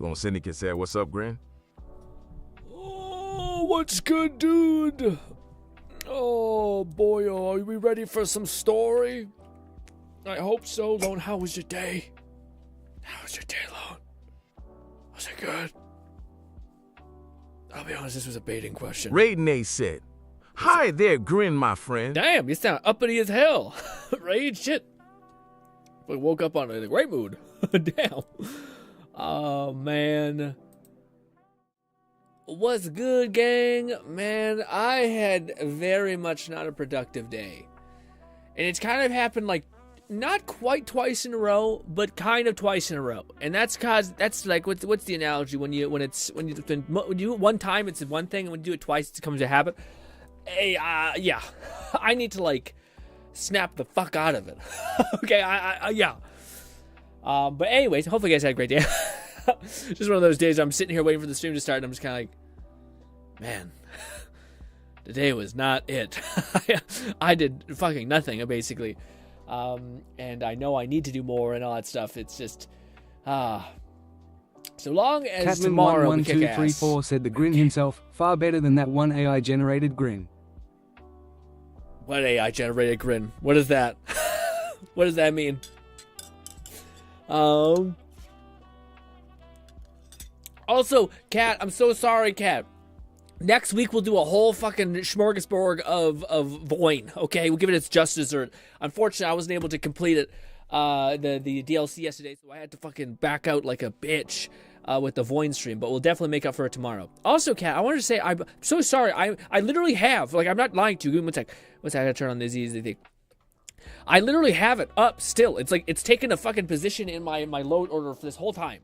on Syndicate said, "What's up, Grin?" Oh, what's good, dude? Oh, boy, are we ready for some story? I hope so. Lone, how was your day? How was your day, Lone? Was it good? I'll be honest, this was a baiting question. Raiden said, "Hi there, Grin, my friend." Damn, you sound uppity as hell. Rage, shit. I woke up on a great mood. Damn. Oh, man. What's good, gang? Man, I had very much not a productive day. And it's kind of happened like, not quite twice in a row, but kind of twice in a row. And that's cause, that's like, what's the analogy when you do it one time, it's one thing, and when you do it twice, it becomes a habit. Hey, yeah. I need to, like, snap the fuck out of it. Okay, yeah. But anyways, hopefully you guys had a great day. Just one of those days I'm sitting here waiting for the stream to start, and I'm just kind of like, man, today was not it. I did fucking nothing, basically. And I know I need to do more and all that stuff. It's just, so long as Catman tomorrow we kick 11234 said the Grin himself, far better than that one AI-generated Grin. What AI-generated Grin? What is that? What does that mean? Also, Kat, I'm so sorry, Kat. Next week we'll do a whole fucking smorgasbord of voin. Okay, we'll give it its just dessert. Unfortunately, I wasn't able to complete it, the DLC yesterday, so I had to fucking back out like a bitch with the voin stream. But we'll definitely make up for it tomorrow. Also, Kat, I wanted to say I'm so sorry. I literally have, like, I'm not lying to you. Give me one sec. What's that? I gotta turn on this easy thing. I literally have it up still. It's like it's taken a fucking position in my load order for this whole time.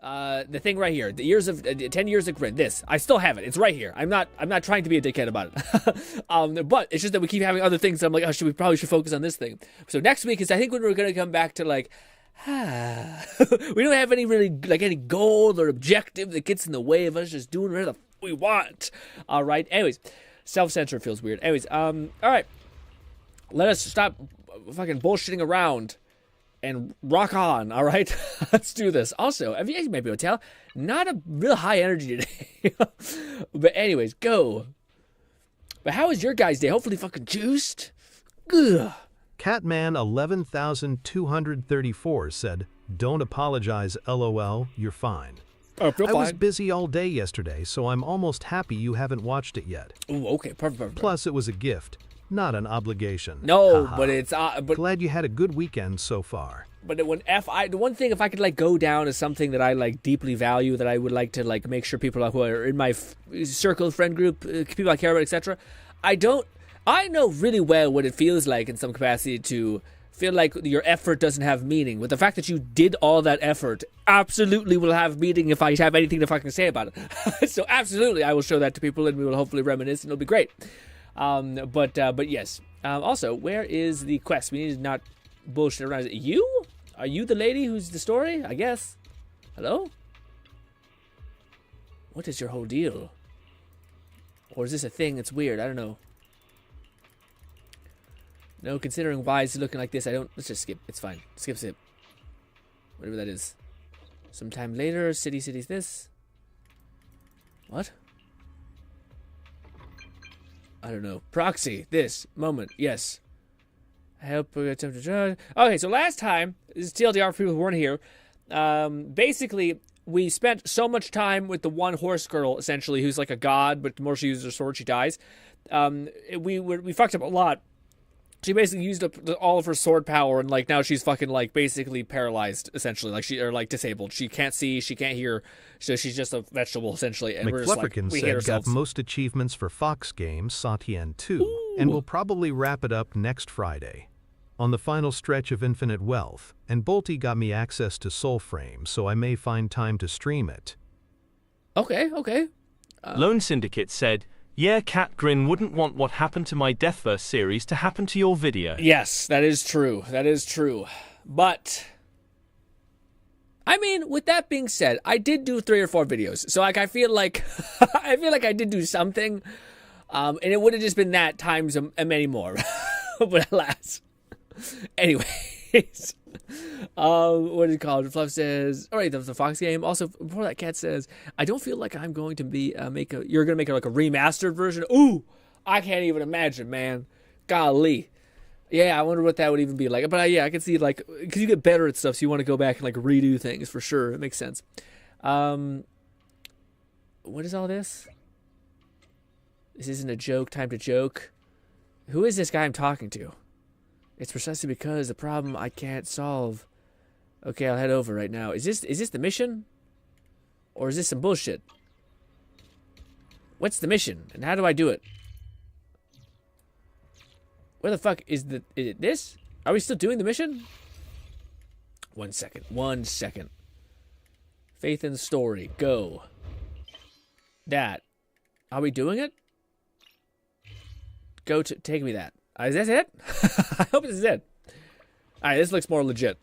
The thing right here, the years of 10 years of Grin. This, I still have it. It's right here. I'm not trying to be a dickhead about it. But it's just that we keep having other things. So I'm like, oh, we probably should focus on this thing. So next week is, I think, when we're gonna come back to like, we don't have any really like any goal or objective that gets in the way of us just doing whatever the we want. All right. Anyways, self-censor feels weird. Anyways, all right. Let us stop fucking bullshitting around and rock on, all right? Let's do this. Also, as you might be able to tell, not a real high energy today. But anyways, go. But how was your guys' day? Hopefully fucking juiced. Ugh. Catman 11234 said, "Don't apologize, LOL, you're fine." Oh, feel I was fine. busy all day yesterday, so I'm almost happy you haven't watched it yet. Ooh, okay, perfect. Plus, it was a gift, not an obligation. No, Haha. but it's but Glad you had a good weekend so far. But the one thing, if I could like go down as something that I like deeply value, that I would like to like make sure people who are in my circle, friend group, people I care about, etc. I know really well what it feels like in some capacity to feel like your effort doesn't have meaning. But the fact that you did all that effort absolutely will have meaning if I have anything to fucking say about it. So absolutely, I will show that to people, and we will hopefully reminisce, and it'll be great. But yes. Also, where is the quest? We need to not bullshit around. Is it you? Are you the lady who's the story? I guess. Hello? What is your whole deal? Or is this a thing that's weird? I don't know. No, considering why it's looking like this, let's just skip. It's fine. Skip. Whatever that is. Sometime later, city's this. What? I don't know. Proxy. This. Moment. Yes. Help attempt to judge. Okay, so last time, this is TLDR for people who weren't here. Basically, we spent so much time with the one horse girl, essentially, who's like a god, but the more she uses her sword, she dies. We fucked up a lot. She basically used up all of her sword power, and like now she's fucking like basically paralyzed, essentially, like disabled. She can't see, she can't hear, so she's just a vegetable essentially. And we're just like, we hate said ourselves. got most achievements for Fox games, Satien 2, and will probably wrap it up next Friday. On the final stretch of Infinite Wealth, and Bolty got me access to Soulframe, so I may find time to stream it. Okay. Lone Syndicate said, "Yeah, Cat Grin wouldn't want what happened to my Deathverse series to happen to your video." Yes, that is true. But I mean, with that being said, I did do 3 or 4 videos, so like I feel like I did do something, and it would have just been that times many more. But alas, anyways, What is it called? Fluff says, all right, that was the Fox game. Also, before that, Cat says, I don't feel like I'm going to be you're going to make like a remastered version. Ooh, I can't even imagine, man. Golly. Yeah, I wonder what that would even be like. But yeah, I can see like, because you get better at stuff, so you want to go back and like redo things for sure. It makes sense. What is all this? This isn't a joke. Time to joke. Who is this guy I'm talking to? It's precisely because the problem I can't solve. Okay, I'll head over right now. Is this the mission? Or is this some bullshit? What's the mission? And how do I do it? Where the fuck is it this? Are we still doing the mission? 1 second. 1 second. Faith in the story. Go. That. Are we doing it? Go to take me that. Is this it? I hope this is it. Alright, this looks more legit.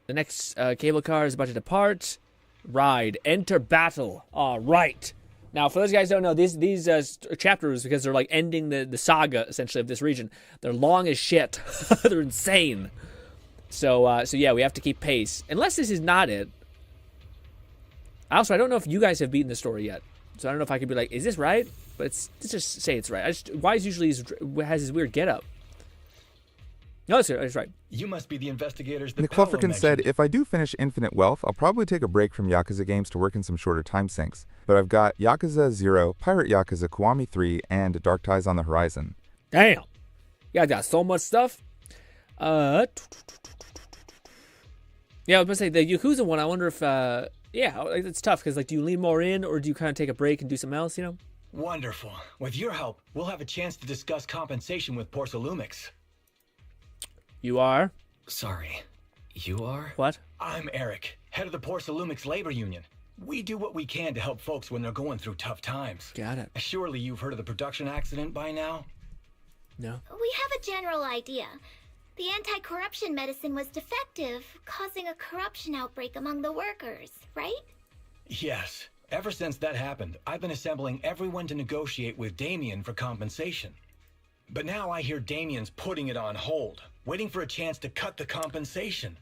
The next cable car is about to depart. Ride. Enter battle. Alright. Now, for those guys who don't know, these chapters, because they're like ending the saga, essentially, of this region, they're long as shit. They're insane. So yeah, we have to keep pace. Unless this is not it. Also, I don't know if you guys have beaten the story yet. So I don't know if I could be like, is this right? But let's just say it's right. Wise usually has his weird getup. No, it's right. You must be the investigators that McClufferkin said, if I do finish Infinite Wealth, I'll probably take a break from Yakuza games to work in some shorter time sinks. But I've got Yakuza 0, Pirate Yakuza Kiwami 3, and Dark Ties on the horizon. Damn. You guys got so much stuff. Yeah, I was going to say, the Yakuza one, I wonder if, yeah, it's tough, because, like, do you lean more in, or do you kind of take a break and do something else, you know? Wonderful. With your help, we'll have a chance to discuss compensation with Porcelumix. You are? Sorry. You are? What? I'm Eric, head of the Porcelumix Labor Union. We do what we can to help folks when they're going through tough times. Got it. Surely you've heard of the production accident by now? No. We have a general idea. The anti-corruption medicine was defective, causing a corruption outbreak among the workers, right? Yes. Ever since that happened, I've been assembling everyone to negotiate with Damien for compensation. But now I hear Damien's putting it on hold, waiting for a chance to cut the compensation.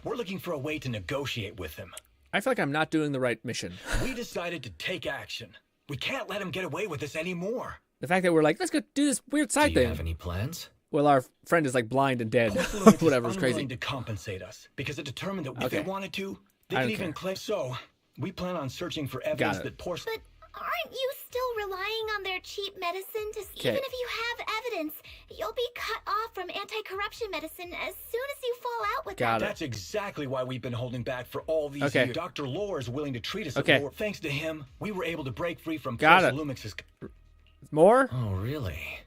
We're looking for a way to negotiate with him. I feel like I'm not doing the right mission. We decided to take action. We can't let him get away with this anymore. The fact that we're like, let's go do this weird side thing. Do you have any plans? Well, our friend is like blind and dead. Porcelumix Whatever, is it's crazy. unwilling to compensate us because it determined that if Okay. they wanted to, they I could don't even care. claim. So, we plan on searching for evidence it. that Porcelumix. But aren't you still relying on their cheap medicine to... Even if you have evidence, you'll be cut off from anti-corruption medicine as soon as you fall out with Got that. it. That's exactly why we've been holding back for all these Okay. years. Dr. Lohr is willing to treat us Okay. at lower. Thanks to him, we were able to break free from Got it. Porcelumix's. More? Oh, really?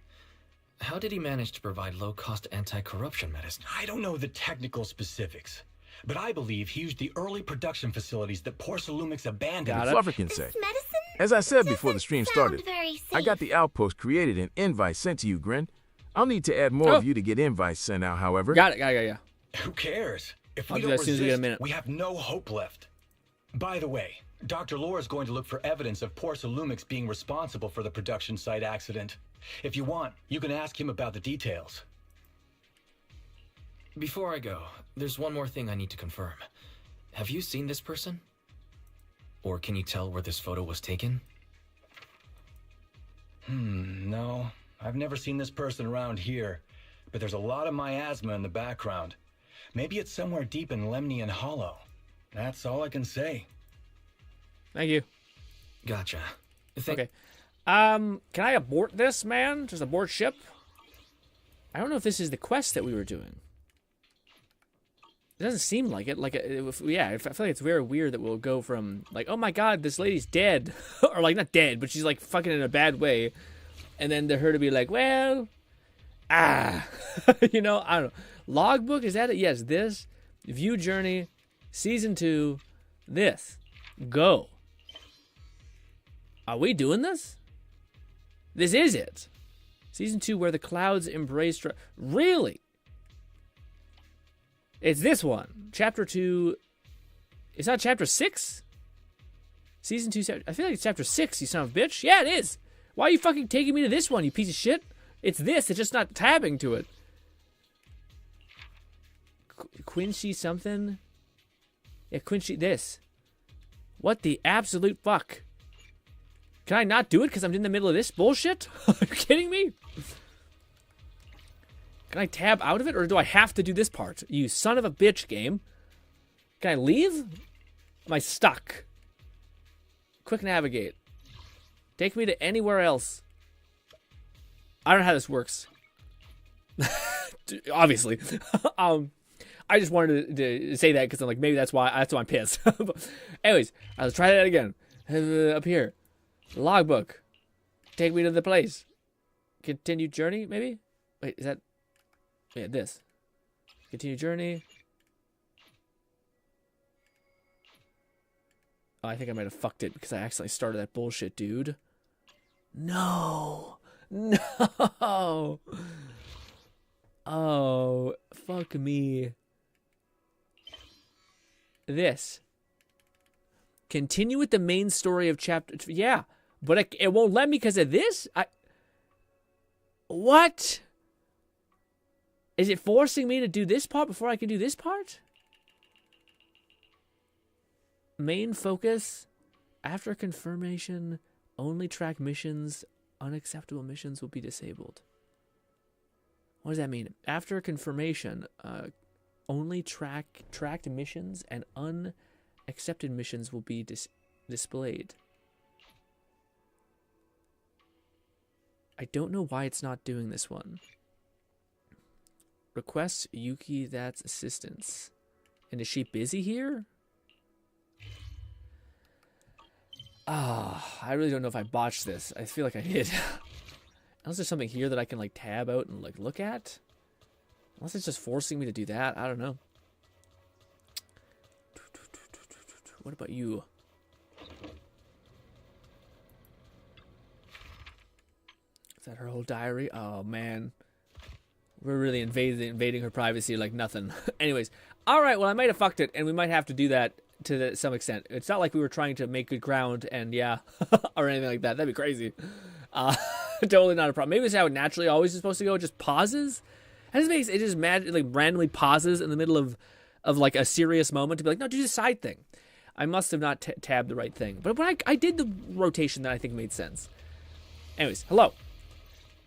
How did he manage to provide low-cost anti-corruption medicine? I don't know the technical specifics, but I believe he used the early production facilities that Porcelumix abandoned. Got it. Fluffer can This say. medicine As I said before the stream doesn't sound started, very safe. I got the outpost created and invites sent to you, Grin. I'll need to add more Oh. of you to get invites sent out, however. Got it. Yeah. Who cares? If I'll we do don't that as soon as we get a resist, minute. we have no hope left. By the way, Dr. Lohr is going to look for evidence of Porcelumix being responsible for the production site accident. If you want, you can ask him about the details. Before I go, there's one more thing I need to confirm. Have you seen this person? Or can you tell where this photo was taken? No. I've never seen this person around here, but there's a lot of miasma in the background. Maybe it's somewhere deep in Lemnian Hollow. That's all I can say. Thank you. Gotcha. Okay. Can I abort this, man? Just abort ship? I don't know if this is the quest that we were doing. It doesn't seem like it. Like, yeah, I feel like it's very weird that we'll go from, like, oh my god, this lady's dead. Or, like, not dead, but she's, like, fucking in a bad way. And then to her to be like, well, you know, I don't know. Logbook, is that it? Yes, this. View Journey, Season 2, this. Go. Are we doing this? This is it. Season 2, Where the Clouds Embrace... Really? It's this one. Chapter 2... It's not Chapter 6? Season 2... I feel like it's Chapter 6, you son of a bitch. Yeah, it is. Why are you fucking taking me to this one, you piece of shit? It's this. It's just not tabbing to it. Quincy something? Yeah, Quincy this. What the absolute fuck? Can I not do it because I'm in the middle of this bullshit? Are you kidding me? Can I tab out of it, or do I have to do this part? You son of a bitch, game. Can I leave? Am I stuck? Quick navigate. Take me to anywhere else. I don't know how this works. Obviously. I just wanted to say that because I'm like, maybe that's why I'm pissed. Anyways, let's try that again. Up here. Logbook. Take me to the place. Continue journey, maybe? Wait, is that... Yeah, this. Continue journey. Oh, I think I might have fucked it because I accidentally started that bullshit, dude. No. No. Oh, fuck me. This. Continue with the main story of chapter... Yeah, but it won't let me because of this? What? Is it forcing me to do this part before I can do this part? Main focus. After confirmation, only track missions. Unacceptable missions will be disabled. What does that mean? After confirmation, only tracked missions and unaccepted missions will be displayed. I don't know why it's not doing this one. Request Yuki that's assistance. And is she busy here? Ah, I really don't know if I botched this. I feel like I did. Unless there's something here that I can like tab out and like look at. Unless it's just forcing me to do that. I don't know. What about you? Is that her whole diary? Oh man. We're really invading her privacy like nothing. Anyways. Alright, well I might have fucked it and we might have to do that to some extent. It's not like we were trying to make good ground and yeah, or anything like that. That'd be crazy. Totally not a problem. Maybe it's how it naturally always is supposed to go. It just pauses. It just like randomly pauses in the middle of like a serious moment to be like, no, do the side thing. I must have not tabbed the right thing. But I did the rotation that I think made sense. Anyways, hello.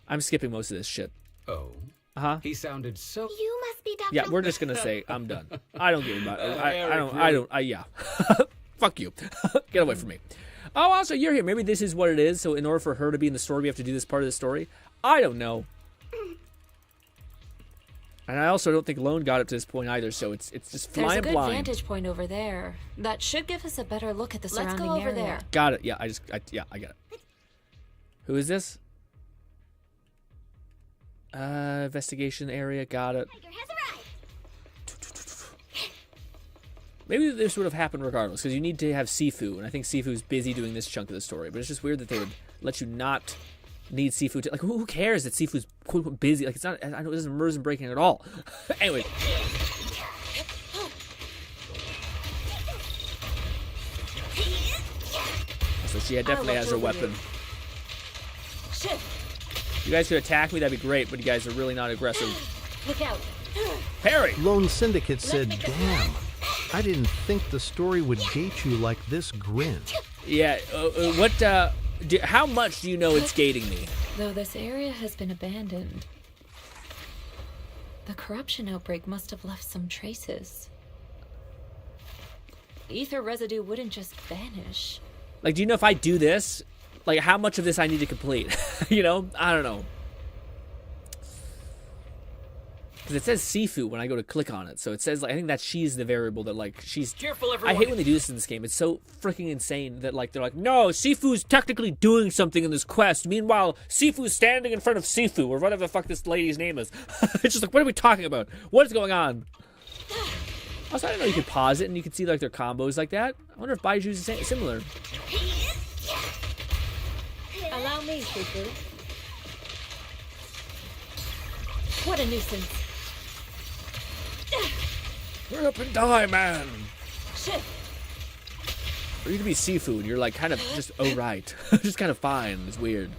I'm skipping most of this shit. Oh. Uh-huh. He sounded so... You must be Dr. Yeah, we're just gonna say I'm done. I don't give about it. Yeah. Fuck you. Get away from me. Oh, also, you're here. Maybe this is what it is. So in order for her to be in the story, we have to do this part of the story. I don't know. And I also don't think Lone got up to this point either, so it's just flying blind. There's a good vantage point over there. That should give us a better look at the surrounding area. Let's go over there. Got it. Yeah, I got it. Who is this? Investigation area. Got it. Maybe this would have happened regardless, because you need to have Sifu, and I think Sifu's busy doing this chunk of the story. But it's just weird that they would let you not need Sifu to, like, who cares that Sifu's quote unquote busy? Like, it's not, I know it doesn't immersion breaking at all. Anyway. So she definitely has her weapon. Shit. You guys could attack me, that'd be great, but you guys are really not aggressive. Look out. Parry! Lone Syndicate said, damn, I didn't think the story would gate you like this, GRINN. Yeah, how much do you know it's gating me? Though this area has been abandoned, the corruption outbreak must have left some traces. Ether residue wouldn't just vanish. Like, do you know if I do this, like, how much of this I need to complete? You know? I don't know. Because it says Sifu when I go to click on it. So it says, like, I think that she's the variable that, like, she's... Careful, everyone. I hate when they do this in this game. It's so freaking insane that, like, they're like, no, Sifu's technically doing something in this quest. Meanwhile, Sifu's standing in front of Sifu, or whatever the fuck this lady's name is. It's just like, what are we talking about? What is going on? Also, I didn't know you could pause it and you could see, like, their combos like that. I wonder if Baiju's similar. Allow me, Sifu. What a nuisance. Hurry up and die, man. Shit. Or you could be Sifu and you're like kind of just, oh right. Just kind of fine. It's weird.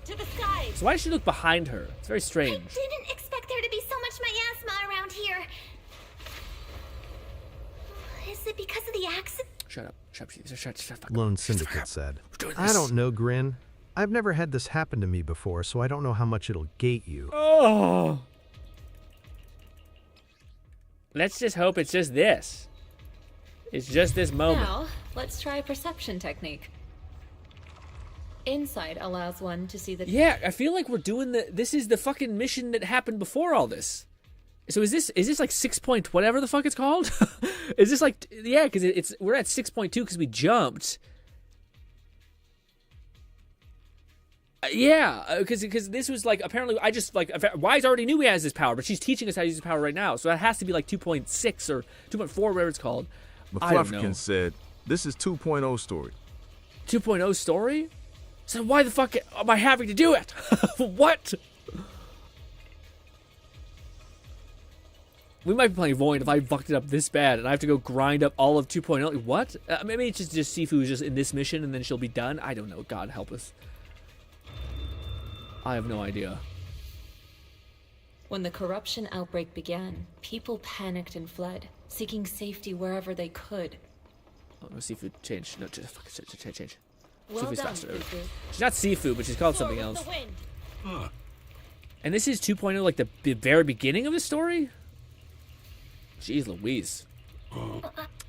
To the sky. So why does she look behind her? It's very strange. I didn't expect there to be so much miasma around here. Is it because of the accident? Shut up. Shut up. Lone Syndicate said. doing I this. don't know, Grin. I've never had this happen to me before, so I don't know how much it'll gate you. Oh. Let's just hope it's just this. It's just this moment. Now, let's try a perception technique. Insight allows one to see the... Yeah, I feel like we're doing this is the fucking mission that happened before all this. So is this like 6 point whatever the fuck it's called? Is this like, yeah, because we're at 6.2 because we jumped. Yeah, because this was like, apparently I just like, Wise already knew he has this power, but she's teaching us how to use his power right now. So that has to be like 2.6 or 2.4, whatever it's called. I don't know. McFlufferkin said, this is 2.0 story. 2.0 story? So why the fuck am I having to do it? What? We might be playing Voin if I fucked it up this bad and I have to go grind up all of 2.0. What? Maybe it's just Sifu is just in this mission and then she'll be done. I don't know. God help us. I have no idea. When the corruption outbreak began, people panicked and fled, seeking safety wherever they could. Oh, no, Sifu change. No, change. Well Sifu's done, faster. Fufu. She's not Sifu, but she's called something else. And this is 2.0, like the very beginning of the story? Jeez Louise.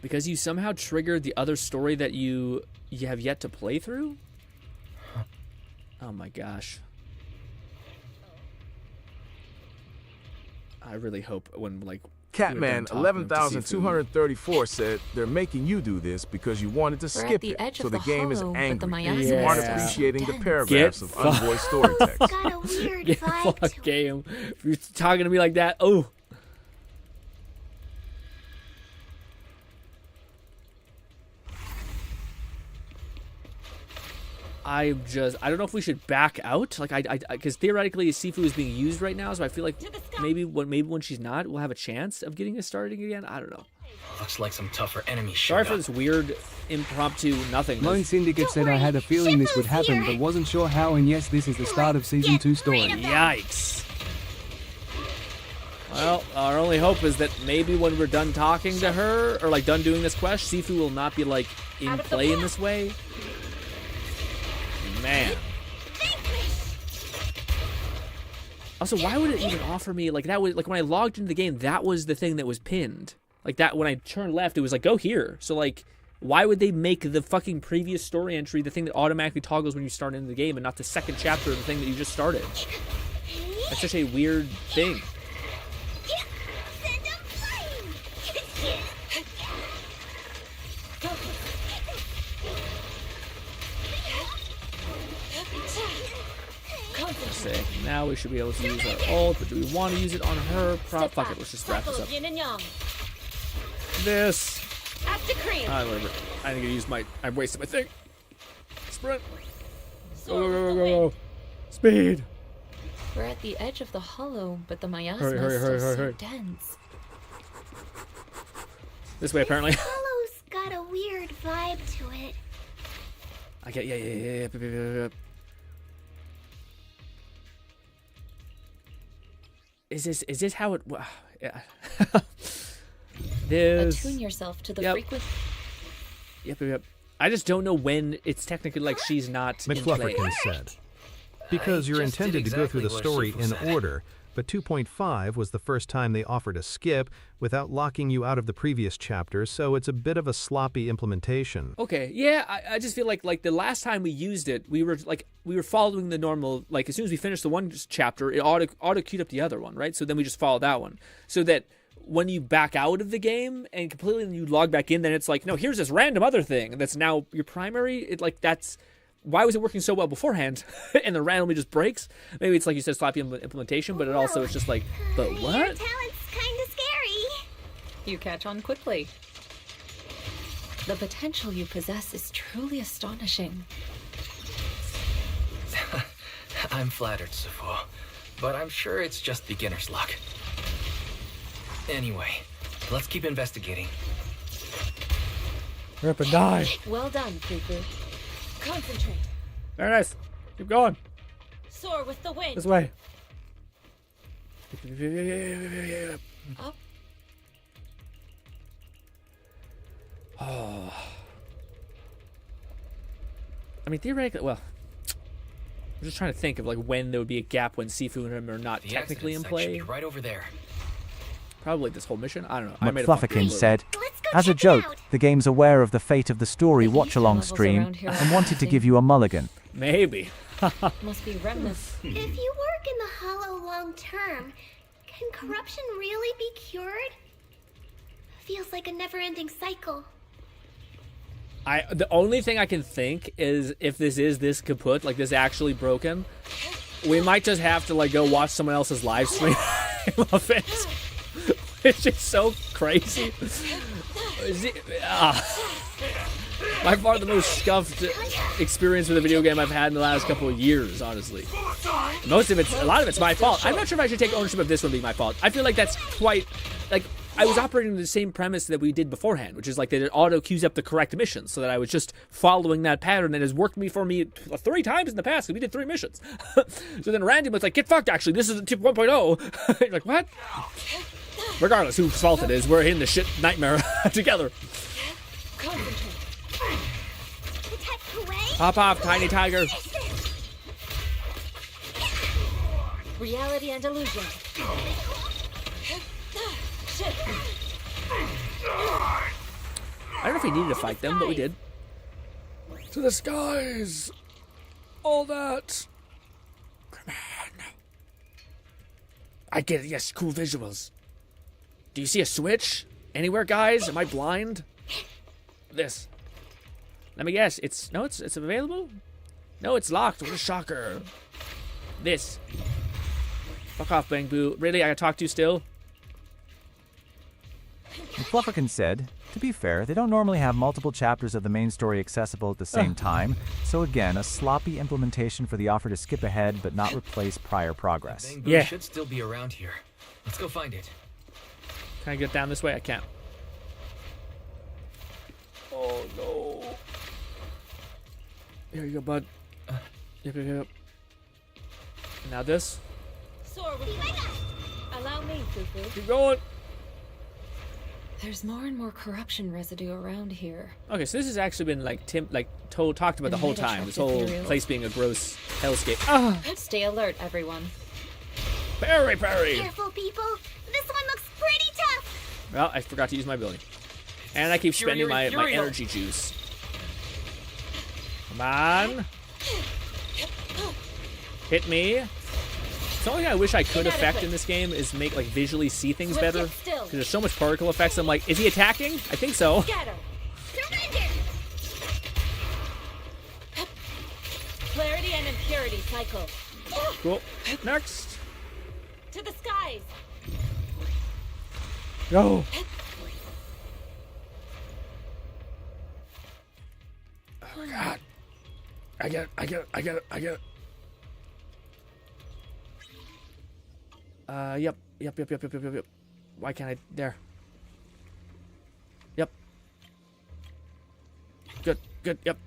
Because you somehow triggered the other story that you have yet to play through? Oh my gosh. I really hope when, like, Catman 11,234 said they're making you do this because you wanted to skip it, so the game is angry. You aren't appreciating the paragraphs of unvoiced story text. Got a weird vibe to it. Game. If you're talking to me like that, oh. I don't know if we should back out, like because theoretically Sifu is being used right now, so I feel like maybe when she's not, we'll have a chance of getting us started again. I don't know. Looks like some tougher enemies. Sorry for this weird impromptu nothing. Lone Syndicate said I had a feeling this would happen, but wasn't sure how, and yes, this is the start of Season 2 story. Yikes. Well, our only hope is that maybe when we're done talking to her, or like done doing this quest, Sifu will not be like in play in this way. Man. Also, why would it even offer me like that? Was like when I logged into the game, that was the thing that was pinned. Like that when I turned left, it was like go here. So like, why would they make the fucking previous story entry the thing that automatically toggles when you start into the game, and not the second chapter of the thing that you just started? That's such a weird thing. Sick. Now we should be able to use our ult, but do we want to use it on her? Fuck it, let's just wrap this up. This. Whatever. I think I wasted my thing. Sprint. Go. Speed. We're at the edge of the hollow, but the miasma Hurry, is still so hurry. dense. This way, apparently. Hollow's got a weird vibe to it. I get yeah. Is this how it? Yeah. Attune yourself to the frequency. Yep. I just don't know when it's technically like she's not in play. McFlufferkin said. Because you're intended to go through the story in order, but 2.5 was the first time they offered a skip without locking you out of the previous chapter, so it's a bit of a sloppy implementation. Okay, yeah, I just feel like the last time we used it, we were following the normal, like as soon as we finished the one chapter, it auto queued up the other one, right? So then we just followed that one. So that when you back out of the game and completely and you log back in, then it's like, no, here's this random other thing that's now your primary. Why was it working so well beforehand and then randomly just breaks? Maybe it's like you said, sloppy implementation, but it also it's just like, but what? Your talent's kind of scary. You catch on quickly. The potential you possess is truly astonishing. I'm flattered, Sifu, but I'm sure it's just beginner's luck. Anyway, let's keep investigating. Rip and die. Well done, Fufu. Concentrate. Very nice. Keep going. Soar with the wind. This way. Up. Oh. I mean, theoretically, well, I'm just trying to think of like when there would be a gap when Sifu and him are not technically in play. Right over there. Probably this whole mission. I don't know. McFlufferkin said, as a joke, the game's aware of the fate of the story watch-along stream and wanted to give you a mulligan. Maybe. Must be remnants. If you work in the Hollow long term, can corruption really be cured? Feels like a never-ending cycle. The only thing I can think is if this is this kaput, like this actually broken, we might just have to like go watch someone else's live stream of it. It's just so crazy. By far the most scuffed experience with a video game I've had in the last couple of years, honestly. A lot of it's my fault. I'm not sure if I should take ownership of this one being my fault. I feel like that's quite, like, I was operating the same premise that we did beforehand, which is like that it auto queues up the correct missions, so that I was just following that pattern that has worked for me 3 times in the past, because we did 3 missions. So then Randy was like, get fucked, actually, this is tip 1.0. You're like, what? Regardless whose fault it is, we're in the shit nightmare together. Pop off, tiny tiger. Reality and illusion. I don't know if we needed to fight them, but we did. To the skies! All that! Come on. I get it, yes, cool visuals. Do you see a switch? Anywhere, guys? Am I blind? This. Let me guess, it's available? No, it's locked. What a shocker. This. Fuck off, Bang Boo. Really? I gotta talk to you still? McFlufferkin said, to be fair, they don't normally have multiple chapters of the main story accessible at the same time, so again, a sloppy implementation for the offer to skip ahead but not replace prior progress. Bang Boo should still be around here. Let's go find it. Can I get down this way? I can't. Oh, no. Here you go, bud. Yep. Now this. Allow me, Fufu. Keep going. There's more and more corruption residue around here. Okay, so this has actually been like talked about the whole time. This whole place being a gross hellscape. Ah! Stay alert, everyone. Parry! Careful, people. This one looks pretty tough. Well, I forgot to use my ability. And I keep spending my energy juice. Come on. Hit me. The only thing I wish I could affect in this game is make, like, visually see things better. Because there's so much particle effects. I'm like, is he attacking? I think so. Clarity and impurity cycle. Cool. Next. To the skies. Go. Oh, God. I get it. Yep. Why can't I? There. Yep. Good. Yep.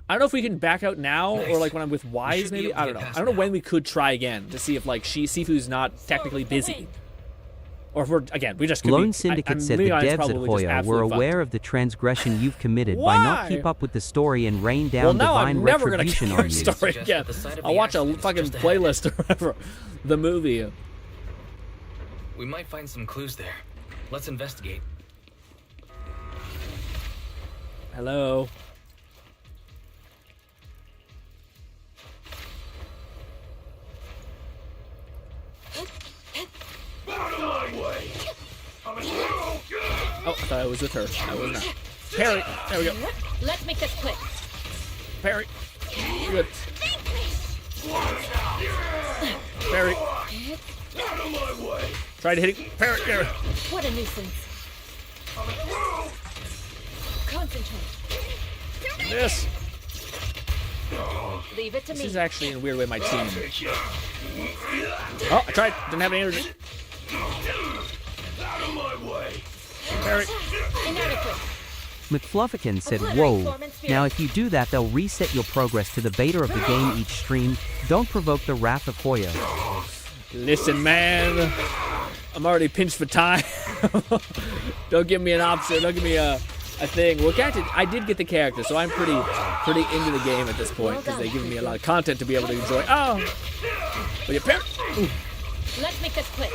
I don't know if we can back out now or like when I'm with Wise, maybe. I don't know. I don't know when we could try again to see if like Sifu's not technically busy. Or if we're, again, we just could Lone Syndicate said the devs at Hoya were aware of the transgression you've committed by not keep up with the story and rain down divine retribution on you. Story again. I'll watch a fucking playlist or whatever. The movie. We might find some clues there. Let's investigate. Hello. Oh, I thought I was with her. I was not. Parry. There we go. Let's make this quick. Parry. Good. Parry. Try to hit it. Parry. There. What a nuisance. Concentrate. This. Leave it to me. This is actually in a weird way my team. Oh, I tried. Didn't have any energy. Parry. McFlufferkin said, whoa. Now if you do that, they'll reset your progress to the beta of the game each stream. Don't provoke the wrath of Hoya. Listen, man. I'm already pinched for time. Don't give me an option. Don't give me a thing. Well, I did get the character, so I'm pretty into the game at this point because they've given me a lot of content to be able to enjoy. Oh, but your parents. Let's make this quick.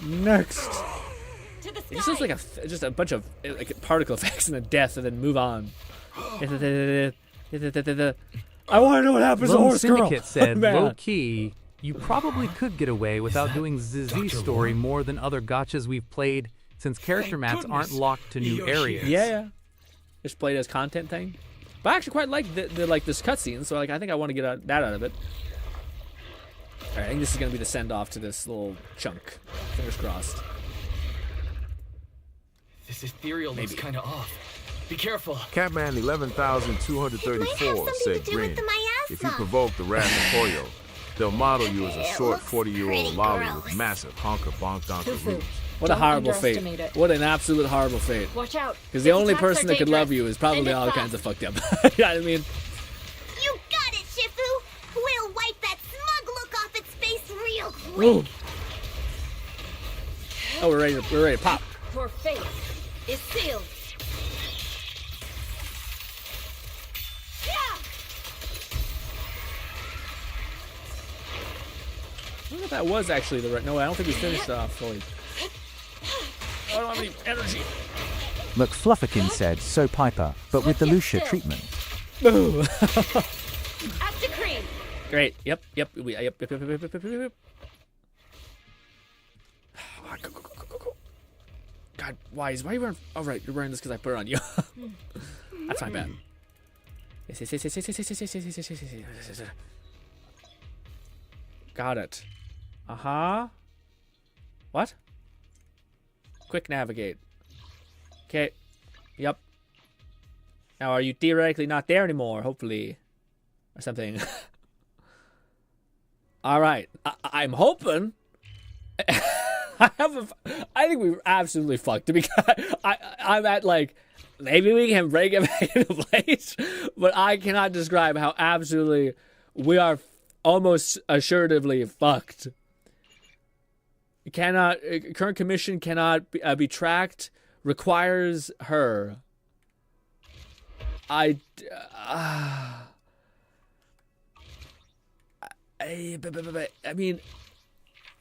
Next. It just looks like just a bunch of like particle effects and a death, and then move on. I want to know what happens to Lone Horse Syndicate Girl. said, Man. low-key, you probably could get away without doing ZZ's story more than other gachas we've played, since character maps aren't locked to new areas. Yeah. Just played as content thing. But I actually quite like the like this cutscene, so like I think I want to get that out of it. All right, I think this is gonna be the send off to this little chunk. Fingers crossed. This ethereal looks kind of off. Be careful. Catman 11,234 said Green. If you provoke the wrath of Hoyo, they'll model you as a short 40-year-old lolly with massive honker bonk donker boobs. What a horrible fate. What an absolute horrible fate. Watch out. Because the only person that could love you is probably all kinds of fucked up. You know what I mean? You got it, Shifu. We'll wipe that smug look off its face real quick. Ooh. Oh, we're ready to pop. Your fate is sealed. I don't know if that was actually the right. No, I don't think we finished off fully. I don't have any energy. McFlufferkin said, so Piper, but with the Lucia treatment. Boo! After cream. Great. Yep. Yep. Go. God, why are you wearing? Oh, right, you're wearing this because I put it on you. That's my bad. Yes. Got it. What? Quick navigate. Okay. Yep. Now, are you theoretically not there anymore? Hopefully, or something. All right. I'm hoping. I think we were absolutely fucked. To be, I'm at like, maybe we can break it back into place, but I cannot describe how absolutely we are almost assuredly fucked. Current commission cannot be tracked. Requires her. I mean,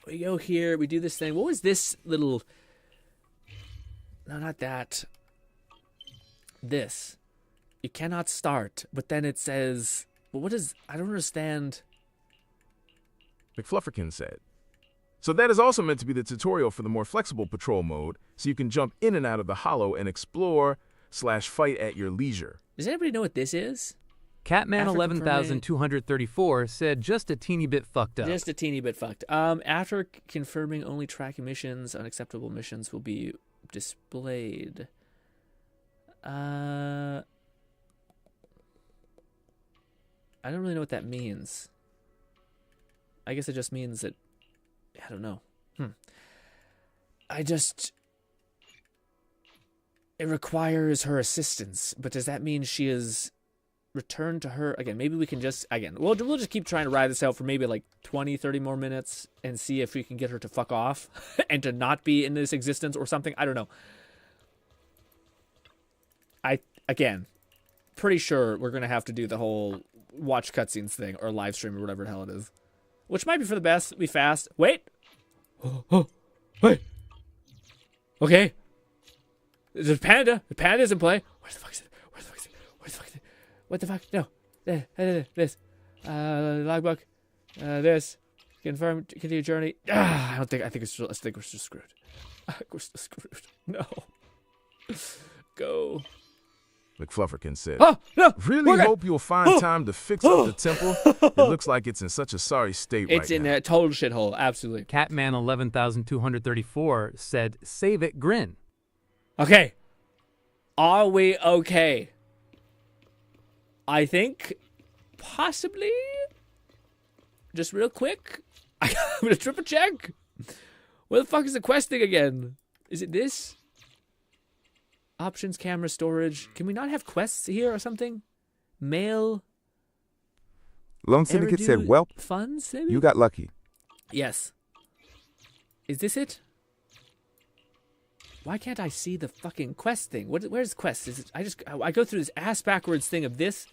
we go here, we do this thing. What was this little? No, not that. This. You cannot start, but then it says, well, what is? I don't understand. McFlufferkin said. So that is also meant to be the tutorial for the more flexible patrol mode, so you can jump in and out of the hollow and explore/fight at your leisure. Does anybody know what this is? Catman 11,234 said just a teeny bit fucked up. Just a teeny bit fucked. After confirming only tracking missions, unacceptable missions will be displayed. I don't really know what that means. I guess it just means that I don't know. It requires her assistance, but does that mean she is returned to her again? Maybe we can just we'll just keep trying to ride this out for maybe like 20-30 more minutes and see if we can get her to fuck off and to not be in this existence or something. I don't know. Pretty sure we're gonna have to do the whole watch cutscenes thing or live stream or whatever the hell it is. Which might be for the best. Be fast. Wait. Wait. Okay. There's a panda. The panda's in play. Where the fuck is it? What the fuck? No. This. Logbook. This. Confirm. Continue journey. I think we're still screwed. We're still screwed. No. Go. McFlufferkin said. Oh, no! Really hope you'll find time to fix up the temple. It looks like it's in such a sorry state right now. It's in a total shithole, absolutely. Catman 11,234 said, save it, grin. Okay. Are we okay? I think possibly. Just real quick. I'm going to triple check. Where the fuck is the quest thing again? Is it this? Options, camera, storage. Can we not have quests here or something? Mail. Lone Syndicate said, "Welp, funds, maybe? you got lucky." Yes. Is this it? Why can't I see the fucking quest thing? Where's quest? I go through this ass backwards thing of this,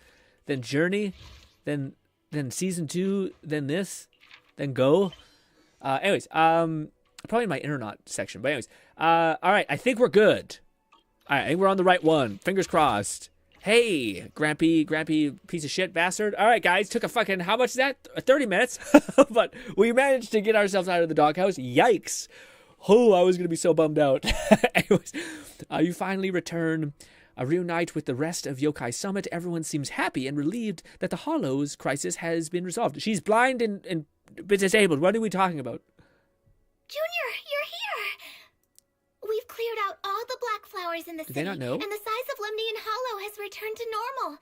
then journey, then season 2, then this, then go. Anyways, probably in my internet section. But anyways, all right, I think we're good. All right, I think we're on the right one. Fingers crossed. Hey, Grampy piece of shit bastard. All right, guys, took a fucking, how much is that? 30 minutes. But we managed to get ourselves out of the doghouse. Yikes. Oh, I was going to be so bummed out. Anyways, you finally return. Reunite with the rest of Yokai Summit. Everyone seems happy and relieved that the Hollows crisis has been resolved. She's blind and disabled. What are we talking about? Junior, you're here. We've cleared out all the black flowers in the city. Do they not know? And the size of Lemnian Hollow has returned to normal.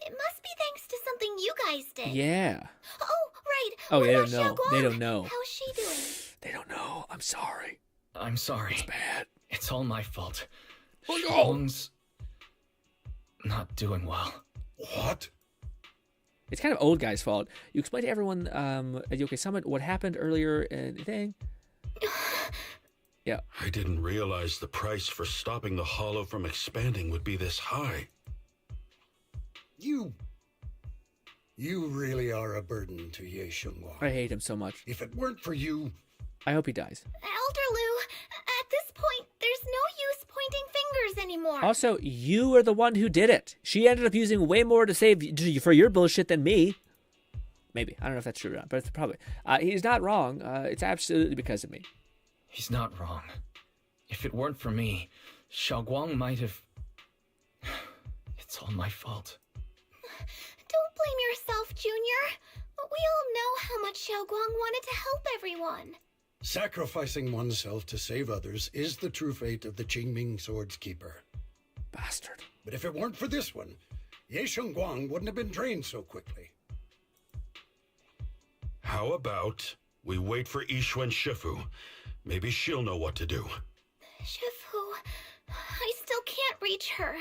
It must be thanks to something you guys did. Yeah. Oh, right. Oh, they don't know. They don't know. How's she doing? They don't know. I'm sorry. I'm sorry. It's bad. It's all my fault. Oh, no. Xiaoguang's not doing well. What? It's kind of old guy's fault. You explained to everyone at Yokai Summit what happened earlier in the thing. Yeah. I didn't realize the price for stopping the Hollow from expanding would be this high. You really are a burden to Ye Xiongguang. I hate him so much. If it weren't for you... I hope he dies. Elder Lu, at this point, there's no use pointing fingers anymore. Also, you are the one who did it. She ended up using way more to save for your bullshit than me. Maybe. I don't know if that's true or not, but it's probably. He's not wrong. It's absolutely because of me. He's not wrong. If it weren't for me, Xiaoguang might have... It's all my fault. Don't blame yourself, Junior. We all know how much Xiaoguang wanted to help everyone. Sacrificing oneself to save others is the true fate of the Qingming Sword's Keeper. Bastard. But if it weren't for this one, Ye Xiongguang wouldn't have been drained so quickly. How about we wait for Yixuan Shifu? Maybe she'll know what to do. Shifu, I still can't reach her.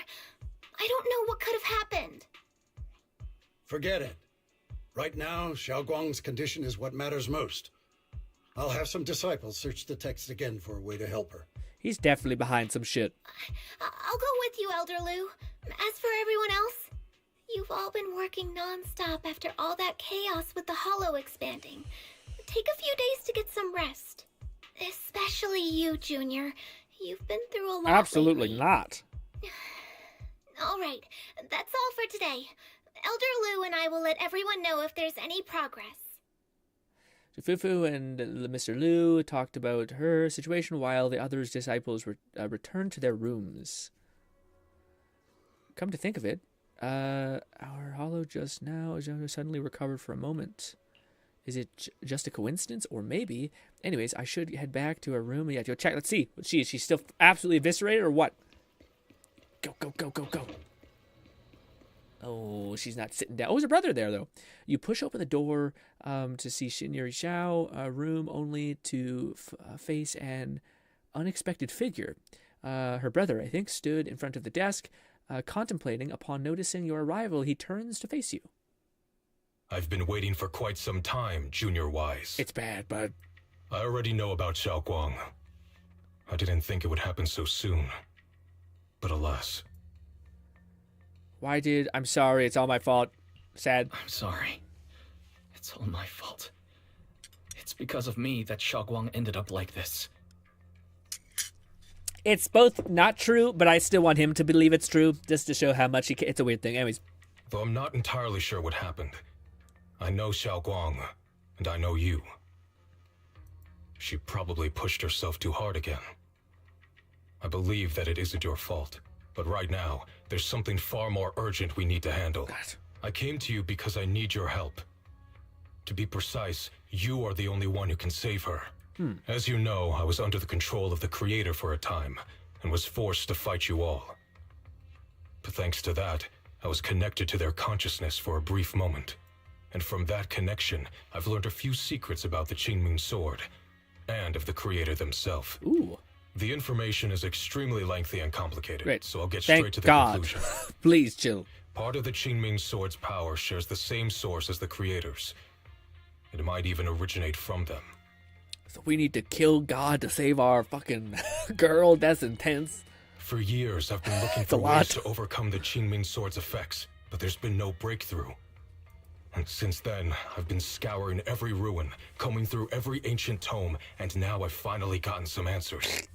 I don't know what could have happened. Forget it. Right now, Xiaoguang's condition is what matters most. I'll have some disciples search the text again for a way to help her. He's definitely behind some shit. I'll go with you, Elder Lu. As for everyone else, you've all been working non-stop after all that chaos with the Hollow expanding. Take a few days to get some rest. Especially you, Junior. You've been through a lot. Absolutely lately. not. All right, that's all for today. Elder Lu and I will let everyone know if there's any progress. Fufu and Mr. Liu talked about her situation while the others' disciples returned to their rooms. Come to think of it, our Hollow just now suddenly recovered for a moment. Is it just a coincidence, or maybe? Anyways, I should head back to her room and go check. Let's see. Is she still absolutely eviscerated, or what? Go, go, go, go, go. Oh, she's not sitting down. Oh, there's a brother there, though. You push open the door to see Xinyuri Xiao, room only to face an unexpected figure. Her brother, I think, stood in front of the desk, contemplating. Upon noticing your arrival, he turns to face you. I've been waiting for quite some time, Junior Wise. It's bad, bud. I already know about Xiaoguang. I didn't think it would happen so soon. But alas... I'm sorry, it's all my fault. Sad. I'm sorry. It's all my fault. It's because of me that Xiaoguang ended up like this. It's both not true, but I still want him to believe it's true, just to show how much it's a weird thing. Anyways. Though I'm not entirely sure what happened. I know Xiaoguang, and I know you. She probably pushed herself too hard again. I believe that it isn't your fault. But right now, there's something far more urgent we need to handle. I came to you because I need your help. To be precise, you are the only one who can save her. As you know, I was under the control of the Creator for a time, and was forced to fight you all. But thanks to that, I was connected to their consciousness for a brief moment. And from that connection, I've learned a few secrets about the Qingming Sword, and of the Creator themselves. Ooh. The information is extremely lengthy and complicated, Great. So I'll get Thank straight to the God. conclusion. Please chill. Part of the Qingming Sword's power shares the same source as the Creator's. It might even originate from them. So we need to kill God to save our fucking girl? That's intense. For years, I've been looking for ways to overcome the Qingming Sword's effects, but there's been no breakthrough. And since then, I've been scouring every ruin, combing through every ancient tome, and now I've finally gotten some answers.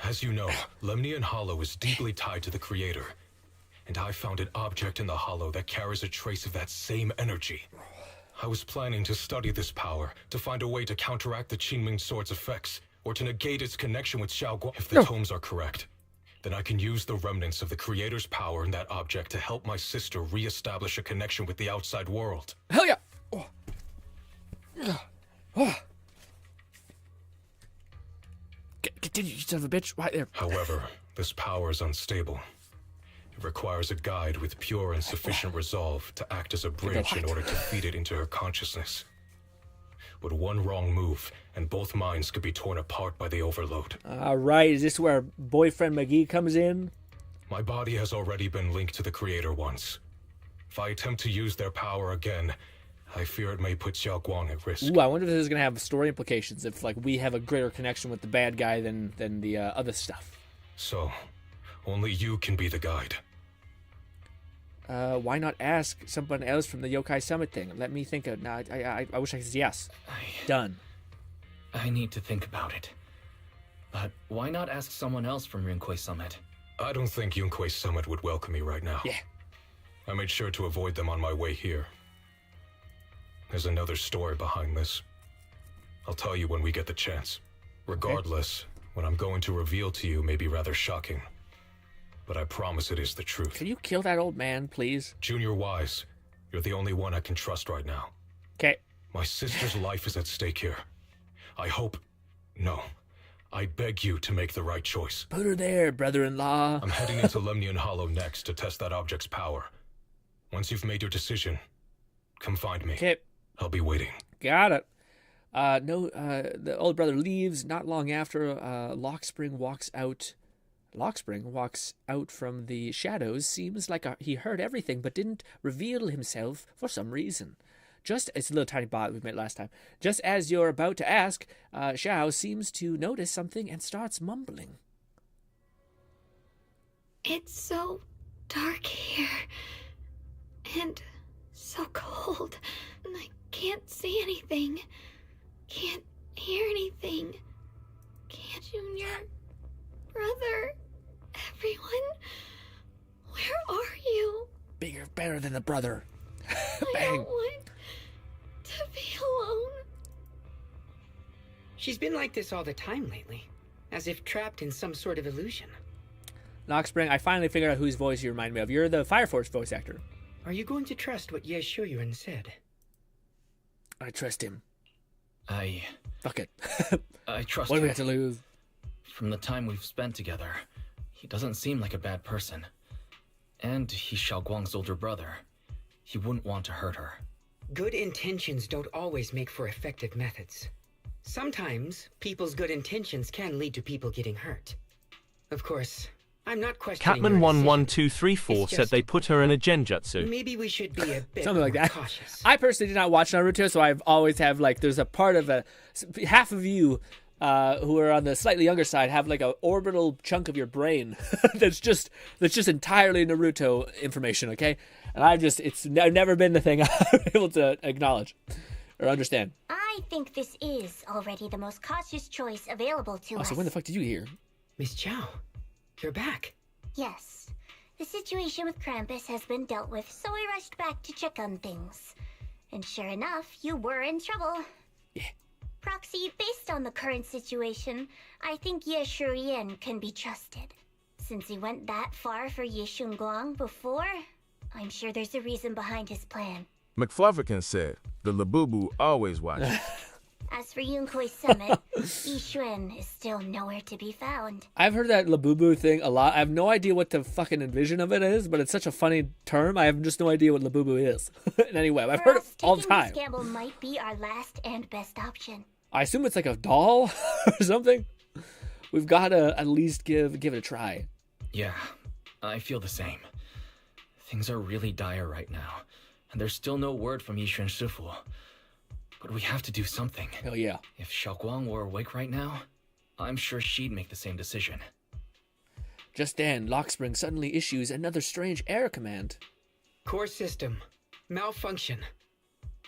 As you know, Lemnian Hollow is deeply tied to the Creator, and I found an object in the Hollow that carries a trace of that same energy. I was planning to study this power, to find a way to counteract the Qingming Sword's effects, or to negate its connection with Xiaoguang. If the tomes are correct, then I can use the remnants of the Creator's power in that object to help my sister re-establish a connection with the outside world. Hell yeah! Continue, you son of a bitch. Right there. However, this power is unstable. It requires a guide with pure and sufficient resolve to act as a bridge in order to feed it into her consciousness. But one wrong move, and both minds could be torn apart by the overload. All right, is this where boyfriend McGee comes in? My body has already been linked to the Creator once. If I attempt to use their power again, I fear it may put Xiaoguang at risk. Ooh, I wonder if this is going to have story implications, if like we have a greater connection with the bad guy than the other stuff. So, only you can be the guide. Why not ask someone else from the Yokai Summit thing? Let me think of. No, I wish I could say yes. Done. I need to think about it. But why not ask someone else from Yunquei Summit? I don't think Yunquei Summit would welcome me right now. Yeah. I made sure to avoid them on my way here. There's another story behind this. I'll tell you when we get the chance. Regardless, what I'm going to reveal to you may be rather shocking. But I promise it is the truth. Can you kill that old man, please? Junior Wise, you're the only one I can trust right now. Okay. My sister's life is at stake here. I hope... No. I beg you to make the right choice. Put her there, brother-in-law. I'm heading into Lemnian Hollow next to test that object's power. Once you've made your decision, come find me. Okay. I'll be waiting. Got it. The old brother leaves. Not long after, Lockspring walks out from the shadows. Seems like he heard everything, but didn't reveal himself for some reason. It's a little tiny bot we met last time. Just as you're about to ask, Xiao seems to notice something and starts mumbling. It's so dark here. And so cold. And I can't see anything. Can't hear anything. Can't Junior... Brother... Everyone... Where are you? Bigger, better than the brother. I don't want to be alone. She's been like this all the time lately. As if trapped in some sort of illusion. Lockspring, I finally figured out whose voice you remind me of. You're the Fire Force voice actor. Are you going to trust what Ye Shuyuan said? I trust him. Fuck it. I trust What do we him. have to lose? From the time we've spent together, he doesn't seem like a bad person. And he's Xiaoguang's older brother. He wouldn't want to hurt her. Good intentions don't always make for effective methods. Sometimes, people's good intentions can lead to people getting hurt. Of course, I'm not questioning your Catman11234 It's said just- they put her in a genjutsu. Maybe we should be a bit Something like more that. cautious. I personally did not watch Naruto, so I've always have like there's a part of half of you who are on the slightly younger side have like a orbital chunk of your brain that's just entirely Naruto information. Okay, and it's never been the thing I'm able to acknowledge or understand. I think this is already the most cautious choice available to us. So when the fuck did you hear? Miss Chow, you're back. Yes. The situation with Krampus has been dealt with, so I rushed back to check on things. And sure enough, you were in trouble. Yeah. Proxy, based on the current situation, I think Ye Shurian can be trusted. Since he went that far for Ye Shunguang before, I'm sure there's a reason behind his plan. McFlufferkin said, the Labubu always watches. As for Yunquei Summit, Yixuan is still nowhere to be found. I've heard that Labubu thing a lot. I have no idea what the fucking envision of it is, but it's such a funny term. I have just no idea what Labubu is. In any way, I've heard it all the time. Taking this gamble might be our last and best option. I assume it's like a doll or something. We've got to at least give it a try. Yeah, I feel the same. Things are really dire right now, and there's still no word from Yishuan Shifu. But we have to do something. Hell yeah. If Xiaoguang were awake right now, I'm sure she'd make the same decision. Just then, Lockspring suddenly issues another strange error command. Core system. Malfunction.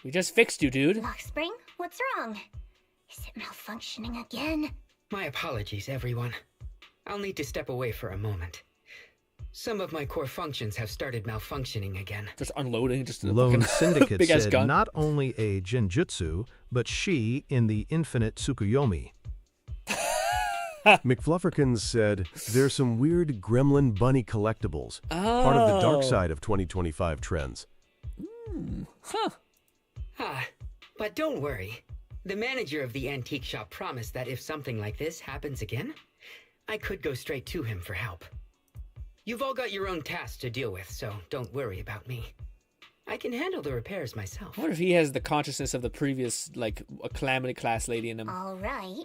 We just fixed you, dude. Lockspring, what's wrong? Is it malfunctioning again? My apologies, everyone. I'll need to step away for a moment. Some of my core functions have started malfunctioning again. Just unloading, just a Lone Syndicate big-ass said gun. not only a genjutsu, but she in the infinite Tsukuyomi. McFlufferkins said, there's some weird gremlin bunny collectibles. Part of the dark side of 2025 trends. But don't worry. The manager of the antique shop promised that if something like this happens again, I could go straight to him for help. You've all got your own tasks to deal with, so don't worry about me. I can handle the repairs myself. I wonder if he has the consciousness of the previous, like, a calamity class lady in him. All right.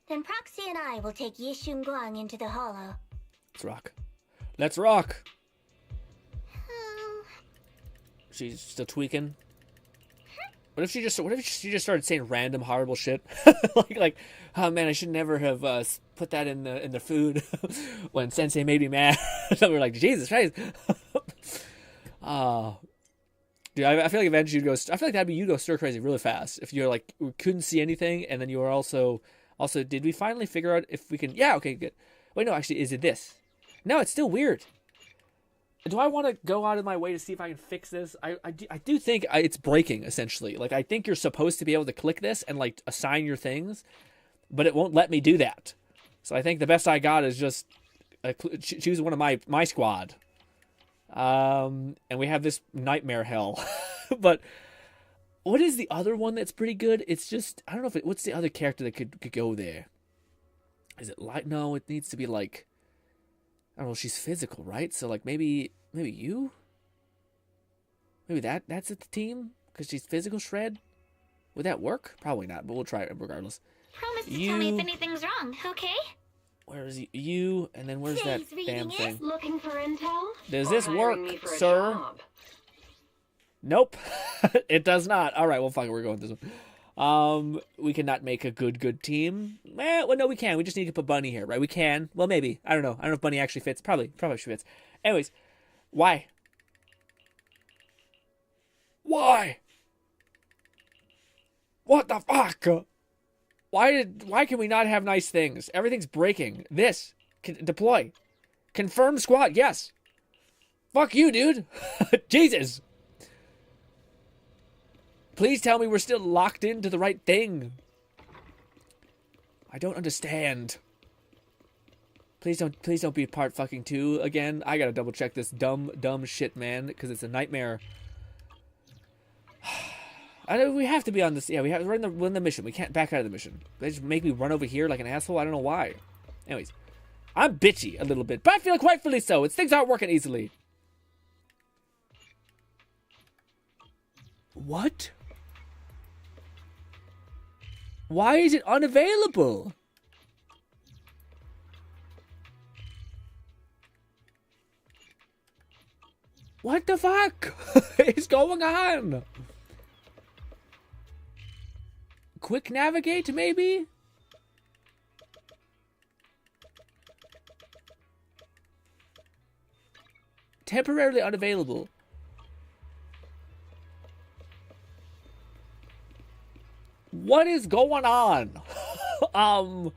Then Proxy and I will take Yishun Guang into the hollow. Let's rock. Let's rock! She's still tweaking. What if she just started saying random horrible shit? like, oh man, I should never have put that in the food when Sensei made me mad. So we're like, Jesus Christ. Dude, I feel like eventually you'd go. I feel like that'd be you go stir crazy really fast if you're like we couldn't see anything, and then you were also. Did we finally figure out if we can? Yeah, okay, good. Wait, no, actually, is it this? No, it's still weird. Do I want to go out of my way to see if I can fix this? I do think it's breaking, essentially. Like, I think you're supposed to be able to click this and, like, assign your things, but it won't let me do that. So I think the best I got is just choose one of my squad. And we have this nightmare hell. But what is the other one that's pretty good? It's just, I don't know if what's the other character that could go there? Is it like, no, it needs to be like, I don't know, she's physical, right? So like maybe you? Maybe that's at the team? Because she's physical shred? Would that work? Probably not, but we'll try it regardless. Promise to tell me if anything's wrong, okay? Where's you? And then where's that damn thing? Looking for intel? Does this work, sir? Nope. It does not. All right, well, fuck it, we're going with this one. We cannot make a good team. Well, no, we can. We just need to put Bunny here, right? We can. Well, maybe. I don't know. I don't know if Bunny actually fits. Probably she fits. Anyways, why? Why? What the fuck? Why can we not have nice things? Everything's breaking. This can deploy. Confirm squad. Yes. Fuck you, dude. Jesus. Please tell me we're still locked into the right thing. I don't understand. Please don't be part fucking 2 again. I gotta double check this dumb shit, man, because it's a nightmare. We have to be on this. Yeah, we're in the mission. We can't back out of the mission. They just make me run over here like an asshole. I don't know why. Anyways, I'm bitchy a little bit, but I feel quite fully so. Things aren't working easily. What? Why is it unavailable? What the fuck is going on? Quick navigate, maybe? Temporarily unavailable. What is going on? The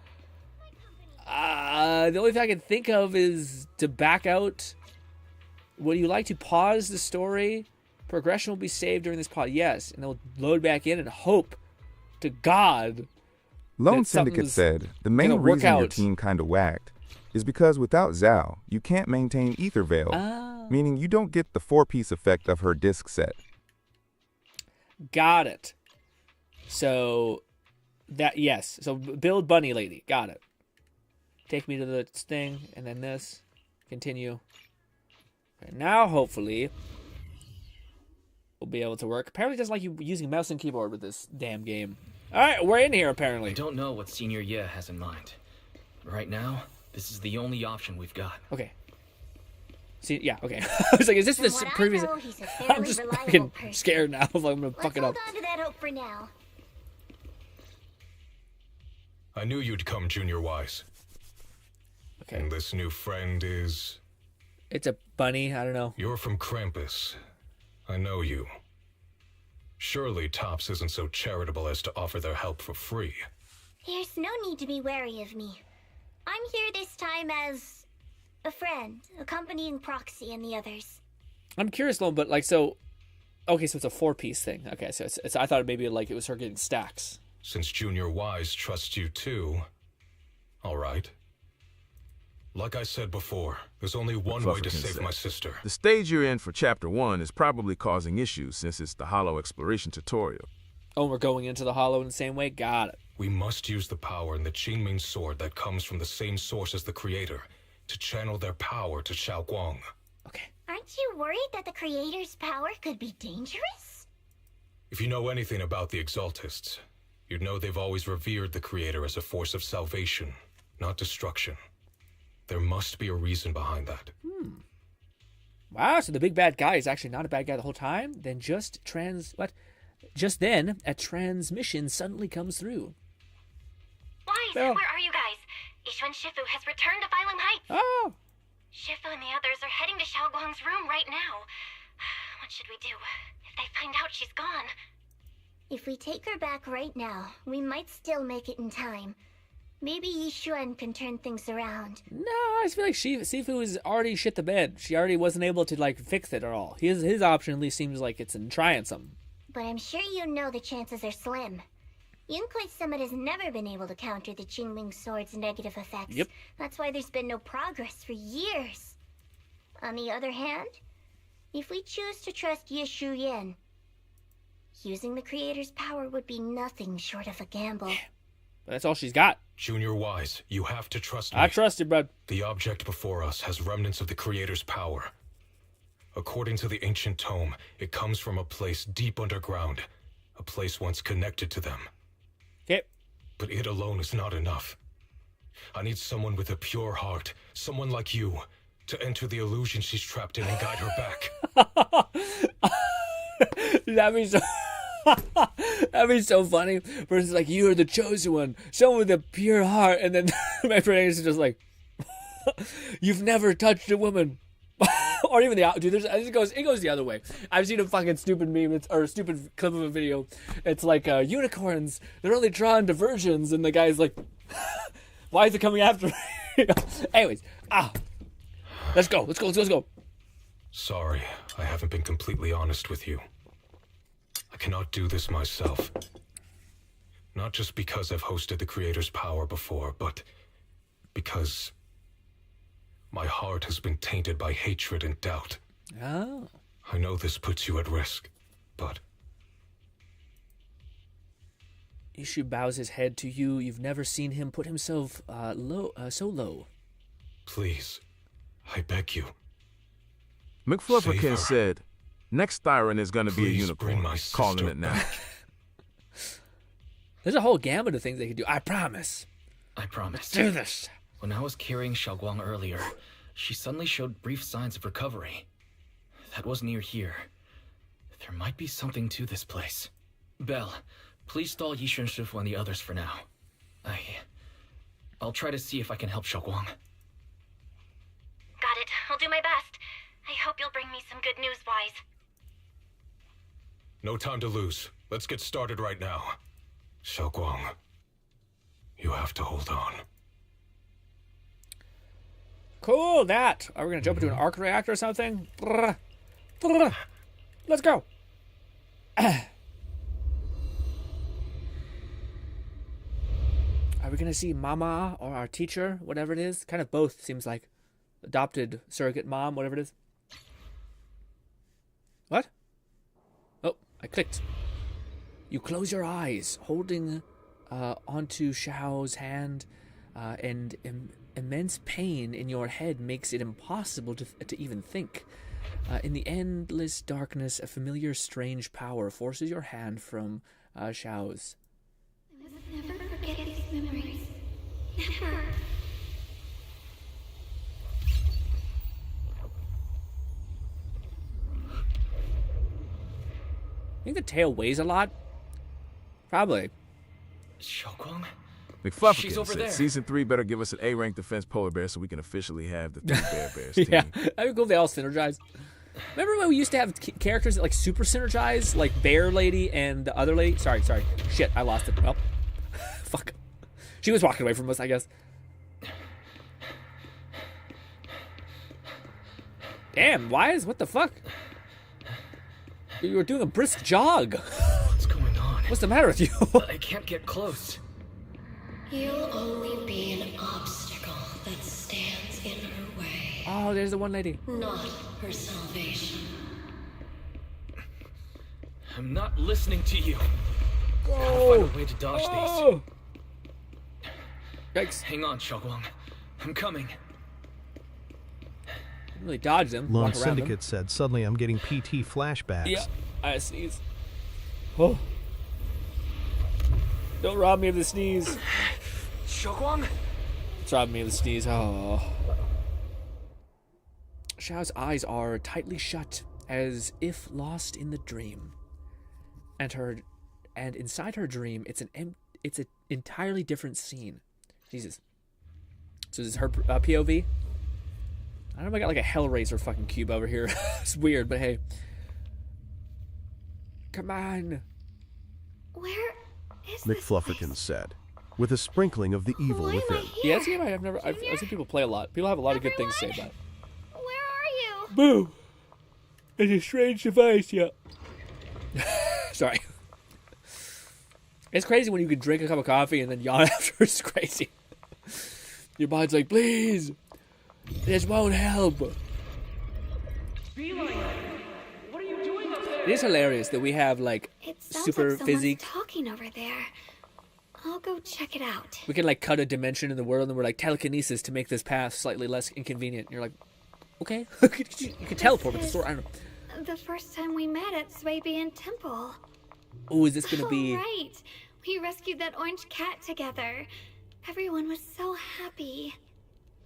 only thing I can think of is to back out. Would you like to pause the story? Progression will be saved during this pause. Yes, and then we'll load back in and hope to God. Lone Syndicate said, the main reason your team kinda whacked is because without Zhao, you can't maintain Ether Veil, meaning you don't get the 4-piece effect of her disc set. Got it. So, yes. So, build Bunny Lady. Got it. Take me to the thing, and then this. Continue. Okay, now, hopefully, we'll be able to work. Apparently, it doesn't like you using mouse and keyboard with this damn game. Alright, we're in here, apparently. I don't know what Senior Ye has in mind. Right now, this is the only option we've got. Okay. See, yeah, okay. I was like, is this the previous... I'm just fucking scared now. I'm gonna fuck it up. Hold on to that hope for now. I knew you'd come, Junior Wise. Okay. And this new friend is... It's a bunny, I don't know. You're from Krampus. I know you. Surely Tops isn't so charitable as to offer their help for free. There's no need to be wary of me. I'm here this time as a friend, accompanying Proxy and the others. I'm curious though, but like, so... Okay, so it's a 4-piece thing. Okay, so it's I thought maybe like it was her getting stacks. Since Junior Wise trusts you too, all right. Like I said before, there's only one way to save my sister. The stage you're in for Chapter 1 is probably causing issues since it's the Hollow Exploration tutorial. Oh, we're going into the Hollow in the same way? Got it. We must use the power in the Qingming sword that comes from the same source as the Creator to channel their power to Xiaoguang. Aren't you worried that the Creator's power could be dangerous? If you know anything about the Exaltists, you'd know they've always revered the Creator as a force of salvation, not destruction. There must be a reason behind that. Wow, so the big bad guy is actually not a bad guy the whole time? Then just then, a transmission suddenly comes through. Wise, where are you guys? Ishun Shifu has returned to Phylum Heights. Oh! Shifu and the others are heading to Xiaoguang's room right now. What should we do? If they find out she's gone. If we take her back right now, we might still make it in time. Maybe Yishuan can turn things around. No, I just feel like Sifu has already shit the bed. She already wasn't able to, like, fix it at all. His option at least seems like it's in trying something. But I'm sure you know the chances are slim. Yunkai Summit has never been able to counter the Qingming Sword's negative effects. Yep. That's why there's been no progress for years. On the other hand, if we choose to trust Yishu Yen, using the Creator's power would be nothing short of a gamble. But that's all she's got. Junior Wise, you have to trust me. I trust you, bud. The object before us has remnants of the Creator's power. According to the ancient tome, it comes from a place deep underground, a place once connected to them. Okay. But it alone is not enough. I need someone with a pure heart, someone like you, to enter the illusion she's trapped in and guide her back. That'd be so... That'd be so funny. Versus like, you are the chosen one, someone with a pure heart, and then my friend is just like, you've never touched a woman. Or even the dude. It goes the other way. I've seen a fucking stupid meme or a stupid clip of a video. It's like unicorns. They're only drawn to virgins, and the guy's like, "Why is it coming after me?" Anyways, let's go. Sorry, I haven't been completely honest with you. I cannot do this myself. Not just because I've hosted the Creator's power before, but because my heart has been tainted by hatred and doubt. Oh. I know this puts you at risk, but... Ishu bows his head to you. You've never seen him put himself so low. Please, I beg you. McFlufferkin said, next Thyron is going to be a unicorn. Calling it now. There's a whole gamut of things they can do. I promise. Let's do this. When I was carrying Xiaoguang earlier, she suddenly showed brief signs of recovery. That was near here. There might be something to this place. Belle, please stall Yishun Shifu and the others for now. I'll try to see if I can help Xiaoguang. Got it. I'll do my best. I hope you'll bring me some good news, Wise. No time to lose. Let's get started right now. Xiaoguang, you have to hold on. Cool, that. Are we going to jump into an arc reactor or something? Let's go. Are we going to see Mama or our teacher, whatever it is? Kind of both, seems like. Adopted surrogate mom, whatever it is. What? Oh, I clicked. You close your eyes, holding onto Xiao's hand, and immense pain in your head makes it impossible to even think. In the endless darkness, a familiar strange power forces your hand from Xiao's. I must never forget these memories. Never. I think the tail weighs a lot. Probably. Xiaoguang? McFlufferkin said, Season 3 better give us an A-rank defense polar bear so we can officially have the 3 Bear Bears team. Yeah, I would go if they all synergize. Remember when we used to have characters that like super synergize, like Bear Lady and the other lady? Sorry. Shit, I lost it. Well, fuck. She was walking away from us, I guess. Damn, what the fuck? You were doing a brisk jog. What's going on? What's the matter with you? I can't get close. You'll only be an obstacle that stands in her way. Oh, there's the one lady. Not her salvation. I'm not listening to you. Oh. Gotta find a way to dodge these. Yikes. Hang on, Xiaoguang. I'm coming. Really dodge them. Lone Syndicate said, suddenly I'm getting PT flashbacks. Yeah, I sneeze. Oh. Don't rob me of the sneeze. Xiaoguang? It's robbing me of the sneeze. Oh. Xiao's eyes are tightly shut, as if lost in the dream. And inside her dream, it's an entirely different scene. Jesus. So this is her POV. I don't know if I got like a Hellraiser fucking cube over here. It's weird, but hey. Come on. Where is McFlufferkin said, with a sprinkling of the evil within. Yeah, that's a game I've seen people play a lot. People have a lot of good things to say about it. Where are you? Boo! It's a strange device, yeah. Sorry. It's crazy when you can drink a cup of coffee and then yawn after. It's crazy. Your body's like, please, this won't help. What are you doing up there? It is hilarious that we have like super like physique. Talking over there. I'll go check it out. We can like cut a dimension in the world and we're like telekinesis to make this path slightly less inconvenient. And you're like, okay. You can teleport with the sword. I don't know. The first time we met at Swabian Temple. Oh, is this gonna be? Right. We rescued that orange cat together. Everyone was so happy.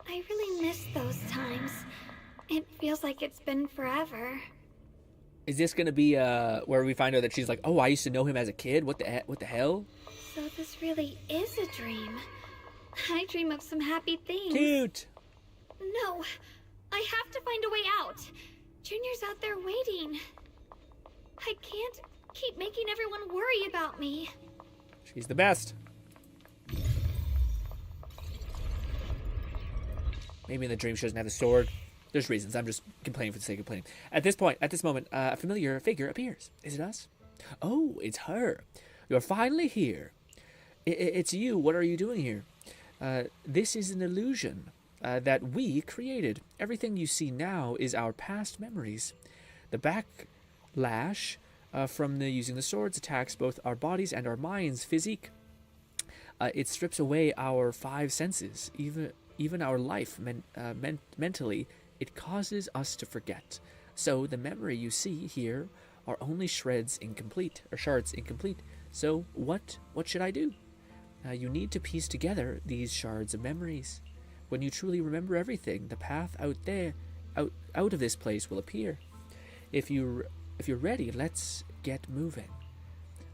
I really miss those times. It feels like it's been forever. Is this gonna be where we find out that she's like, oh, I used to know him as a kid? What the hell? So this really is a dream. I dream of some happy things. Cute. No, I have to find a way out. Junior's out there waiting. I can't keep making everyone worry about me. She's the best. Maybe in the dream she doesn't have the sword. There's reasons. I'm just complaining for the sake of complaining. At this moment, a familiar figure appears. Is it us? Oh, it's her. You're finally here. It's you. What are you doing here? This is an illusion that we created. Everything you see now is our past memories. The backlash from using the swords attacks both our bodies and our minds' physique. It strips away our 5 senses, even our life mentally. It causes us to forget. So the memory you see here are only shards incomplete. So what should I do? You need to piece together these shards of memories. When you truly remember everything, the path out of this place will appear. If you're ready, let's get moving.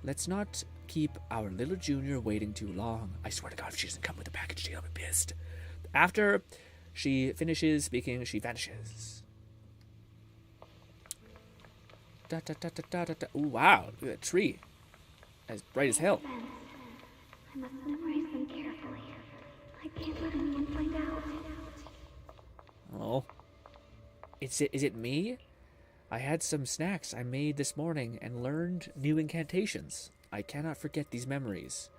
Let's not keep our little junior waiting too long. I swear to God, if she doesn't come with a package deal, I'll be pissed. After she finishes speaking, she vanishes. Ooh, wow, look at that tree. As bright as hell. I must memorize them carefully. I can't let anyone find out. Oh. Is it me? I had some snacks I made this morning and learned new incantations. I cannot forget these memories.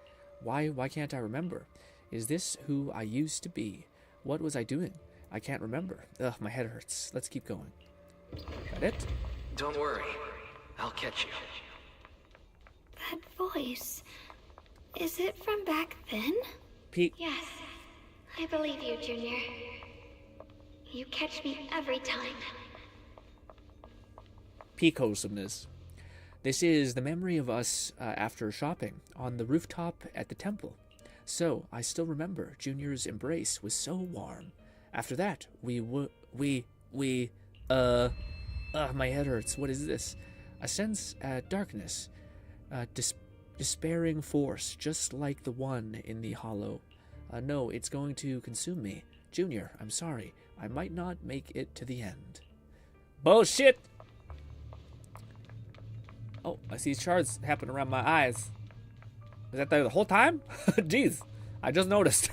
Why can't I remember? Is this who I used to be? What was I doing? I can't remember. Ugh, my head hurts. Let's keep going. That it? Don't worry. I'll catch you. That voice. Is it from back then? Pete. Yes. I believe you, Junior. You catch me every time. Peak wholesomeness. This is the memory of us after shopping on the rooftop at the temple. So, I still remember Junior's embrace was so warm. After that, my head hurts. What is this? A sense darkness despairing force, just like the one in the hollow. No, it's going to consume me. Junior, I'm sorry. I might not make it to the end. Bullshit! Oh, I see shards happen around my eyes. Was that there the whole time? Jeez, I just noticed.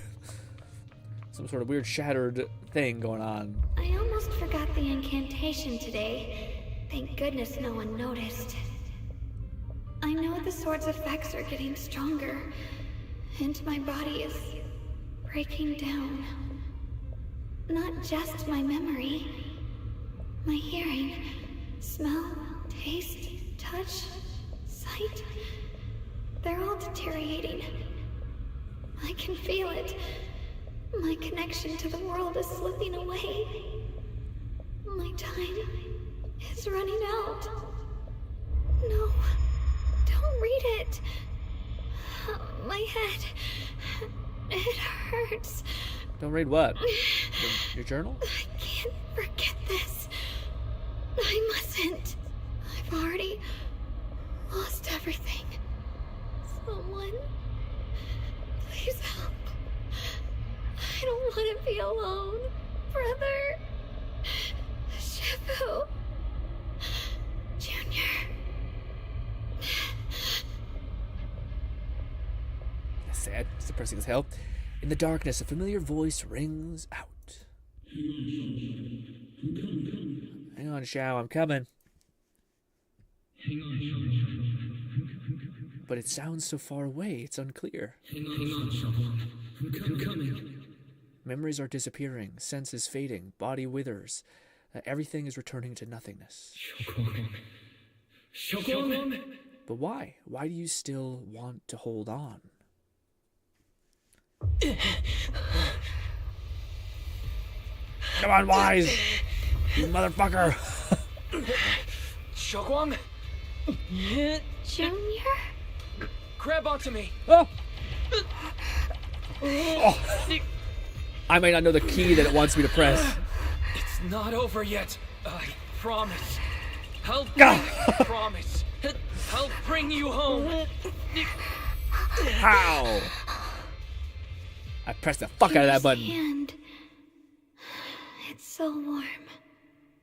Some sort of weird shattered thing going on. I almost forgot the incantation today. Thank goodness no one noticed. I know the sword's effects are getting stronger, and my body is breaking down. Not just my memory. My hearing, smell, taste, touch, sight. They're all deteriorating. I can feel it. My connection to the world is slipping away. My time is running out. No, don't read it. My head, it hurts. Don't read what? Your journal? I can't forget this. I mustn't. I've already lost everything. Someone, please help. I don't want to be alone. Brother. Shifu. Junior. Sad. It's depressing as hell. In the darkness, a familiar voice rings out. Hang on, Shao, I'm coming. But it sounds so far away, it's unclear. Hang on, Xiaoguang. I'm coming. Memories are disappearing, senses fading, body withers. Everything is returning to nothingness. Xiaoguang! But why? Why do you still want to hold on? Come on, Wise! You motherfucker! Xiaoguang! Junior? Grab onto me! Oh. Oh. I might not know the key that it wants me to press. It's not over yet. I promise. I'll promise. I'll bring you home. How? I pressed the fuck out of that button. Hand. It's so warm.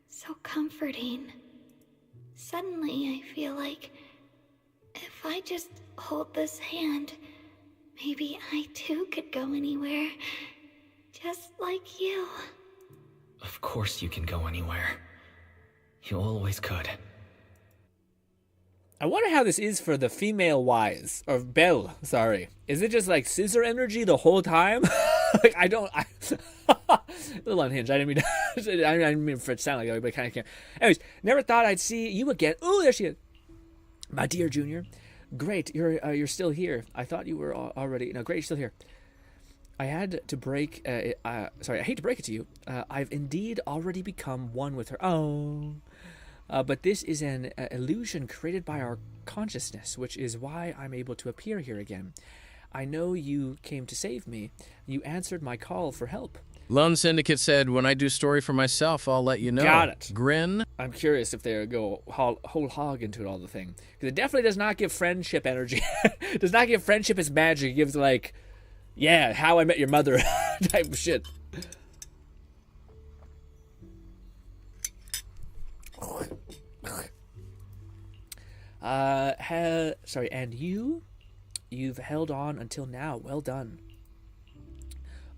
So comforting. Suddenly I feel like if I just hold this hand, maybe I too could go anywhere. Just like you. Of course you can go anywhere. You always could. I wonder how this is for the female Wise. Or Belle, sorry. Is it just like scissor energy the whole time? Like, I a little unhinged. I didn't mean for it to sound like that, but I kind of can't. Anyways, never thought I'd see you again. Oh, there she is. My dear Junior. Great, you're still here. I thought you were already... No, great, you're still here. I had to break... sorry, I hate to break it to you. I've indeed already become one with her. Oh... but this is an illusion created by our consciousness, which is why I'm able to appear here again. I know you came to save me. You answered my call for help. Lone Syndicate said, when I do story for myself, I'll let you know. Got it. Grin. I'm curious if they go whole hog into it all the thing. Because it definitely does not give friendship energy. Does not give friendship its magic. It gives like, yeah, How I Met Your Mother type of shit. Sorry, and you've held on until now. Well done.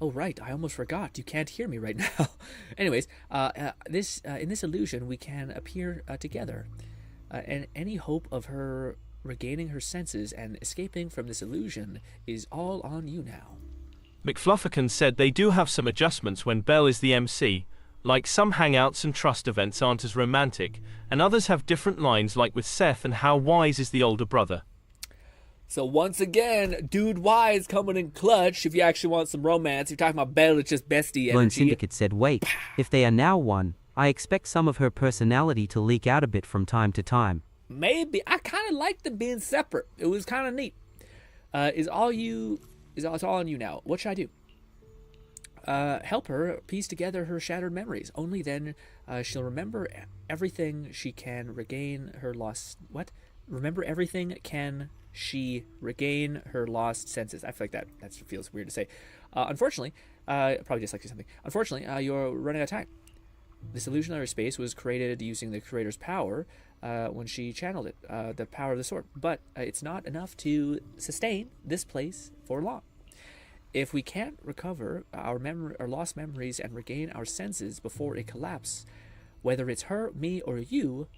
Oh, right, I almost forgot. You can't hear me right now. Anyways, in this illusion, we can appear together. And any hope of her regaining her senses and escaping from this illusion is all on you now. McFlufferkin said they do have some adjustments when Belle is the MC. Like some hangouts and trust events aren't as romantic, and others have different lines like with Seth and how Wise is the older brother. So once again, Dude Wise coming in clutch if you actually want some romance. You're talking about Belle, it's just bestie energy. Lone Syndicate said, wait, if they are now one, I expect some of her personality to leak out a bit from time to time. Maybe. I kind of like them being separate. It was kind of neat. It's all on you now. What should I do? Help her piece together her shattered memories. Only then she'll remember everything. She can regain her lost remember everything. Can she regain her lost senses? I feel like that feels weird to say. Unfortunately, probably dyslexic or something. Unfortunately, you're running out of time. This illusionary space was created using the creator's power when she channeled it, the power of the sword. But it's not enough to sustain this place for long. If we can't recover our lost memories and regain our senses before it collapses, whether it's her, me, or you,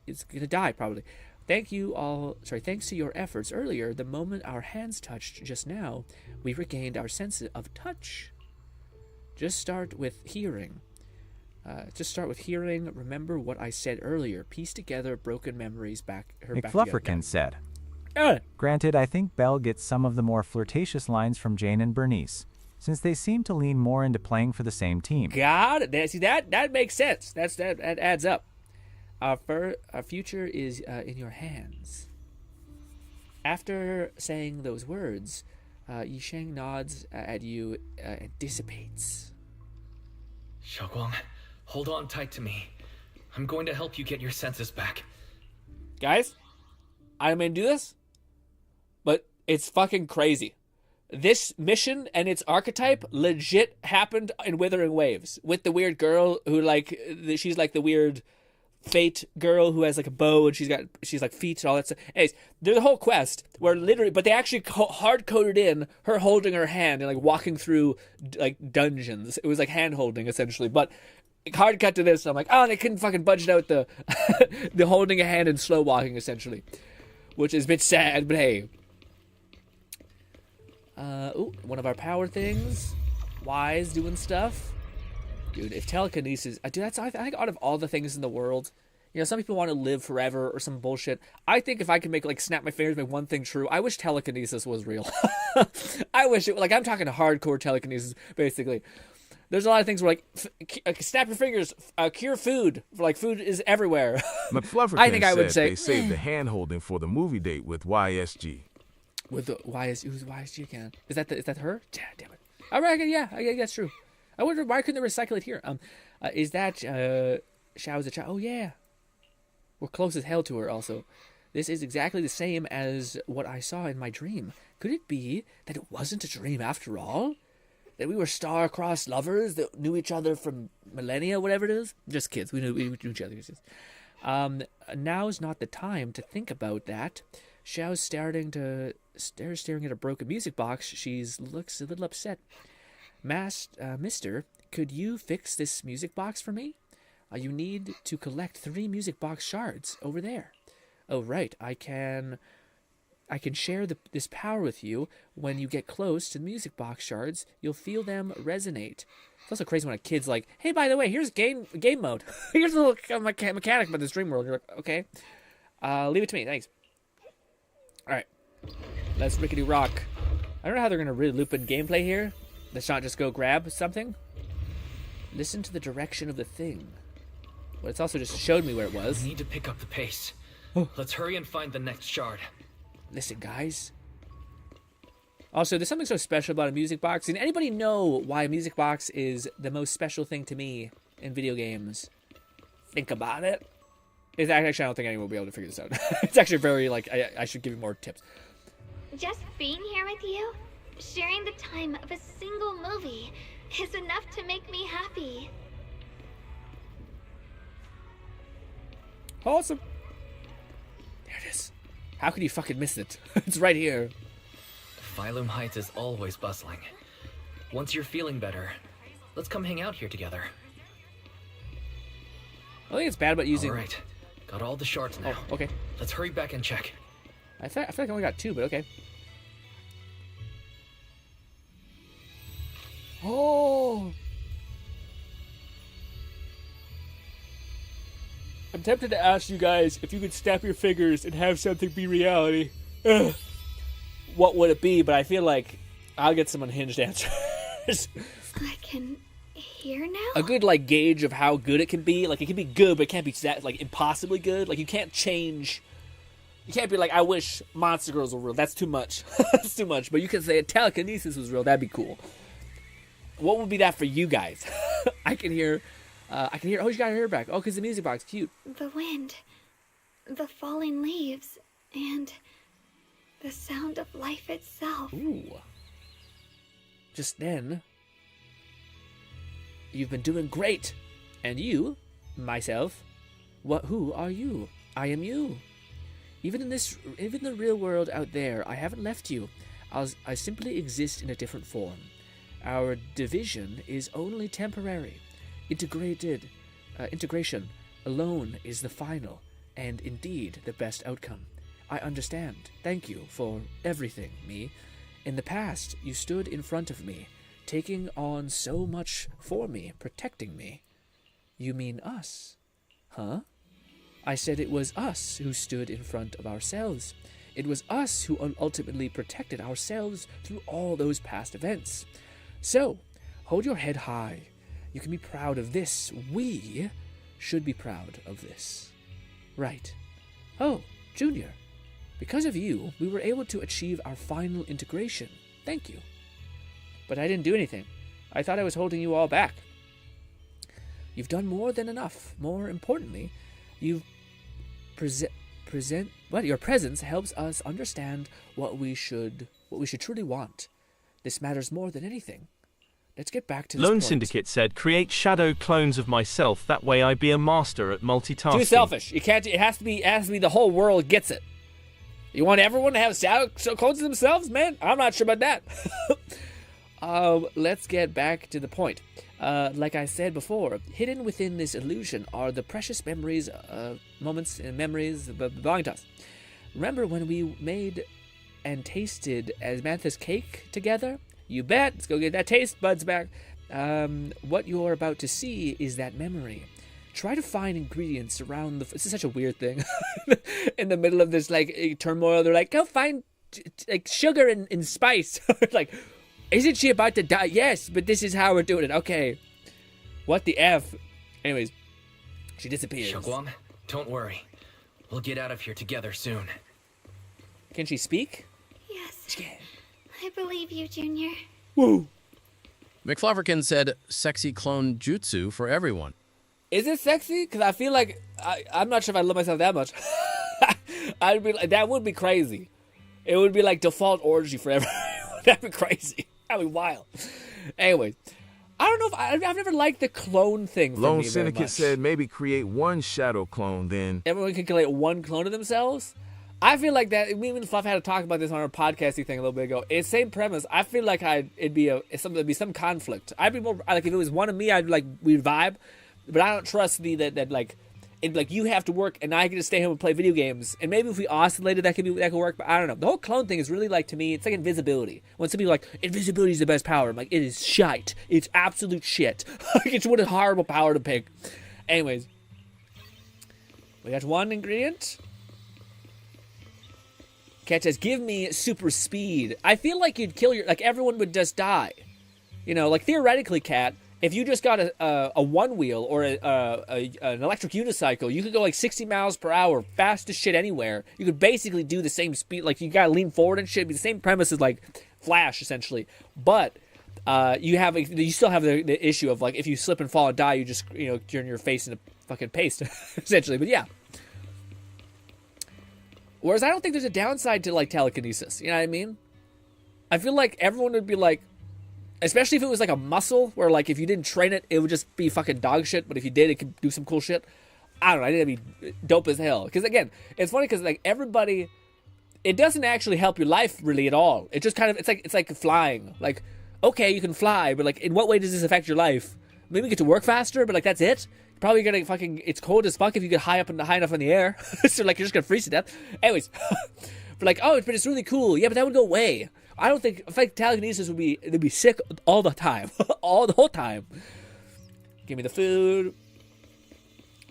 it's gonna die probably. Thanks to your efforts earlier, the moment our hands touched just now, we regained our sense of touch. Just start with hearing. Remember what I said earlier. Piece together broken memories back together. McFlufferkin said. Granted, I think Belle gets some of the more flirtatious lines from Jane and Bernice, since they seem to lean more into playing for the same team. Got it. See, that makes sense. That adds up. Our future is in your hands. After saying those words, Yisheng nods at you and dissipates. Xiaoguang, hold on tight to me. I'm going to help you get your senses back. Guys, I may do this, but it's fucking crazy. This mission and its archetype legit happened in Withering Waves with the weird girl who she's like the weird fate girl who has like a bow and she's like feet and all that stuff. Anyways, there's a whole quest where literally, but they actually hard coded in her holding her hand and like walking through like dungeons. It was like hand holding essentially, but hard cut to this. I'm like, they couldn't fucking budget out the the holding a hand and slow walking essentially, which is a bit sad. But hey, one of our power things, Wise doing stuff. Dude, if telekinesis... Dude, I think out of all the things in the world, some people want to live forever or some bullshit. I think if I could snap my fingers, make one thing true, I wish telekinesis was real. I wish it... I'm talking hardcore telekinesis, basically. There's a lot of things where, snap your fingers, cure food. Food is everywhere. McFlufferkin I think I would say... they saved the hand-holding for the movie date with YSG. With the who's YSG again? Is that her? Yeah, damn it. I reckon, yeah, that's true. I wonder why couldn't they recycle it here? Is that Xiao's a child? Oh yeah, we're close as hell to her. Also, this is exactly the same as what I saw in my dream. Could it be that it wasn't a dream after all? That we were star-crossed lovers that knew each other from millennia, whatever it is? Just kids. We knew each other. Now's not the time to think about that. Xiao's staring at a broken music box. She looks a little upset. Mister, could you fix this music box for me? You need to collect 3 music box shards over there. Oh, right. I can share this power with you. When you get close to the music box shards, you'll feel them resonate. It's also crazy when a kid's like, hey, by the way, here's game mode. Here's a little mechanic about this dream world. You're like, okay. Leave it to me. Thanks. All right. Let's rickety rock. I don't know how they're going to really loop in gameplay here. Let's not just go grab something. Listen to the direction of the thing. Well, it's also just showed me where it was. We need to pick up the pace. Let's hurry and find the next shard. Listen, guys. Also, there's something so special about a music box. And anybody know why a music box is the most special thing to me in video games? Think about it. Actually, I don't think anyone will be able to figure this out. It's actually very, I should give you more tips. Just being here with you, sharing the time of a single movie, is enough to make me happy. Awesome. There it is. How could you fucking miss it? It's right here. Phylum Heights is always bustling. Once you're feeling better, let's come hang out here together. I think it's bad about using... All right. Got all the shards now. Oh, okay. Let's hurry back and check. I feel like I only got 2, but okay. Oh! I'm tempted to ask you guys if you could snap your fingers and have something be reality. Ugh. What would it be? But I feel like I'll get some unhinged answers. I can hear now? A good, gauge of how good it can be. It can be good, but it can't be that, impossibly good. You can't change... You can't be like, I wish Monster Girls were real. That's too much. That's too much. But you can say telekinesis was real. That'd be cool. What would be that for you guys? I can hear... Oh, you got her hair back. Oh, because the music box. Cute. The wind. the falling leaves, and the sound of life itself. Ooh. Just then, you've been doing great. And you, myself, who are you? I am you. Even in the real world out there, I haven't left you. I simply exist in a different form. Our division is only temporary. Integration alone is the final, and indeed the best outcome. I understand. Thank you for everything, me. In the past, you stood in front of me, taking on so much for me, protecting me. You mean us? Huh? I said it was us who stood in front of ourselves. It was us who ultimately protected ourselves through all those past events. So, hold your head high. You can be proud of this. We should be proud of this. Right. Oh, Junior. Because of you, we were able to achieve our final integration. Thank you. But I didn't do anything. I thought I was holding you all back. You've done more than enough. More importantly, your presence helps us understand what we should truly want. This matters more than anything. Let's get back to this Lone point. Syndicate said, create shadow clones of myself. That way I be a master at multitasking. Too selfish. You can't. It has to be the whole world gets it. You want everyone to have shadow clones of themselves, man? I'm not sure about that. Let's get back to the point. Like I said before, hidden within this illusion are the precious memories, moments and memories belonging to us. Remember when we made and tasted Asmanthus cake together? You bet. Let's go get that taste buds back. What you're about to see is that memory. Try to find ingredients around this is such a weird thing. In the middle of this turmoil, they're like, go find sugar and spice. Like, isn't she about to die? Yes, but this is how we're doing it. Okay. What the F? Anyways, she disappears. Xiaoguang, don't worry. We'll get out of here together soon. Can she speak? Yes. I believe you, Junior. Woo. McFlufferkin said, sexy clone jutsu for everyone. Is it sexy? Because I feel like I'm not sure if I love myself that much. I'd be like, that would be crazy. It would be like default orgy for everyone. That'd be crazy. That'd be wild. Anyways, I don't know if I've never liked the clone thing. Lone Syndicate said maybe create one shadow clone, then everyone can create one clone of themselves. I feel like that. Me and Fluff had to talk about this on our podcasting thing a little bit ago. It's same premise. I feel like it'd be some conflict. I'd be more like if it was one of me, I'd like we'd vibe, but I don't trust that like. It'd be like you have to work and I get to stay home and play video games. And maybe if we oscillated, that could work. But I don't know. The whole clone thing is really like to me. It's like invisibility. When some people are like invisibility is the best power, I'm like it is shite. It's absolute shit. It's what a horrible power to pick. Anyways, we got one ingredient. Cat says, "Give me super speed." I feel like you'd kill everyone would just die. You know, like theoretically, Cat. If you just got a one wheel or an electric unicycle, you could go like 60 miles per hour, fast as shit anywhere. You could basically do the same speed, like you gotta lean forward and shit. It'd be the same premise as like Flash, essentially. But you still have the issue of like if you slip and fall and die, you just turn your face into fucking paste, essentially. But yeah. Whereas I don't think there's a downside to like telekinesis. You know what I mean? I feel like everyone would be like. Especially if it was like a muscle, where like if you didn't train it, it would just be fucking dog shit. But if you did, it could do some cool shit. I don't know. I think that'd be dope as hell. Because again, it's funny because like everybody, it doesn't actually help your life really at all. It just kind of it's like flying. Like okay, you can fly, but like in what way does this affect your life? Maybe you get to work faster, but like that's it. You're probably gonna fucking. It's cold as fuck if you get high enough in the air. So like you're just gonna freeze to death. Anyways, but like but it's really cool. Yeah, but that would go away. I don't think telekinesis would be sick all the time, the whole time. Give me the food.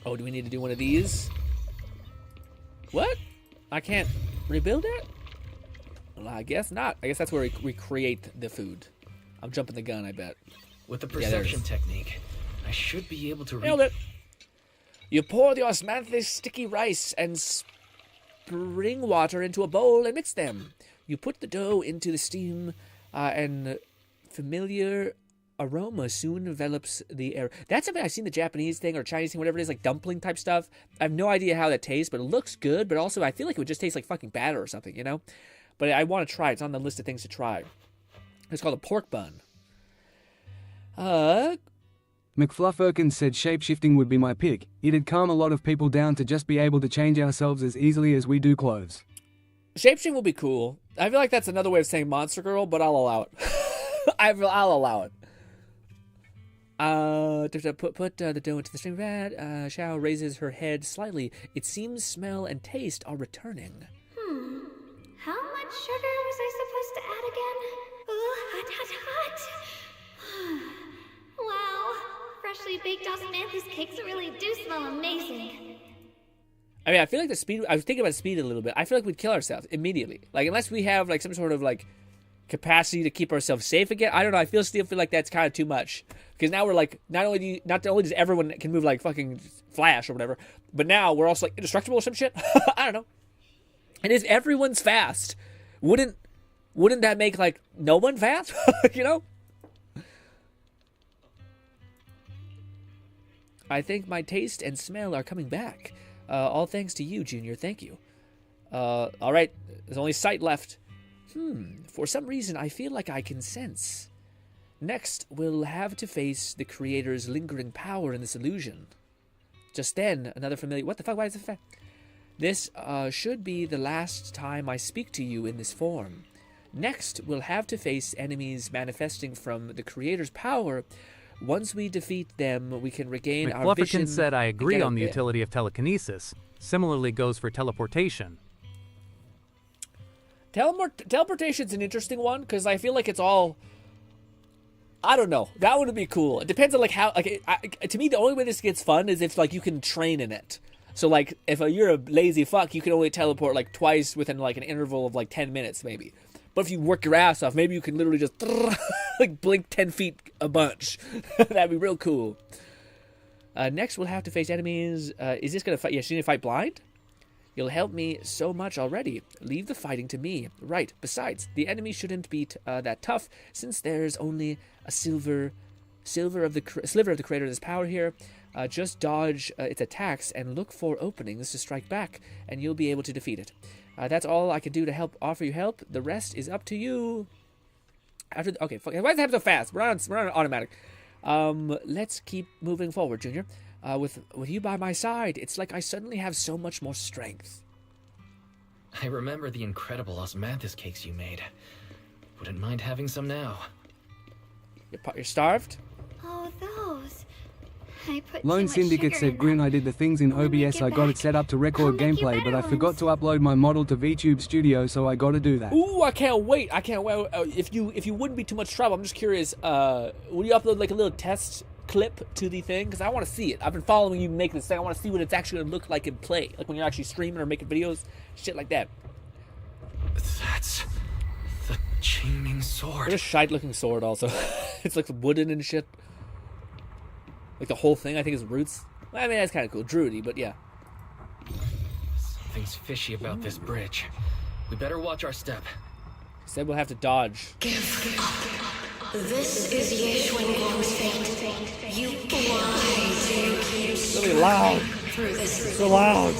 Oh, do we need to do one of these? What? I can't rebuild it? Well, I guess not. I guess that's where we create the food. I'm jumping the gun, I bet. With the perception technique, I should be able to nailed it. You pour the osmanthus sticky rice and spring water into a bowl and mix them. You put the dough into the steam and familiar aroma soon envelops the air. That's something I've seen, the Japanese thing or Chinese thing, whatever it is, like dumpling type stuff. I have no idea how that tastes, but it looks good. But also, I feel like it would just taste like fucking batter or something, you know? But I want to try it. It's on the list of things to try. It's called a pork bun. McFlufferkin said shapeshifting would be my pick. It'd calm a lot of people down to just be able to change ourselves as easily as we do clothes. Shapeshifting will be cool. I feel like that's another way of saying monster girl, but I'll allow it. I'll allow it. Put the dough into the steaming vat. Xiao raises her head slightly. It seems smell and taste are returning. How much sugar was I supposed to add again? Ooh, hot. Wow, freshly baked osmanthus cakes really do smell amazing. I mean, I feel like the speed. I was thinking about speed a little bit. I feel like we'd kill ourselves immediately. Like unless we have like some sort of like capacity to keep ourselves safe again. I don't know. I still feel like that's kind of too much because now we're like not only does everyone can move like fucking Flash or whatever, but now we're also like indestructible or some shit. I don't know. And if everyone's fast, wouldn't that make like no one fast? You know. I think my taste and smell are coming back. All thanks to you, Junior. Thank you. All right. There's only sight left. For some reason, I feel like I can sense. Next, we'll have to face the creator's lingering power in this illusion. Just then, another familiar... What the fuck? Why is it... This should be the last time I speak to you in this form. Next, we'll have to face enemies manifesting from the creator's power. Once we defeat them, we can regain our vision. McFlufferkin said I agree on the utility of telekinesis. Similarly goes for teleportation. Teleportation's an interesting one because I feel like it's all... I don't know. That would be cool. It depends on like how... to me, the only way this gets fun is if like you can train in it. So like if you're a lazy fuck, you can only teleport like twice within like an interval of like 10 minutes maybe. But if you work your ass off, maybe you can literally just like blink 10 feet a bunch. That'd be real cool. Next, we'll have to face enemies. Is this going to fight? Yeah, she's going to fight blind? You'll help me so much already. Leave the fighting to me. Right. Besides, the enemy shouldn't be that tough since there's only a sliver of the creator's power here. Just dodge its attacks and look for openings to strike back, and you'll be able to defeat it. That's all I can do to offer you help. The rest is up to you. Okay, fuck. Why does it happen so fast? We're on automatic. Let's keep moving forward, Junior. With you by my side, it's like I suddenly have so much more strength. I remember the incredible osmanthus cakes you made. Wouldn't mind having some now. You're starved? Oh, those. I put Lone Syndicate said, Grin, I did the things in OBS, I got it set up to record gameplay, but I forgot to upload my model to VTube Studio, so I gotta do that. Ooh, I can't wait. If you wouldn't be too much trouble, I'm just curious, will you upload like a little test clip to the thing? Because I want to see it. I've been following you make this thing. I want to see what it's actually going to look like in play. Like when you're actually streaming or making videos, shit like that. That's the chaining sword. What a shite looking sword also. It's like wooden and shit. Like the whole thing, I think, is roots. Well, I mean, that's kind of cool. Druidy, but yeah. Something's fishy about this bridge. We better watch our step. Said we'll have to dodge. Give up. This is Ye Xuanguang's fate. You blind. It's really loud. Through this so loud.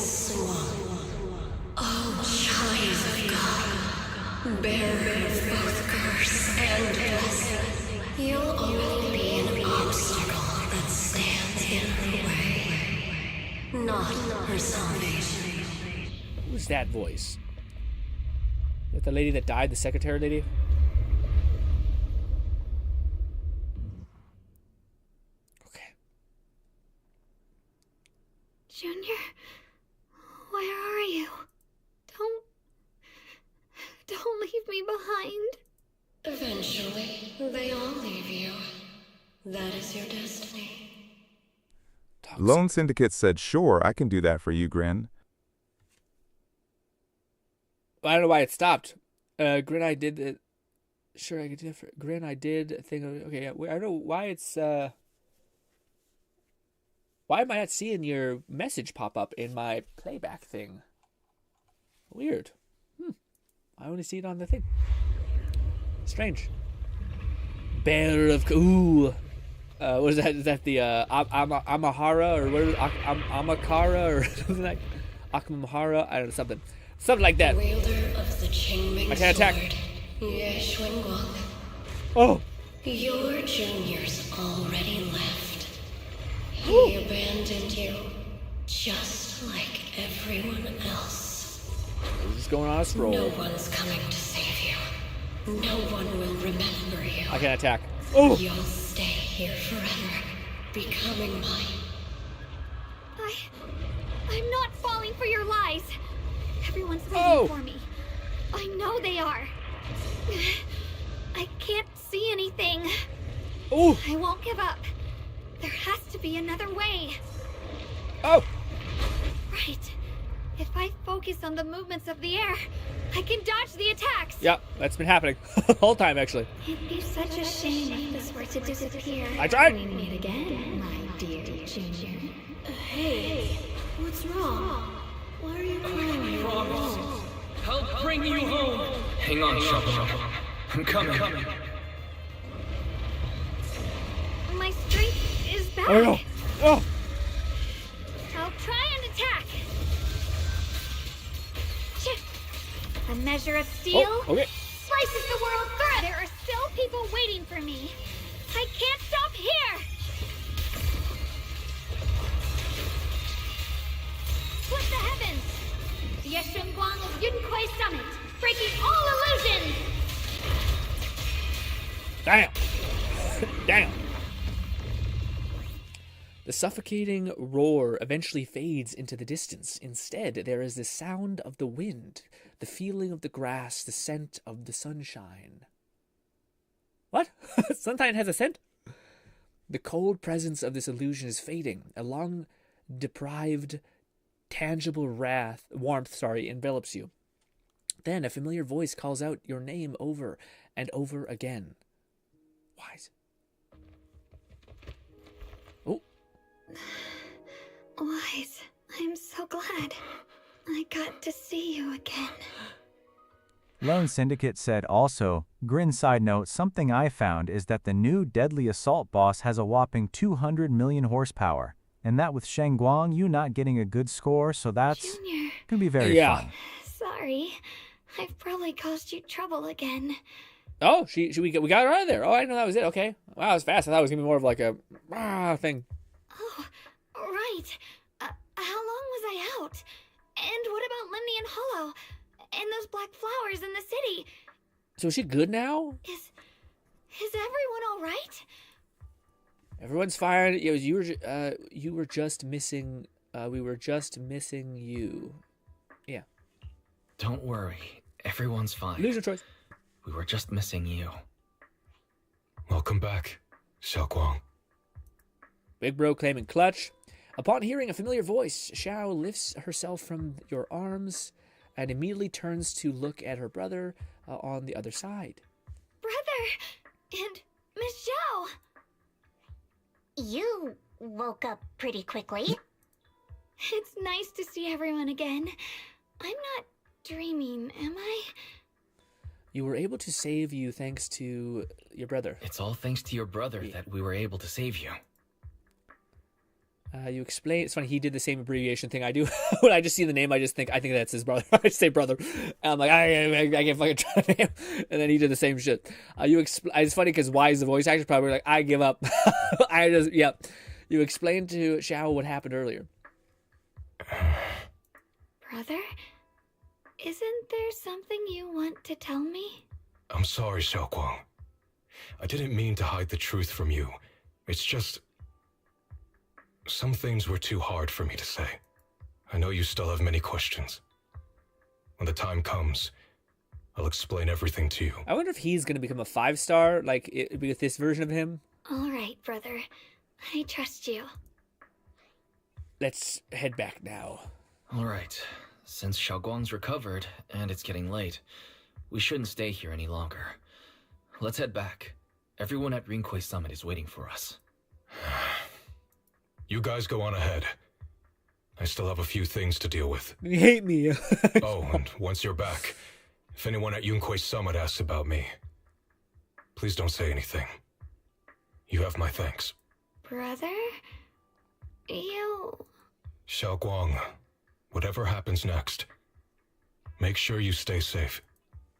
Oh, child of God. Bearer of both curse and blessing. You'll only be an obstacle that stands in her way, not her salvation. Who's that voice? Is that the lady that died, the secretary lady? Okay. Junior, where are you? Don't leave me behind. Eventually, they all leave you. That is your destiny. Lone Syndicate said, sure, I can do that for you, Grin. I don't know why it stopped. Grin, I did it. Sure, I could do it for Grin, I did thing. Okay, yeah, I don't know why it's, why am I not seeing your message pop up in my playback thing? Weird. I only see it on the thing. Strange. Bear of... Ooh. What is that? Is that the Amahara or what is it? Amakara or something like Akamahara? I don't know, something. Something like that. I can't attack. Oh! Your juniors already left. He abandoned you, just like everyone else. This is going on a scroll. No one's coming to save you. No one will remember you. I can't attack. Oh! You'll stay here forever, becoming mine. I'm not falling for your lies. Everyone's waiting for me. I know they are. I can't see anything. Oh! I won't give up. There has to be another way. Oh! Right. If I focus on the movements of the air, I can dodge the attacks. Yep, that's been happening the whole time, actually. It'd be such a shame if this were to disappear. I tried. We meet again, my dear junior. Hey, what's wrong? Why are you crying? I'll bring you home. Hang on, Shopper. I'm coming. My strength is back. Oh no! Oh! I'll try and attack. A measure of steel slices the world through. There are still people waiting for me. I can't stop here. Split the heavens. The Yeshun Guang of Yunquay Summit, breaking all illusions. Damn! Damn! The suffocating roar eventually fades into the distance. Instead, there is the sound of the wind, the feeling of the grass, the scent of the sunshine. What? Sunshine has a scent? The cold presence of this illusion is fading. A long-deprived, tangible warmth envelops you. Then a familiar voice calls out your name over and over again. Wise. Oh. Wise, I'm so glad. I got to see you again. Lone Syndicate said also, GRINN side note, something I found is that the new Deadly Assault boss has a whopping 200 million horsepower. And that with Sheng Guang, you not getting a good score, so that's Junior. gonna be very fun. Sorry, I've probably caused you trouble again. Oh, we got her out of there. Oh, I didn't know that was it. Okay. Wow, that was fast. I thought it was going to be more of like a thing. Oh, right. How long was I out? And what about Limnian Hollow? And those black flowers in the city? So is she good now? Is everyone all right? Everyone's fine. You were just missing. We were just missing you. Yeah. Don't worry. Everyone's fine. Lose your choice. We were just missing you. Welcome back, Xiao Guang. Big Bro claiming clutch. Upon hearing a familiar voice, Xiao lifts herself from your arms and immediately turns to look at her brother on the other side. Brother! And Miss Zhao! You woke up pretty quickly. It's nice to see everyone again. I'm not dreaming, am I? You were able to save you thanks to your brother. It's all thanks to your brother that we were able to save you. You explain. It's funny. He did the same abbreviation thing I do. When I just see the name, I think that's his brother. I just say brother. And I'm like, I can't fucking try to name. And then he did the same shit. It's funny because why is the voice actor probably like, I give up. You explained to Xiao what happened earlier. Brother, isn't there something you want to tell me? I'm sorry, Xiao Guang. I didn't mean to hide the truth from you. It's just... some things were too hard for me to say. I know you still have many questions. When the time comes, I'll explain everything to you. I wonder if he's going to become a 5-star, with this version of him. All right, brother. I trust you. Let's head back now. All right. Since Xiao Guang's recovered, and it's getting late, we shouldn't stay here any longer. Let's head back. Everyone at Rinquay Summit is waiting for us. You guys go on ahead. I still have a few things to deal with. You hate me. Oh, and once you're back, if anyone at Yunquay Summit asks about me, please don't say anything. You have my thanks. Brother? You... Xiaoguang, whatever happens next, make sure you stay safe.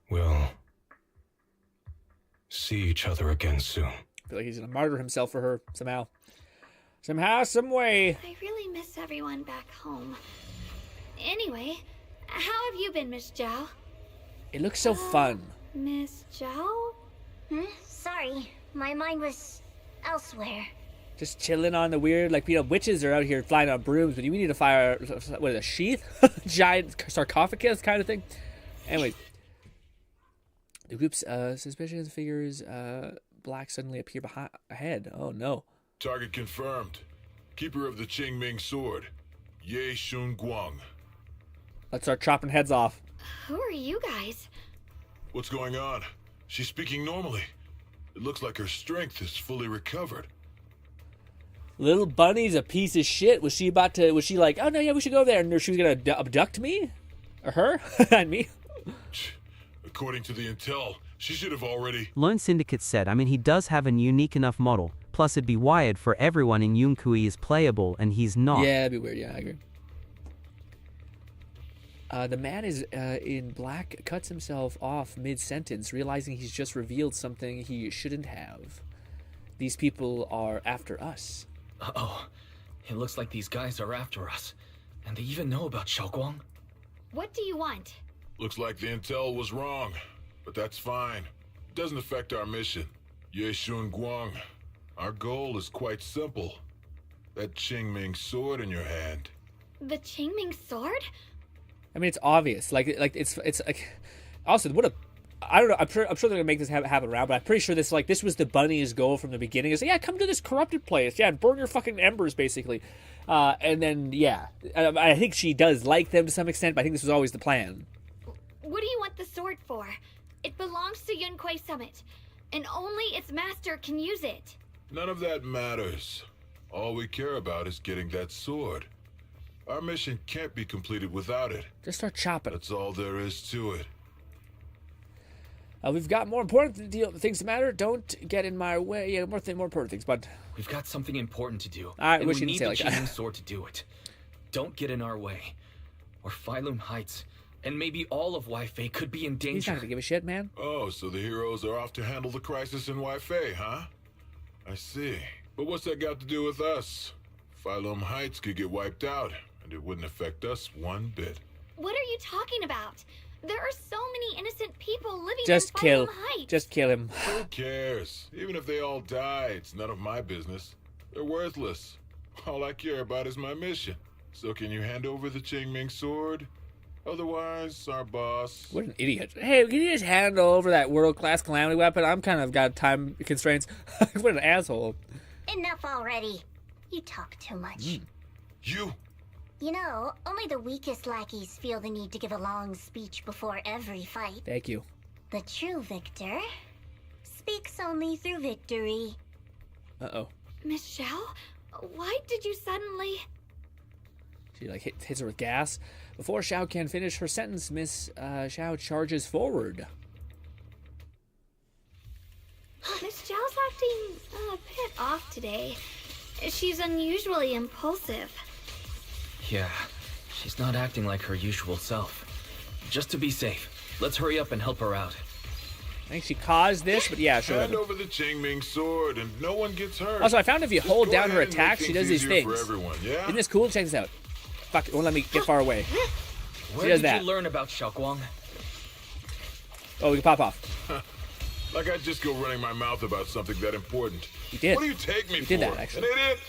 We'll see each other again soon. I feel like he's gonna martyr himself for her somehow. Somehow, some way. I really miss everyone back home. Anyway, how have you been, Miss Zhao? It looks so fun. Miss Zhao? Sorry, my mind was elsewhere. Just chilling on the weird, like, witches are out here flying on brooms, but we need to fire, what is it, a sheath? Giant sarcophagus kind of thing? Anyways. The group's suspicious figures, black suddenly appear ahead. Oh, no. Target confirmed. Keeper of the Qingming sword, Ye Shun Guang. Let's start chopping heads off. Who are you guys? What's going on? She's speaking normally. It looks like her strength is fully recovered. Little Bunny's a piece of shit. Was she like, oh no, yeah, we should go there, and she was gonna abduct me? Or her? And me? According to the intel, she should have already... Lone Syndicate said, I mean, he does have a unique enough model. Plus, it'd be wired for everyone in Yunkui is playable, and he's not. Yeah, it'd be weird. Yeah, I agree. The man is in black cuts himself off mid-sentence, realizing he's just revealed something he shouldn't have. These people are after us. Uh-oh. It looks like these guys are after us. And they even know about Xiaoguang. What do you want? Looks like the intel was wrong, but that's fine. It doesn't affect our mission. Ye Shun Guang, our goal is quite simple. That Qingming sword in your hand. The Qingming sword? I mean, it's obvious. Like it's like. Also, what a. I don't know. I'm sure they're gonna make this happen around, but I'm pretty sure this was the bunny's goal from the beginning. Is yeah, come to this corrupted place, yeah, and burn your fucking embers, basically. And then yeah, I think she does like them to some extent, but I think this was always the plan. What do you want the sword for? It belongs to Yunquai Summit, and only its master can use it. None of that matters. All we care about is getting that sword. Our mission can't be completed without it. Just start chopping. That's all there is to it. We've got more important things to matter. Don't get in my way. Yeah, more important things, but we've got something important to do. I wish you didn't say like that. We need the Qingming sword to do it. Don't get in our way, or Phylum Heights, and maybe all of Waifei could be in danger. He's not gonna give a shit, man. Oh, so the heroes are off to handle the crisis in Waifei, huh? I see. But what's that got to do with us? Phylum Heights could get wiped out, and it wouldn't affect us one bit. What are you talking about? There are so many innocent people living Just in kill. Phylum Heights. Just kill him. Who cares? Even if they all die, it's none of my business. They're worthless. All I care about is my mission. So can you hand over the Qingming sword? Otherwise, our boss... What an idiot. Hey, can you just hand over that world-class calamity weapon? I'm kind of got time constraints. What an asshole. Enough already. You talk too much. You... You know, only the weakest lackeys feel the need to give a long speech before every fight. Thank you. The true victor speaks only through victory. Uh-oh. Miss Zhao, why did you suddenly... She like hits her with gas. Before Xiao can finish her sentence, Miss Xiao charges forward. Miss Zhao's acting a bit off today. She's unusually impulsive. Yeah, she's not acting like her usual self. Just to be safe, let's hurry up and help her out. I think she caused this, but yeah, sure. Hand over the Qingming sword and no one gets hurt. Also, I found if you Just hold go down her ahead and attack, make she does these easier things. For everyone, yeah? Isn't this cool? Check this out. Fuck, it won't let me get far away. Where did you learn about Xiaoguang? Oh, we can pop off. Like I'd just go running my mouth about something that important. You did. What do you take me You for? did that, actually. An idiot?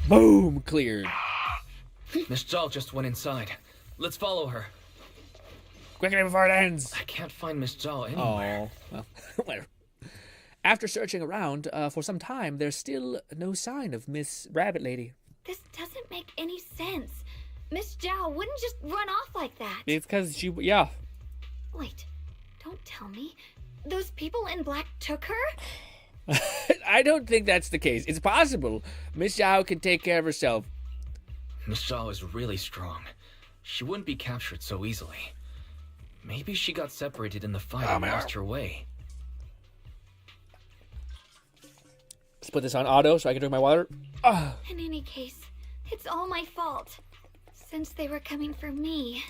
Boom! Cleared. Miss Zhao just went inside. Let's follow her. Quickly before it ends. I can't find Miss Zhao anywhere. Oh, well, whatever. After searching around for some time, there's still no sign of Miss Rabbit Lady. This doesn't make any sense. Miss Zhao wouldn't just run off like that. It's because she, yeah. Wait, don't tell me. Those people in black took her? I don't think that's the case. It's possible. Miss Zhao can take care of herself. Miss Zhao is really strong. She wouldn't be captured so easily. Maybe she got separated in the fight and lost her way. Let's put this on auto so I can drink my water. In any case, it's all my fault. Since they were coming for me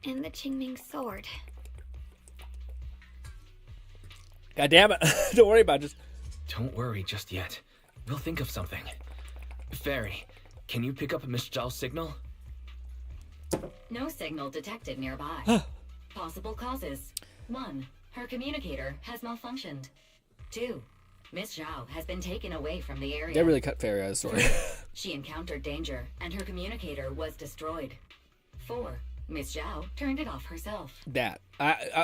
and the Qingming sword. God damn it. Don't worry about it. Don't worry just yet. We'll think of something. Fairy, can you pick up Miss Zhao's signal? No signal detected nearby. Possible causes. 1. Her communicator has malfunctioned. 2. Miss Zhao has been taken away from the area. They really cut Fairy out of the story. She encountered danger, and her communicator was destroyed. 4. Miss Zhao turned it off herself. That.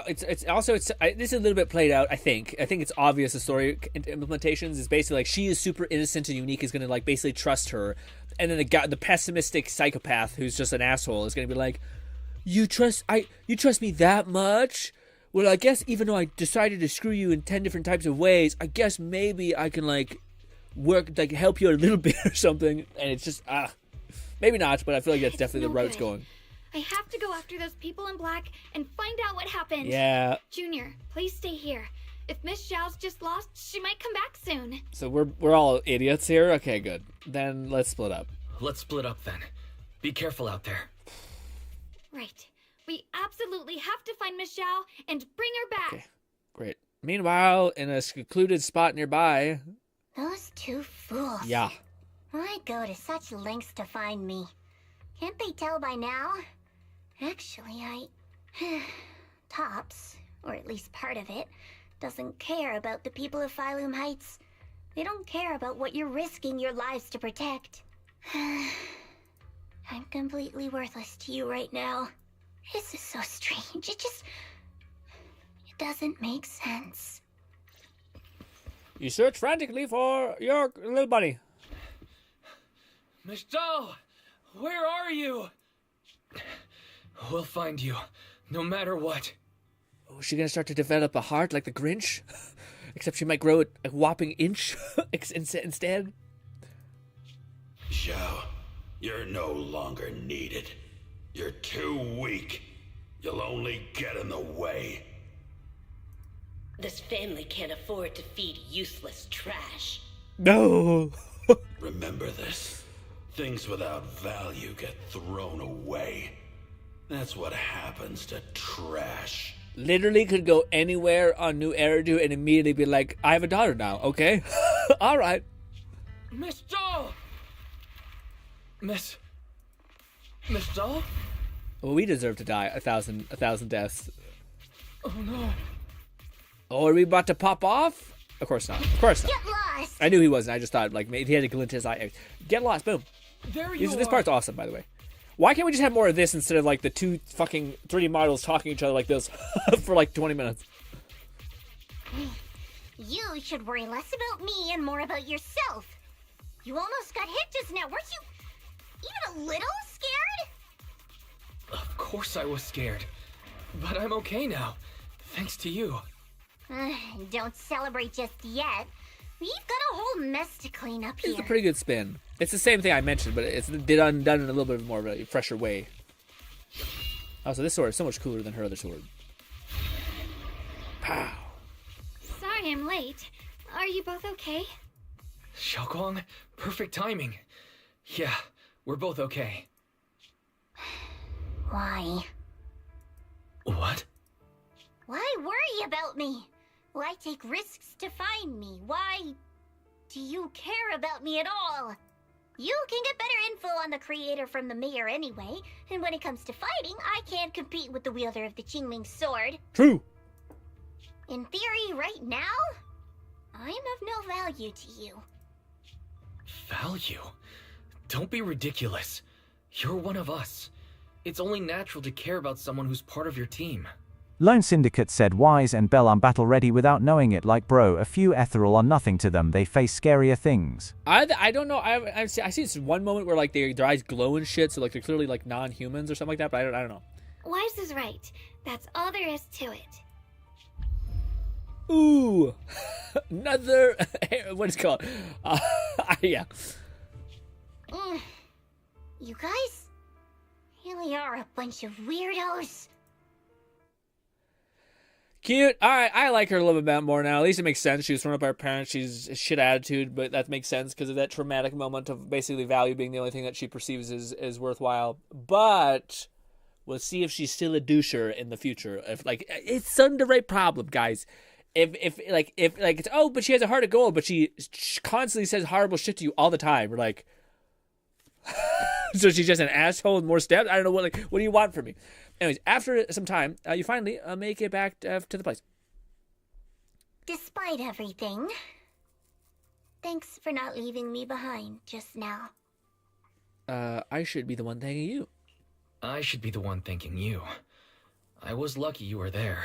This is a little bit played out, I think. I think it's obvious the story implementations is basically like she is super innocent and Unique is going to like basically trust her. And then the pessimistic psychopath who's just an asshole is going to be like, you trust me that much? Well, I guess even though I decided to screw you in 10 different types of ways, I guess maybe I can like help you a little bit or something. And it's just maybe not, but I feel like that's definitely the route it's going. I have to go after those people in black and find out what happened. Yeah. Junior, please stay here. If Miss Zhao's just lost, she might come back soon. So we're all idiots here? Okay, good. Then let's split up. Let's split up then. Be careful out there. Right. We absolutely have to find Miss Zhao and bring her back. Okay, great. Meanwhile, in a secluded spot nearby... Those two fools. Yeah. Why go to such lengths to find me? Can't they tell by now? Actually, Tops, or at least part of it, doesn't care about the people of Phylum Heights. They don't care about what you're risking your lives to protect. I'm completely worthless to you right now. This is so strange. It doesn't make sense. You search frantically for your little buddy. Miss Zhao, where are you? We'll find you, no matter what. Oh, is she gonna start to develop a heart like the Grinch? Except she might grow it a whopping inch instead. Zhao, you're no longer needed. You're too weak. You'll only get in the way. This family can't afford to feed useless trash. No! Remember this. Things without value get thrown away. That's what happens to trash. Literally could go anywhere on New Eridu and immediately be like, I have a daughter now, okay? Alright. Miss Zhao! Miss Zhao? Well, we deserve to die a thousand deaths. Oh no. Oh, are we about to pop off? Of course not. Of course not. Get lost! I knew he wasn't. I just thought, like, maybe he had a glint in his eye. Get lost. Boom. There you are. This part's awesome, by the way. Why can't we just have more of this instead of, like, the two fucking 3D models talking to each other like this for, like, 20 minutes? You should worry less about me and more about yourself. You almost got hit just now. Weren't you even a little scared? Of course I was scared. But I'm okay now. Thanks to you. Don't celebrate just yet. We've got a whole mess to clean up here. It's a pretty good spin. It's the same thing I mentioned, but it's done in a little bit more of a fresher way. Also, this sword is so much cooler than her other sword. Pow. Sorry I'm late. Are you both okay? Xiaoguang, perfect timing. Yeah, we're both okay. Why? What? Why worry about me? Why take risks to find me? Why do you care about me at all? You can get better info on the creator from the mayor anyway, and when it comes to fighting, I can't compete with the wielder of the Qingming sword. True. In theory, right now, I'm of no value to you. Value? Don't be ridiculous. You're one of us. It's only natural to care about someone who's part of your team. Lone Syndicate said Wise and Bell are battle ready without knowing it, like bro, a few ethereal are nothing to them, they face scarier things. I don't know, I see this one moment where like their eyes glow and shit, so like they're clearly like non-humans or something like that, but I don't know. Wise is right. That's all there is to it. Ooh, another, what is it called? Yeah. You guys really are a bunch of weirdos. Cute. All right, I like her a little bit more now. At least it makes sense. She was thrown up by her parents. She's a shit attitude, but that makes sense because of that traumatic moment of basically value being the only thing that she perceives as worthwhile. But we'll see if she's still a doucher in the future. If it's an underrated problem, guys. If it's but she has a heart of gold, but she constantly says horrible shit to you all the time. We're like, so she's just an asshole with more steps. I don't know what do you want from me? Anyways, after some time, you finally make it back to the place. Despite everything, thanks for not leaving me behind just now. I should be the one thanking you. I should be the one thanking you. I was lucky you were there.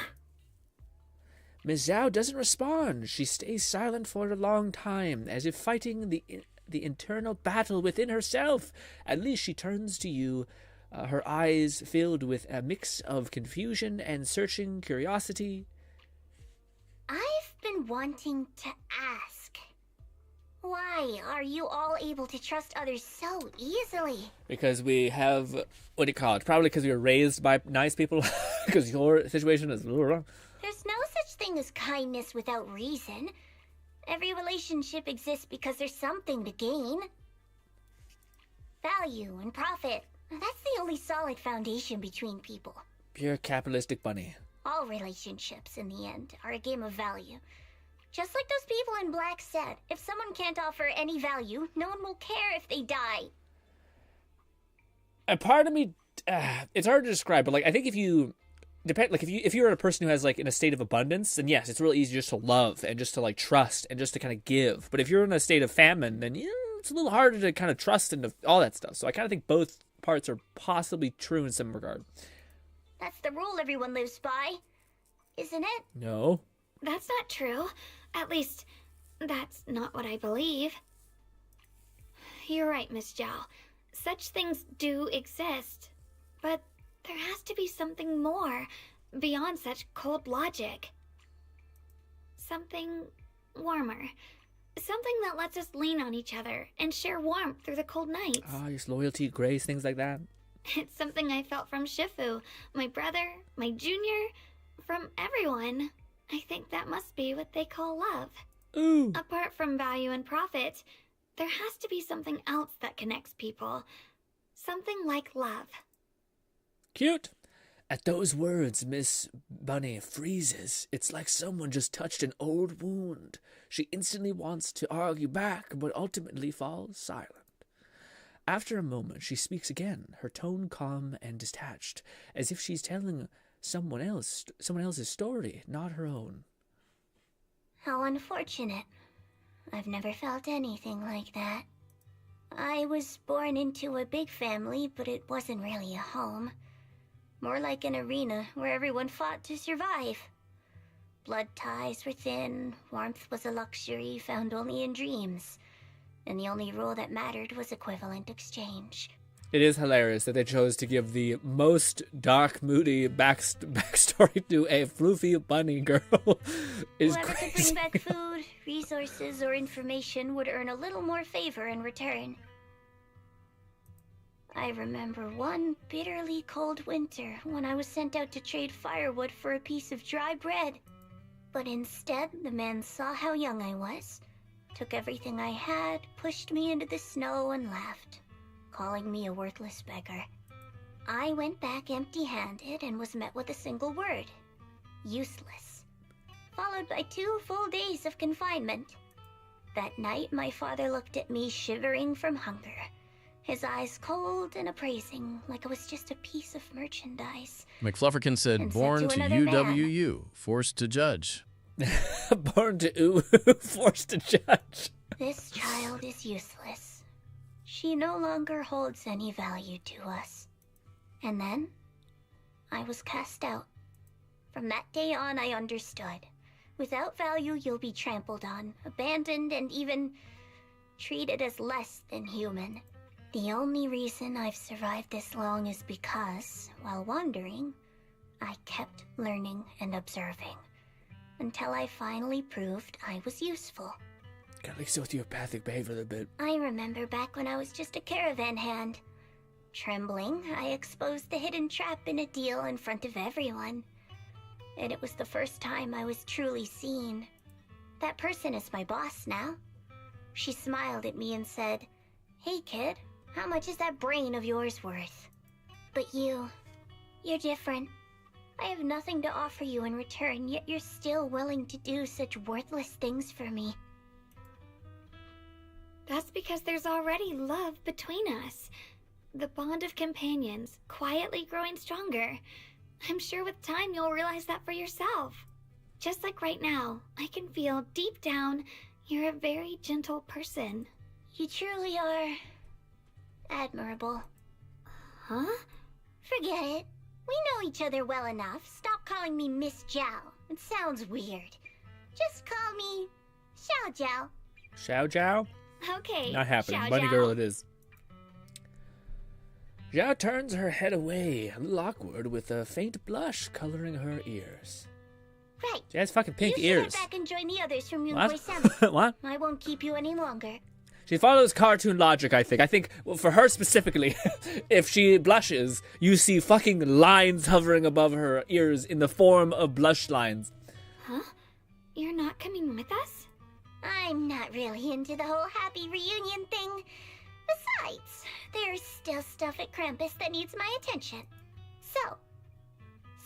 Ms. Zhao doesn't respond. She stays silent for a long time, as if fighting the internal battle within herself. At least she turns to you, her eyes filled with a mix of confusion and searching curiosity. I've been wanting to ask, why are you all able to trust others so easily? Because we have, what do you call it? Probably because we were raised by nice people, because your situation is a little wrong. There's no such thing as kindness without reason. Every relationship exists because there's something to gain. Value and profit. That's the only solid foundation between people. Pure capitalistic bunny. All relationships, in the end, are a game of value. Just like those people in black said, if someone can't offer any value, no one will care if they die. A part of me, it's hard to describe, but I think if you're a person who has in a state of abundance, then yes, it's really easy just to love and just to trust and just to kind of give. But if you're in a state of famine, then it's a little harder to kind of trust and all that stuff. So I kind of think both parts are possibly true in some regard. That's the rule everyone lives by, isn't it? No. That's not true. At least, that's not what I believe. You're right, Miss Zhao. Such things do exist. But there has to be something more beyond such cold logic. Something warmer. Something that lets us lean on each other and share warmth through the cold nights. Just loyalty, grace, things like that. It's something I felt from Shifu, my brother, my junior, from everyone. I think that must be what they call love. Ooh. Apart from value and profit, there has to be something else that connects people. Something like love. Cute. At those words, Miss Bunny freezes. It's like someone just touched an old wound. She instantly wants to argue back, but ultimately falls silent. After a moment, she speaks again, her tone calm and detached, as if she's telling someone else's story, not her own. How unfortunate. I've never felt anything like that. I was born into a big family, but it wasn't really a home. More like an arena where everyone fought to survive. Blood ties were thin, warmth was a luxury found only in dreams, and the only rule that mattered was equivalent exchange. It is hilarious that they chose to give the most dark, moody backstory to a floofy bunny girl. Whoever could bring back food, resources, or information would earn a little more favor in return. I remember one bitterly cold winter when I was sent out to trade firewood for a piece of dry bread. But instead, the man saw how young I was, took everything I had, pushed me into the snow, and left, calling me a worthless beggar. I went back empty-handed and was met with a single word: useless, followed by 2 full days of confinement. That night, my father looked at me shivering from hunger, his eyes cold and appraising, like I was just a piece of merchandise. McFlufferkin said, born to UWU, forced to judge. Born to forced to judge. This child is useless. She no longer holds any value to us. And then, I was cast out. From that day on, I understood. Without value, you'll be trampled on, abandoned, and even treated as less than human. The only reason I've survived this long is because, while wandering, I kept learning and observing, until I finally proved I was useful. Kind of like sociopathic behavior a little bit. I remember back when I was just a caravan hand. Trembling, I exposed the hidden trap in a deal in front of everyone. and it was the first time I was truly seen. That person is my boss now. She smiled at me and said, "Hey kid, how much is that brain of yours worth?" But you're different. I have nothing to offer you in return, yet you're still willing to do such worthless things for me. That's because there's already love between us. The bond of companions, quietly growing stronger. I'm sure with time you'll realize that for yourself. Just like right now, I can feel deep down you're a very gentle person. You truly are admirable. Huh? Forget it. We know each other well enough. Stop calling me Miss Zhao. It sounds weird. Just call me Xiao Zhao. Xiao Zhao? Okay. Not happening. Xiao Bunny Zhao. girl it is. Zhao turns her head away, a little awkward, with a faint blush coloring her ears. Right. She has fucking pink you ears. Head back and join the others from What? Yunhui Summit. What? I won't keep you any longer. She follows cartoon logic, I think. I think, well, for her specifically, if she blushes, you see fucking lines hovering above her ears in the form of blush lines. Huh? You're not coming with us? I'm not really into the whole happy reunion thing. Besides, there's still stuff at Krampus that needs my attention. So,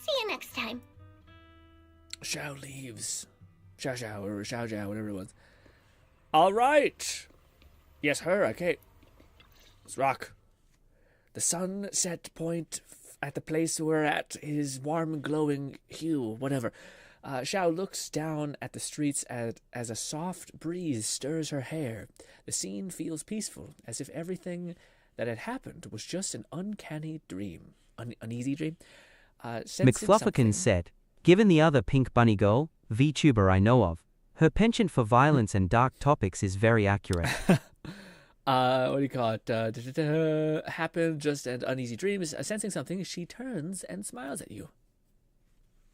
see you next time. Xiao leaves. Xiao or Xiao Zhao, whatever it was. All right. Yes, her, okay. Let's rock. The sunset point at the place we're at is warm, glowing hue, whatever. Xiao looks down at the streets as a soft breeze stirs her hair. The scene feels peaceful, as if everything that had happened was just an uncanny dream. Uneasy dream? McFluffikins said, "Given the other pink bunny girl, VTuber I know of, her penchant for violence and dark topics is very accurate." What do you call it? Happened just an uneasy dream. Sensing something, she turns and smiles at you.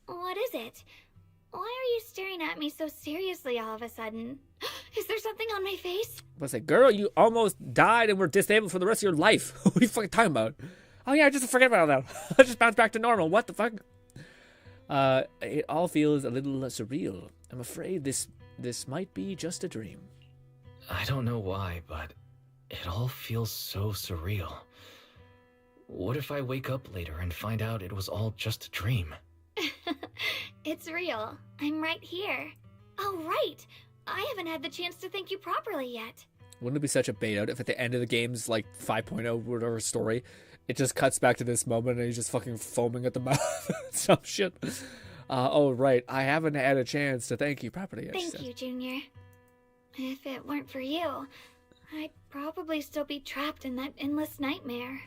What is it? Why are you staring at me so seriously all of a sudden? Is there something on my face? I was like, girl, you almost died and were disabled for the rest of your life. What are you fucking talking about? Oh yeah, just forget about that. I just bounced back to normal. What the fuck? It all feels a little surreal. I'm afraid this might be just a dream. I don't know why, but it all feels so surreal. What if I wake up later and find out it was all just a dream? It's real. I'm right here. Oh, right. I haven't had the chance to thank you properly yet. Wouldn't it be such a bait out if at the end of the game's like 5.0 whatever story, it just cuts back to this moment and he's just fucking foaming at the mouth? Some shit. Oh, right. I haven't had a chance to thank you properly yet. Thank you, Junior. If it weren't for you, I'd probably still be trapped in that endless nightmare.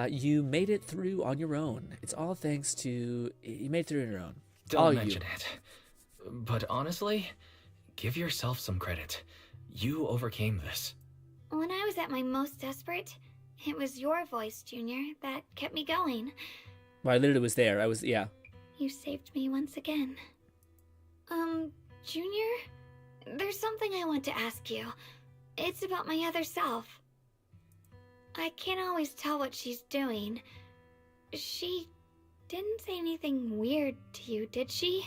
You made it through on your own. It's all thanks to... You made it through on your own. Don't mention it. But honestly, give yourself some credit. You overcame this. When I was at my most desperate, it was your voice, Junior, that kept me going. Well, I literally was there. Yeah. You saved me once again. Junior? There's something I want to ask you. It's about my other self. I can't always tell what she's doing. She didn't say anything weird to you, did she?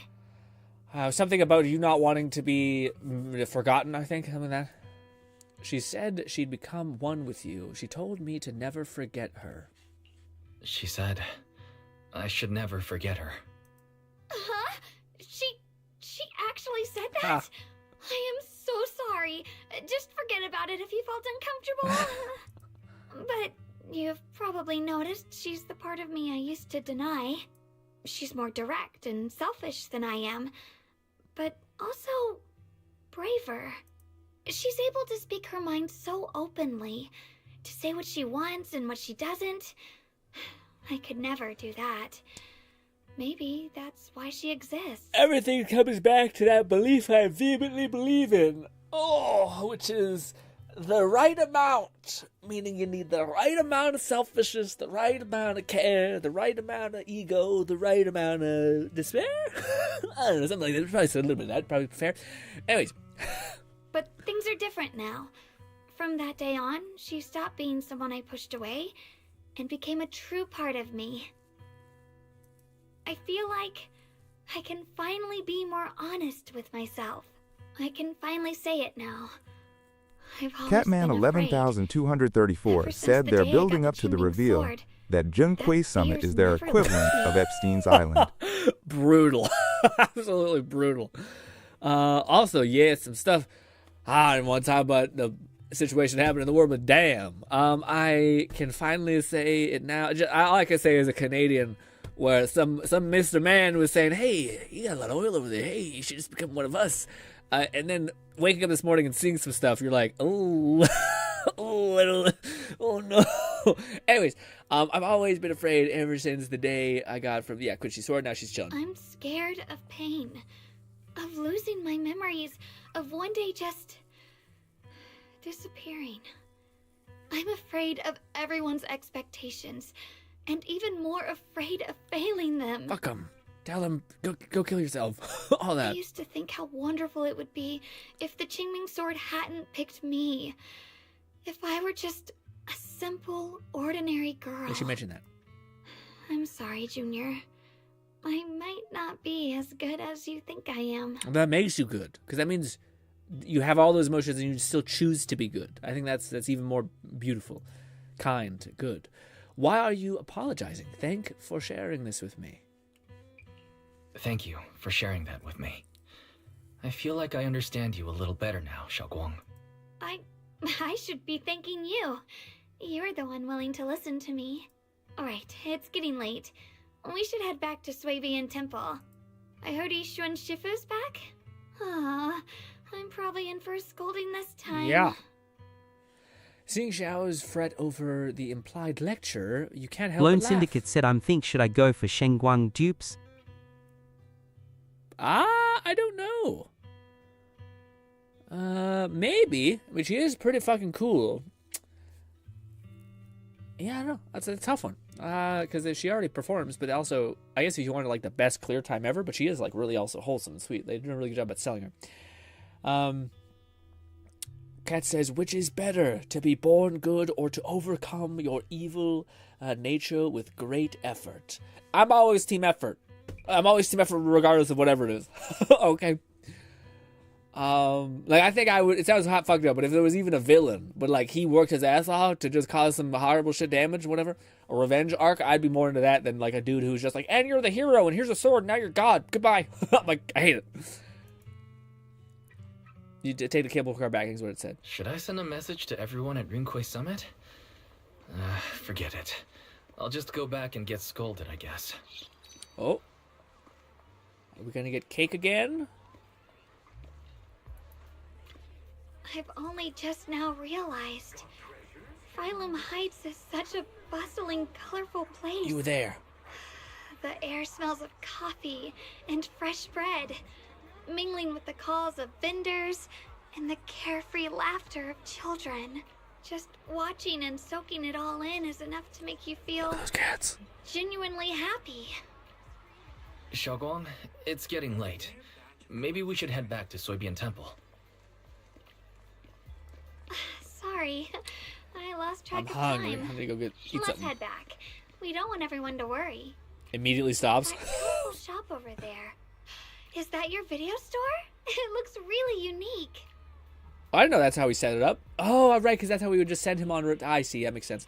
Something about you not wanting to be forgotten, I think. Something like that. She said she'd become one with you. She told me to never forget her. She said I should never forget her. Huh? She actually said that? I am so sorry. Just forget about it if you felt uncomfortable. But you've probably noticed she's the part of me I used to deny. She's more direct and selfish than I am, but also braver. She's able to speak her mind so openly, to say what she wants and what she doesn't. I could never do that. Maybe that's why she exists. Everything comes back to that belief I vehemently believe in. Oh, which is the right amount. Meaning you need the right amount of selfishness, the right amount of care, the right amount of ego, the right amount of despair? I don't know, something like that. Probably said a little bit of that, probably fair. Anyways. But things are different now. From that day on, she stopped being someone I pushed away and became a true part of me. I I feel like I can finally be more honest with myself. I can finally say it now. Catman 11,234 said they're building up to the reveal that Junquei Summit is their equivalent of Epstein's Island. Brutal. Absolutely brutal. Also, yeah, some stuff I didn't want to talk about the situation happened in the world, but damn. I can finally say it now. All I can say as a Canadian, where some Mr. Man was saying, hey, you got a lot of oil over there. Hey, you should just become one of us. And then waking up this morning and seeing some stuff, you're like, oh, oh no. Anyways, I've always been afraid ever since the day I got from, Quincy's sword. Now she's chilling. I'm scared of pain, of losing my memories, of one day just disappearing. I'm afraid of everyone's expectations, and even more afraid of failing them. Fuck them. Tell them, go kill yourself. All that. I used to think how wonderful it would be if the Qingming sword hadn't picked me. If I were just a simple, ordinary girl. I should mention that. I'm sorry, Junior. I might not be as good as you think I am. That makes you good, because that means you have all those emotions and you still choose to be good. I think that's even more beautiful, kind, good. Why are you apologizing? Thank for sharing this with me. Thank you for sharing that with me. I feel like I understand you a little better now, Xiaoguang. I should be thanking you. You're the one willing to listen to me. Alright, it's getting late. We should head back to Suibian Temple. I heard Yishuan Shifu's back? Aw, I'm probably in for a scolding this time. Yeah. Seeing Xiao's fret over the implied lecture, you can't help Lone but laugh. Syndicate said, should I go for Shengguang dupes? I don't know. Maybe. I mean, she is pretty fucking cool. Yeah, I don't know. That's a tough one. Because she already performs, but also, I guess if you wanted, like, the best clear time ever, but she is, like, really also wholesome and sweet. They did a really good job at selling her. Kat says, which is better, to be born good or to overcome your evil nature with great effort? I'm always team effort. I'm always team effort regardless of whatever it is. Okay. Like, I think I would, it sounds hot fucked up, but if there was even a villain, but like he worked his ass off to just cause some horrible shit damage, whatever, a revenge arc, I'd be more into that than like a dude who's just like, and you're the hero, and here's a sword, now you're God, goodbye. I'm like, I hate it. You take the cable car back, is what it said. Should I send a message to everyone at Rinquei Summit? Forget it. I'll just go back and get scolded, I guess. Oh. Are we gonna get cake again? I've only just now realized. Phylum Heights is such a bustling, colorful place. You were there. The air smells of coffee and fresh bread, mingling with the calls of vendors and the carefree laughter of children. Just watching and soaking it all in is enough to make you feel those cats genuinely happy. Xiaoguang, it's getting late. Maybe we should head back to Suibian Temple. Sorry, I lost track I'm of hungry. time. I'm gonna go eat Let's something. head back. We don't want everyone to worry. Immediately stops. That cool shop over there. Is that your video store? It looks really unique. I didn't know that's how we set it up. Oh, right, because that's how we would just send him on route. I see, that makes sense.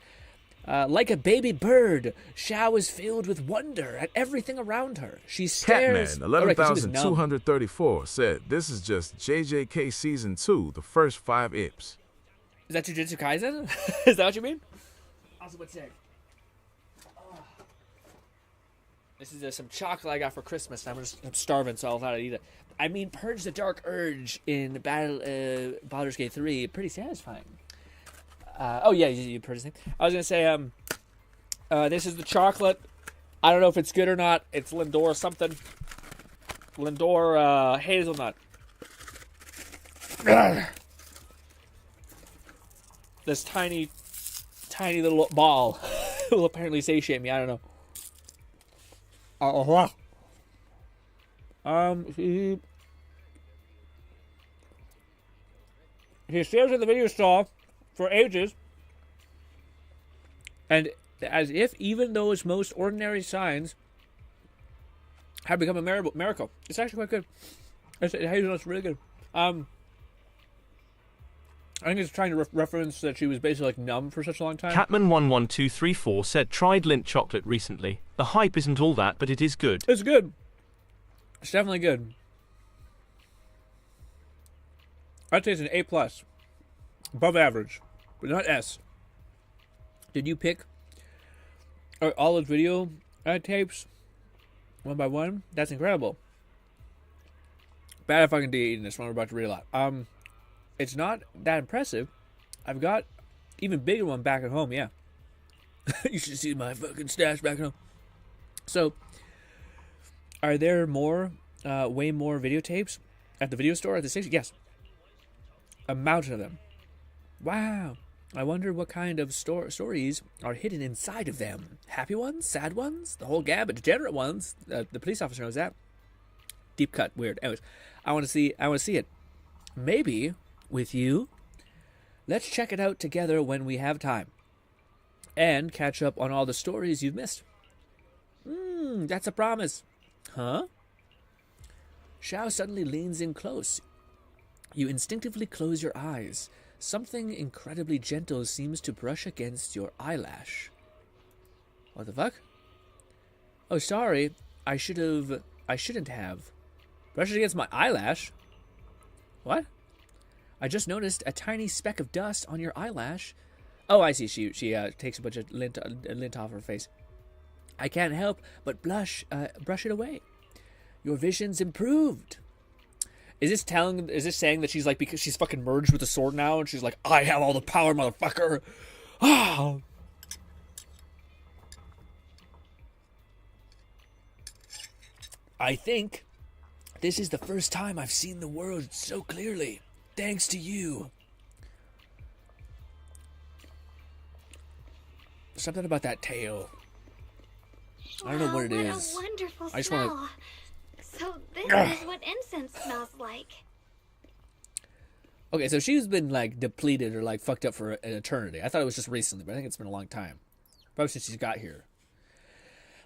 Like a baby bird, Xiao is filled with wonder at everything around her. She stares... Catman 11,234 said, this is just JJK Season 2, the first 5 IPs. Is that Jujutsu Kaisen? Is that what you mean? Also, what's that? This is some chocolate I got for Christmas. I'm starving, so I'll have to eat it. I mean, Purge the Dark Urge in Baldur's Gate 3, pretty satisfying. Oh yeah, you purchased it. I was gonna say, this is the chocolate. I don't know if it's good or not. It's Lindor something. Lindor hazelnut. This tiny little ball will apparently satiate me. I don't know. He stares at the video store for ages, and as if even those most ordinary signs Had Become a Miracle. It's actually quite good. It's really good. I think it's trying to reference that she was basically like numb for such a long time. Catman11234 said tried Lindt chocolate recently. The hype isn't all that, but it is good. It's good. It's definitely good. I'd say it's an A+. Above average, but not S. Did you pick all of video tapes one by one? That's incredible. Bad if I can eating this one. We're about to read a lot. It's not that impressive. I've got even bigger one back at home. Yeah, you should see my fucking stash back at home. So, are there more, way more videotapes at the video store at the station? Yes, a mountain of them. Wow. I wonder what kind of stories are hidden inside of them. Happy ones? Sad ones? The whole gamut. Degenerate ones? The police officer knows that. Deep cut. Weird. Anyways, I want to see it. Maybe with you. Let's check it out together when we have time. And catch up on all the stories you've missed. That's a promise. Huh? Xiao suddenly leans in close. You instinctively close your eyes. Something incredibly gentle seems to brush against your eyelash. What the fuck? Oh, sorry. I shouldn't have. Brushed against my eyelash? What? I just noticed a tiny speck of dust on your eyelash. Oh, I see. She takes a bunch of lint off her face. I can't help but brush it away. Your vision's improved. Is this saying that she's like, because she's fucking merged with the sword now, and she's like, I have all the power, motherfucker. Ah. I think this is the first time I've seen the world so clearly, thanks to you. Something about that tail. I don't know what it is. What a wonderful I just smell. want So this is what incense smells like. Okay, so she's been like depleted or like fucked up for an eternity. I thought it was just recently, but I think it's been a long time. Probably since she's got here.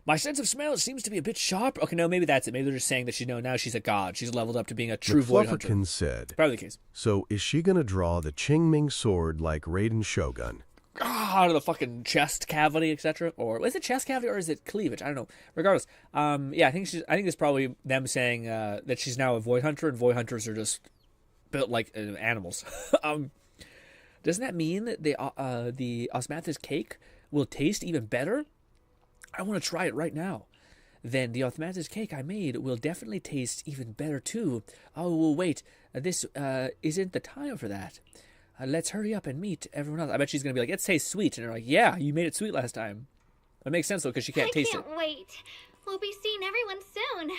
My sense of smell seems to be a bit sharp. Okay, no, maybe that's it. Maybe they're just saying that now she's a god. She's leveled up to being a true void hunter. McFlufferkin said, probably the case. So is she going to draw the Qingming sword like Raiden Shogun? Out of the fucking chest cavity, etc. Or is it chest cavity or is it cleavage? I don't know. Regardless, yeah, I think it's probably them saying that she's now a void hunter, and void hunters are just built like animals. Doesn't that mean that the osmanthus cake will taste even better? I want to try it right now. Then the osmanthus cake I made will definitely taste even better too. Oh, well, wait, this isn't the time for that. Let's hurry up and meet everyone else. I bet she's going to be like, it tastes sweet. And they're like, yeah, you made it sweet last time. That makes sense, though, because she can't taste it. I can't wait. We'll be seeing everyone soon.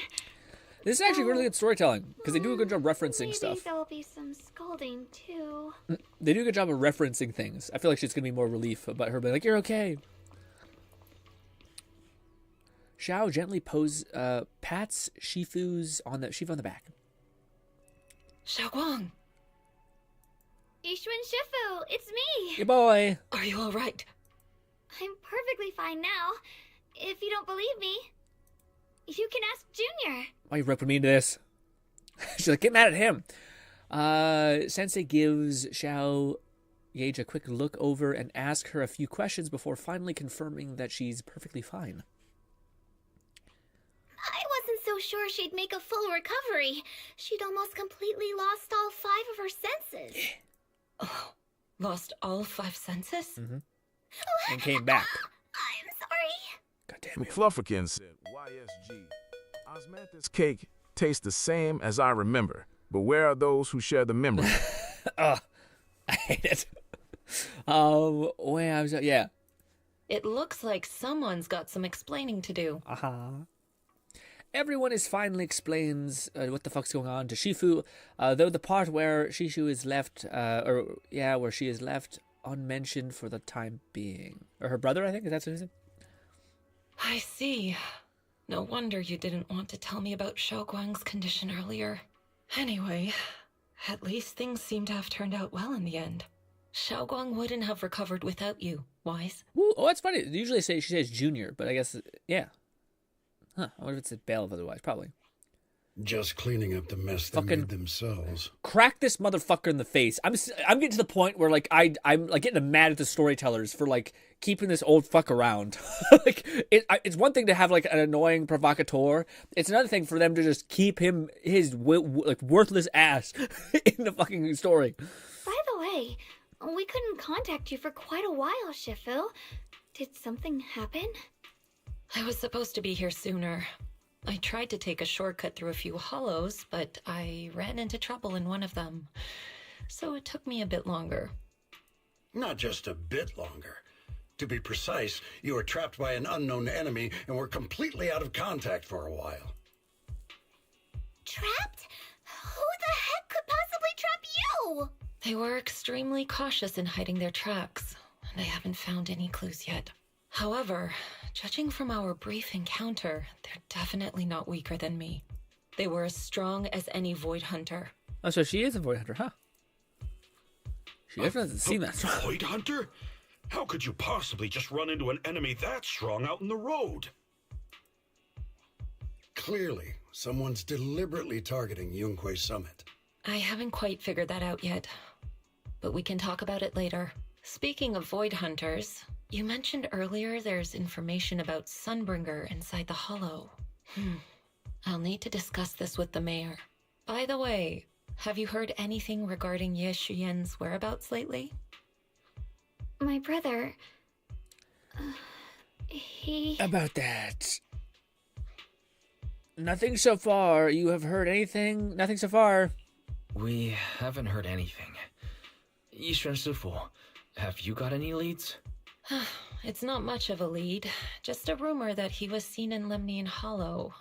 This is actually really good storytelling, because they do a good job referencing Maybe stuff. Maybe there'll be some scolding, too. They do a good job of referencing things. I feel like she's going to be more relief about her being like, you're okay. Xiao gently pats Shifu on the back. Xiaoguang. Ishun Shifu, it's me! Your boy! Are you alright? I'm perfectly fine now. If you don't believe me, you can ask Junior. Why are you roping me into this? She's like, get mad at him. Sensei gives Xiao Gage a quick look over and asks her a few questions before finally confirming that she's perfectly fine. I wasn't so sure she'd make a full recovery. She'd almost completely lost all 5 of her senses. Oh, lost all 5 senses? Mm-hmm. And came back. I'm sorry. Goddamn it. McFlufferkin said, YSG, osmanthus cake tastes the same as I remember, but where are those who share the memory? I hate it. Yeah. It looks like someone's got some explaining to do. Everyone finally explains what the fuck's going on to Shifu, though the part where Shishu is left, where she is left unmentioned for the time being. Or her brother, I think, is that what he said? I see. No wonder you didn't want to tell me about Xiaoguang's condition earlier. Anyway, at least things seem to have turned out well in the end. Xiaoguang wouldn't have recovered without you, Wise. Ooh, oh, that's funny. Usually she says Junior, but I guess, yeah. Huh, I wonder if it's a bail otherwise. Probably. Just cleaning up the mess they made themselves. Crack this motherfucker in the face. I'm getting to the point where like I'm like getting mad at the storytellers for like keeping this old fuck around. Like it's one thing to have like an annoying provocateur. It's another thing for them to just keep his like worthless ass in the fucking story. By the way, we couldn't contact you for quite a while, Shifu. Did something happen? I was supposed to be here sooner. I tried to take a shortcut through a few hollows, but I ran into trouble in one of them. So it took me a bit longer. Not just a bit longer. To be precise, you were trapped by an unknown enemy and were completely out of contact for a while. Trapped? Who the heck could possibly trap you? They were extremely cautious in hiding their tracks, and I haven't found any clues yet. However, judging from our brief encounter, they're definitely not weaker than me. They were as strong as any Void Hunter. Oh, so she is a Void Hunter, huh? She definitely doesn't seem that strong. Void Hunter? How could you possibly just run into an enemy that strong out in the road? Clearly, someone's deliberately targeting Yunque Summit. I haven't quite figured that out yet, but we can talk about it later. Speaking of Void Hunters, you mentioned earlier there's information about Sunbringer inside the hollow. I'll need to discuss this with the mayor. By the way, have you heard anything regarding Ye Shiyen's whereabouts lately? My brother... he... About that. Nothing so far. You have heard anything? Nothing so far. We haven't heard anything. Yishuan Sifu, have you got any leads? It's not much of a lead, just a rumor that he was seen in Lemnian Hollow.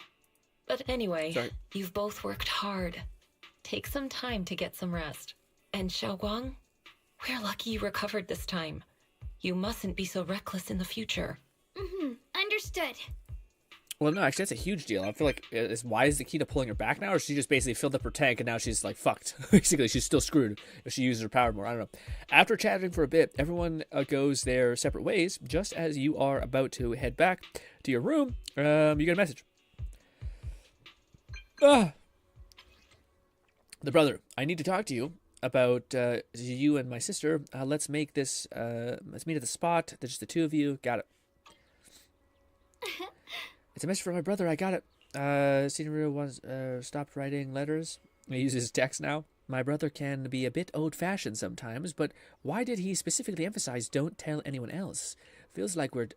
But anyway, you've both worked hard. Take some time to get some rest. And Xiaoguang, we're lucky you recovered this time. You mustn't be so reckless in the future. Understood. Well, no, actually, that's a huge deal. I feel like, why is Nikita pulling her back now? Or she just basically filled up her tank and now she's like fucked. Basically, she's still screwed if she uses her power more. I don't know. After chatting for a bit, everyone goes their separate ways. Just as you are about to head back to your room, you get a message. The brother, I need to talk to you about you and my sister. Let's meet at the spot. There's just the two of you. Got it. It's a message from my brother. I got it. Senior was stopped writing letters. He uses text now. My brother can be a bit old-fashioned sometimes, but why did he specifically emphasize don't tell anyone else? Feels like we're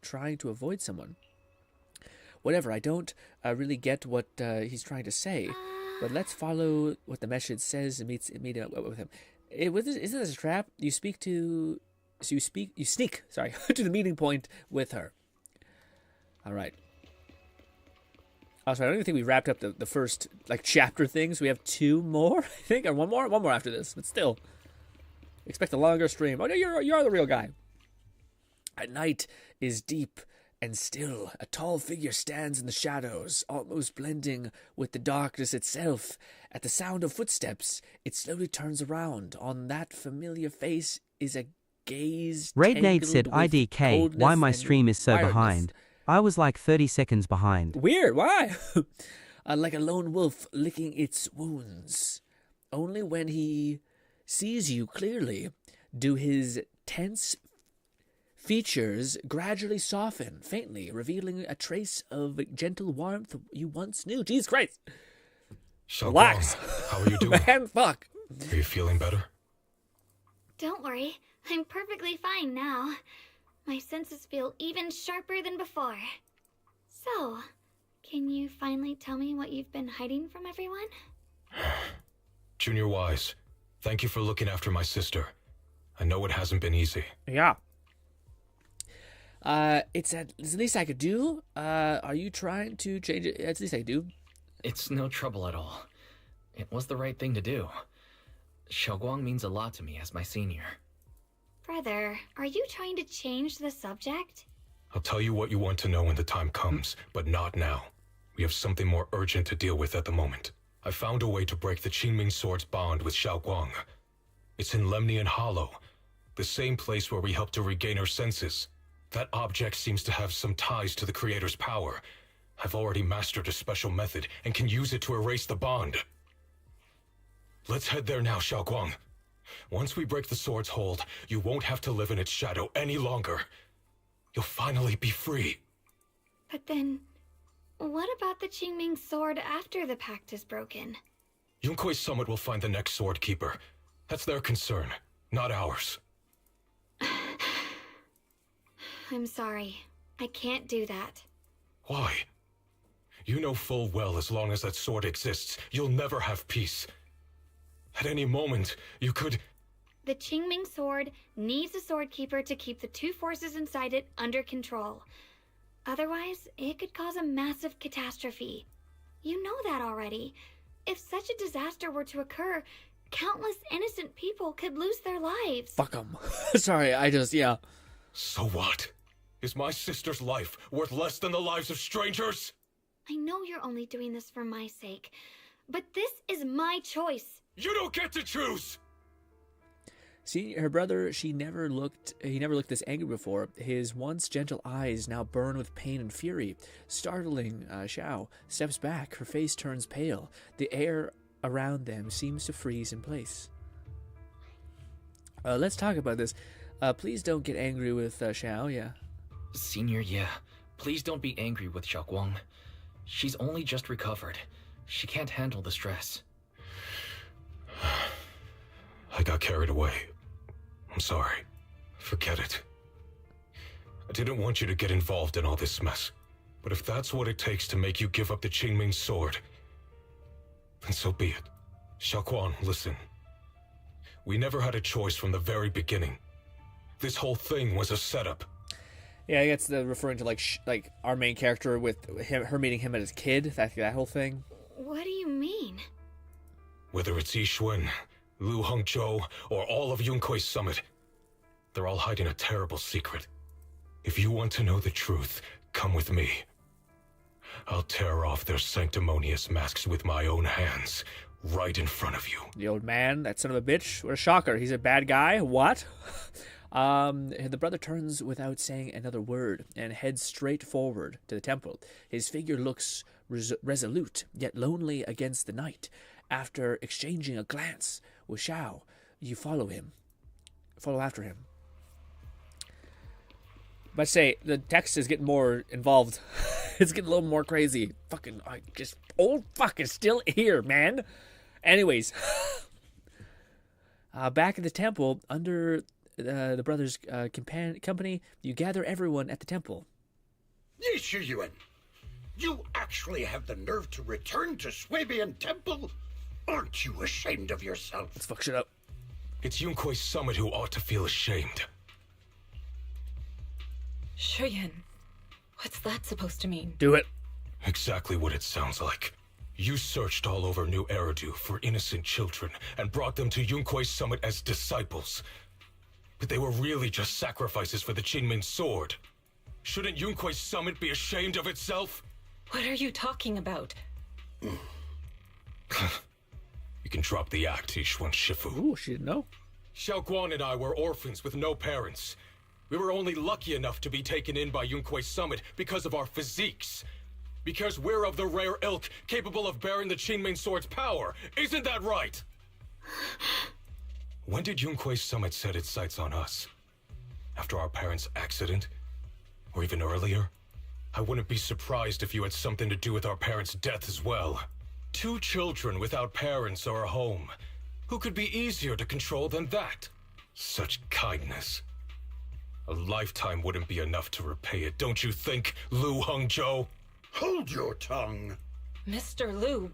trying to avoid someone. Whatever, I don't really get what he's trying to say, but let's follow what the message says and meet with him. Isn't this a trap? You sneak to the meeting point with her. All right. Also, I don't even think we wrapped up the first like chapter things. We have two more, I think, or one more after this. But still, expect a longer stream. Oh no, you're the real guy. At night is deep and still. A tall figure stands in the shadows, almost blending with the darkness itself. At the sound of footsteps, it slowly turns around. On that familiar face is a gaze. Raid Nate said, IDK, why my stream is so behind. I was like 30 seconds behind. Weird, why? Like a lone wolf licking its wounds. Only when he sees you clearly do his tense features gradually soften, faintly, revealing a trace of gentle warmth you once knew. Jesus Christ. Relax. How are you doing? Man, fuck. Are you feeling better? Don't worry. I'm perfectly fine now. My senses feel even sharper than before. So, can you finally tell me what you've been hiding from everyone? Junior Wise, thank you for looking after my sister. I know it hasn't been easy. Yeah. It's the least I could do. Are you trying to change it? It's the least I could do. It's no trouble at all. It was the right thing to do. Xiaoguang means a lot to me as my senior. Brother, are you trying to change the subject? I'll tell you what you want to know when the time comes, but not now. We have something more urgent to deal with at the moment. I found a way to break the Qingming Sword's bond with Xiaoguang. It's in Lemnian Hollow, the same place where we helped to regain her senses. That object seems to have some ties to the Creator's power. I've already mastered a special method and can use it to erase the bond. Let's head there now, Xiaoguang. Once we break the sword's hold, you won't have to live in its shadow any longer. You'll finally be free. But then, what about the Qingming sword after the pact is broken? Yunkui's summit will find the next sword keeper. That's their concern, not ours. I'm sorry. I can't do that. Why? You know full well as long as that sword exists, you'll never have peace. At any moment, you could... The Qingming sword needs a sword keeper to keep the two forces inside it under control. Otherwise, it could cause a massive catastrophe. You know that already. If such a disaster were to occur, countless innocent people could lose their lives. Fuck them. Sorry, yeah. So what? Is my sister's life worth less than the lives of strangers? I know you're only doing this for my sake, but this is my choice. You don't get to choose! See, her brother, he never looked this angry before. His once gentle eyes now burn with pain and fury. Startling, Xiao steps back, her face turns pale. The air around them seems to freeze in place. Let's talk about this. Please don't get angry with Xiao, yeah. Senior, yeah. Please don't be angry with Xiaoguang. She's only just recovered. She can't handle the stress. I got carried away. I'm sorry. Forget it. I didn't want you to get involved in all this mess. But if that's what it takes to make you give up the Qingming sword, then so be it. Xiaoguang, listen. We never had a choice from the very beginning. This whole thing was a setup. Yeah, I guess they're referring to like our main character with her meeting him as a kid, that whole thing. What do you mean? Whether it's Yixuan, Lu Hongzhou, or all of Yunkui's summit, they're all hiding a terrible secret. If you want to know the truth, come with me. I'll tear off their sanctimonious masks with my own hands, right in front of you. The old man, that son of a bitch, what a shocker. He's a bad guy? What? The brother turns without saying another word and heads straight forward to the temple. His figure looks resolute, yet lonely against the night. After exchanging a glance with Xiao, you follow after him. But say, the text is getting more involved. It's getting a little more crazy. Fucking, old fuck is still here, man. Anyways, back in the temple, under the brothers' company, you gather everyone at the temple. Yixuan, you actually have the nerve to return to Swabian Temple? Aren't you ashamed of yourself? Let's fuck shit up. It's Yunkui's summit who ought to feel ashamed. Shuyan, what's that supposed to mean? Do it. Exactly what it sounds like. You searched all over New Eridu for innocent children and brought them to Yunkui's summit as disciples. But they were really just sacrifices for the Qingming sword. Shouldn't Yunkui's summit be ashamed of itself? What are you talking about? You can drop the act, Yixuan Shifu. Ooh, she didn't know. Xiaoguang and I were orphans with no parents. We were only lucky enough to be taken in by Yunkui's summit because of our physiques. Because we're of the rare ilk capable of bearing the Qingming sword's power. Isn't that right? When did Yunkui's summit set its sights on us? After our parents' accident? Or even earlier? I wouldn't be surprised if you had something to do with our parents' death as well. 2 children without parents or a home. Who could be easier to control than that? Such kindness. A lifetime wouldn't be enough to repay it, don't you think, Lu Hongzhou? Hold your tongue. Mr. Lu,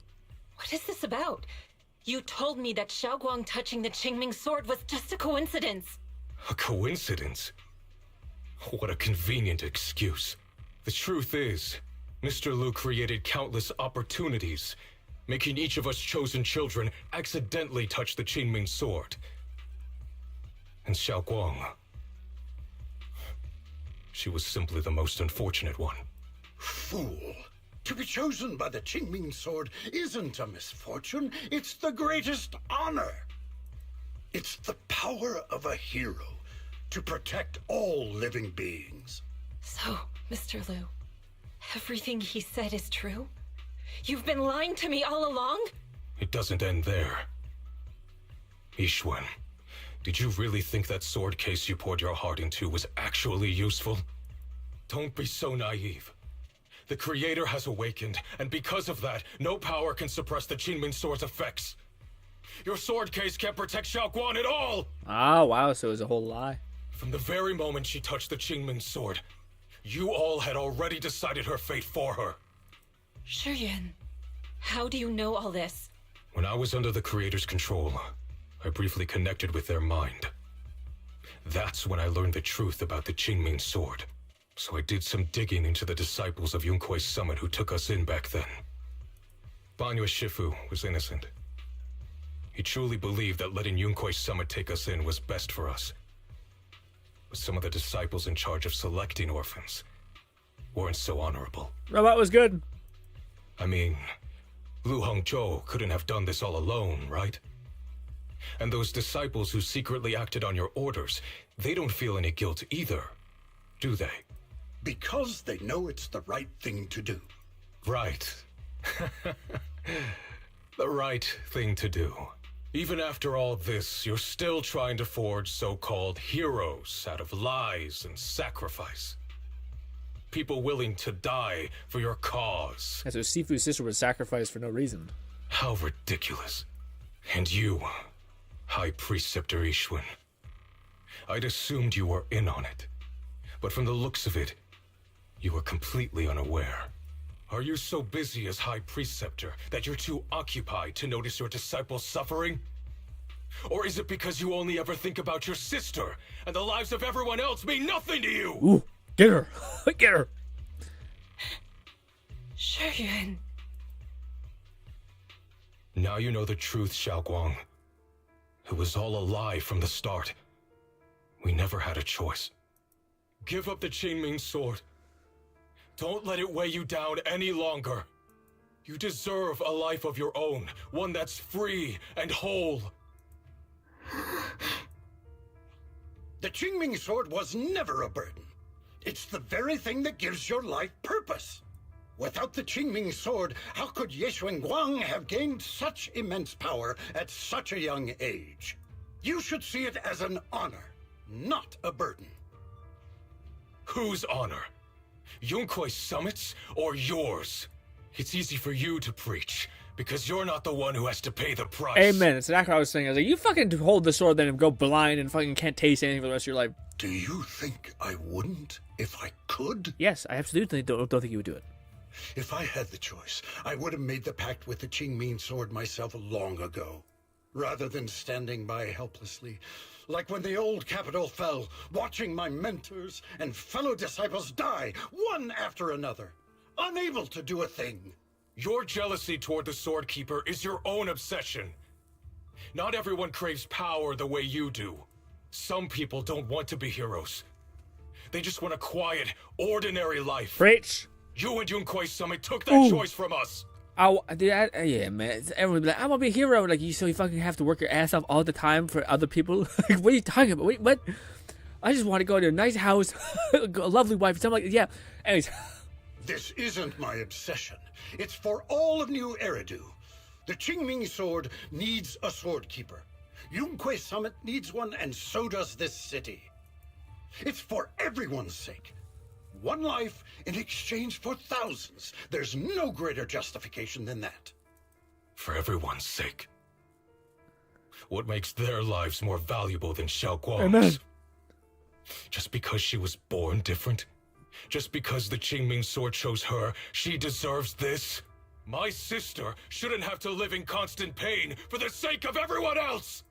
what is this about? You told me that Xiaoguang touching the Qingming sword was just a coincidence. A coincidence? What a convenient excuse. The truth is, Mr. Lu created countless opportunities, making each of us chosen children accidentally touch the Qingming sword. And Xiaoguang, she was simply the most unfortunate one. Fool. To be chosen by the Qingming sword isn't a misfortune, it's the greatest honor. It's the power of a hero to protect all living beings. So, Mr. Lu, Everything he said is true? You've been lying to me all along? It doesn't end there. Ishwen, did you really think that sword case you poured your heart into was actually useful? Don't be so naive. The Creator has awakened, and because of that, no power can suppress the Qingming Sword's effects. Your sword case can't protect Xiaoguan at all! Oh, wow, so it was a whole lie. From the very moment she touched the Qingming Sword, you all had already decided her fate for her. Shuyuan, how do you know all this? When I was under the Creator's control, I briefly connected with their mind. That's when I learned the truth about the Qingming Sword. So I did some digging into the disciples of Yunkui's summit who took us in back then. Banyue Shifu was innocent. He truly believed that letting Yunkui's summit take us in was best for us. But some of the disciples in charge of selecting orphans weren't so honorable. Well, that was good. I mean, Lu Hongzhou couldn't have done this all alone, right? And those disciples who secretly acted on your orders, they don't feel any guilt either, do they? Because they know it's the right thing to do. Right. The right thing to do. Even after all this, you're still trying to forge so-called heroes out of lies and sacrifice. People willing to die for your cause. Yeah, so Sifu's sister was sacrificed for no reason. How ridiculous. And you, High Preceptor Ishwen. I'd assumed you were in on it. But from the looks of it, you were completely unaware. Are you so busy as High Preceptor that you're too occupied to notice your disciples suffering? Or is it because you only ever think about your sister, and the lives of everyone else mean nothing to you? Ooh, get her. Get her. Shuyuan. Now you know the truth, Xiaoguang. It was all a lie from the start. We never had a choice. Give up the Qingming Sword. Don't let it weigh you down any longer. You deserve a life of your own, one that's free and whole. The Qingming Sword was never a burden. It's the very thing that gives your life purpose. Without the Qingming Sword, how could Ye Guang have gained such immense power at such a young age? You should see it as an honor, not a burden. Whose honor? Yunkui's summit's or yours? It's easy for you to preach, because you're not the one who has to pay the price. Amen. That's exactly what I was saying. I was like, you fucking hold the sword then and go blind and fucking can't taste anything for the rest of your life. Do you think I wouldn't if I could? Yes, I absolutely don't think you would do it. If I had the choice, I would have made the pact with the Qingming Sword myself long ago, rather than standing by helplessly, like when the old capital fell, watching my mentors and fellow disciples die, one after another, unable to do a thing. Your jealousy toward the Sword Keeper is your own obsession. Not everyone craves power the way you do. Some people don't want to be heroes. They just want a quiet, ordinary life. Preach. You and Yunkui's summit took that choice from us. Yeah, man. Everyone be like, I want to be a hero. Like, so you fucking have to work your ass off all the time for other people? Like, what are you talking about? Wait, what? I just want to go to a nice house, a lovely wife, something like that. Yeah. Anyways. This isn't my obsession. It's for all of New Eridu. The Qingming Sword needs a sword keeper. Yunkui's summit needs one, and so does this city. It's for everyone's sake. One life in exchange for thousands. There's no greater justification than that. For everyone's sake. What makes their lives more valuable than Xiaoguang's? Amen. Just because she was born different? Just because the Qingming Sword chose her, she deserves this? My sister shouldn't have to live in constant pain for the sake of everyone else!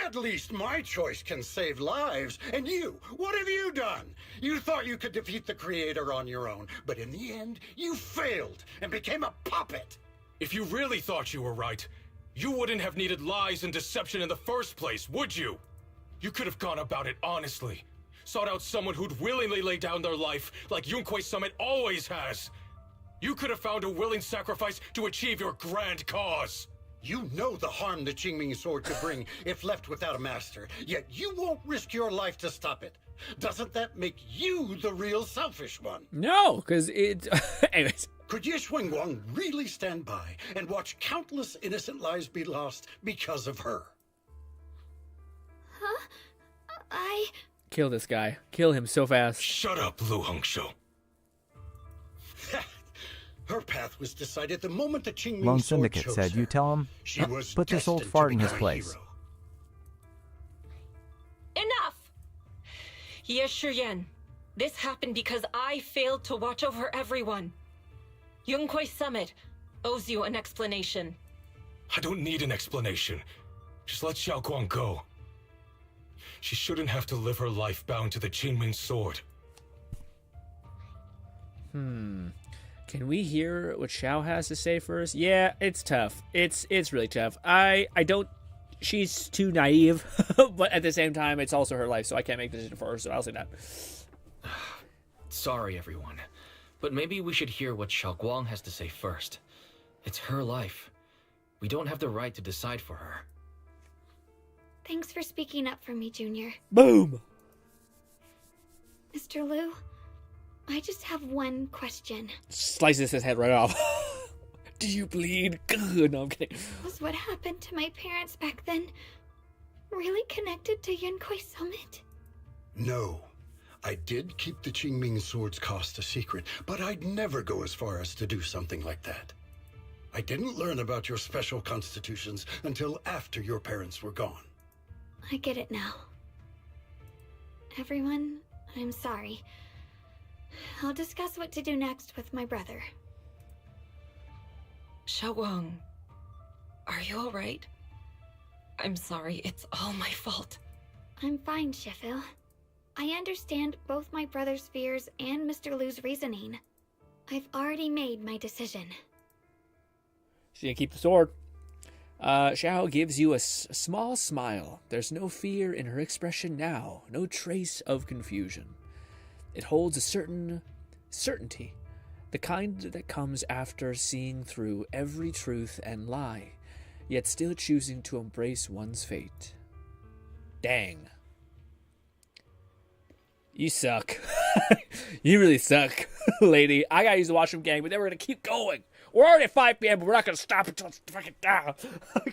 At least my choice can save lives. And you, what have you done? You thought you could defeat the Creator on your own, but in the end, you failed and became a puppet. If you really thought you were right, you wouldn't have needed lies and deception in the first place, would you? You could have gone about it honestly. Sought out someone who'd willingly lay down their life like Yunkui's summit always has. You could have found a willing sacrifice to achieve your grand cause. You know the harm the Qingming sword could bring if left without a master, yet you won't risk your life to stop it. Doesn't that make you the real selfish one? No, because it... Anyways. Could Ye Xuanguang really stand by and watch countless innocent lives be lost because of her? Huh? Kill this guy. Kill him so fast. Shut up, Lu Hongshou. Her path was decided the moment the Qingming Lone sword Syndicate chose said, her. you tell him, put this old fart in his place. Enough! Ye Shiyan, this happened because I failed to watch over everyone. Yunkwei Summit owes you an explanation. I don't need an explanation. Just let Xiaoguang go. She shouldn't have to live her life bound to the Qingming sword. Can we hear what Xiao has to say first? Yeah, it's tough. It's really tough. I don't... She's too naive, but at the same time, it's also her life, so I can't make the decision for her, so I'll say that. Sorry, everyone. But maybe we should hear what Xiaoguang has to say first. It's her life. We don't have the right to decide for her. Thanks for speaking up for me, Junior. Boom! Mr. Liu, I just have one question. Slices his head right off. Do you bleed? No, I'm kidding. Was what happened to my parents back then really connected to Yunkwei Summit? No. I did keep the Qingming sword's cost a secret, but I'd never go as far as to do something like that. I didn't learn about your special constitutions until after your parents were gone. I get it now. Everyone, I'm sorry. I'll discuss what to do next with my brother. Xiaoguang, are you alright? I'm sorry, it's all my fault. I'm fine, Sheffield. I understand both my brother's fears and Mr. Liu's reasoning. I've already made my decision. She's gonna keep the sword. Xiao gives you a small smile. There's no fear in her expression now, no trace of confusion. It holds a certain certainty, the kind that comes after seeing through every truth and lie, yet still choosing to embrace one's fate. Dang. You suck. You really suck, lady. I gotta use the washroom, gang, but then we're gonna keep going. We're already at 5 p.m., but we're not gonna stop until it's fucking down.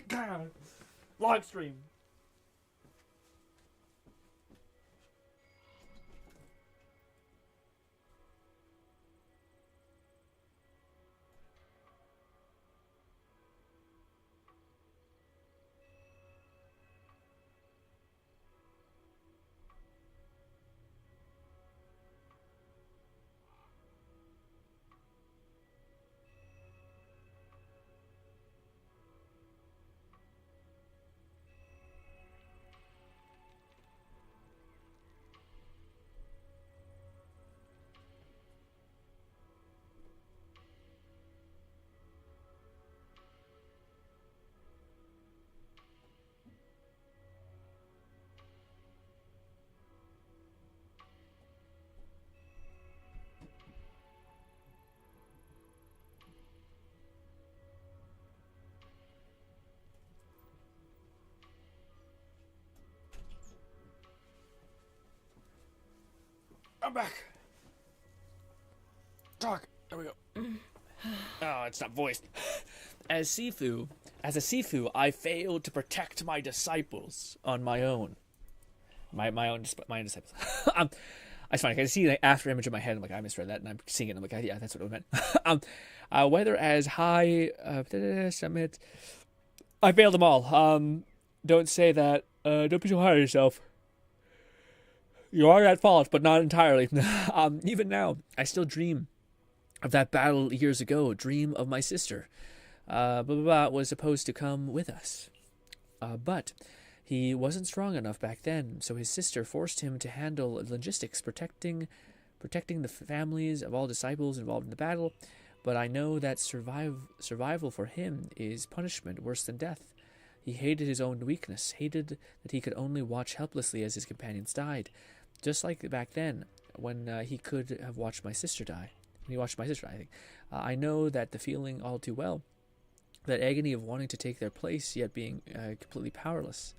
God. Long stream. I'm back. Talk. There we go. Oh, it's not voiced. As a Sifu, I failed to protect my disciples on my own. My own disciples. It's funny. I can see the after image in my head. I'm like, I misread that, and I'm seeing it. I'm like, yeah, that's what it meant. Whether as high summit, I failed them all. Don't say that. Don't be so hard on yourself. You are at fault, but not entirely. Even now, I still dream of that battle years ago. Dream of my sister. Was supposed to come with us. But he wasn't strong enough back then, so his sister forced him to handle logistics, protecting the families of all disciples involved in the battle. But I know that survival for him is punishment worse than death. He hated his own weakness, hated that he could only watch helplessly as his companions died. Just like back then, when he could have watched my sister die. When he watched my sister die, I think. I know that the feeling all too well. That agony of wanting to take their place, yet being completely powerless.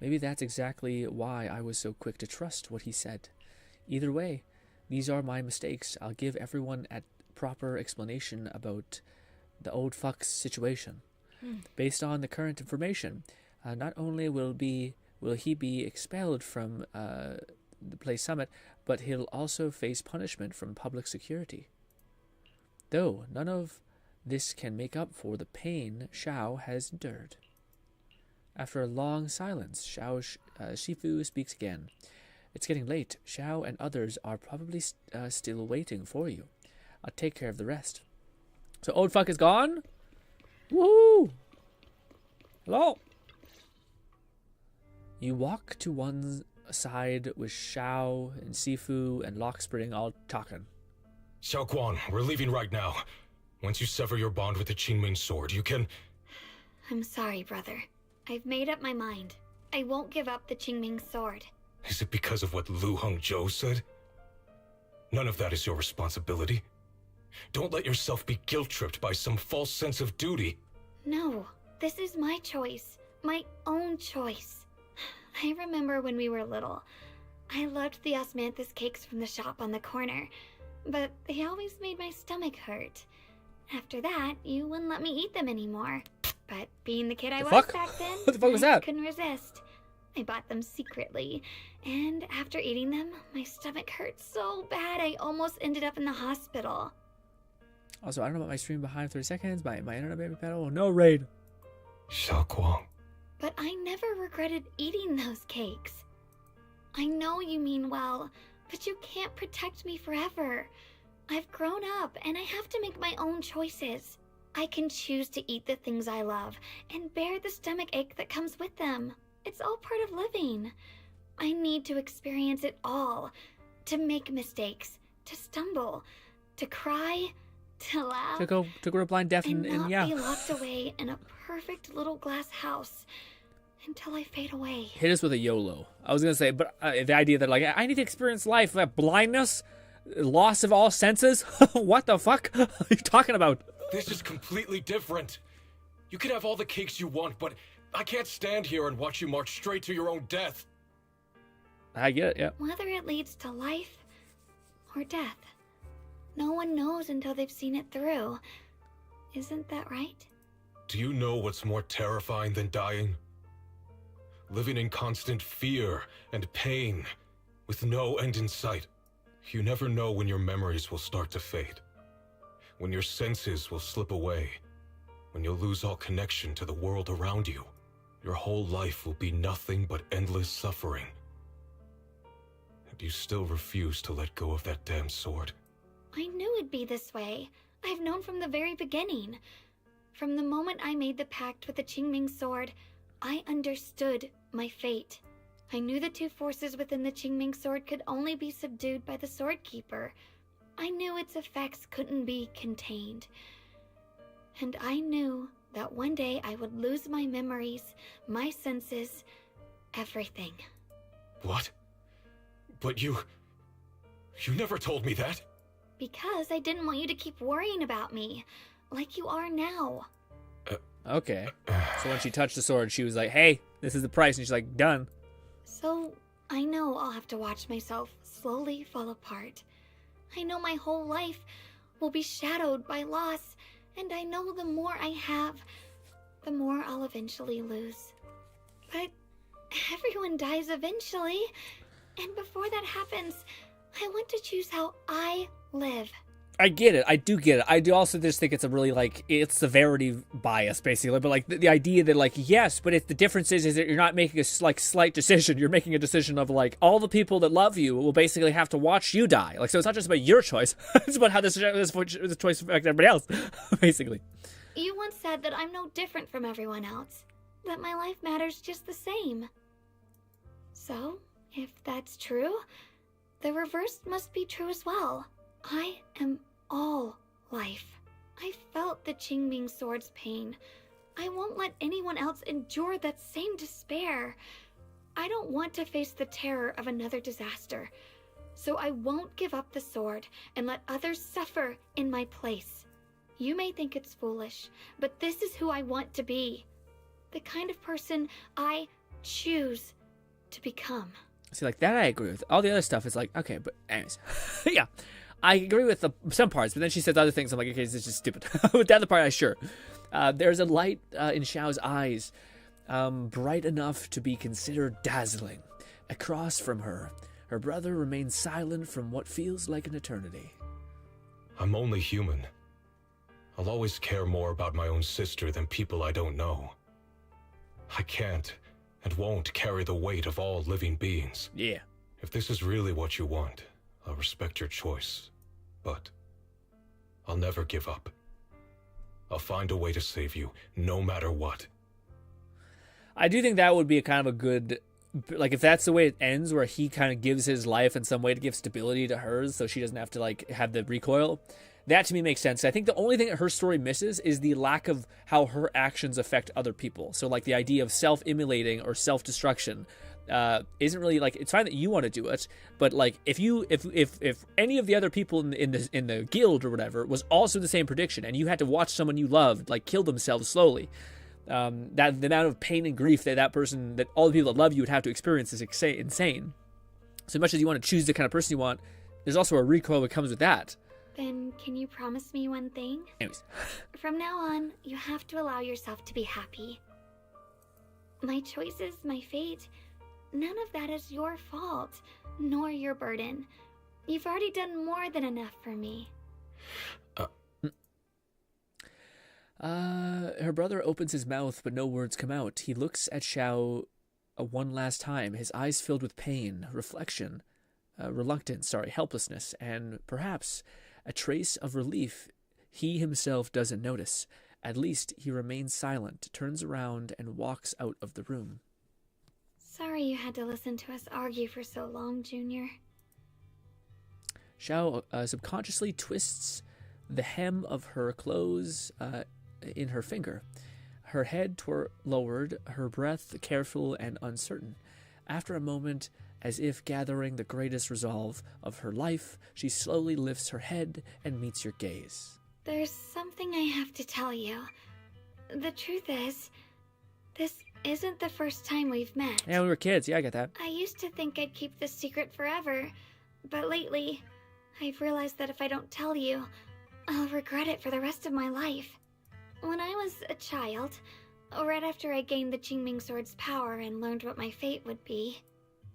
Maybe that's exactly why I was so quick to trust what he said. Either way, these are my mistakes. I'll give everyone a proper explanation about the old fuck's situation. Based on the current information, not only will he be expelled from the Play Summit, but he'll also face punishment from public security. Though none of this can make up for the pain Xiao has endured. After a long silence, Shifu speaks again. It's getting late. Xiao and others are probably still waiting for you. I'll take care of the rest. So old fuck is gone? Woo! Hello? You walk to one side with Xiao and Sifu and Lockspring all talking. Xiao Guang, we're leaving right now. Once you sever your bond with the Qingming sword, you can... I'm sorry, brother. I've made up my mind. I won't give up the Qingming sword. Is it because of what Lu Hongzhou said? None of that is your responsibility. Don't let yourself be guilt-tripped by some false sense of duty. No, this is my choice. My own choice. I remember when we were little. I loved the osmanthus cakes from the shop on the corner, but they always made my stomach hurt. After that, you wouldn't let me eat them anymore. But being the kid I was back then, What the fuck was that? I couldn't resist. I bought them secretly, and after eating them, my stomach hurt so bad I almost ended up in the hospital. Also, I don't know about my stream behind 30 seconds, my internet baby pedal, no raid. Xiao Guang. But I never regretted eating those cakes. I know you mean well, but you can't protect me forever. I've grown up, and I have to make my own choices. I can choose to eat the things I love, and bear the stomach ache that comes with them. It's all part of living. I need to experience it all. To make mistakes, to stumble, to cry, to laugh, To go blind, deaf, and not yeah. be locked away in a perfect little glass house until I fade away. Hit us with a YOLO. I was gonna say, but the idea that like I need to experience life, blindness, loss of all senses. What the fuck are you talking about? This is completely different. You can have all the cakes you want, but I can't stand here and watch you march straight to your own death. I get it, yeah. Whether it leads to life or death, no one knows until they've seen it through. Isn't that right? Do you know what's more terrifying than dying? Living in constant fear and pain, with no end in sight. You never know when your memories will start to fade. When your senses will slip away. When you'll lose all connection to the world around you. Your whole life will be nothing but endless suffering. And you still refuse to let go of that damn sword. I knew it'd be this way. I've known from the very beginning. From the moment I made the pact with the Qingming sword, I understood my fate. I knew the two forces within the Qingming sword could only be subdued by the sword keeper. I knew its effects couldn't be contained. And I knew that one day I would lose my memories, my senses, everything. What? But you never told me that. Because I didn't want you to keep worrying about me, like you are now. Okay. So when she touched the sword, she was like, hey, this is the price. And she's like, done. So, I know I'll have to watch myself slowly fall apart. I know my whole life will be shadowed by loss, and I know the more I have, the more I'll eventually lose. But everyone dies eventually, and before that happens, I want to choose how I live. I get it. I do get it. I do also just think it's a really, like, it's severity bias, basically. But, like, the idea that, like, yes, but if the difference is that you're not making a, like, slight decision. You're making a decision of, like, all the people that love you will basically have to watch you die. Like, so it's not just about your choice. It's about how this choice affects everybody else, basically. You once said that I'm no different from everyone else. That my life matters just the same. So, if that's true, the reverse must be true as well. I am all life. I felt the Qingming sword's pain. I won't let anyone else endure that same despair. I don't want to face the terror of another disaster. So I won't give up the sword and let others suffer in my place. You may think it's foolish, but this is who I want to be. The kind of person I choose to become. See, like, that I agree with. All the other stuff is like, okay, but anyways. Yeah, I agree with some parts, but then she says other things. I'm like, okay, this is just stupid. With the other part, sure. There's a light in Xiao's eyes, bright enough to be considered dazzling. Across from her, her brother remains silent from what feels like an eternity. I'm only human. I'll always care more about my own sister than people I don't know. I can't and won't carry the weight of all living beings. Yeah. If this is really what you want, I'll respect your choice. But I'll never give up. I'll find a way to save you, no matter what. I do think that would be a kind of a good... Like, if that's the way it ends, where he kind of gives his life in some way to give stability to hers so she doesn't have to, like, have the recoil, that to me makes sense. I think the only thing that her story misses is the lack of how her actions affect other people. So, like, the idea of self-immolating or self-destruction isn't really, like, it's fine that you want to do it, but, like, if any of the other people in the guild or whatever was also the same prediction, and you had to watch someone you loved, like, kill themselves slowly, that the amount of pain and grief that person, that all the people that love you would have to experience is insane. So much as you want to choose the kind of person you want, there's also a recoil that comes with that. Then can you promise me one thing? Anyways. From now on, you have to allow yourself to be happy. My choices, my fate, none of that is your fault, nor your burden. You've already done more than enough for me. Her brother opens his mouth, but no words come out. He looks at Xiao one last time, his eyes filled with pain, reluctance, helplessness, and perhaps a trace of relief he himself doesn't notice. At least he remains silent, turns around, and walks out of the room. Sorry you had to listen to us argue for so long, Junior. Xiao subconsciously twists the hem of her clothes in her finger. Her head lowered, her breath careful and uncertain. After a moment, as if gathering the greatest resolve of her life, she slowly lifts her head and meets your gaze. There's something I have to tell you. The truth is, this isn't the first time we've met. Yeah, we were kids. Yeah, I get that. I used to think I'd keep this secret forever, but lately, I've realized that if I don't tell you, I'll regret it for the rest of my life. When I was a child, right after I gained the Qingming Sword's power and learned what my fate would be,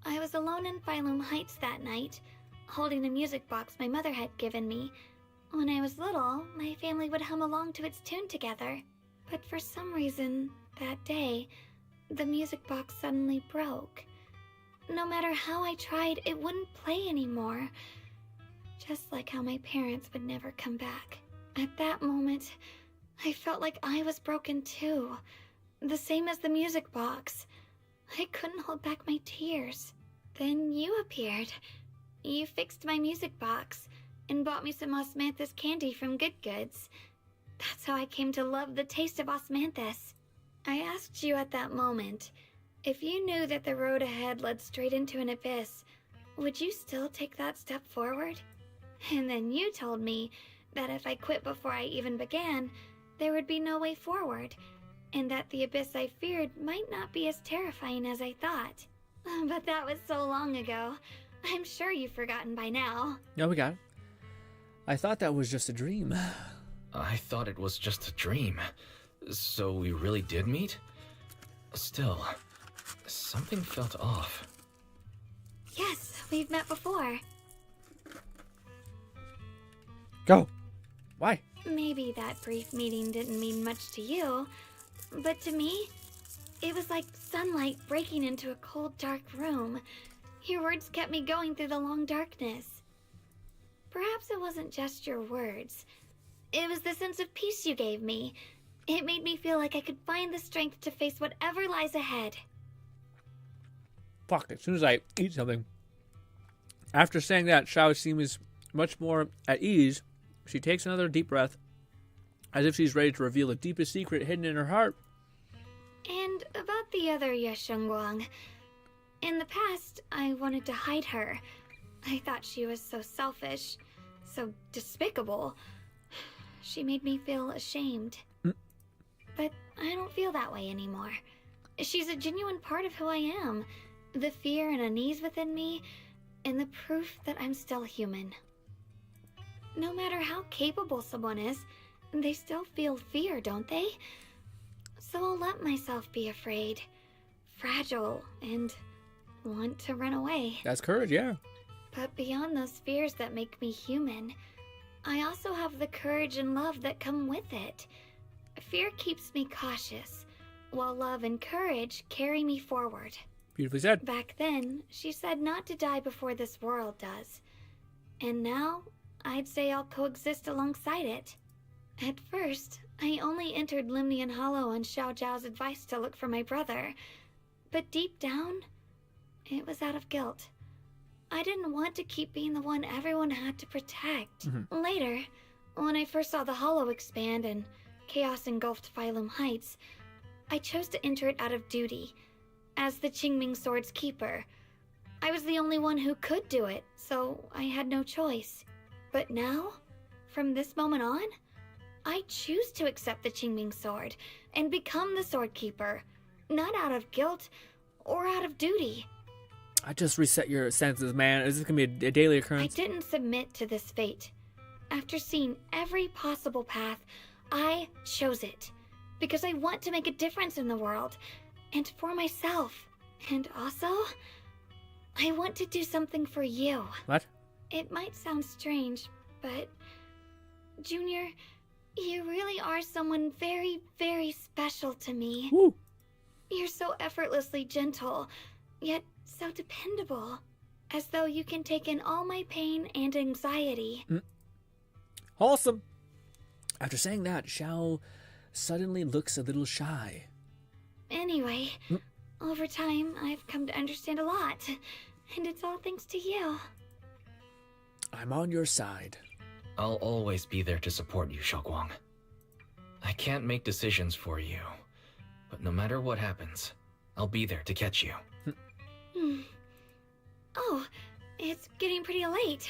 I was alone in Phylum Heights that night, holding the music box my mother had given me. When I was little, my family would hum along to its tune together. But for some reason, that day, the music box suddenly broke. No matter how I tried, it wouldn't play anymore. Just like how my parents would never come back. At that moment, I felt like I was broken too. The same as the music box. I couldn't hold back my tears. Then you appeared. You fixed my music box and bought me some osmanthus candy from Good Goods. That's how I came to love the taste of osmanthus. I asked you at that moment, if you knew that the road ahead led straight into an abyss, would you still take that step forward? And then you told me that if I quit before I even began, there would be no way forward, and that the abyss I feared might not be as terrifying as I thought. But that was so long ago. I'm sure you've forgotten by now. No, we got it. I thought that was just a dream. I thought it was just a dream. So we really did meet? Still, something felt off. Yes, we've met before. Go. Why? Maybe that brief meeting didn't mean much to you, but to me, it was like sunlight breaking into a cold, dark room. Your words kept me going through the long darkness. Perhaps it wasn't just your words. It was the sense of peace you gave me. It made me feel like I could find the strength to face whatever lies ahead. Fuck, as soon as I eat something. After saying that, Xiao seems much more at ease. She takes another deep breath, as if she's ready to reveal the deepest secret hidden in her heart. And about the other Yeshengguang. In the past, I wanted to hide her. I thought she was so selfish, so despicable. she made me feel ashamed. But I don't feel that way anymore. She's a genuine part of who I am. The fear and unease within me, and the proof that I'm still human. No matter how capable someone is, they still feel fear, don't they? So I'll let myself be afraid, fragile, and want to run away. That's courage, yeah. But beyond those fears that make me human, I also have the courage and love that come with it. Fear keeps me cautious, while love and courage carry me forward. Beautifully said. Back then, she said not to die before this world does. And now, I'd say I'll coexist alongside it. At first, I only entered Limnian Hollow on Xiao Zhao's advice to look for my brother. But deep down, it was out of guilt. I didn't want to keep being the one everyone had to protect. Later, when I first saw the Hollow expand and chaos engulfed Phylum Heights, I chose to enter it out of duty, as the Qingming Sword's keeper. I was the only one who could do it, so I had no choice. But now, from this moment on, I choose to accept the Qingming Sword and become the Sword Keeper, not out of guilt or out of duty. I just reset your senses, man. Is this gonna be a daily occurrence? I didn't submit to this fate. After seeing every possible path, I chose it. Because I want to make a difference in the world. And for myself. And also, I want to do something for you. What? It might sound strange, but... Junior, you really are someone very, very special to me. Woo. You're so effortlessly gentle, yet so dependable. As though you can take in all my pain and anxiety. Awesome. After saying that, Xiao suddenly looks a little shy. Anyway, over time, I've come to understand a lot. And it's all thanks to you. I'm on your side. I'll always be there to support you, Xiaoguang. I can't make decisions for you, but no matter what happens, I'll be there to catch you. Oh, it's getting pretty late.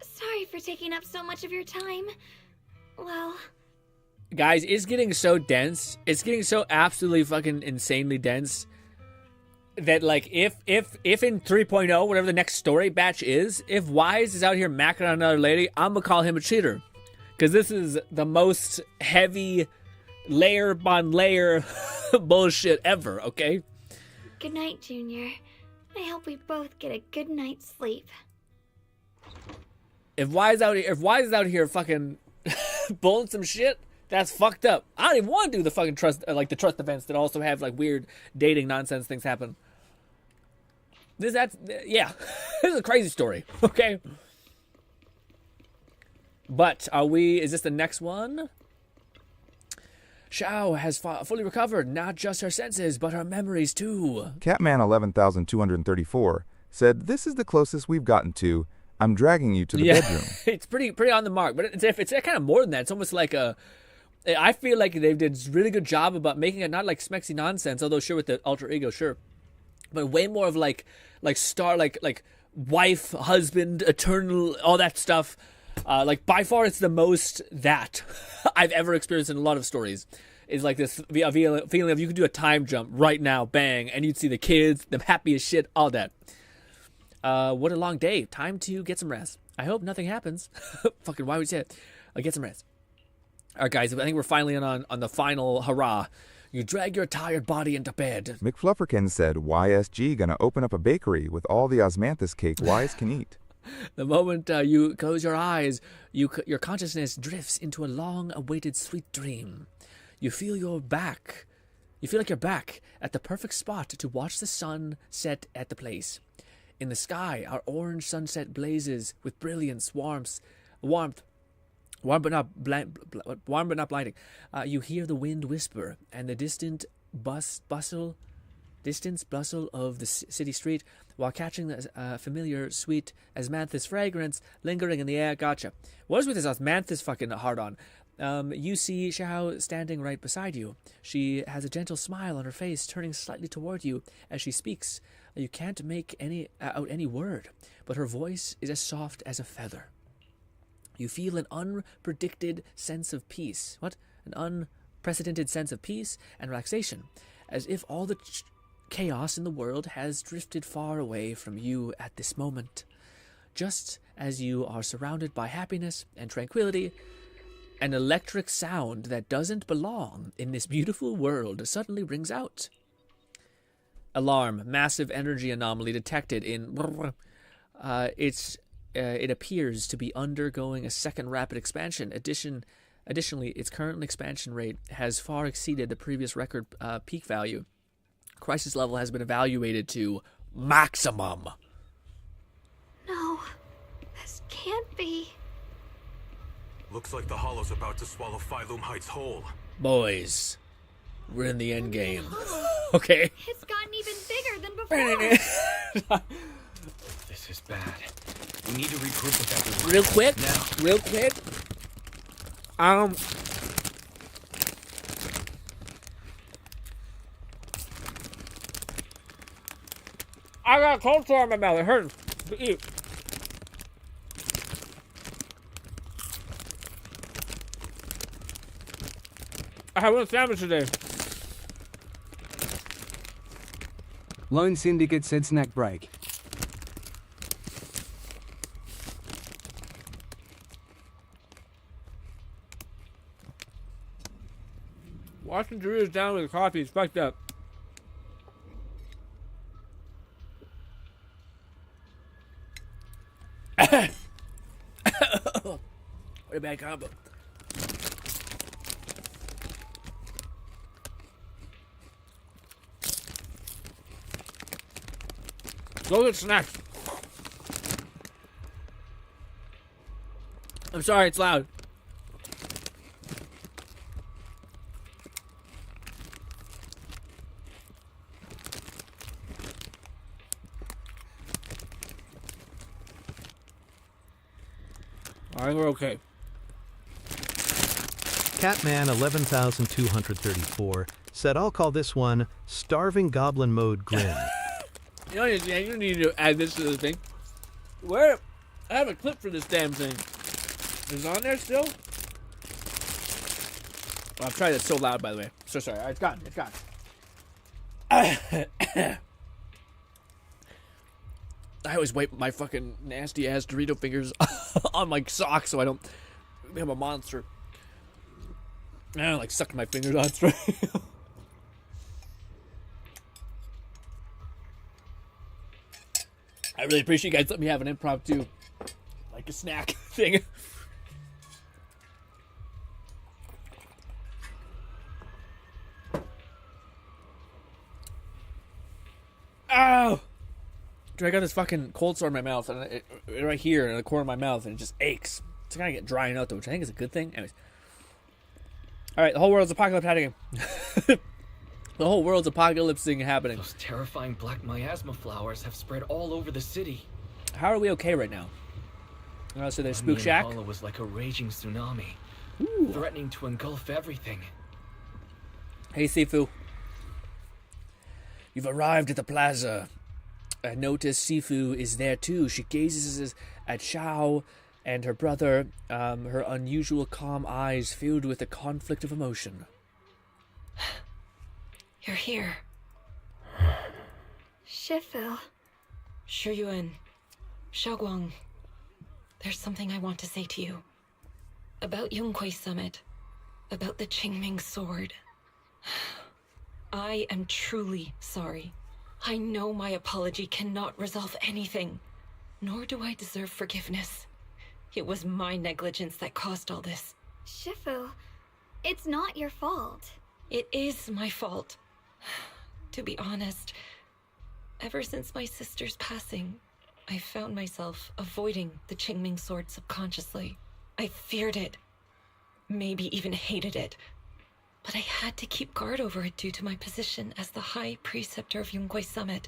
Sorry for taking up so much of your time. Well... Guys, it's getting so dense. It's getting so absolutely fucking insanely dense that, like, if in 3.0, whatever the next story batch is, if Wise is out here macking on another lady, I'm gonna call him a cheater. Because this is the most heavy layer upon layer bullshit ever, okay? Good night, Junior. I hope we both get a good night's sleep. If Wise is out here fucking pulling some shit, that's fucked up. I don't even want to do the fucking trust events that also have like weird dating nonsense things happen. This is a crazy story. Okay, but is this the next one? Xiao has fully recovered not just her senses but her memories too. Catman 11,234 said, "This is the closest we've gotten to. I'm dragging you to the bedroom." It's pretty on the mark, but it's kind of more than that. It's almost like I feel like they did a really good job about making it not like smexy nonsense, although sure with the alter ego, sure, but way more of like wife, husband, eternal, all that stuff. Like by far, it's the most that I've ever experienced in a lot of stories. Is like this feeling of you could do a time jump right now, bang, and you'd see the kids, the happy as shit, all that. What a long day. Time to get some rest. I hope nothing happens. Fucking why would you say it? Get some rest. All right, guys, I think we're finally on the final hurrah. You drag your tired body into bed. McFlufferkin said, "YSG gonna open up a bakery with all the osmanthus cake Wise can eat." The moment you close your eyes, your consciousness drifts into a long-awaited sweet dream. You feel you're back. You feel like you're back at the perfect spot to watch the sun set at the place. In the sky, our orange sunset blazes with brilliance, warmth but not blinding. You hear the wind whisper and the distant bustle of the city street, while catching the familiar sweet osmanthus fragrance lingering in the air. Gotcha. What is with this osmanthus fucking hard on? You see Xiao standing right beside you. She has a gentle smile on her face, turning slightly toward you as she speaks. You can't make out any word, but her voice is as soft as a feather. You feel an unprecedented sense of peace. What? An unprecedented sense of peace and relaxation, as if all the chaos in the world has drifted far away from you at this moment. Just as you are surrounded by happiness and tranquility, an electric sound that doesn't belong in this beautiful world suddenly rings out. Alarm. Massive energy anomaly detected in... It appears to be undergoing a second rapid expansion. Additionally, its current expansion rate has far exceeded the previous record peak value. Crisis level has been evaluated to maximum. No, this can't be. Looks like the Hollow's about to swallow Phylum Heights whole. Boys, we're in the end game. Okay. It's gotten even bigger than before. This is bad. We need to regroup with everyone. Real quick. Now. Real quick. I got cold sore in my mouth. It hurts to eat. I had one sandwich today. Lone Syndicate said snack break. Washing Doritos down with coffee is fucked up. What a bad combo. Go get snacks. I'm sorry, it's loud. I think we're okay. Catman 11,234 said, "I'll call this one Starving Goblin Mode Grin." You need to add this to the thing. Where? I have a clip for this damn thing. Is it on there still? Well, I've tried it so loud, by the way. So sorry. It's gone. It's gone. I always wipe my fucking nasty ass Dorito fingers on my socks so I don't become a monster. I don't like sucking my fingers on straight. I really appreciate you guys letting me have an impromptu, like a snack thing. Oh! Dude, I got this fucking cold sore in my mouth, and right here in the corner of my mouth, and it just aches. It's gonna get drying out though, which I think is a good thing. Anyways. Alright, the whole world's apocalypse happening. The whole world's apocalypsing happening. Those terrifying black miasma flowers have spread all over the city. How are we okay right now? So there's Spook Shack. Hollow was like a raging tsunami, threatening to engulf everything. Hey, Sifu. You've arrived at the plaza. I notice Sifu is there too. She gazes at Xiao and her brother, her unusual calm eyes filled with a conflict of emotion. You're here. Shifu. Shuyuan. Xiaoguang. There's something I want to say to you. About Yonghui Summit. About the Qingming sword. I am truly sorry. I know my apology cannot resolve anything. Nor do I deserve forgiveness. It was my negligence that caused all this. Shifu, it's not your fault. It is my fault. To be honest, ever since my sister's passing, I found myself avoiding the Qingming sword subconsciously. I feared it. Maybe even hated it. But I had to keep guard over it due to my position as the High Preceptor of Yonghui Summit.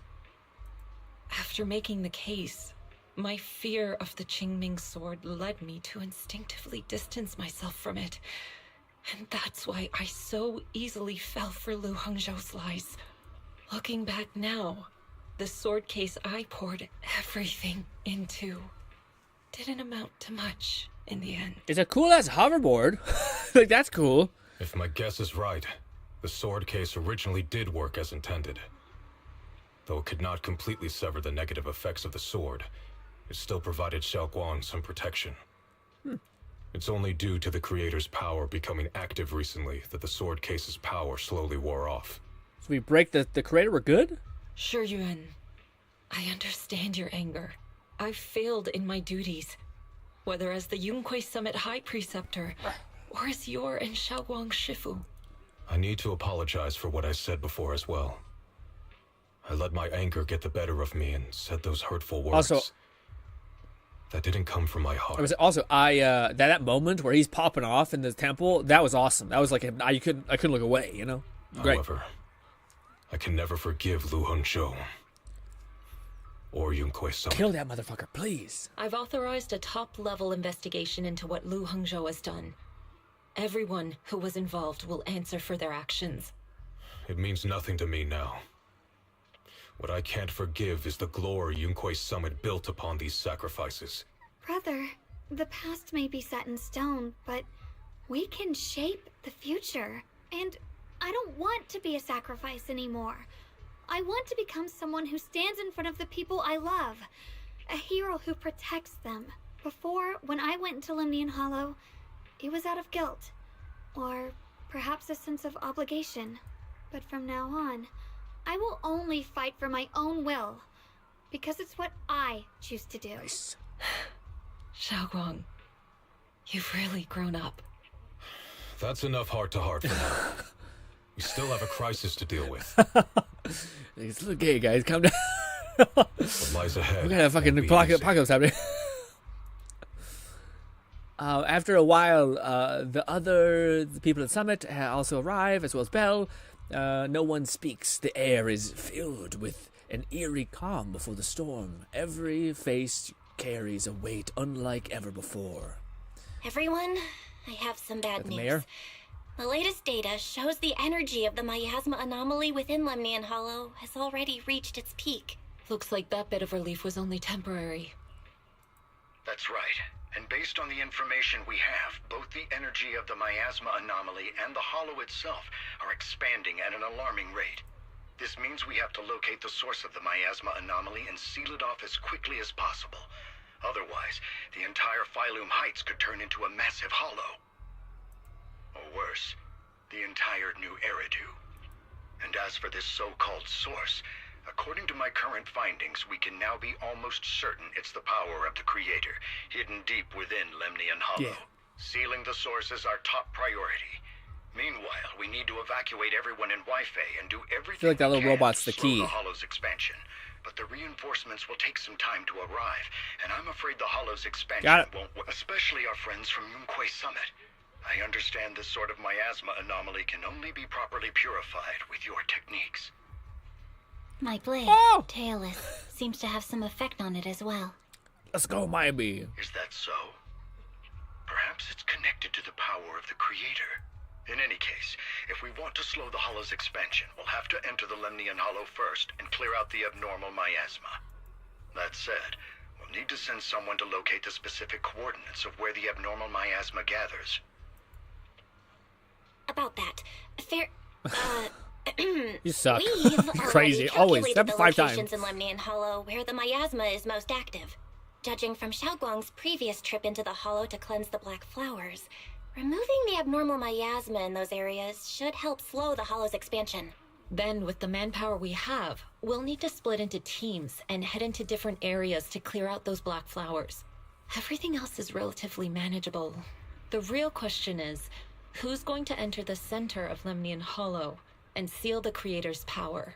After making the case, my fear of the Qingming sword led me to instinctively distance myself from it. And that's why I so easily fell for Lu Hangzhou's lies. Looking back now, the sword case I poured everything into didn't amount to much in the end. It's a cool-ass hoverboard. Like, that's cool. If my guess is right, the sword case originally did work as intended. Though it could not completely sever the negative effects of the sword, it still provided Xiaoguang some protection. It's only due to the creator's power becoming active recently that the sword case's power slowly wore off. So we break the creator, we're good? Sure, Yuan. I understand your anger. I've failed in my duties, whether as the Yunque Summit High Preceptor or as your and Xiaoguang's Shifu. I need to apologize for what I said before as well. I let my anger get the better of me and said those hurtful words. Also, that didn't come from my heart. That moment where he's popping off in the temple, that was awesome. That was like I couldn't look away, you know? Great. However, I can never forgive Lu Hongzhou or Yunque Summit. Kill that motherfucker, please. I've authorized a top-level investigation into what Lu Hongzhou has done. Everyone who was involved will answer for their actions. It means nothing to me now. What I can't forgive is the glory Yunque Summit built upon these sacrifices. Brother, the past may be set in stone, but we can shape the future. And I don't want to be a sacrifice anymore. I want to become someone who stands in front of the people I love. A hero who protects them. Before, when I went into Lemnian Hollow, it was out of guilt. Or perhaps a sense of obligation. But from now on, I will only fight for my own will, because it's what I choose to do. Nice. Xiaoguang, you've really grown up. That's enough heart-to-heart for now. We still have a crisis to deal with. It's a little gay, guys. Calm down. What lies ahead? We got a fucking apocalypse happening. After a while, the people at the summit also arrive, as well as Belle. No one speaks. The air is filled with an eerie calm before the storm. Every face carries a weight unlike ever before. Everyone, I have some bad news. Mayor? The latest data shows the energy of the miasma anomaly within Lemnian Hollow has already reached its peak. Looks like that bit of relief was only temporary. That's right. And based on the information we have, both the energy of the miasma anomaly and the hollow itself are expanding at an alarming rate. This means we have to locate the source of the miasma anomaly and seal it off as quickly as possible. Otherwise, the entire Phylum Heights could turn into a massive hollow. Or worse, the entire new Eridu. And as for this so-called source, according to my current findings, we can now be almost certain it's the power of the Creator, hidden deep within Lemnian Hollow. Yeah. Sealing the source is our top priority. Meanwhile, we need to evacuate everyone in Wi-Fi and do everything I feel like that we little can robot's to the slow key. the Hollow's expansion. But the reinforcements will take some time to arrive, and I'm afraid the Hollow's expansion won't work, especially our friends from Yunque Summit. I understand this sort of miasma anomaly can only be properly purified with your techniques. My blade, Tailless, seems to have some effect on it as well. Let's go, Miami. Is that so? Perhaps it's connected to the power of the Creator. In any case, if we want to slow the Hollow's expansion, we'll have to enter the Lemnian Hollow first and clear out the abnormal miasma. That said, we'll need to send someone to locate the specific coordinates of where the abnormal miasma gathers. About that, You suck. We've Crazy. Always. calculated Step the 5 locations times. in Lemnian Hollow where the miasma is most active. Judging from Xiaoguang's previous trip into the Hollow to cleanse the black flowers, removing the abnormal miasma in those areas should help slow the Hollow's expansion. Then, with the manpower we have, we'll need to split into teams and head into different areas to clear out those black flowers. Everything else is relatively manageable. The real question is, who's going to enter the center of Lemnian Hollow and seal the Creator's power?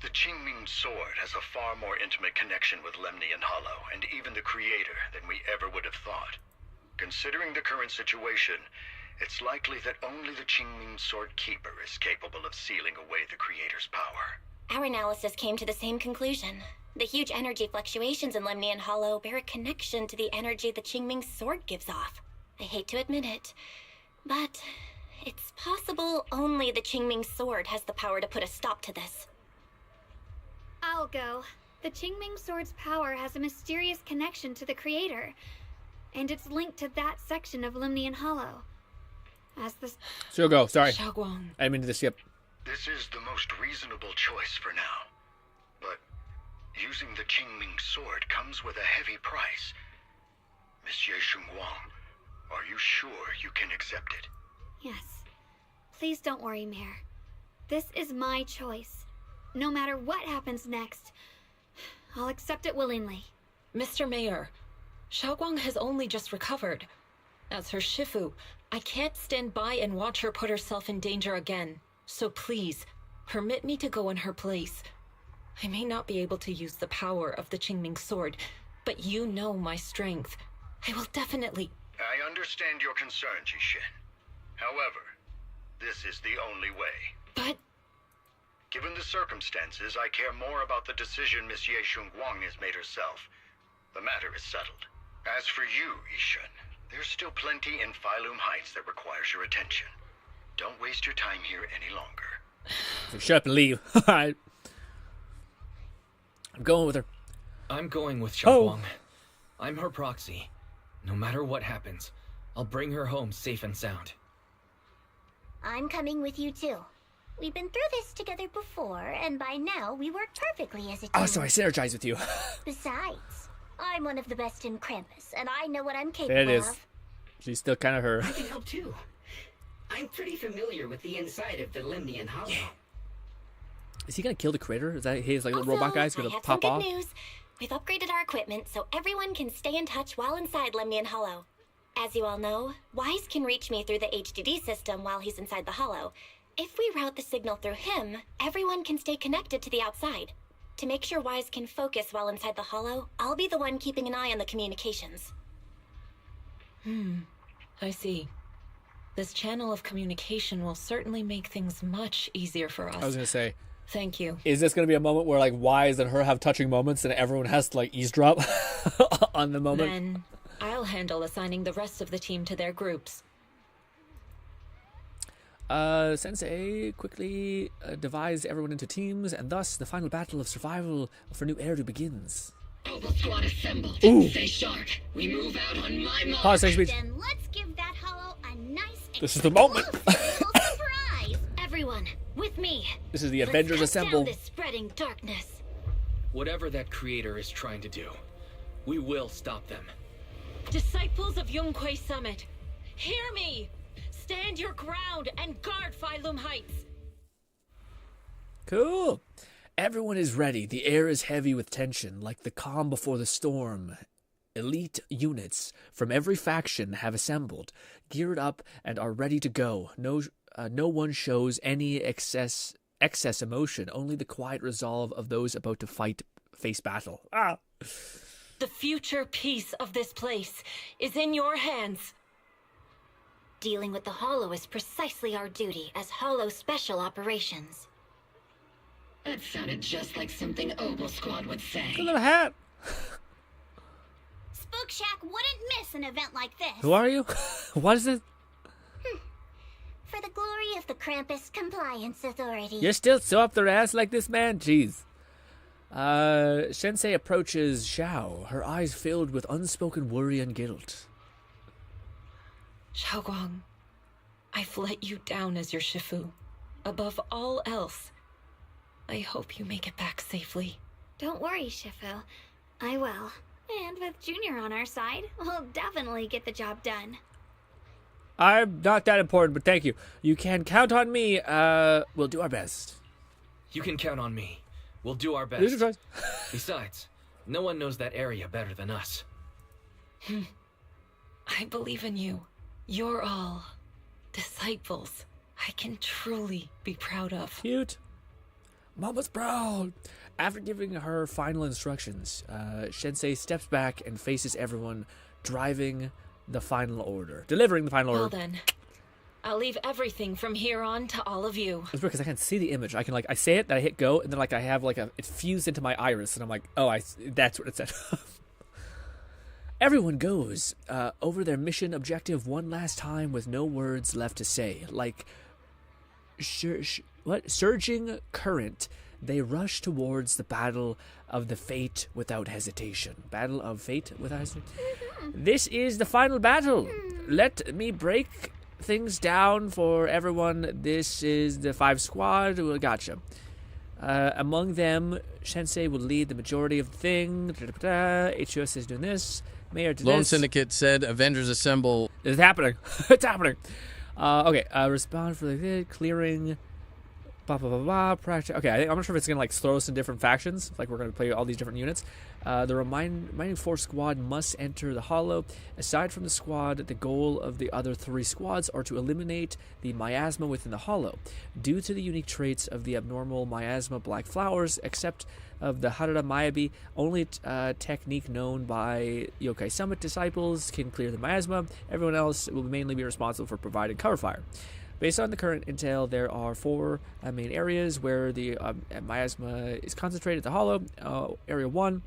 The Qingming Sword has a far more intimate connection with Lemnian Hollow and even the Creator than we ever would have thought. Considering the current situation, it's likely that only the Qingming Sword Keeper is capable of sealing away the Creator's power. Our analysis came to the same conclusion. The huge energy fluctuations in Lemnian Hollow bear a connection to the energy the Qingming Sword gives off. I hate to admit it, but it's possible only the Qingming Sword has the power to put a stop to this. I'll go. The Qingming Sword's power has a mysterious connection to the Creator. and it's linked to that section of Limnian Hollow. As the... So go, sorry. Xiaoguang. I didn't mean to skip. This is the most reasonable choice for now. But using the Qingming sword comes with a heavy price. Monsieur Shunguang, are you sure you can accept it? Yes. Please don't worry, Mayor. This is my choice. No matter what happens next, I'll accept it willingly. Mr. Mayor, Xiaoguang has only just recovered. As her Shifu, I can't stand by and watch her put herself in danger again. So please, permit me to go in her place. I may not be able to use the power of the Qingming sword, but you know my strength. I will definitely... I understand your concern, Jishin. However, this is the only way. But... Given the circumstances, I care more about the decision Miss Ye Shunguang has made herself. The matter is settled. As for you, Yishun, there's still plenty in Phylum Heights that requires your attention. Don't waste your time here any longer. So shut up and leave. Alright. I'm going with her. I'm going with Xiaoguang. I'm her proxy. No matter what happens, I'll bring her home safe and sound. I'm coming with you too. We've been through this together before, and by now we work perfectly as a team. Oh, so I synergize with you. Besides, I'm one of the best in Krampus, and I know what I'm capable There it is. of. She's still kind of her. I can help too. I'm pretty familiar with the inside of the Limnian Hollow. Is he gonna kill the critter? Is that his like little robot guy's gonna I have pop some off? good news. We've upgraded our equipment so everyone can stay in touch while inside Limnian Hollow. As you all know, Wise can reach me through the HDD system while he's inside the Hollow. If we route the signal through him, everyone can stay connected to the outside. To make sure Wise can focus while inside the Hollow, I'll be the one keeping an eye on the communications. I see. This channel of communication will certainly make things much easier for us. I was gonna say. Thank you. Is this gonna be a moment where like Wise and her have touching moments and everyone has to like eavesdrop on the moment? Then I'll handle assigning the rest of the team to their groups. Sensei quickly divides everyone into teams, and thus the final battle of survival for New Eridu begins. Mobile squad assembled. Ooh. Stay sharp. We move out on my mark. Pause, next speech. Then let's give that Hollow a nice This is the moment. surprise. Everyone, with me. This is the Avengers Let's cut assemble. down this spreading darkness. Whatever that creator is trying to do, we will stop them. Disciples of Yonghui Summit, hear me! Stand your ground and guard Phylum Heights! Cool. Everyone is ready. The air is heavy with tension, like the calm before the storm. Elite units from every faction have assembled, geared up, and are ready to go. No one shows any excess emotion, only the quiet resolve of those about to face battle. The future peace of this place is in your hands. Dealing with the Hollow is precisely our duty as Hollow Special Operations. That sounded just like something Obel Squad would say. Look at the hat. Spook Shack wouldn't miss an event like this. Who are you? What is it? For the glory of the Krampus Compliance Authority. You're still so up their ass like this, man? Jeez. Sensei approaches Xiao, her eyes filled with unspoken worry and guilt. Xiaoguang, I've let you down as your Shifu. Above all else, I hope you make it back safely. Don't worry, Shifu. I will. And with Junior on our side, we'll definitely get the job done. I'm not that important, but thank you. You can count on me. We'll do our best. You can count on me. We'll do our Here's your best. Besides, no one knows that area better than us. I believe in you. You're all disciples I can truly be proud of. Cute. Mama's proud. After giving her final instructions, Sensei steps back and faces everyone, delivering the final order. Well then, I'll leave everything from here on to all of you. It's weird because I can't see the image. I can I say it, then I hit go, and then I have it's fused into my iris, and I'm like, oh, that's what it said. Everyone goes over their mission objective one last time with no words left to say. Like, surging current, they rush towards the battle of the fate without hesitation. Battle of fate without hesitation? This is the final battle. Let me break things down for everyone. This is the 5 squad. We gotcha. Among them, Sensei will lead the majority of the thing. HOS is doing this. Mayor did Lone this. Syndicate said, Avengers Assemble. It's happening. It's happening. Okay, respond for the clearing. Blah, blah, blah, blah. Practice. Okay, I'm not sure if it's going to, like, throw us in different factions. Like, we're going to play all these different units. The remaining 4 squad must enter the hollow. Aside from the squad, the goal of the other 3 squads are to eliminate the miasma within the hollow. Due to the unique traits of the abnormal miasma black flowers, except of the Harada Mayabi, only technique known by Yokai Summit disciples can clear the miasma. Everyone else will mainly be responsible for providing cover fire. Based on the current intel, there are 4 main areas where the miasma is concentrated at the hollow. Area 1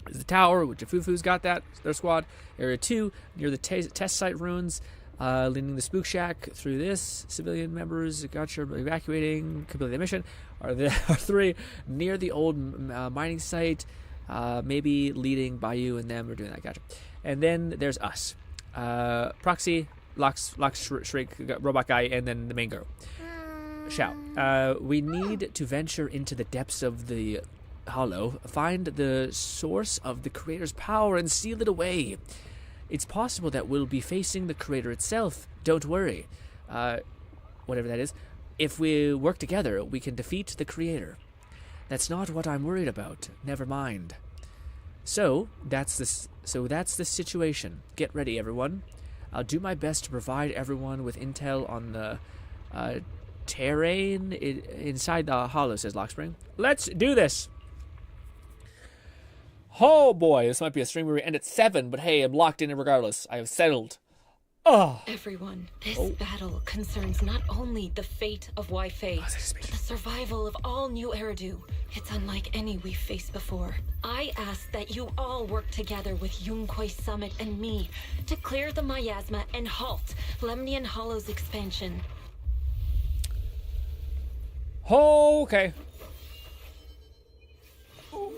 is the tower, which Fufu's got that, their squad. Area 2, near the test site ruins, leading the spook shack through this. Civilian members got your evacuating, complete the mission. Are 3, near the old mining site, maybe leading Bayou and them are doing that, gotcha. And then there's us. Proxy, Locks, Shriek, Robot Guy, and then the main girl. Shao. We need to venture into the depths of the hollow, find the source of the creator's power, and seal it away. It's possible that we'll be facing the creator itself. Don't worry. Whatever that is. If we work together, we can defeat the creator. That's not what I'm worried about. Never mind. So that's the situation. Get ready, everyone. I'll do my best to provide everyone with intel on the terrain inside the hollow, says Lockspring. Let's do this. Oh boy, this might be a stream where we end at 7, but hey, I'm locked in regardless. I have settled. Oh. Everyone, this battle concerns not only the fate of Wai Fei, but the survival of all New Eridu. It's unlike any we've faced before. I ask that you all work together with Yunquai Summit and me to clear the miasma and halt Lemnian Hollow's expansion. Oh, okay. Oh,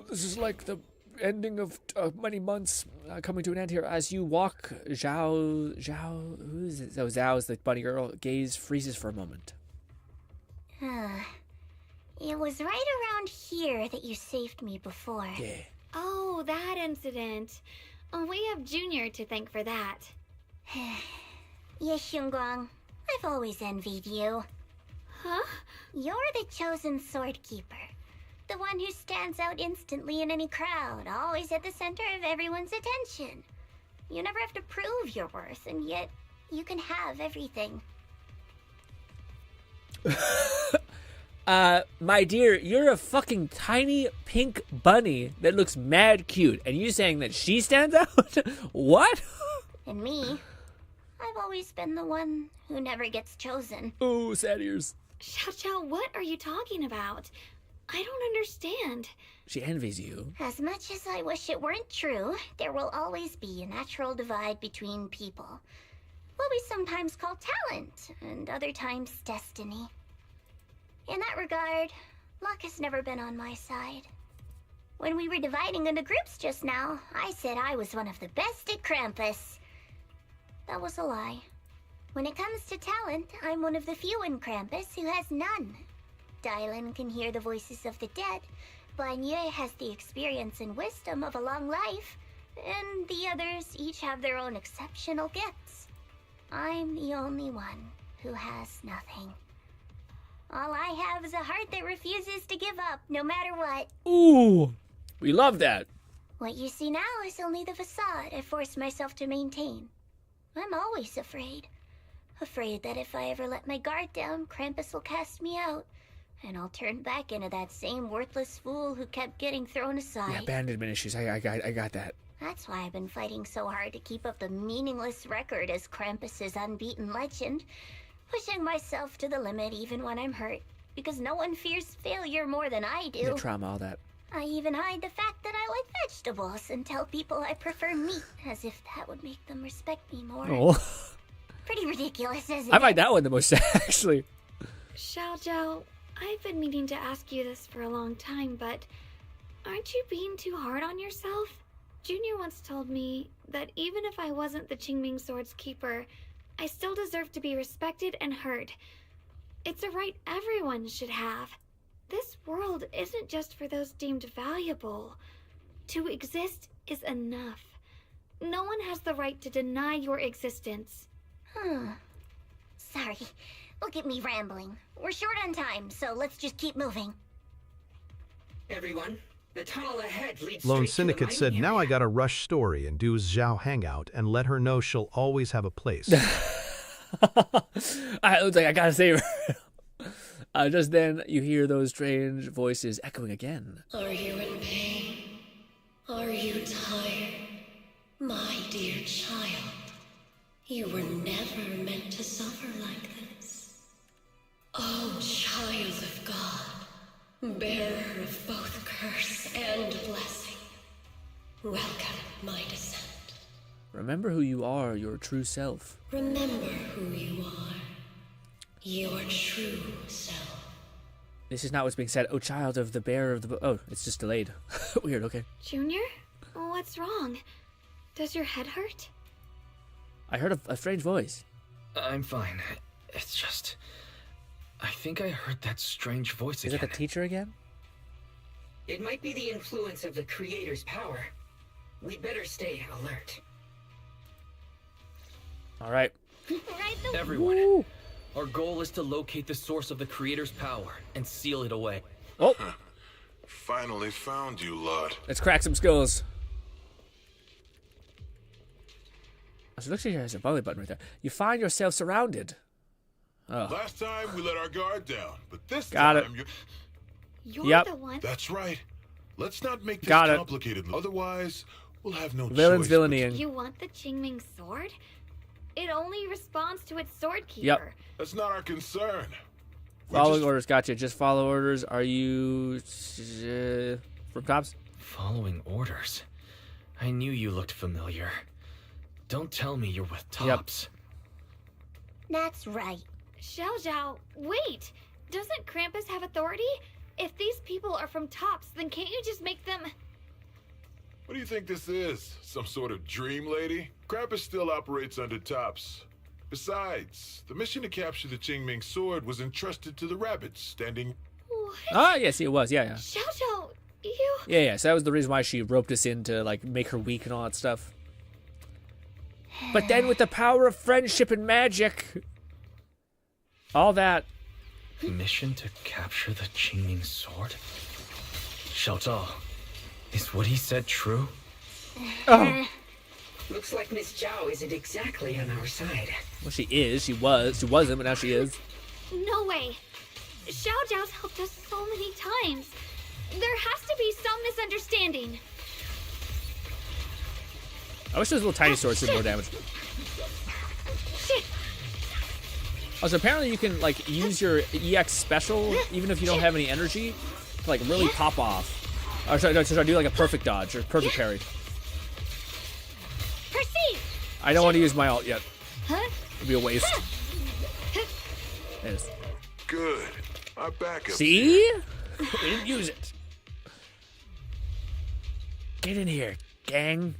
this is like the ending of many months coming to an end here. As you walk, Zhao, who is it? Oh, Zhao is the bunny girl. Gaze freezes for a moment. It was right around here that you saved me before. Yeah. Oh, that incident. We have Junior to thank for that. Yes, Xingguang. I've always envied you. Huh? You're the chosen sword keeper. The one who stands out instantly in any crowd, always at the center of everyone's attention. You never have to prove your worth, and yet you can have everything. My dear, you're a fucking tiny pink bunny that looks mad cute, and you saying that she stands out? What? And me, I've always been the one who never gets chosen. Oh, sad ears. Xiao, what are you talking about? I don't understand. She envies you. As much as I wish it weren't true, there will always be a natural divide between people. What we sometimes call talent, and other times destiny. In that regard, luck has never been on my side. When we were dividing into groups just now, I said I was one of the best at Krampus. That was a lie. When it comes to talent, I'm one of the few in Krampus who has none. Dylan can hear the voices of the dead. Banye has the experience and wisdom of a long life. And the others each have their own exceptional gifts. I'm the only one who has nothing. All I have is a heart that refuses to give up, no matter what. Ooh, we love that. What you see now is only the facade I forced myself to maintain. I'm always afraid. Afraid that if I ever let my guard down, Krampus will cast me out. And I'll turn back into that same worthless fool who kept getting thrown aside. Yeah, abandonment issues. I got that. That's why I've been fighting so hard to keep up the meaningless record as Krampus's unbeaten legend. Pushing myself to the limit even when I'm hurt. Because no one fears failure more than I do. The trauma, all that. I even hide the fact that I like vegetables and tell people I prefer meat, as if that would make them respect me more. Oh. Pretty ridiculous, isn't it? I find that one the most, actually. Xiao, I've been meaning to ask you this for a long time, but aren't you being too hard on yourself? Junior once told me that even if I wasn't the Qingming Sword's keeper, I still deserve to be respected and heard. It's a right everyone should have. This world isn't just for those deemed valuable. To exist is enough. No one has the right to deny your existence. Sorry. Look at me rambling. We're short on time, so let's just keep moving. Everyone, the tunnel ahead leads Lone straight Syndicate to the said, mining now I gotta rush Story and do Zhao hangout and let her know she'll always have a place. I was like, I gotta save her. Just then, you hear those strange voices echoing again. Are you in pain? Are you tired? My dear child, you were never meant to suffer like this. Oh, child of God, bearer of both curse and blessing, welcome my descent. Remember who you are, your true self. Remember who you are, your true self. This is not what's being said. Oh, child of the bearer of the... Oh, it's just delayed. Weird, okay. Junior? What's wrong? Does your head hurt? I heard a strange voice. I'm fine. It's just... I think I heard that strange voice again. Is it the teacher again? It might be the influence of the Creator's power. We'd better stay alert. All right. Everyone, our goal is to locate the source of the Creator's power and seal it away. Oh! Finally found you, lot. Let's crack some skulls. So it looks like there's a belly button right there. You find yourself surrounded. Oh. Last time we let our guard down, but this Got time You're the one. That's right. Let's not make this Got it. complicated. Otherwise, we'll have no Villain's choice. villainy. You want the Qingming Sword? It only responds to its sword keeper. Yep. That's not our concern. Following orders, gotcha. Just follow orders. Are you from Tops? Following orders? I knew you looked familiar. Don't tell me you're with Tops. That's right. Xiao Zhao, wait! Doesn't Krampus have authority? If these people are from Tops, then can't you just make them... What do you think this is? Some sort of dream lady? Krampus still operates under Tops. Besides, the mission to capture the Qingming Sword was entrusted to the rabbits, standing... What? Ah, yes, it was. Yeah. Xiao Zhao, you... Yeah. So that was the reason why she roped us in to, like, make her weak and all that stuff. But then with the power of friendship and magic... all that... Mission to capture the Qingming Sword? Xiao, is what he said true? Oh. Looks like Miss Zhao isn't exactly on our side. Well, she is. She wasn't, but now she is. No way. Xiao Zhao's helped us so many times. There has to be some misunderstanding. I wish those little tiny swords did more damage. Shit. Also, apparently you can, like, use your EX special, even if you don't have any energy, to, like, really pop off. Or sorry, do, like, a perfect dodge, or perfect parry. Proceed. I don't want to use my ult yet. Huh? It'd be a waste. It is. Good. Our backup. See? We didn't use it. Get in here, gang.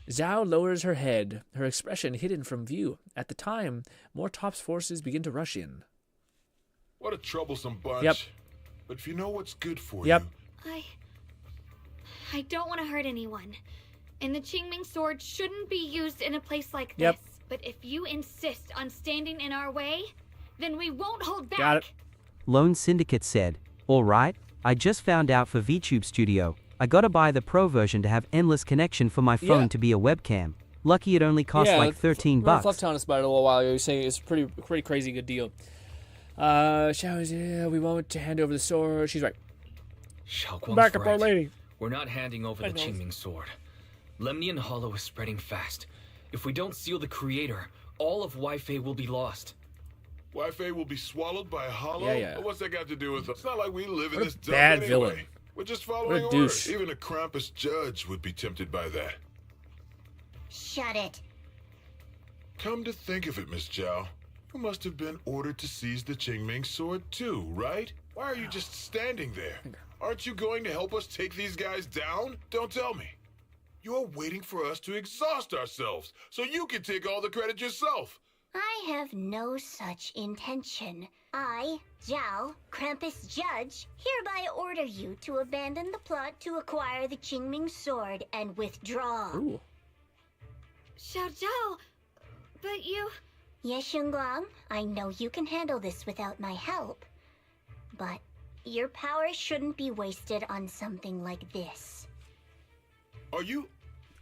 Zhao lowers her head, her expression hidden from view. At the time, more Tops forces begin to rush in. What a troublesome bunch. Yep. But if you know what's good for Yep. you... I don't want to hurt anyone. And the Qingming Sword shouldn't be used in a place like Yep. this. But if you insist on standing in our way, then we won't hold back. Got it. Lone Syndicate said, alright, I just found out for VTube Studio. I gotta buy the pro version to have endless connection for my phone to be a webcam. Lucky it only cost like 13 bucks. Fluff telling us about it a little while ago. He was saying it's a pretty crazy good deal. Xiao's, we want to hand over the sword. She's right. Xiaoguang's Back up, right. our lady. We're not handing over the Qingming Sword. Lemnian Hollow is spreading fast. If we don't seal the Creator, all of Wi-Fi will be lost. Wi-Fi will be swallowed by a hollow? Yeah. Well, what's that got to do with us? It's not like we live in What a this dump bad anyway. villain. We're just What following a orders. douche. Even a Krampus judge would be tempted by that. Shut it. Come to think of it, Miss Zhao, you must have been ordered to seize the Qingming Sword too, right? Why are you just standing there? Aren't you going to help us take these guys down? Don't tell me. You're waiting for us to exhaust ourselves so you can take all the credit yourself. I have no such intention. I, Zhao, Krampus Judge, hereby order you to abandon the plot to acquire the Qingming sword and withdraw. Ooh. Xiao Zhao, but you... Yes, Xingguang, I know you can handle this without my help. But your power shouldn't be wasted on something like this. Are you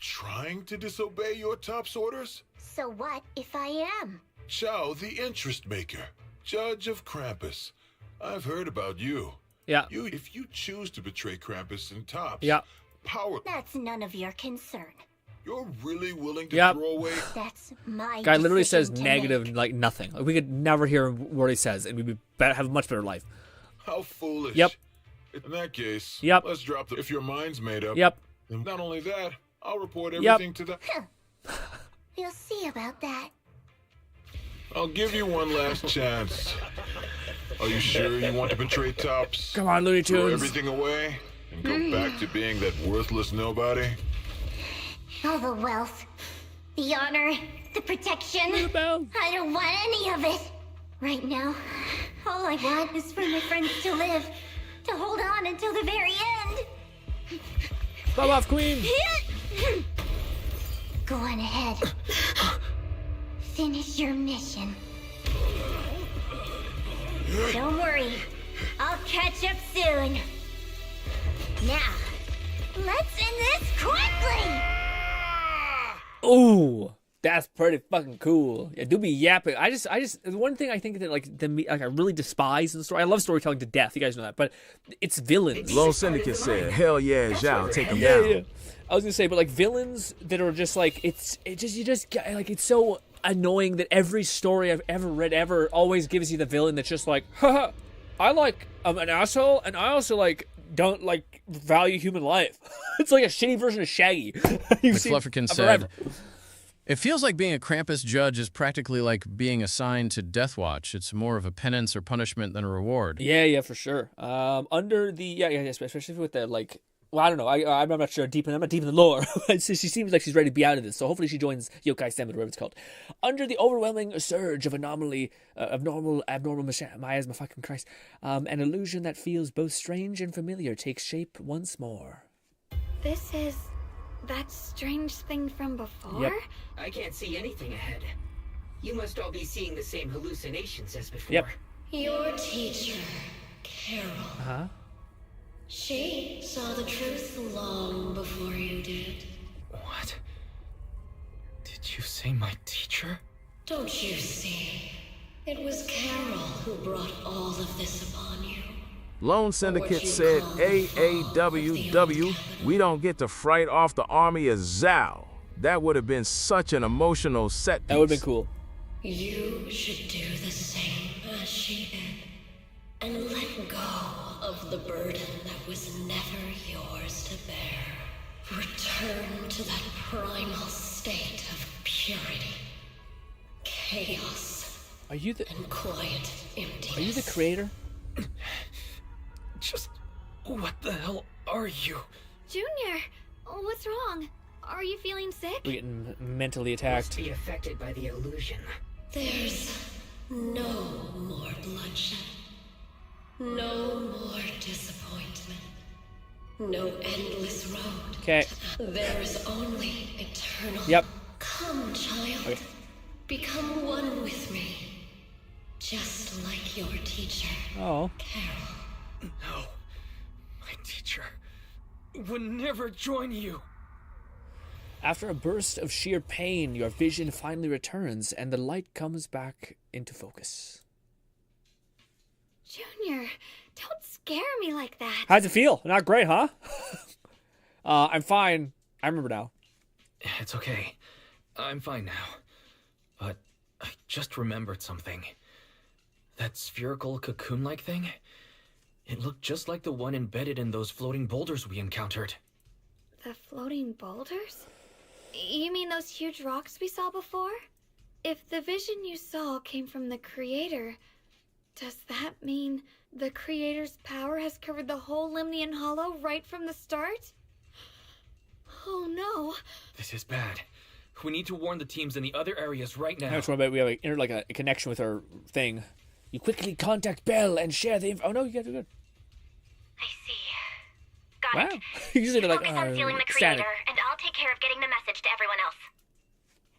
trying to disobey your top's orders? So what if I am? Xiao, the interest maker, judge of Krampus. I've heard about you. Yeah. If you choose to betray Krampus and Tops, yeah, power. That's none of your concern. You're really willing to Yep. throw away. That's my Guy literally decision says to negative, make. like nothing. Like, we could never hear what he says, and we'd be better, have a much better life. How foolish. Yep. In that case, Yep. let's drop the. If your mind's made up. Yep. Then not only that, I'll report Yep. everything to the. We'll see about that. I'll give you one last chance. Are you sure you want to betray Tops? Come on, Looney Throw Tunes. everything away and go back to being that worthless nobody? All the wealth, the honor, the protection. I don't want any of it. Right now, all I want is for my friends to live, to hold on until the very end. Bob off, Queen. Go on ahead. Finish your mission. Don't worry, I'll catch up soon. Now, let's end this quickly! Ooh, that's pretty fucking cool. Yeah, do be yapping. I just, the one thing I think that like I really despise in the story. I love storytelling to death. You guys know that, but it's villains. Lone Syndicate said, "Hell yeah, Zhao, take him Yeah, down." yeah. I was gonna say, but like villains that are just like it's so annoying that every story I've ever read always gives you the villain that's just like, haha, I'm an asshole, and I also like don't like value human life. It's like a shitty version of Shaggy. You've seen McFlufferkin forever. said, "It feels like being a Krampus judge is practically like being assigned to Death Watch. It's more of a penance or punishment than a reward." Yeah, for sure. Under the yeah, especially with the like. Well, I don't know. I'm not sure. I'm not deep in the lore. She seems like she's ready to be out of this. So hopefully she joins Yokai Summit, whatever it's called. Under the overwhelming surge of abnormal miasma, fucking Christ, an illusion that feels both strange and familiar takes shape once more. This is that strange thing from before? Yep. I can't see anything ahead. You must all be seeing the same hallucinations as before. Yep. Your teacher, Carol. Huh? She saw the truth long before you did. What? Did you say my teacher? Don't you see? It was Carol who brought all of this upon you. Lone Syndicate said, AAWW, we don't get to fright off the army of Zhao. That would have been such an emotional set piece. That would have been cool. You should do the same as she did. And let go of the burden that was never yours to bear. Return to that primal state of purity, chaos, Are you the and quiet emptiness. Are you the creator? Just what the hell are you? Junior, what's wrong? Are you feeling sick? We're getting mentally attacked. Must be affected by the illusion. There's no more bloodshed. No more disappointment. No endless road. Okay. There is only eternal. Yep. Come, child. Okay. Become one with me. Just like your teacher. Oh. Carol. No. My teacher would never join you. After a burst of sheer pain, your vision finally returns and the light comes back into focus. Junior, don't scare me like that. How's it feel? Not great, huh? I'm fine. I remember now. It's okay. I'm fine now. But I just remembered something. That spherical cocoon-like thing? It looked just like the one embedded in those floating boulders we encountered. The floating boulders? You mean those huge rocks we saw before? If the vision you saw came from the Creator, does that mean the Creator's power has covered the whole Limnian Hollow right from the start? Oh no. This is bad. We need to warn the teams in the other areas right now. Now it's about we have a connection with our thing. You quickly contact Belle and share the info. Oh no, you guys are good. I see. Got Wow. it. Usually they're like, Focus on sealing the static. creator, and I'll take care of getting the message to everyone else.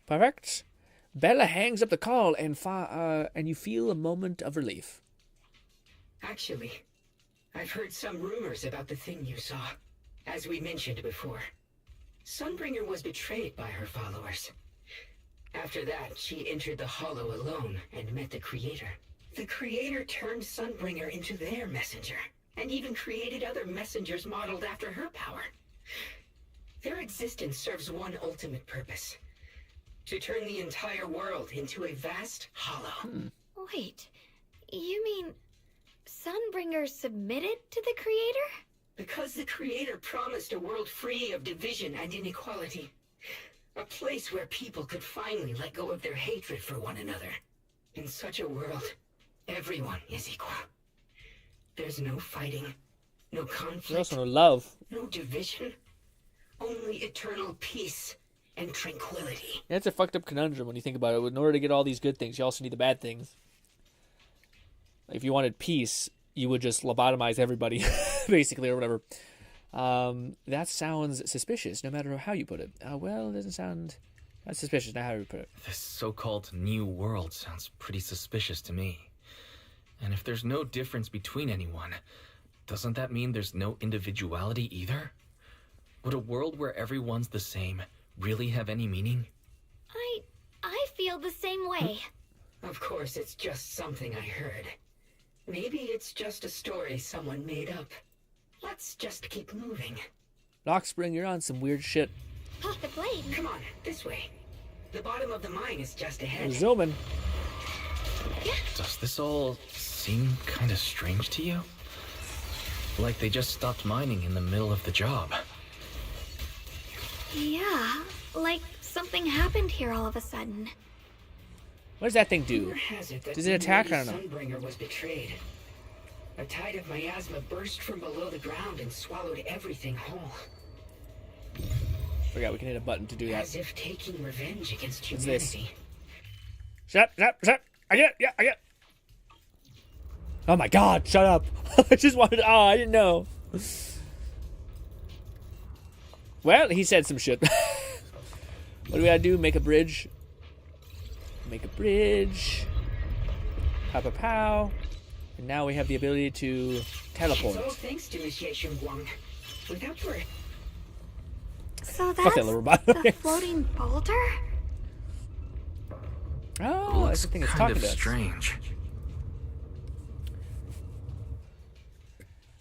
Perfect. Bella hangs up the call and you feel a moment of relief. Actually, I've heard some rumors about the thing you saw. As we mentioned before, Sunbringer was betrayed by her followers. After that, she entered the Hollow alone and met the Creator. The Creator turned Sunbringer into their messenger, and even created other messengers modeled after her power. Their existence serves one ultimate purpose: to turn the entire world into a vast hollow. Wait, you mean Sunbringer submitted to the Creator? Because the Creator promised a world free of division and inequality. A place where people could finally let go of their hatred for one another. In such a world, everyone is equal. There's no fighting, no conflict, There's also no love. no division, only eternal peace and tranquility. That's a fucked up conundrum when you think about it. In order to get all these good things, you also need the bad things. If you wanted peace, you would just lobotomize everybody, basically, or whatever. That sounds suspicious, no matter how you put it. Well, it doesn't sound that's suspicious, not how you put it. This so-called new world sounds pretty suspicious to me. And if there's no difference between anyone, doesn't that mean there's no individuality either? Would a world where everyone's the same really have any meaning? I feel the same way. Of course, it's just something I heard. Maybe it's just a story someone made up. Let's just keep moving. Lockspring, you're on some weird shit. The blade. Come on, this way. The bottom of the mine is just ahead. We're zooming. Does this all seem kind of strange to you? Like they just stopped mining in the middle of the job. Yeah, like something happened here all of a sudden. What does that thing do? Rumor has it that Does it attack? I don't know. Sunbringer was betrayed. A tide of miasma burst from below the ground and swallowed everything whole. Forgot we can hit a button to do that. As if taking revenge against What's this? humanity. Shut up. I get it. Yeah, I get it. Oh my god, shut up. I just wanted I didn't know. Well, he said some shit. What do we gotta do? Make a bridge. Make a bridge. Pow, pow, pow. And now we have the ability to teleport. It's all thanks to Miss Ye Guang. Without her... So Fuck that's that little robot. the floating boulder? Oh, that's the thing it's talking kind of to us. strange.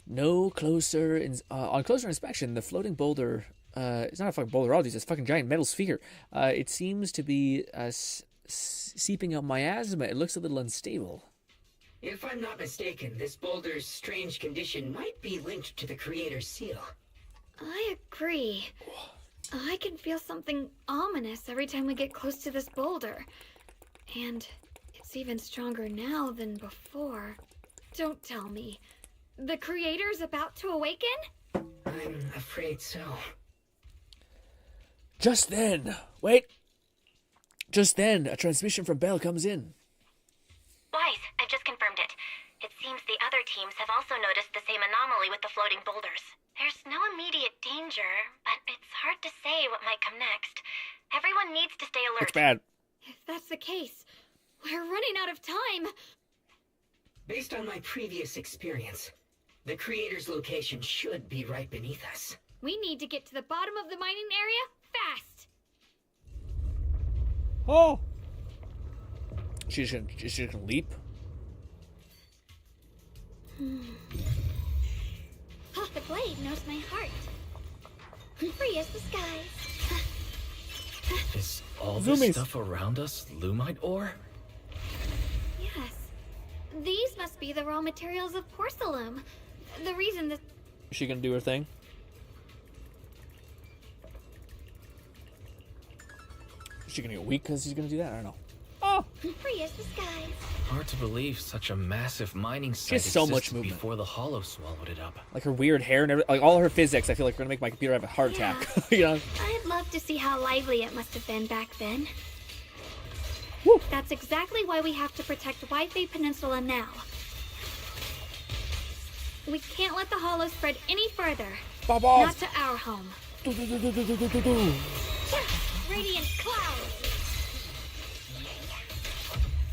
No closer on closer inspection, the floating boulder. It's not a fucking boulder. It's a fucking giant metal sphere. It seems to be seeping out miasma. It looks a little unstable. If I'm not mistaken, this boulder's strange condition might be linked to the Creator's seal. I agree. I can feel something ominous every time we get close to this boulder. And it's even stronger now than before. Don't tell me. The Creator's about to awaken? I'm afraid so. Just then, a transmission from Belle comes in. Wise, I've just confirmed it. It seems the other teams have also noticed the same anomaly with the floating boulders. There's no immediate danger, but it's hard to say what might come next. Everyone needs to stay alert. It's bad. If that's the case, we're running out of time. Based on my previous experience, the Creator's location should be right beneath us. We need to get to the bottom of the mining area fast. Oh! She's gonna leap. The blade knows my heart. Free as the skies. Is all Zoomies. this stuff around us Lumite ore? Yes. These must be the raw materials of porcelain. The reason that... Is she gonna do her thing? Is she gonna get weak because she's gonna do that? I don't know. Free as the skies. Hard to believe such a massive mining She site has so much existed movement. before the Hollow swallowed it up. Like her weird hair and everything, like all her physics. I feel like we're gonna make my computer have a heart attack. You know? I'd love to see how lively it must have been back then. That's exactly why we have to protect White Bay Peninsula now. We can't let the Hollow spread any further. Not to our home. Radiant clouds.